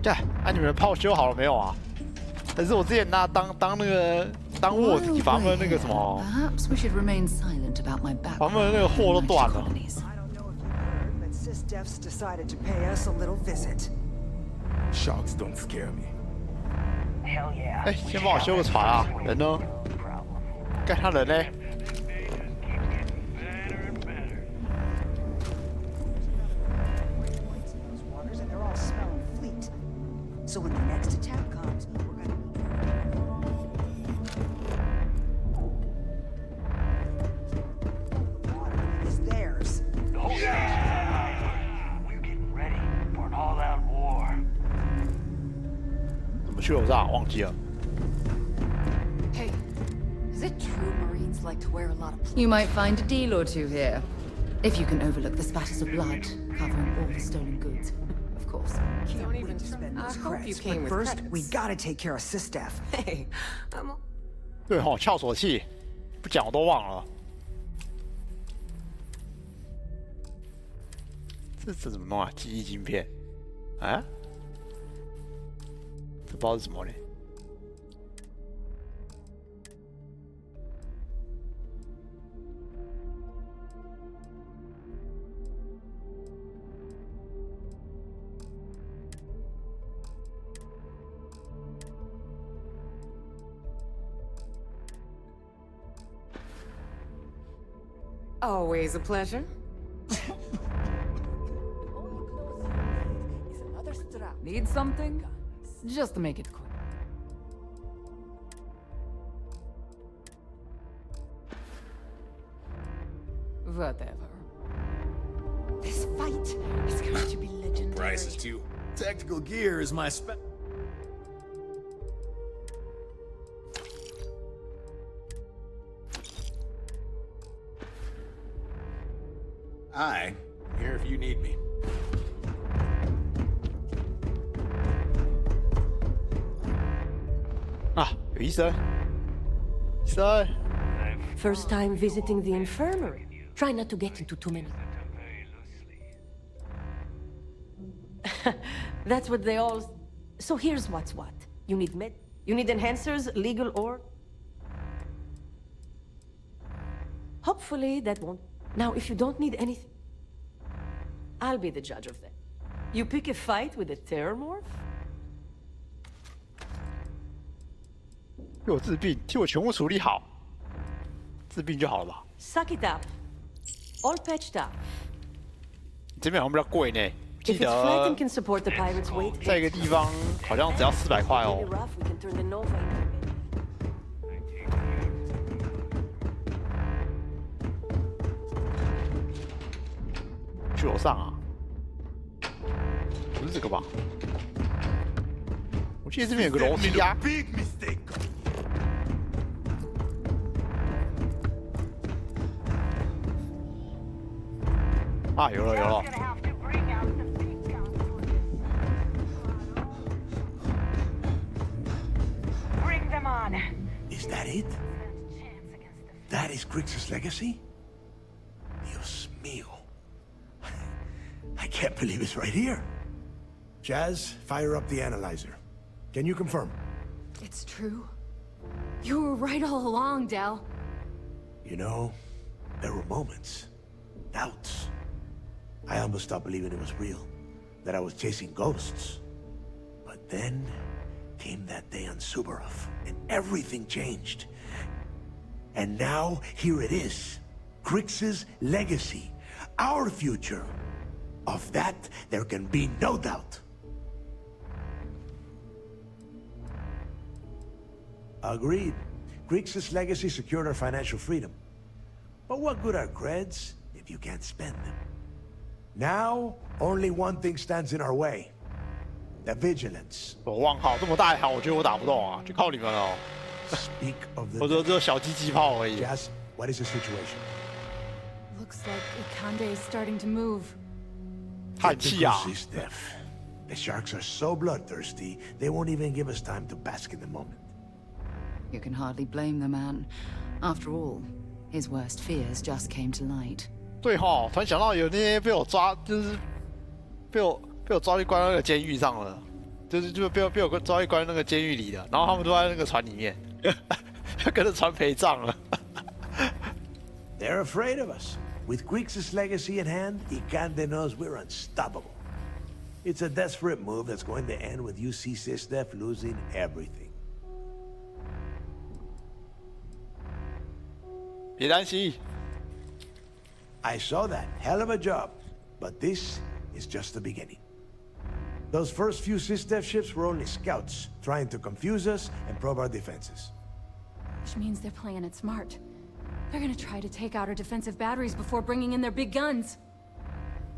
对，你们炮修好了没有啊？还是我之前拿当卧底，把他们那个什么，把他们那个货都断了。Sharks don't scare me. 哎，先帮我修个船啊！人呢？干他人呢？ So when the next attack comes, we're gonna... Water is theirs. The whole station's on high. We're getting ready for an all-out war. 怎么去楼上？忘记了。 Hey, is it true Marines like to wear a lot of... You might find a deal or two here. If you can overlook the spatters of blood covering all the stolen goods. Of course. Can't wait to spend those credits, but first, we gotta take care of SysDef. Hey, I'm... 对吼，撬锁器，不讲我都忘了。这怎么弄啊？记忆晶片？啊？这不知道是什么嘞。 Always a pleasure. Need something? Just to make it quick. Whatever. This fight is going to be legendary. Price is too. Tactical gear is my I'm here if you need me. 啊，有医生。医生。 First time visiting the infirmary. Try not to get into too many. That's what they all... So here's what's what. You need enhancers, legal or... Hopefully that won't... Now, if you don't need anything... I'll be the judge of that. You pick a fight with a terror morph? 给我治病，替我全部处理好。治病就好了吧 Suck it up. All patched up. 这边好像比较贵呢，记 If 得 its flight can support the pirates' weight, 在一个地方好像只要400块哦。 rough, we can turn the Nova into 去楼上啊？不是这个吧？我记得这边有个楼梯啊。啊，有了有了。 Bring them on. Is that it? That is Grix's legacy? Dios mío. I can't believe it's right here. Jazz, fire up the analyzer. Can you confirm? It's true. You were right all along, Del. You know, there were moments, doubts. I almost stopped believing it was real, that I was chasing ghosts. But then came that day on Subarov, and everything changed. And now, here it is. Grix's legacy. Our future. Of that, there can be no doubt. Agreed. Grix's legacy secured our financial freedom. But what good are creds if you can't spend them? Now, only one thing stands in our way. The vigilance. 我望号这么大一行，我觉得我打不动啊，就靠你们了哦。 Speak of the 我只有小鸡鸡炮而已。 Jazz, what is the situation? Looks like Ikande is starting to move. 叹气啊！ The sharks are so bloodthirsty, they won't even give us time to bask in the moment. You can hardly blame the man. After all, his worst fears just came to light. 对哈，突然想到有那些被我抓，就是被我抓去关到那个监狱上了，就是被我抓去关那个监狱里的，然后他们都在那个船里面，跟着船陪葬了。They're afraid of us. With Grix's legacy in hand, Ikande knows we're unstoppable. It's a desperate move that's going to end with UC Sistef losing everything. 别担心。 I saw that. Hell of a job. But this is just the beginning. Those first few Sistef ships were only scouts, trying to confuse us and probe our defenses. Which means they're playing it smart. They're gonna try to take out our defensive batteries before bringing in their big guns.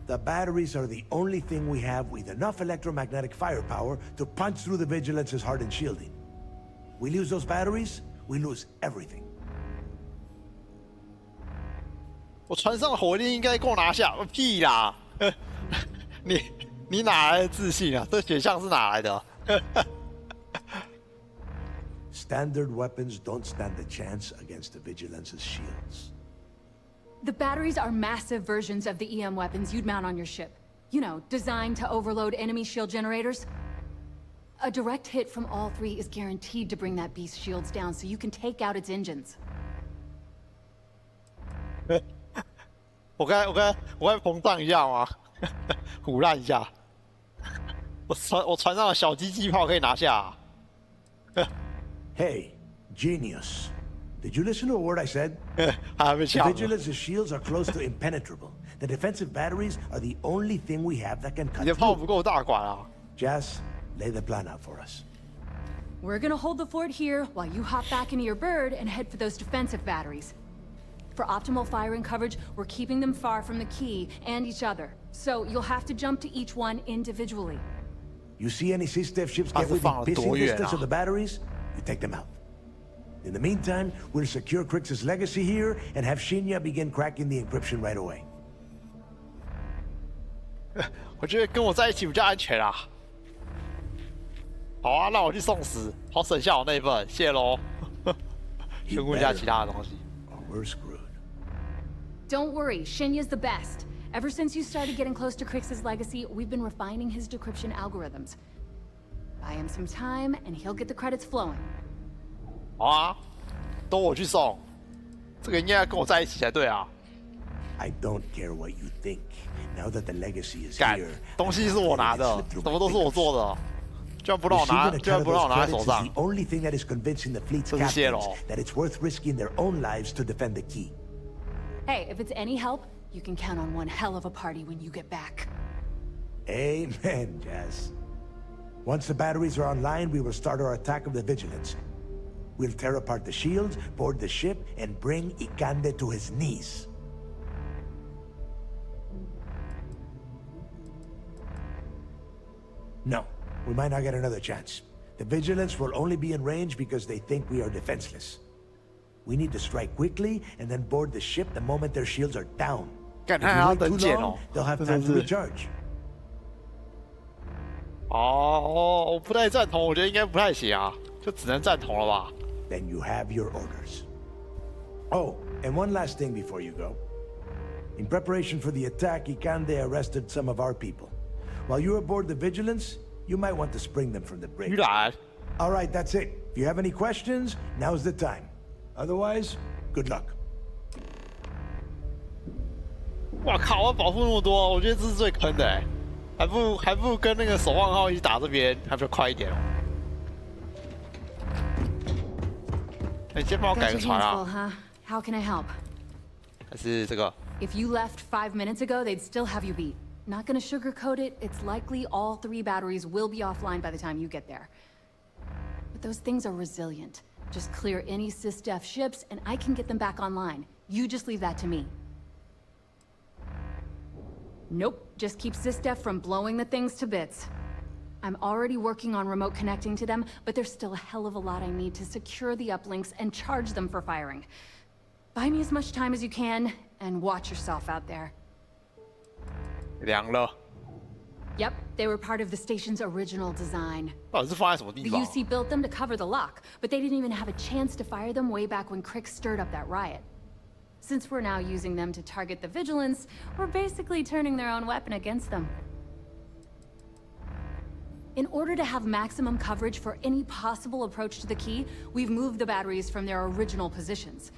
The batteries are the only thing we have with enough electromagnetic firepower to punch through the Vigilance's hardened shielding. We lose those batteries, we lose everything. 我船上的火力应该够拿下，屁啦！你哪来的自信啊？这选项是哪来的？ Standard weapons don't stand a chance against the Vigilance's shields. The batteries are massive versions of the EM weapons you'd mount on your ship. You know, designed to overload enemy shield generators. A direct hit from all three is guaranteed to bring that beast's shields down so you can take out its engines. 我该膨胀一下吗？唬烂一下。我船上的小鸡鸡炮可以拿下。Hey, genius. Did you listen to a word I said? 还没 The 抢。 Vigilance's shields are close to impenetrable. The defensive batteries are the only thing we have that can 你 cut 的炮 through. 不够大管啊！ Jazz, lay the plan out for us. We're gonna hold the fort here while you hop back into your bird and head for those defensive batteries. For optimal firing coverage, we're keeping them far from the key and each other. So you'll have to jump to each one individually. You see any Sistef ships get within pissing distance of the batteries, you take them out. In the meantime, we'll secure Crix's legacy here and have Shinya begin cracking the encryption right away. 我觉得跟我在一起比较安全啊。好啊，让我去送死，好省下我那一份，谢喽。先问一下其他的东西。 We're screwed. Don't worry, Shinya's the best. Ever since you started getting close to Crix's legacy, we've been refining his decryption algorithms. Buy him some time, and he'll get the credits flowing. 好啊，都我去送，这个应该要跟我在一起才对啊。 I don't care what you think. Now that the legacy is 干 here, 东西是我拿的，什么都是我做的。居然不让我拿，居然不让我拿在手上。 The only thing that is convincing the fleet's captains that it's worth risking their own lives to defend the key. Hey, if it's any help, you can count on one hell of a party when you get back. Amen, Jazz. Once the batteries are online, we will start our attack of the Vigilance. We'll tear apart the shields, board the ship, and bring Ikande to his knees. No, we might not get another chance. The Vigilance will only be in range because they think we are defenseless. We need to strike quickly and then board the ship the moment their shields are down. If we wait too long, they'll have time to recharge. 哦，我不太赞同，我觉得应该不太行啊，就只能赞同了吧。Then you have your orders. Oh, and one last thing before you go. In preparation for the attack, Ikande arrested some of our people. While you're aboard the Vigilance, you might want to spring them from the bridge. All right, that's it. If you have any questions, now's the time. Otherwise, good luck. 哇靠！我保护那么多，我觉得这是最坑的哎，还不如跟那个守望号一起打这边，还比较快一点哦。你先帮我改个船啊。How can I help? 还是这个 If you left 5 minutes ago, they'd still have you beat. Not gonna sugarcoat it, it's likely all 3 batteries will be offline by the time you get there. But those things are resilient. Just clear any SysDef ships, and I can get them back online. You just leave that to me. Nope, just keep SysDef from blowing the things to bits. I'm already working on remote connecting to them, but there's still a hell of a lot I need to secure the uplinks and charge them for firing. Buy me as much time as you can, and watch yourself out there. 凉了。 Yep, they were part of the station's original design. 到底是放在什么地 The 方？ UC built them to cover the lock, but they didn't even have a chance to fire them way back when Crick stirred up that riot. Since we're now using them to target the Vigilance, we're basically turning their own weapon against them. In order to have maximum coverage for any possible approach to the key, we've moved the batteries from their original positions.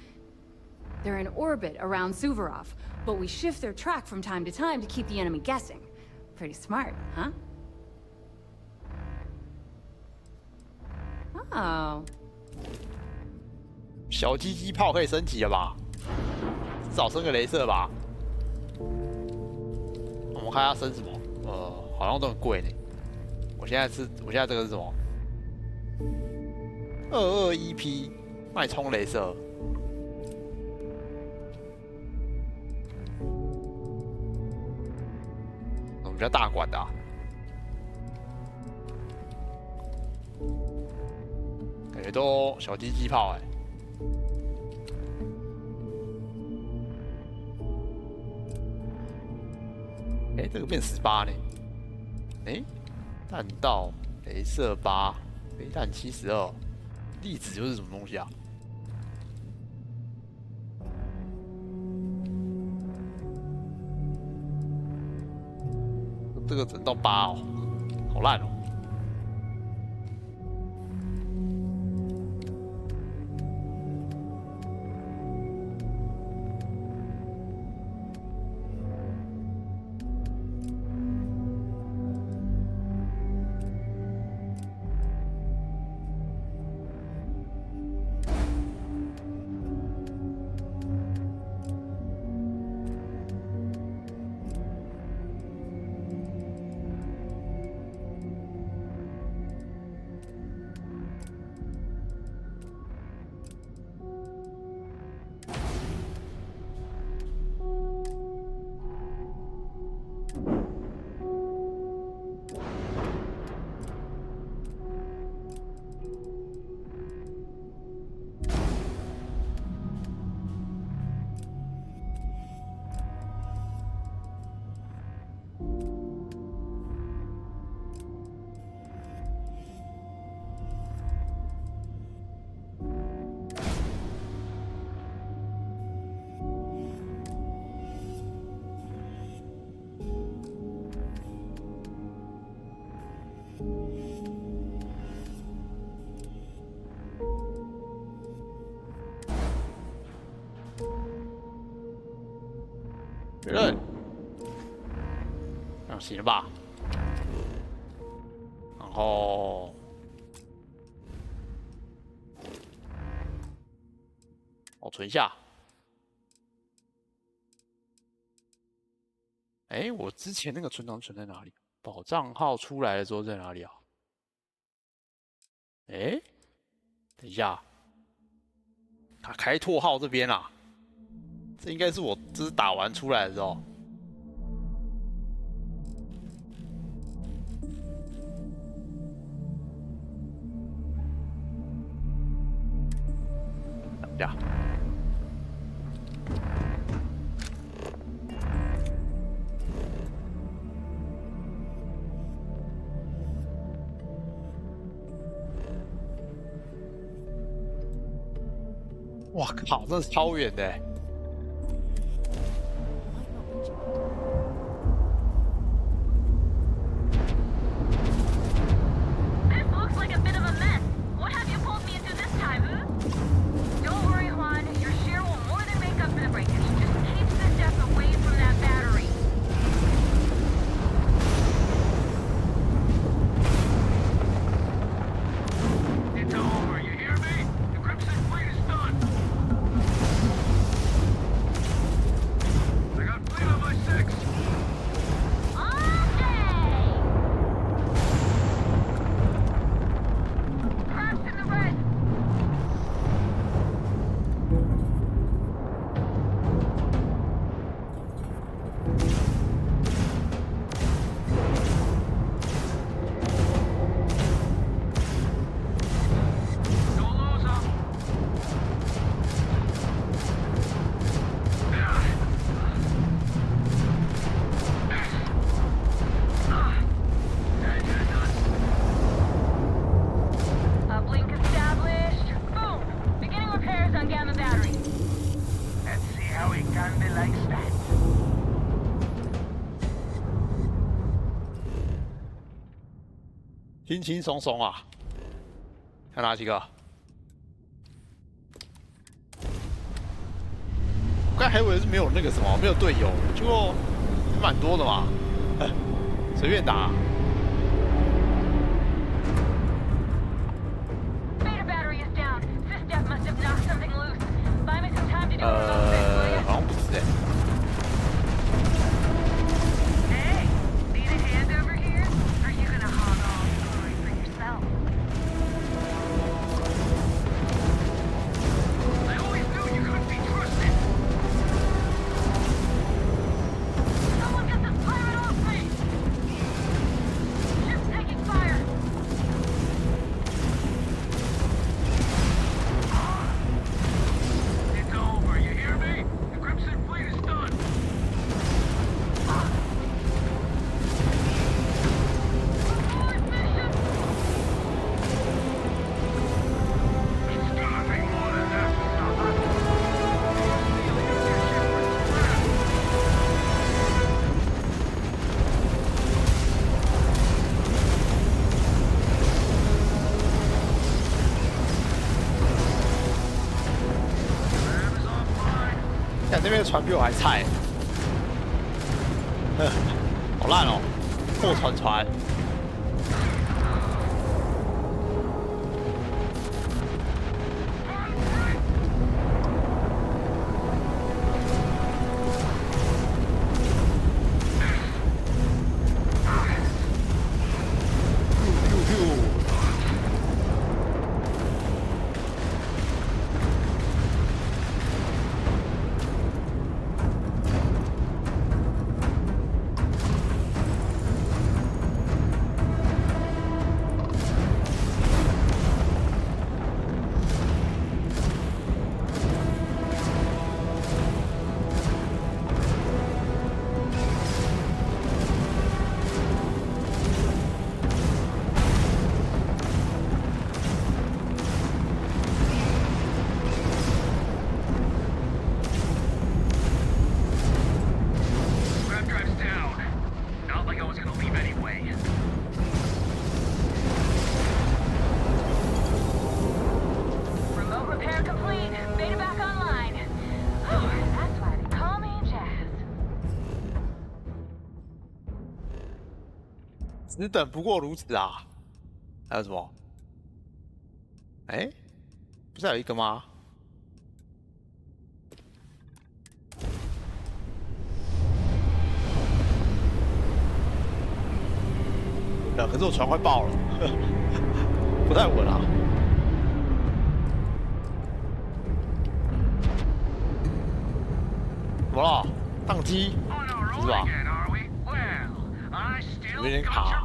They're in orbit around Suvorov, but we shift their track from time to time to keep the enemy guessing. Pretty smart, huh? Oh. 小鸡鸡炮可以升级了吧？至少升个雷射吧。我们看它升什么？好像都很贵呢。我现在这个是什么？221P 脉冲雷射。比较大管的、啊，感觉都小鸡鸡炮哎、这个变18呢？弹道雷射8，飞弹72，粒子又是什么东西啊？这个整到8哦，好烂哦。别认，行了吧？然后我存下。哎，我之前那个存档存在哪里？保账号出来的时候在哪里啊？哎，等一下，啊，开拓号这边啊，这应该是我这是打完出来的时候。等一下。哇靠，真的是超远的。轻轻松松啊，看哪几个？我刚才还以为是没有那个什么，没有队友，结果蛮多的嘛，随便打。好像不是哎。那边的船比我还菜，好烂哦，破船。只等不过如此啊！还有什么？哎，不是还有一个吗？可是我船快爆了，不太稳啊。怎么了？宕机？不是吧？有点卡。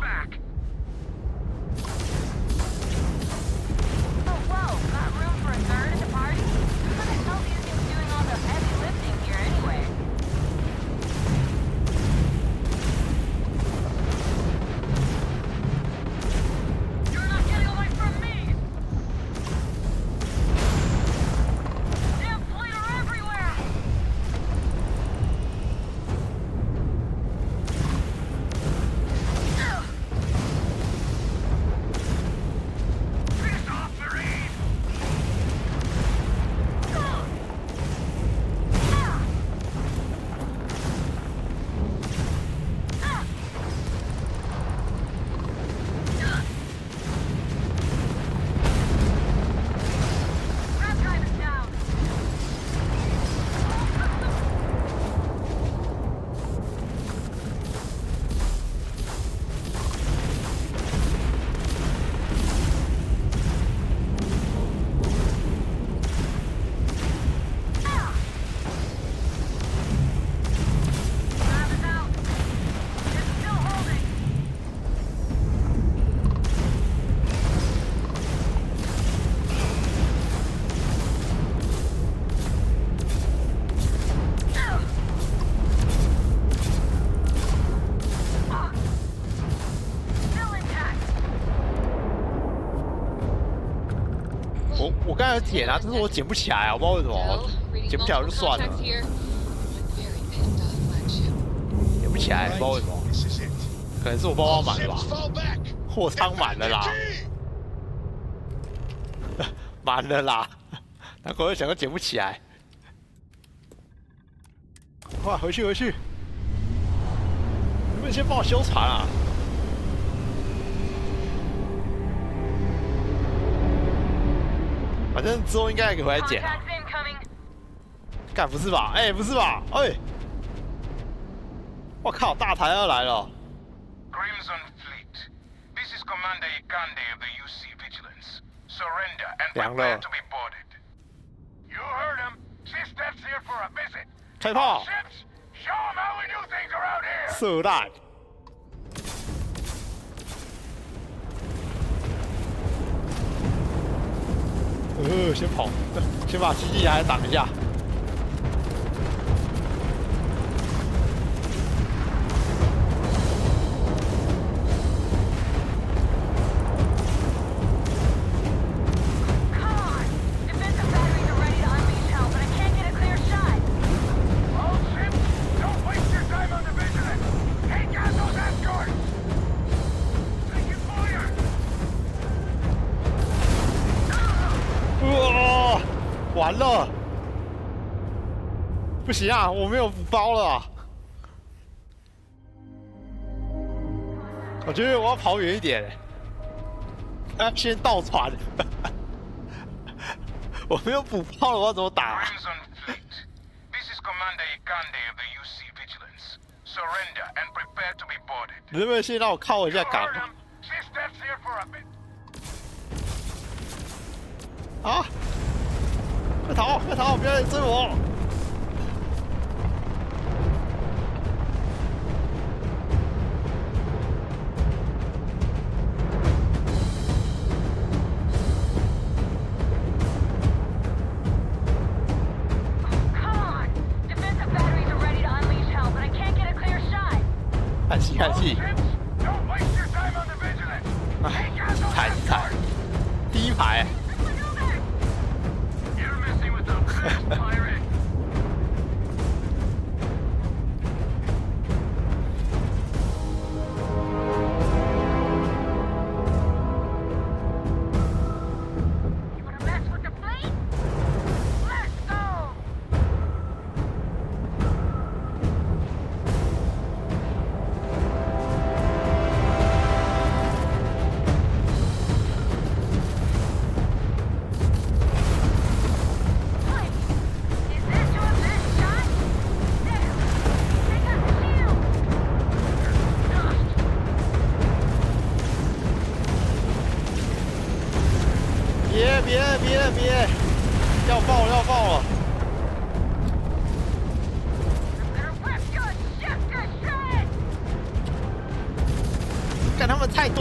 我刚才捡啊，但是我捡不起来啊，我不知道为什么，捡不起来就算了。捡不起来，不知道为什么，可能是我包包满了吧，货仓满了啦，满了啦，难怪我想要捡不起来。快回去！你们先帮我修船啊！反正之后应该也可以回来捡啊。干不是吧？哎，不是吧？哎，我靠，大台要来了。Crimson Fleet, this is Commander Ikande of the UC Vigilance. Surrender and prepare to be boarded. You heard him. System's here for a visit. 开炮 Ships, show them how we do things around here. 射弹。先跑，先把基地来挡一下。完了，不行啊，我没有补包了啊。我觉得我要跑远一点。先倒船。我没有补包了，我要怎么打？ 你能不能先让我靠一下港？啊！快逃！快逃！不要来追我！看戏看戏！哎，踩一踩，第一排。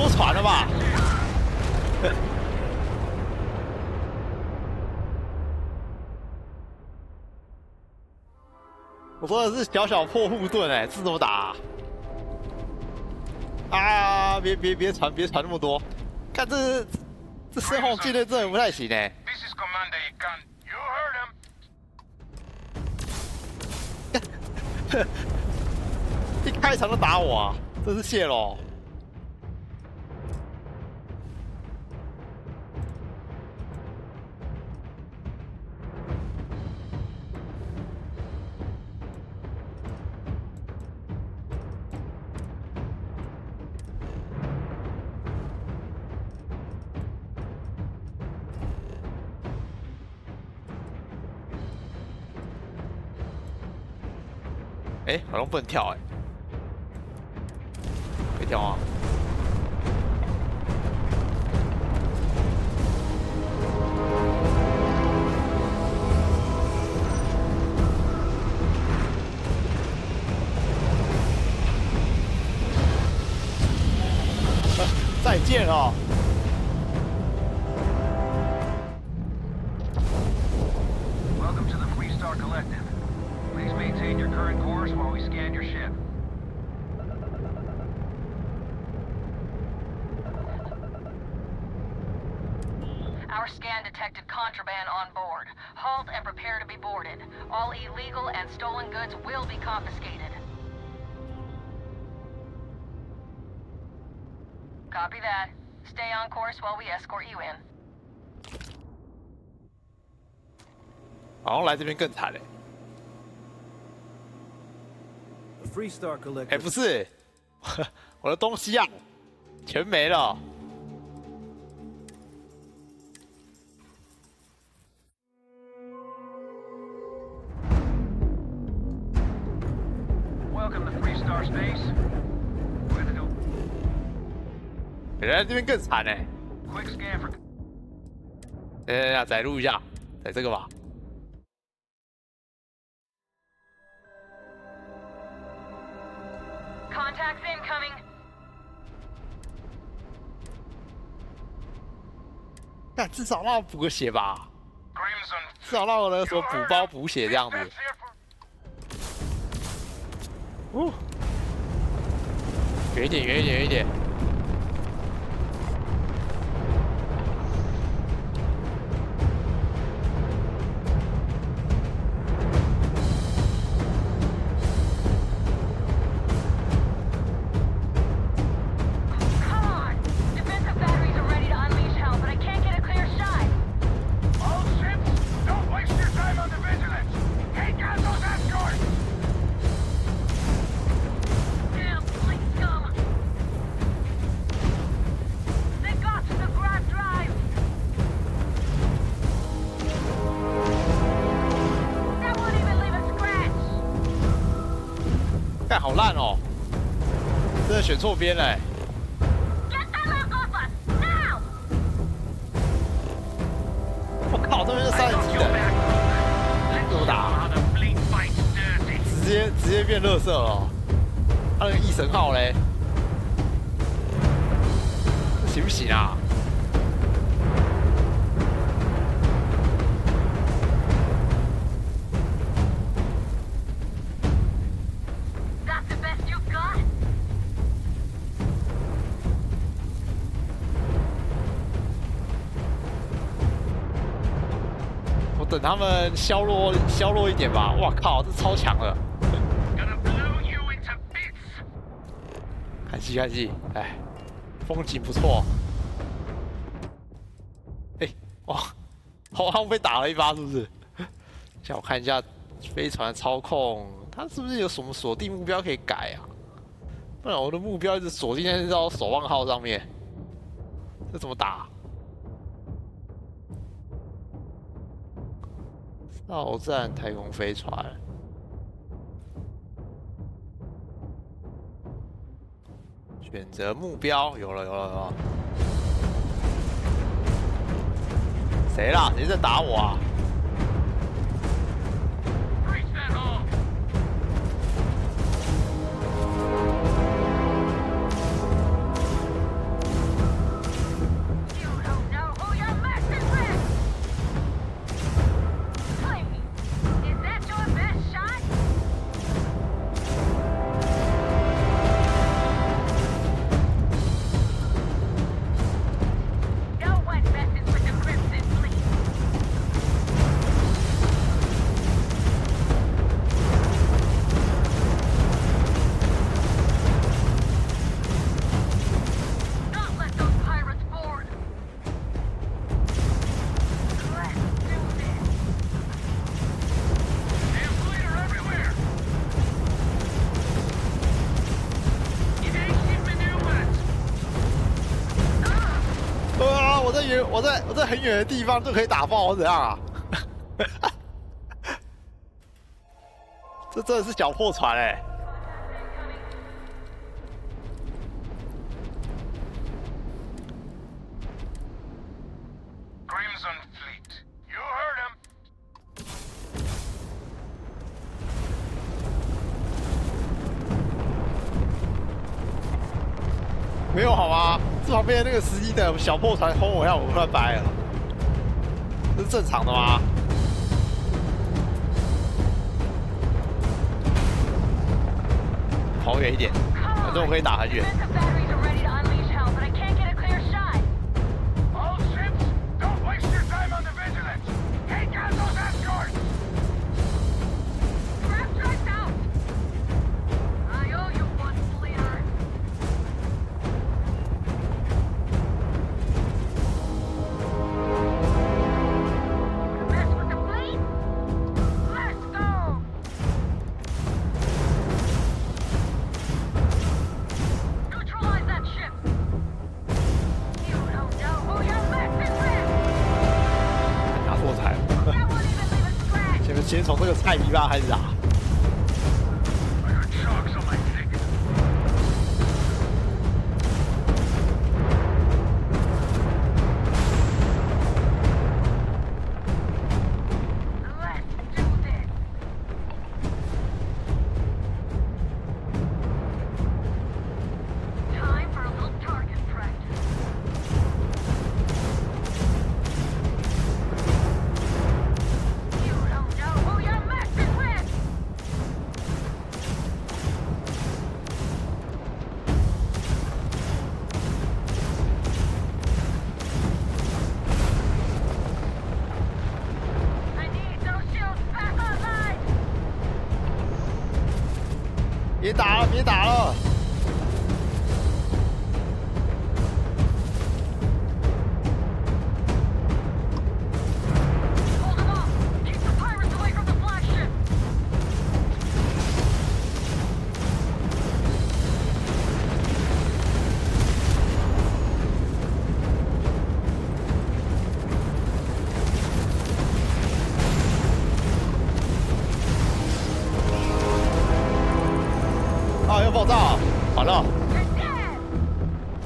多船了吧？我说的是小小破护盾哎，这怎么打啊？别传那么多，看这身后进的真的不太行哎。一开场就打我啊，真是谢喽。哎，好像不能跳哎，可以跳啊！再见啊！ Welcome to the Freestar Collective. Please maintain your current course while we scan your ship. Our scan detected contraband on board. Halt and prepare to be boarded. All illegal and stolen goods will be confiscated. Copy that. Stay on course while we escort you in. 好像来这边更惨嘞。 哎，不是，我的东西啊，全没了。Welcome to Freestar Space. 原来这边更惨哎。 Quick scan for. 等一下，载入一下，载这个吧。 Contacts incoming. 但至少让我补个血吧，至少让我那个什么补包补血这样子。哦，远一点，远一点，远一点。 干好烂哦！真的选错边了。我靠，这边是30级的，怎么打？直接变垃圾了。他那个异神号嘞，行不行啊？ 等他们削弱一点吧！哇靠，这超强了！看戏看戏，哎，风景不错。哎，哇，好像被打了一发，是不是？让我看一下飞船的操控，它是不是有什么锁定目标可以改啊？不然我的目标一直锁定在这艘守望号上面，这怎么打？ 炮战太空飞船，选择目标，有了。谁啦？谁在打我啊？我在很远的地方就可以打爆，我怎样啊？这真的是小破船哎！ 没有好吗？这旁边那个司机的小破船轰我一下，我快掰了，这是正常的吗？跑远一点，反正我可以打很远。 先从这个菜泥巴开始打。别打了，别打了！啊，要爆炸了！完了，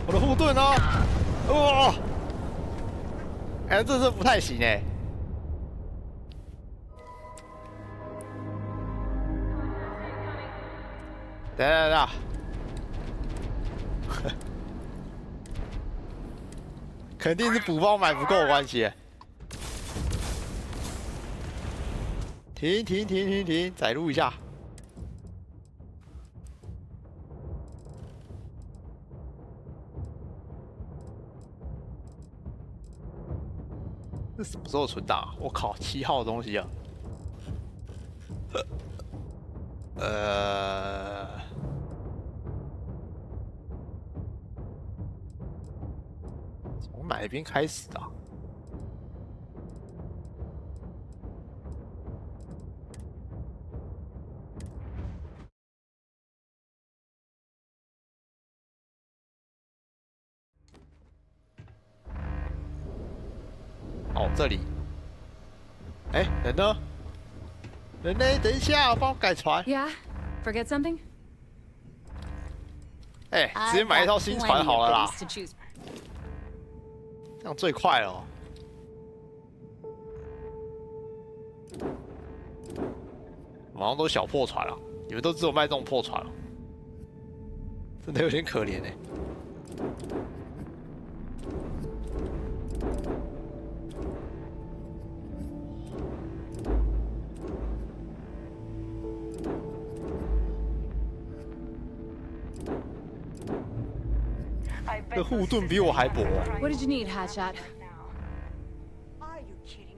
我的护盾呢？哇！哎，这不太行哎。等，肯定是补包买不够的关系。停，载入一下。 这什么时候存档啊？我靠，7号的东西啊！从哪一边开始的啊？哦，这里。哎，人呢？人呢？等一下，帮我改船。Yeah, forget something? 哎，直接买一套新船好了啦，这样最快了哦。好像都小破船啊，你们都只有卖这种破船哦，真的有点可怜哎。 这护盾比我还薄。What did you need, Hatchet?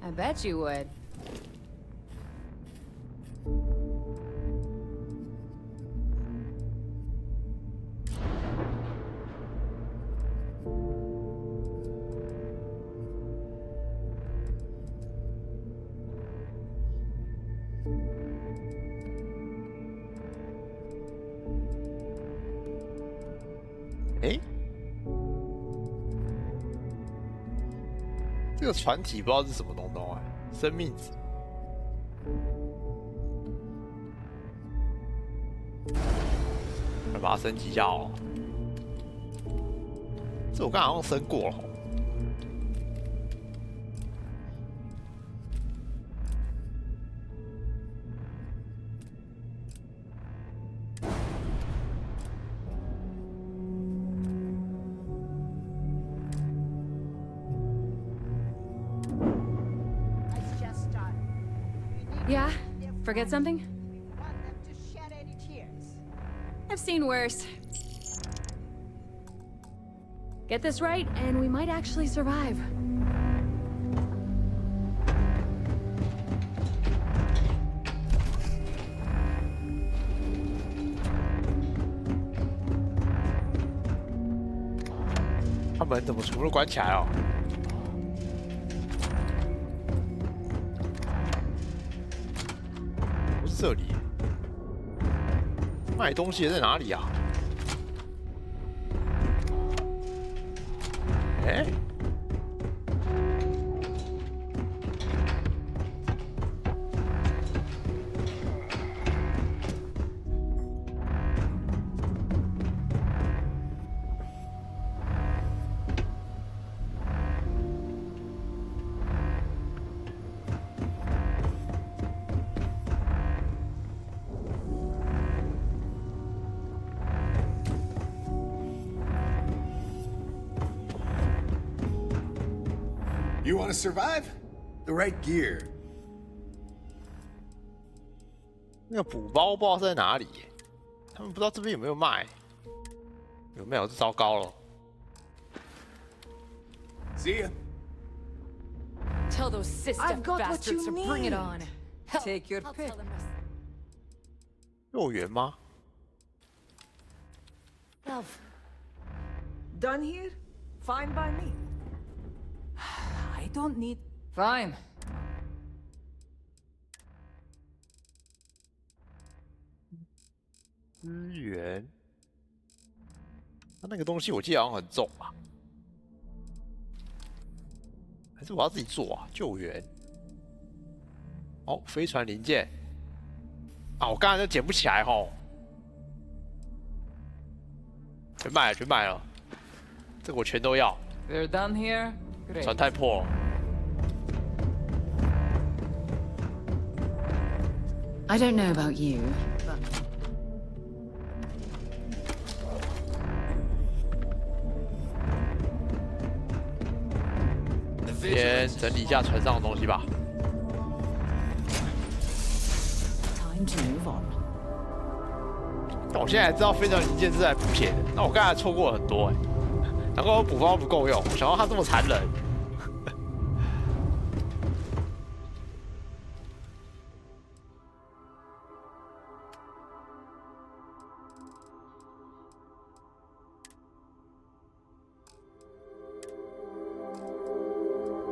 I bet you would. 这个船体不知道是什么东东哎，生命值。来把它升级一下哦。这我刚好像升过了。Yeah? Forget something? I've seen worse. Get this right, and we might actually survive.他们怎么全部都关起来哦？不是这里，卖东西的在哪里啊？哎、You want to survive? The right gear. 那个补包不知道是在哪里，他们不知道这边有没有卖，有没有？这糟糕了。See ya. Tell those I've system got what bastards to you bring it need. on. Take your pick. 幼儿园吗？ Love. Done here? Fine by me. I don't need... Fine. 资源，他那个东西我记得好像很重吧？还是我要自己做啊？救援。哦，飞船零件。啊，我刚才就捡不起来吼。全买了，全买了。这个我全都要。We're done here. Great. 船太破了。I don't know about you, but... 先整理一下船上的东西吧。Time to move on. 但我现在才知道飞船零件是来补血的，那我刚才错过了很多哎，难怪我补方不够用，我想到他这么残忍。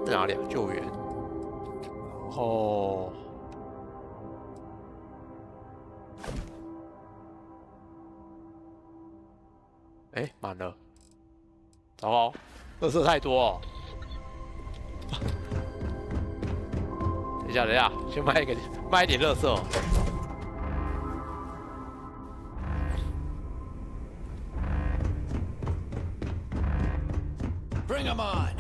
在哪里啊？救援。哦。哎，满了。糟糕，垃圾太多哦。等一下，等一下，先卖一点垃圾哦。Bring them on.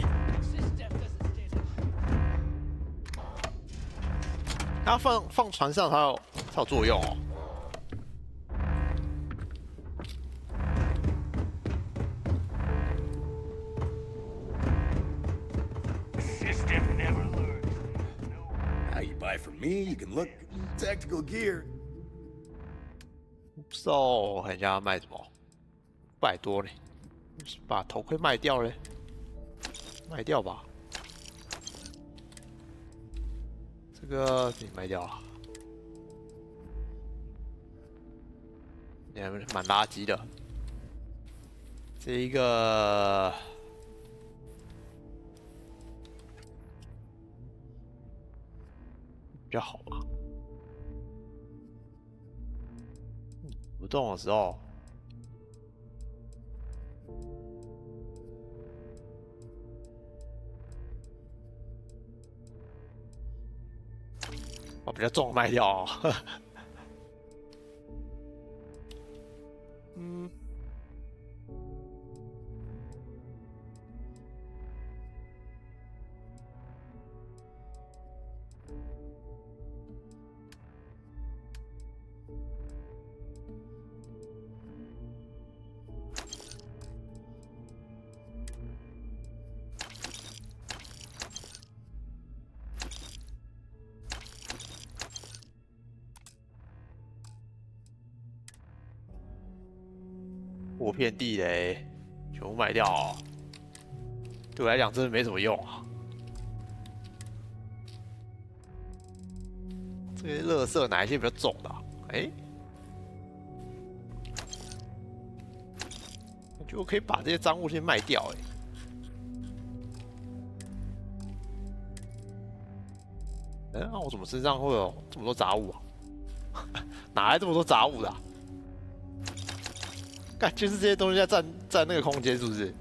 它放船上，它有作用哦。System never learns. Now you buy from me, you can look tactical gear. 不知道人家卖什么，500多呢，把头盔卖掉嘞，卖掉吧。这个给你卖掉了，你还蛮垃圾的。这一个比较好吧？不动的时候，比较重的卖掉哦。嗯。破片地雷全部卖掉哦，对我来讲真的没什么用啊。这些垃圾哪一些比较重的、啊？哎，我觉得我可以把这些赃物先卖掉哎。那我怎么身上会有这么多杂物啊？哪来这么多杂物的、啊？干，就是这些东西在占那个空间，是不是？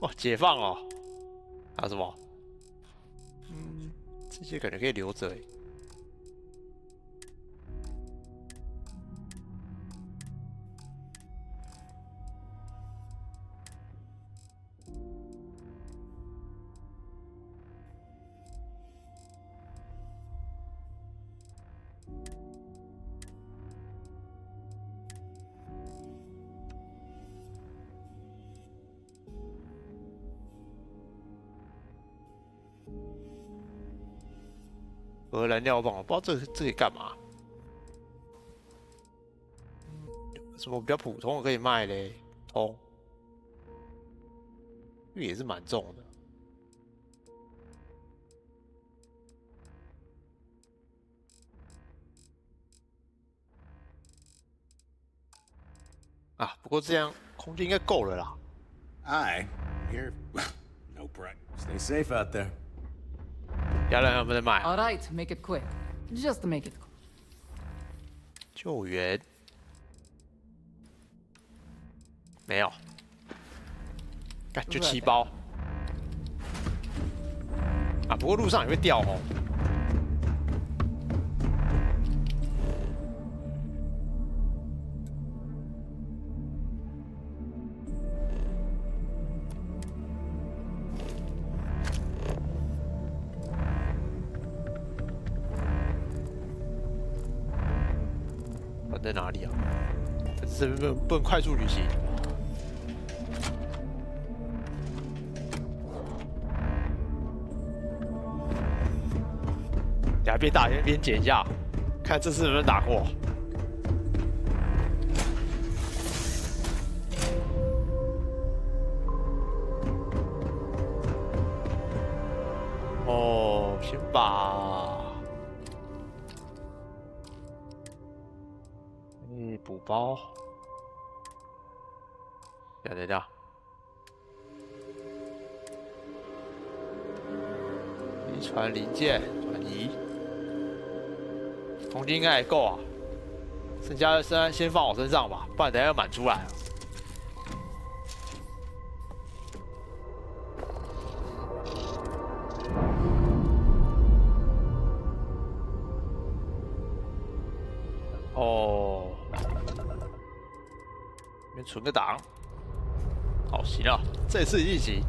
哇，解放哦！还有什么？这些感觉可以留着哎。核燃料棒，我不知道这可以干嘛。有什么比较普通的可以卖嘞？通，这个也是蛮重的。啊，不过这样空间应该够了啦。Hi, here. No price. Stay safe out there. 要让他们在卖。All right, make it quick. Just to make it quick. 救援没有，干就7包。啊，不过路上也会掉哦。在哪里啊？这边不能快速旅行。等下边打边捡一下，看这次能不能打过。哦，先把。补包，等一下，遗传零件转移，铜金应该也够啊，剩下的先放我身上吧，不然等下要满出来了。哦。先存个档，好，行了，这次一定行。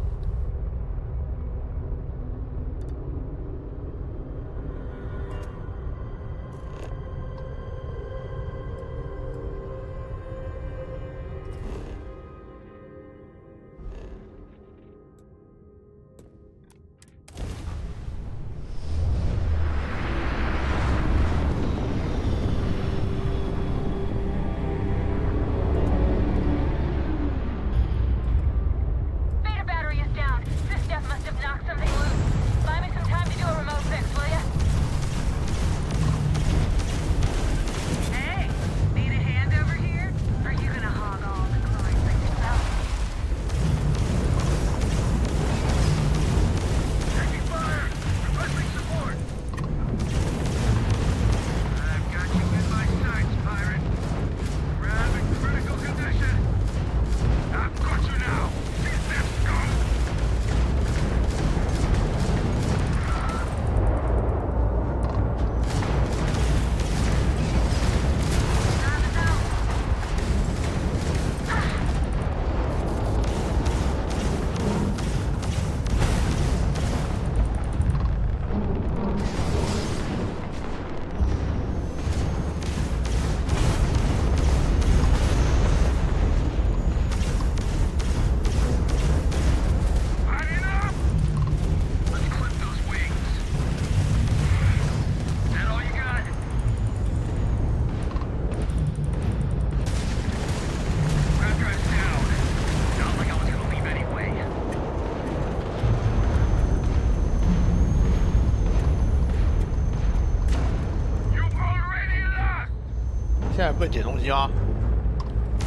现在不能捡东西吗？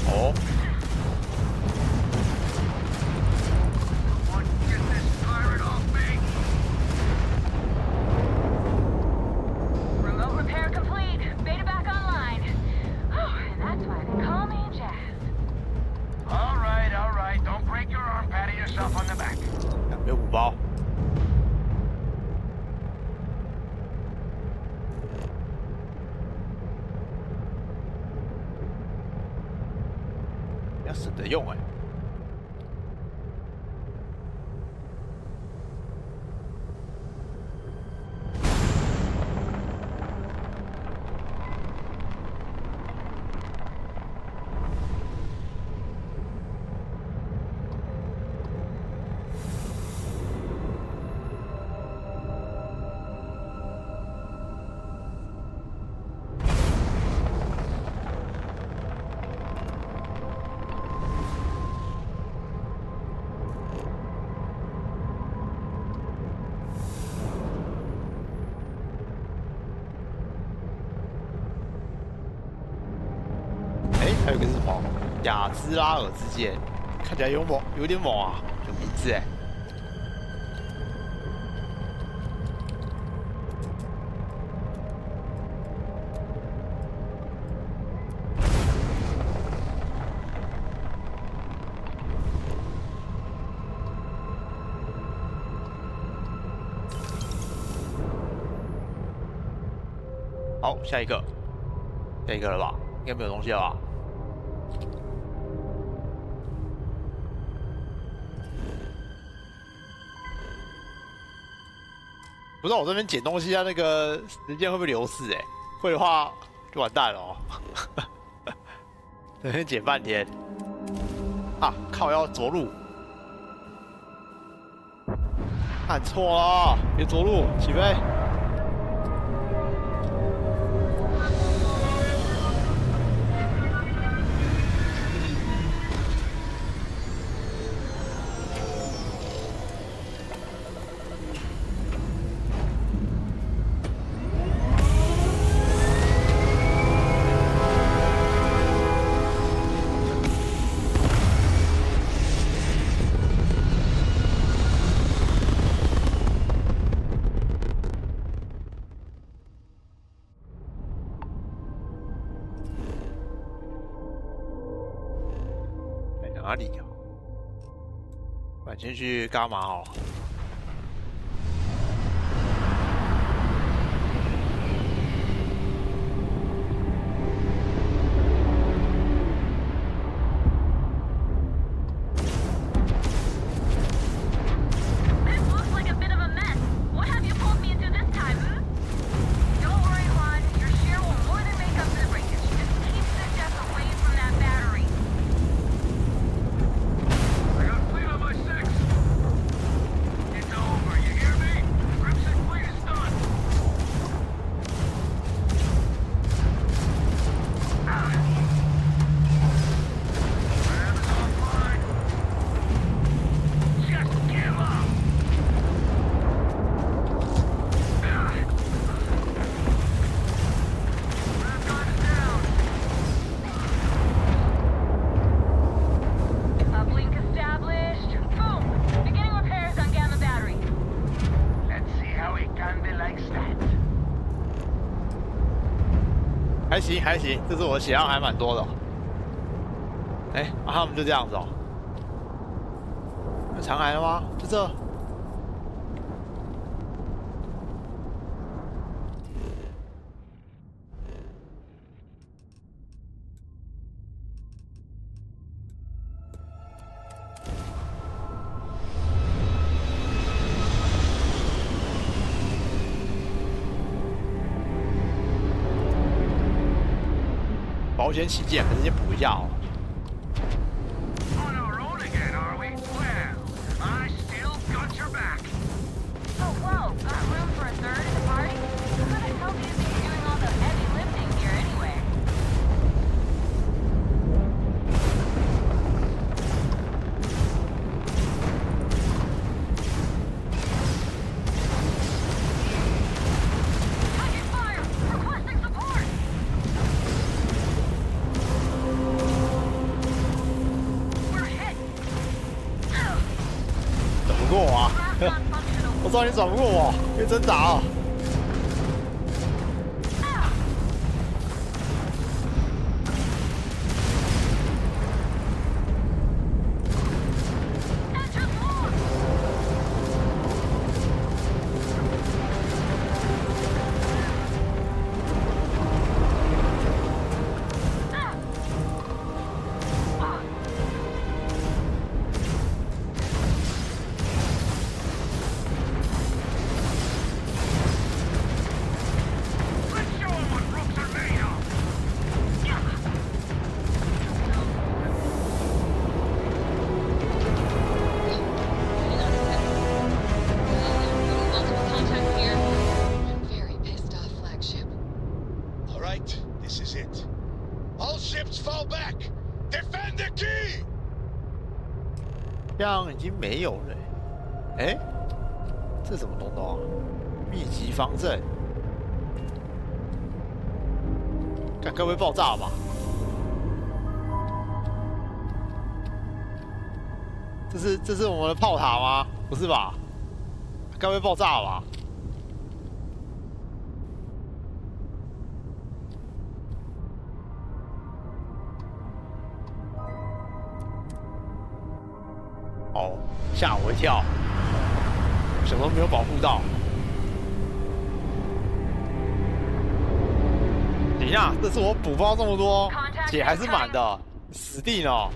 哦。 没有鼓包。要省着用哎。还有个是什么？雅兹拉尔之剑，看起来有点猛啊，有名字哎。好，下一个了吧？应该没有东西了吧？ 不知道我这边捡东西啊，那个时间会不会流逝？哎，会的话就完蛋了哦。这边捡半天啊！靠，要着陆，按错了，别着陆，起飞。哪里呀？我先去干嘛好了？还行还行，这次我的血量还蛮多的、哦。哎、啊，他们就这样子哦。有残骸了吗？就这。保险起见，可是先补一下哦。我知道你转不过我，别挣扎啊！这样已经没有了。哎，这什么东东啊？秘籍方阵，看该不会爆炸吧？这是我们的炮塔吗？不是吧？该不会爆炸吧？哦，吓我一跳，想说没有保护到。等一下，这次我补包这么多，血还是满的，死定了。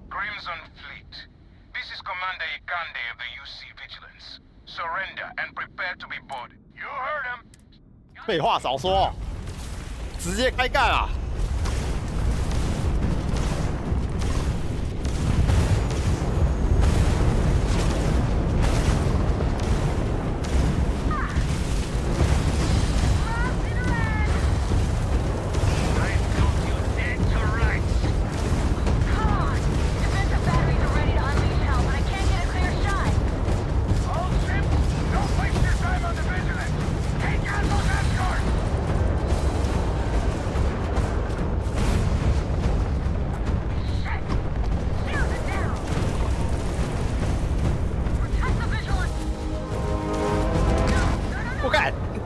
Crimson Fleet, this is Commander Ikande of the UC Vigilance. Surrender and prepare to be boarded. You heard him. 废话少说，直接开干啊！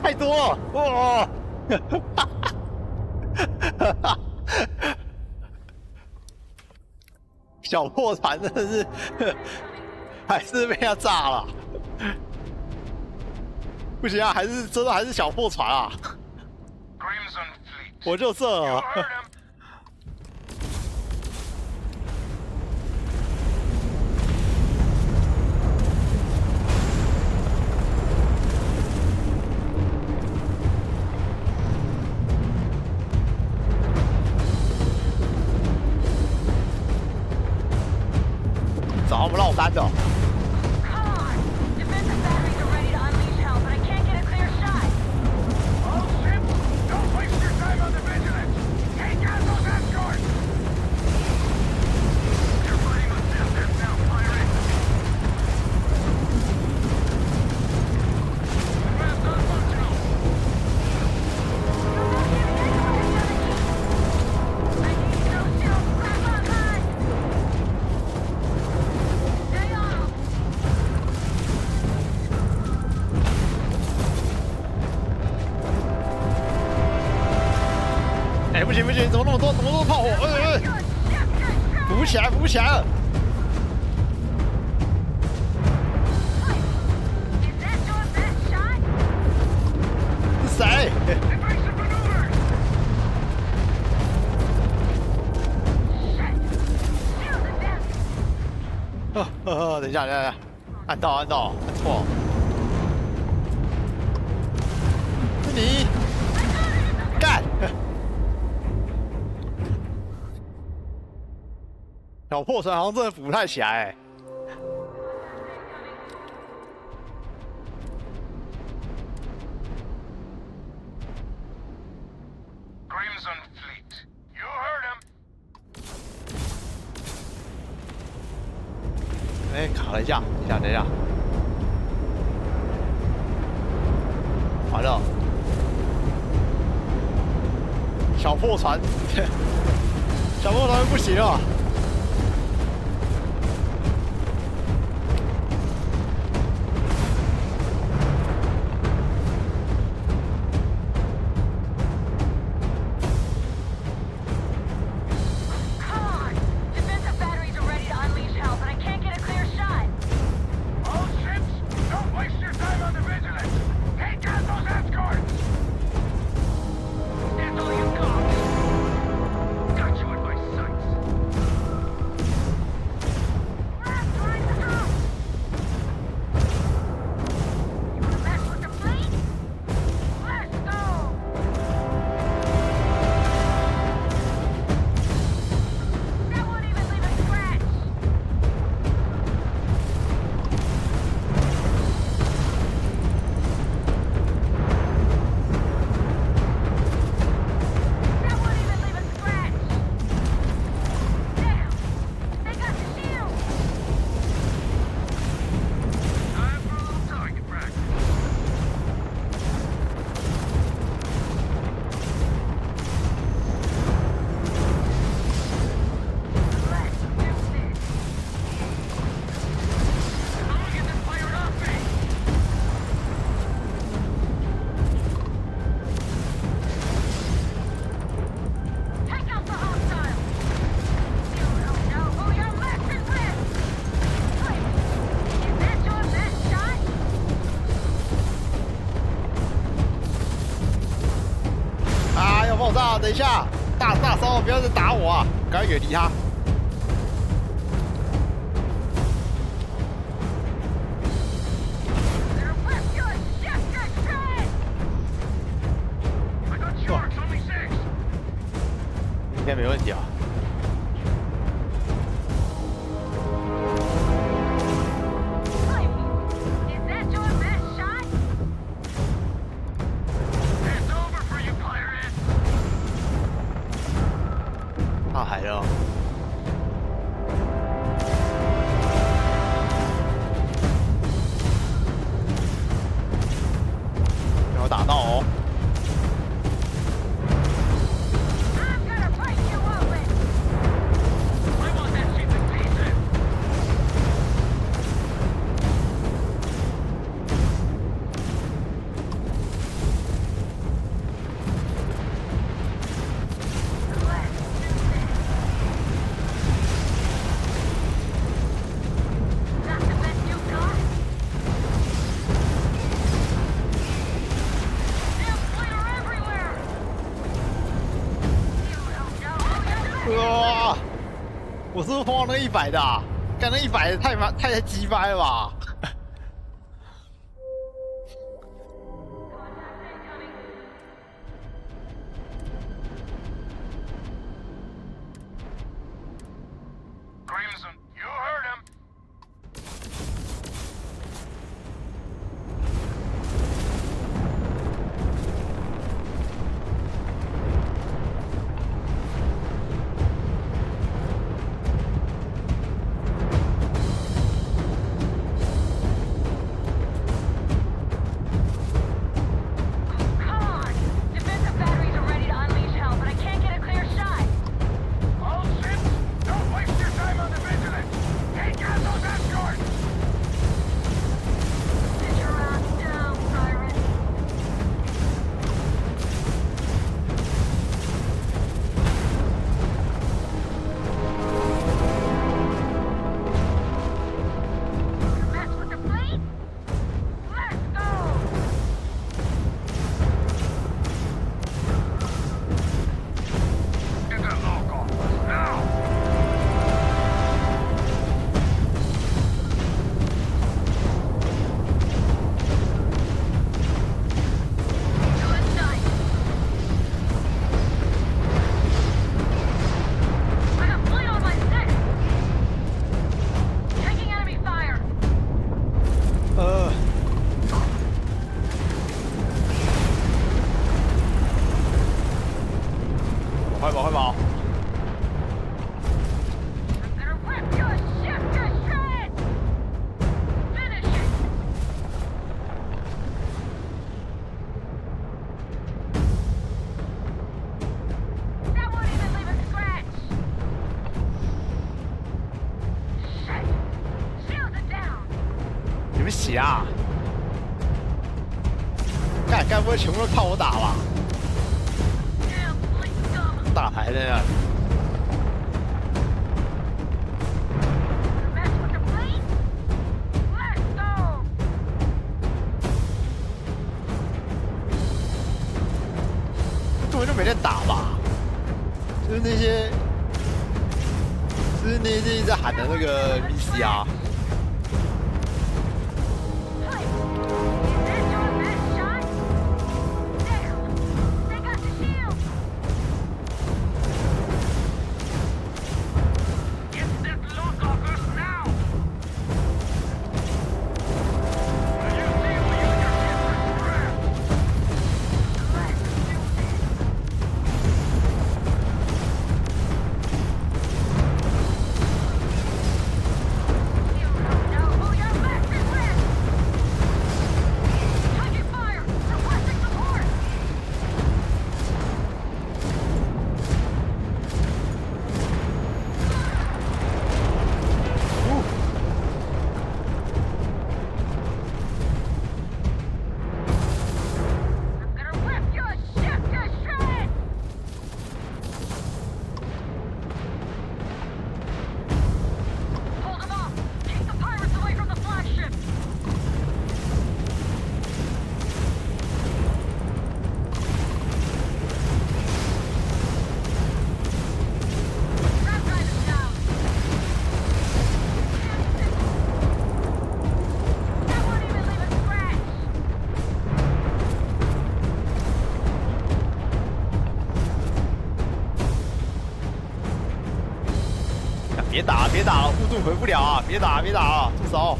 太多了，哇！小破船真的是，还是被他炸了。不行啊，还是真的还是小破船啊！我就这了。找他们绕单的。不行不行，怎么那么多炮火？补不起来，补不起来了！是谁？等一下，按到，按错。是你，干！小破船好像真的补不太起来。Crimson Fleet, you heard him. 哎，卡了一下，等一下，完了，小破船不行了。下，等一下，大骚，不要再打我啊！赶快远离他。应该没问题啊。大海了。没有打到哦。哇！我是不是碰到那个100的啊？干那100的太鸡掰了吧！快跑！快跑！你们血啊！该不会全部都靠我打吧？大台在那里。根本就没在打吧？就是那些一直在喊的那个 VCR。别打了，别打了，护盾回不了啊！别打了，别打了，住手！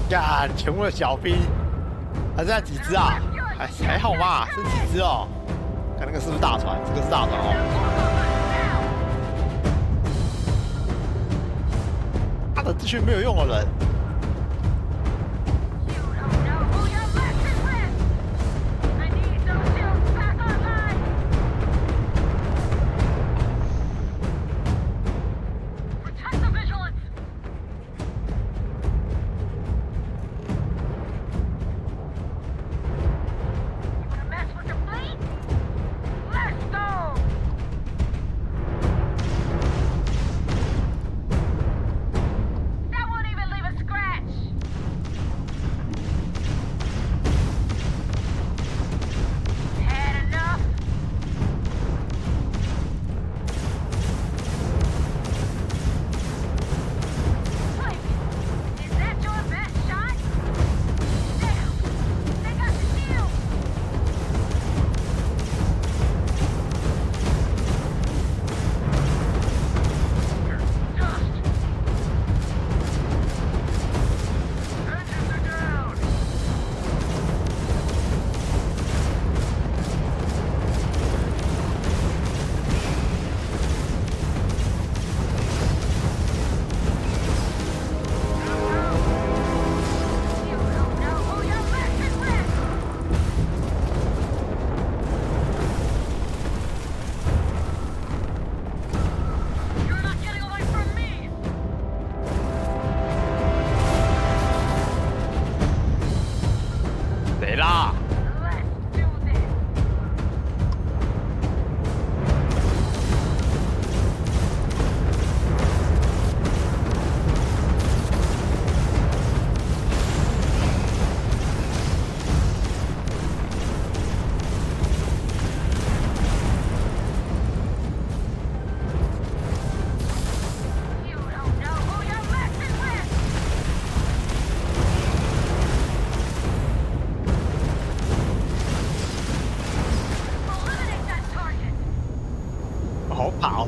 干，全部的小兵，还剩下几只啊？还好嘛，剩几只哦？看那个是不是大船？这个是大船哦。他的这群没有用的人。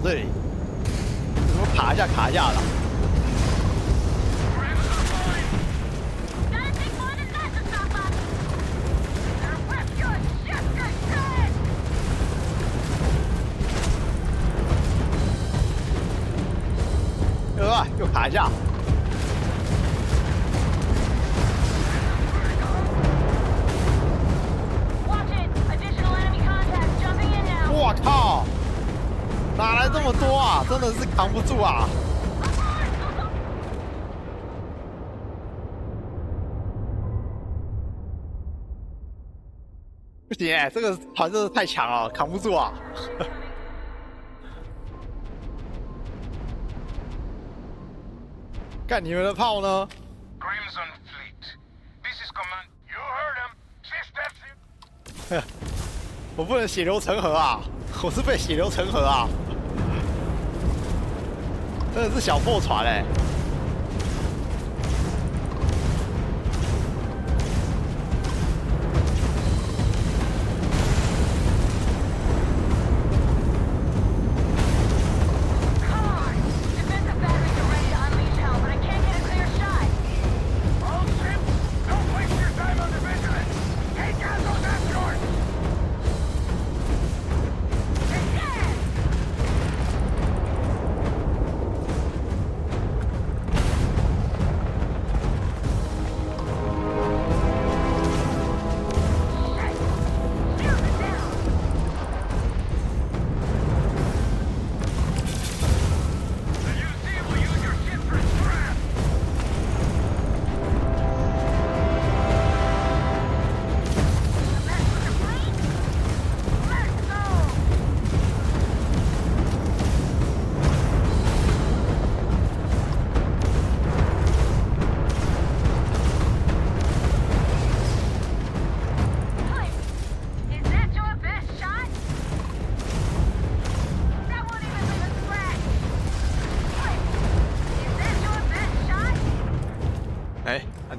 这里怎么卡一下卡一下的？又卡一下。我靠！哪来这么多啊？真的是扛不住啊！不行哎，这个团真的太强了，扛不住啊！干你们的炮呢？ 我不能血流成河啊！我是被血流成河啊！真的是小破船哎、欸！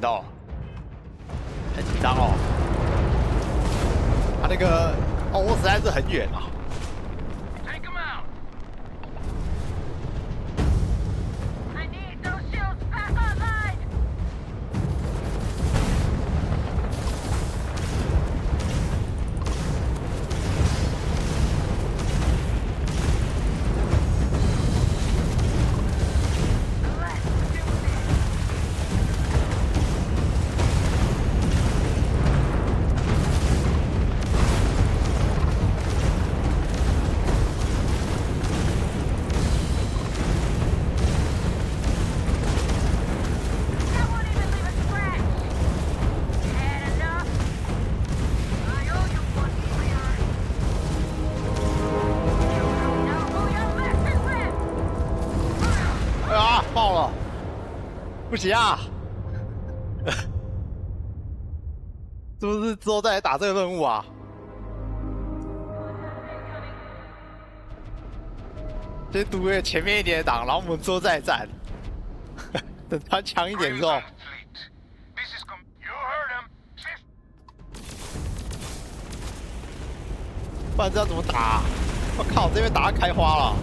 到了，很紧张哦。他那个实在是很远啊。爆了！不行啊！是不是之后再来打这个任务啊？先读个前面一点的档，然后我们之后再战。等他强一点之后。不然这要怎么打啊？我靠，这边打到开花了。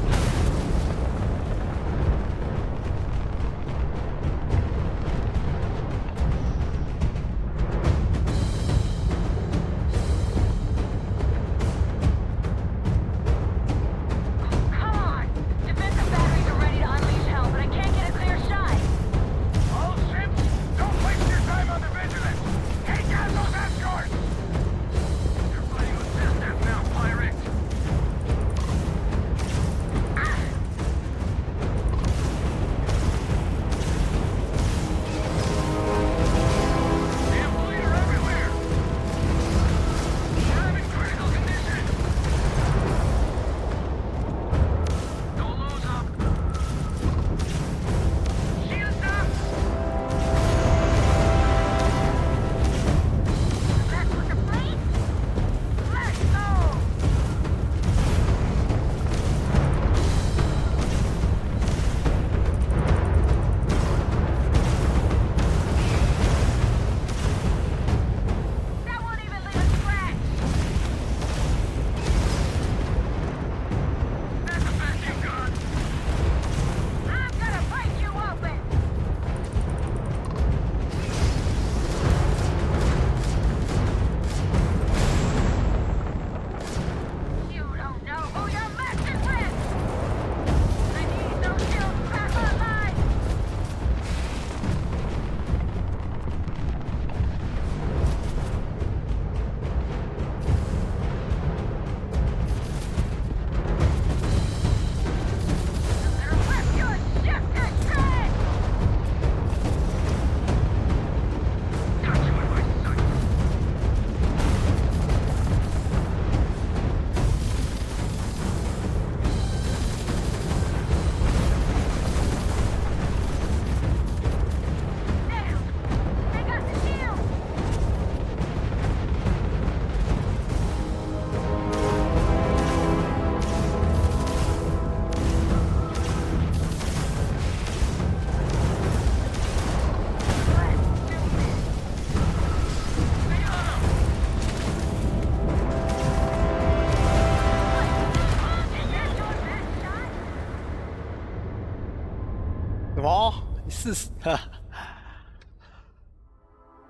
什么？你试试？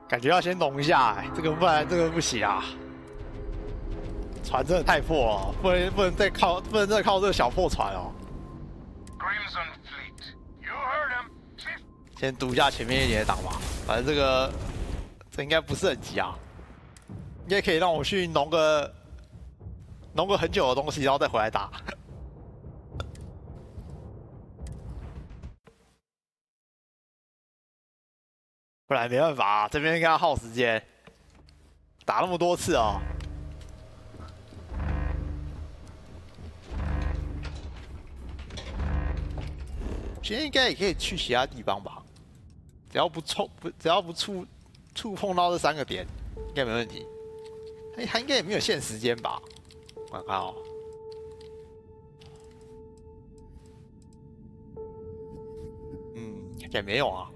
感觉要先弄一下这个，不然这个不行啊。船真的太破了，不能再靠这个小破船哦。先读一下前面一点的档吧，反正这应该不是很急啊，应该可以让我去弄个很久的东西，然后再回来打。不然没办法啊，这边应该要耗时间，打那么多次哦。现在应该也可以去其他地方吧，只要不触碰到这3个点，应该没问题。他应该也没有限时间吧？我看看哦。应该没有啊。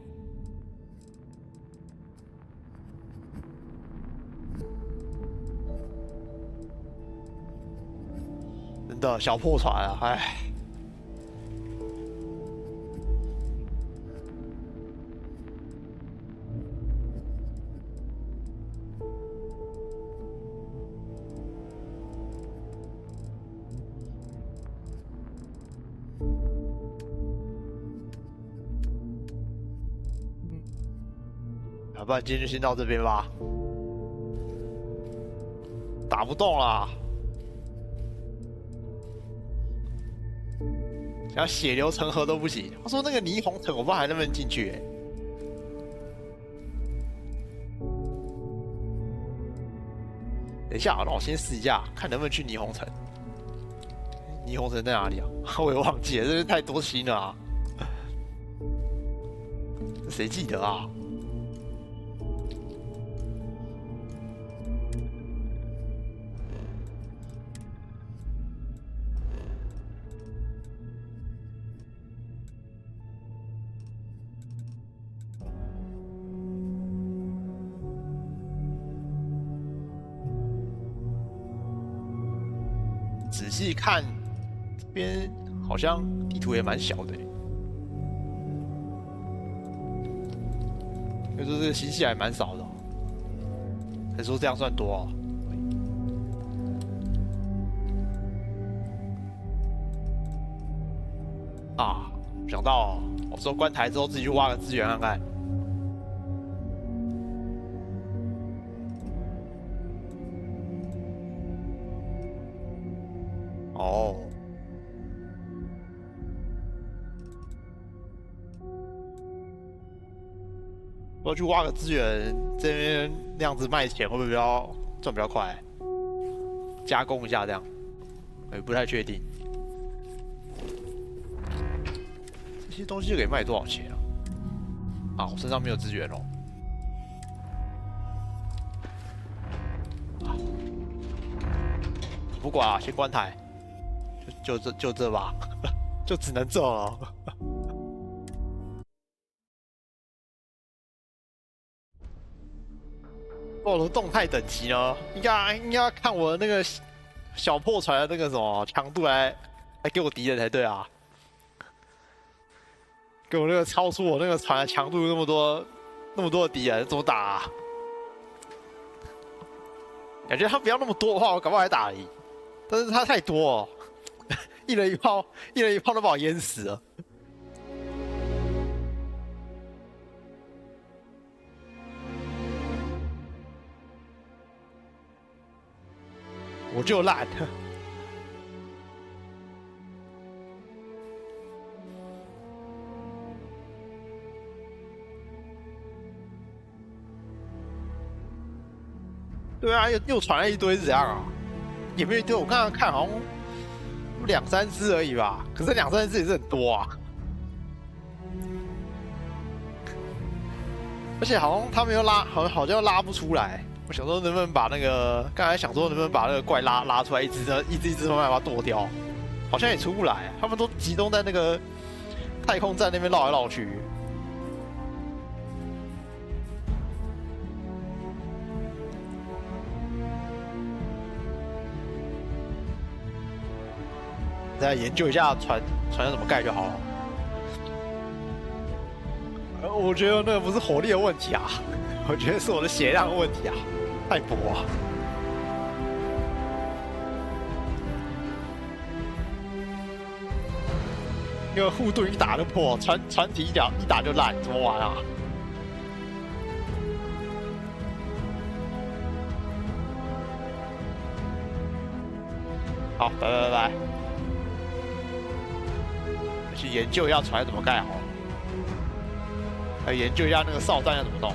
真的小破船啊，唉。不然今天就先到这边吧，打不动啦，想要血流成河都不行。他说那个霓虹城，我不知道还能不能进去、欸。等一下，让我先试一下，看能不能去霓虹城。霓虹城在哪里啊？我也忘记了，这边太多星了啊！谁记得啊？仔细看，这边好像地图也蛮小的，所以说这个星系还蛮少的、哦。还说这样算多、哦？啊，想到我说关台之后自己去挖个资源看看。哦，我要去挖个资源，这边那样子卖钱会不会赚比较快？加工一下这样，也不太确定。这些东西可以卖多少钱啊？啊，我身上没有资源哦。不管啊，先关台。就这吧，就只能这了。我的动态等级呢？应该看我的那个小破船的那个什么强度来给我敌人才对啊。给我那个超出我那个船的强度那么多的敌人，怎么打啊？感觉他不要那么多的话，我搞不好还打得赢。但是他太多哦。一人一炮都把我淹死了。我就烂。对啊，又传了一堆是怎样啊？也没有一堆，我刚刚看好像。2、3只而已吧，可是2、3只也是很多啊。而且好像他们又好像拉不出来。我想说能不能把那个，刚才想说能不能把那个怪拉出来，一只慢慢把它剁掉，好像也出不来。他们都集中在那个太空站那边绕来绕去。再研究一下船要怎么盖就好了。我觉得那个不是火力的问题啊，我觉得是我的血量的问题啊，太薄啊。因为护盾一打就破，船体一打就烂，怎么玩啊？好，拜。去研究一下船怎么盖好了，还研究一下那个哨站要怎么弄。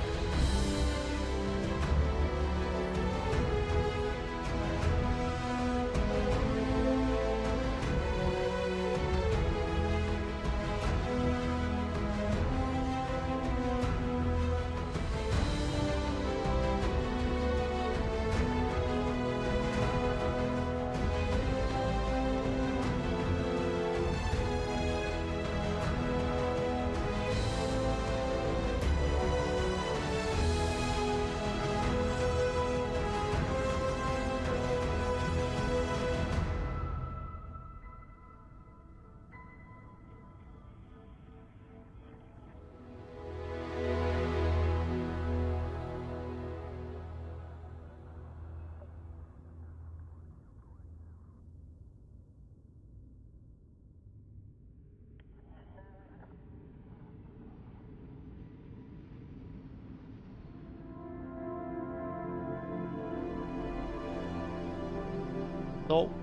走。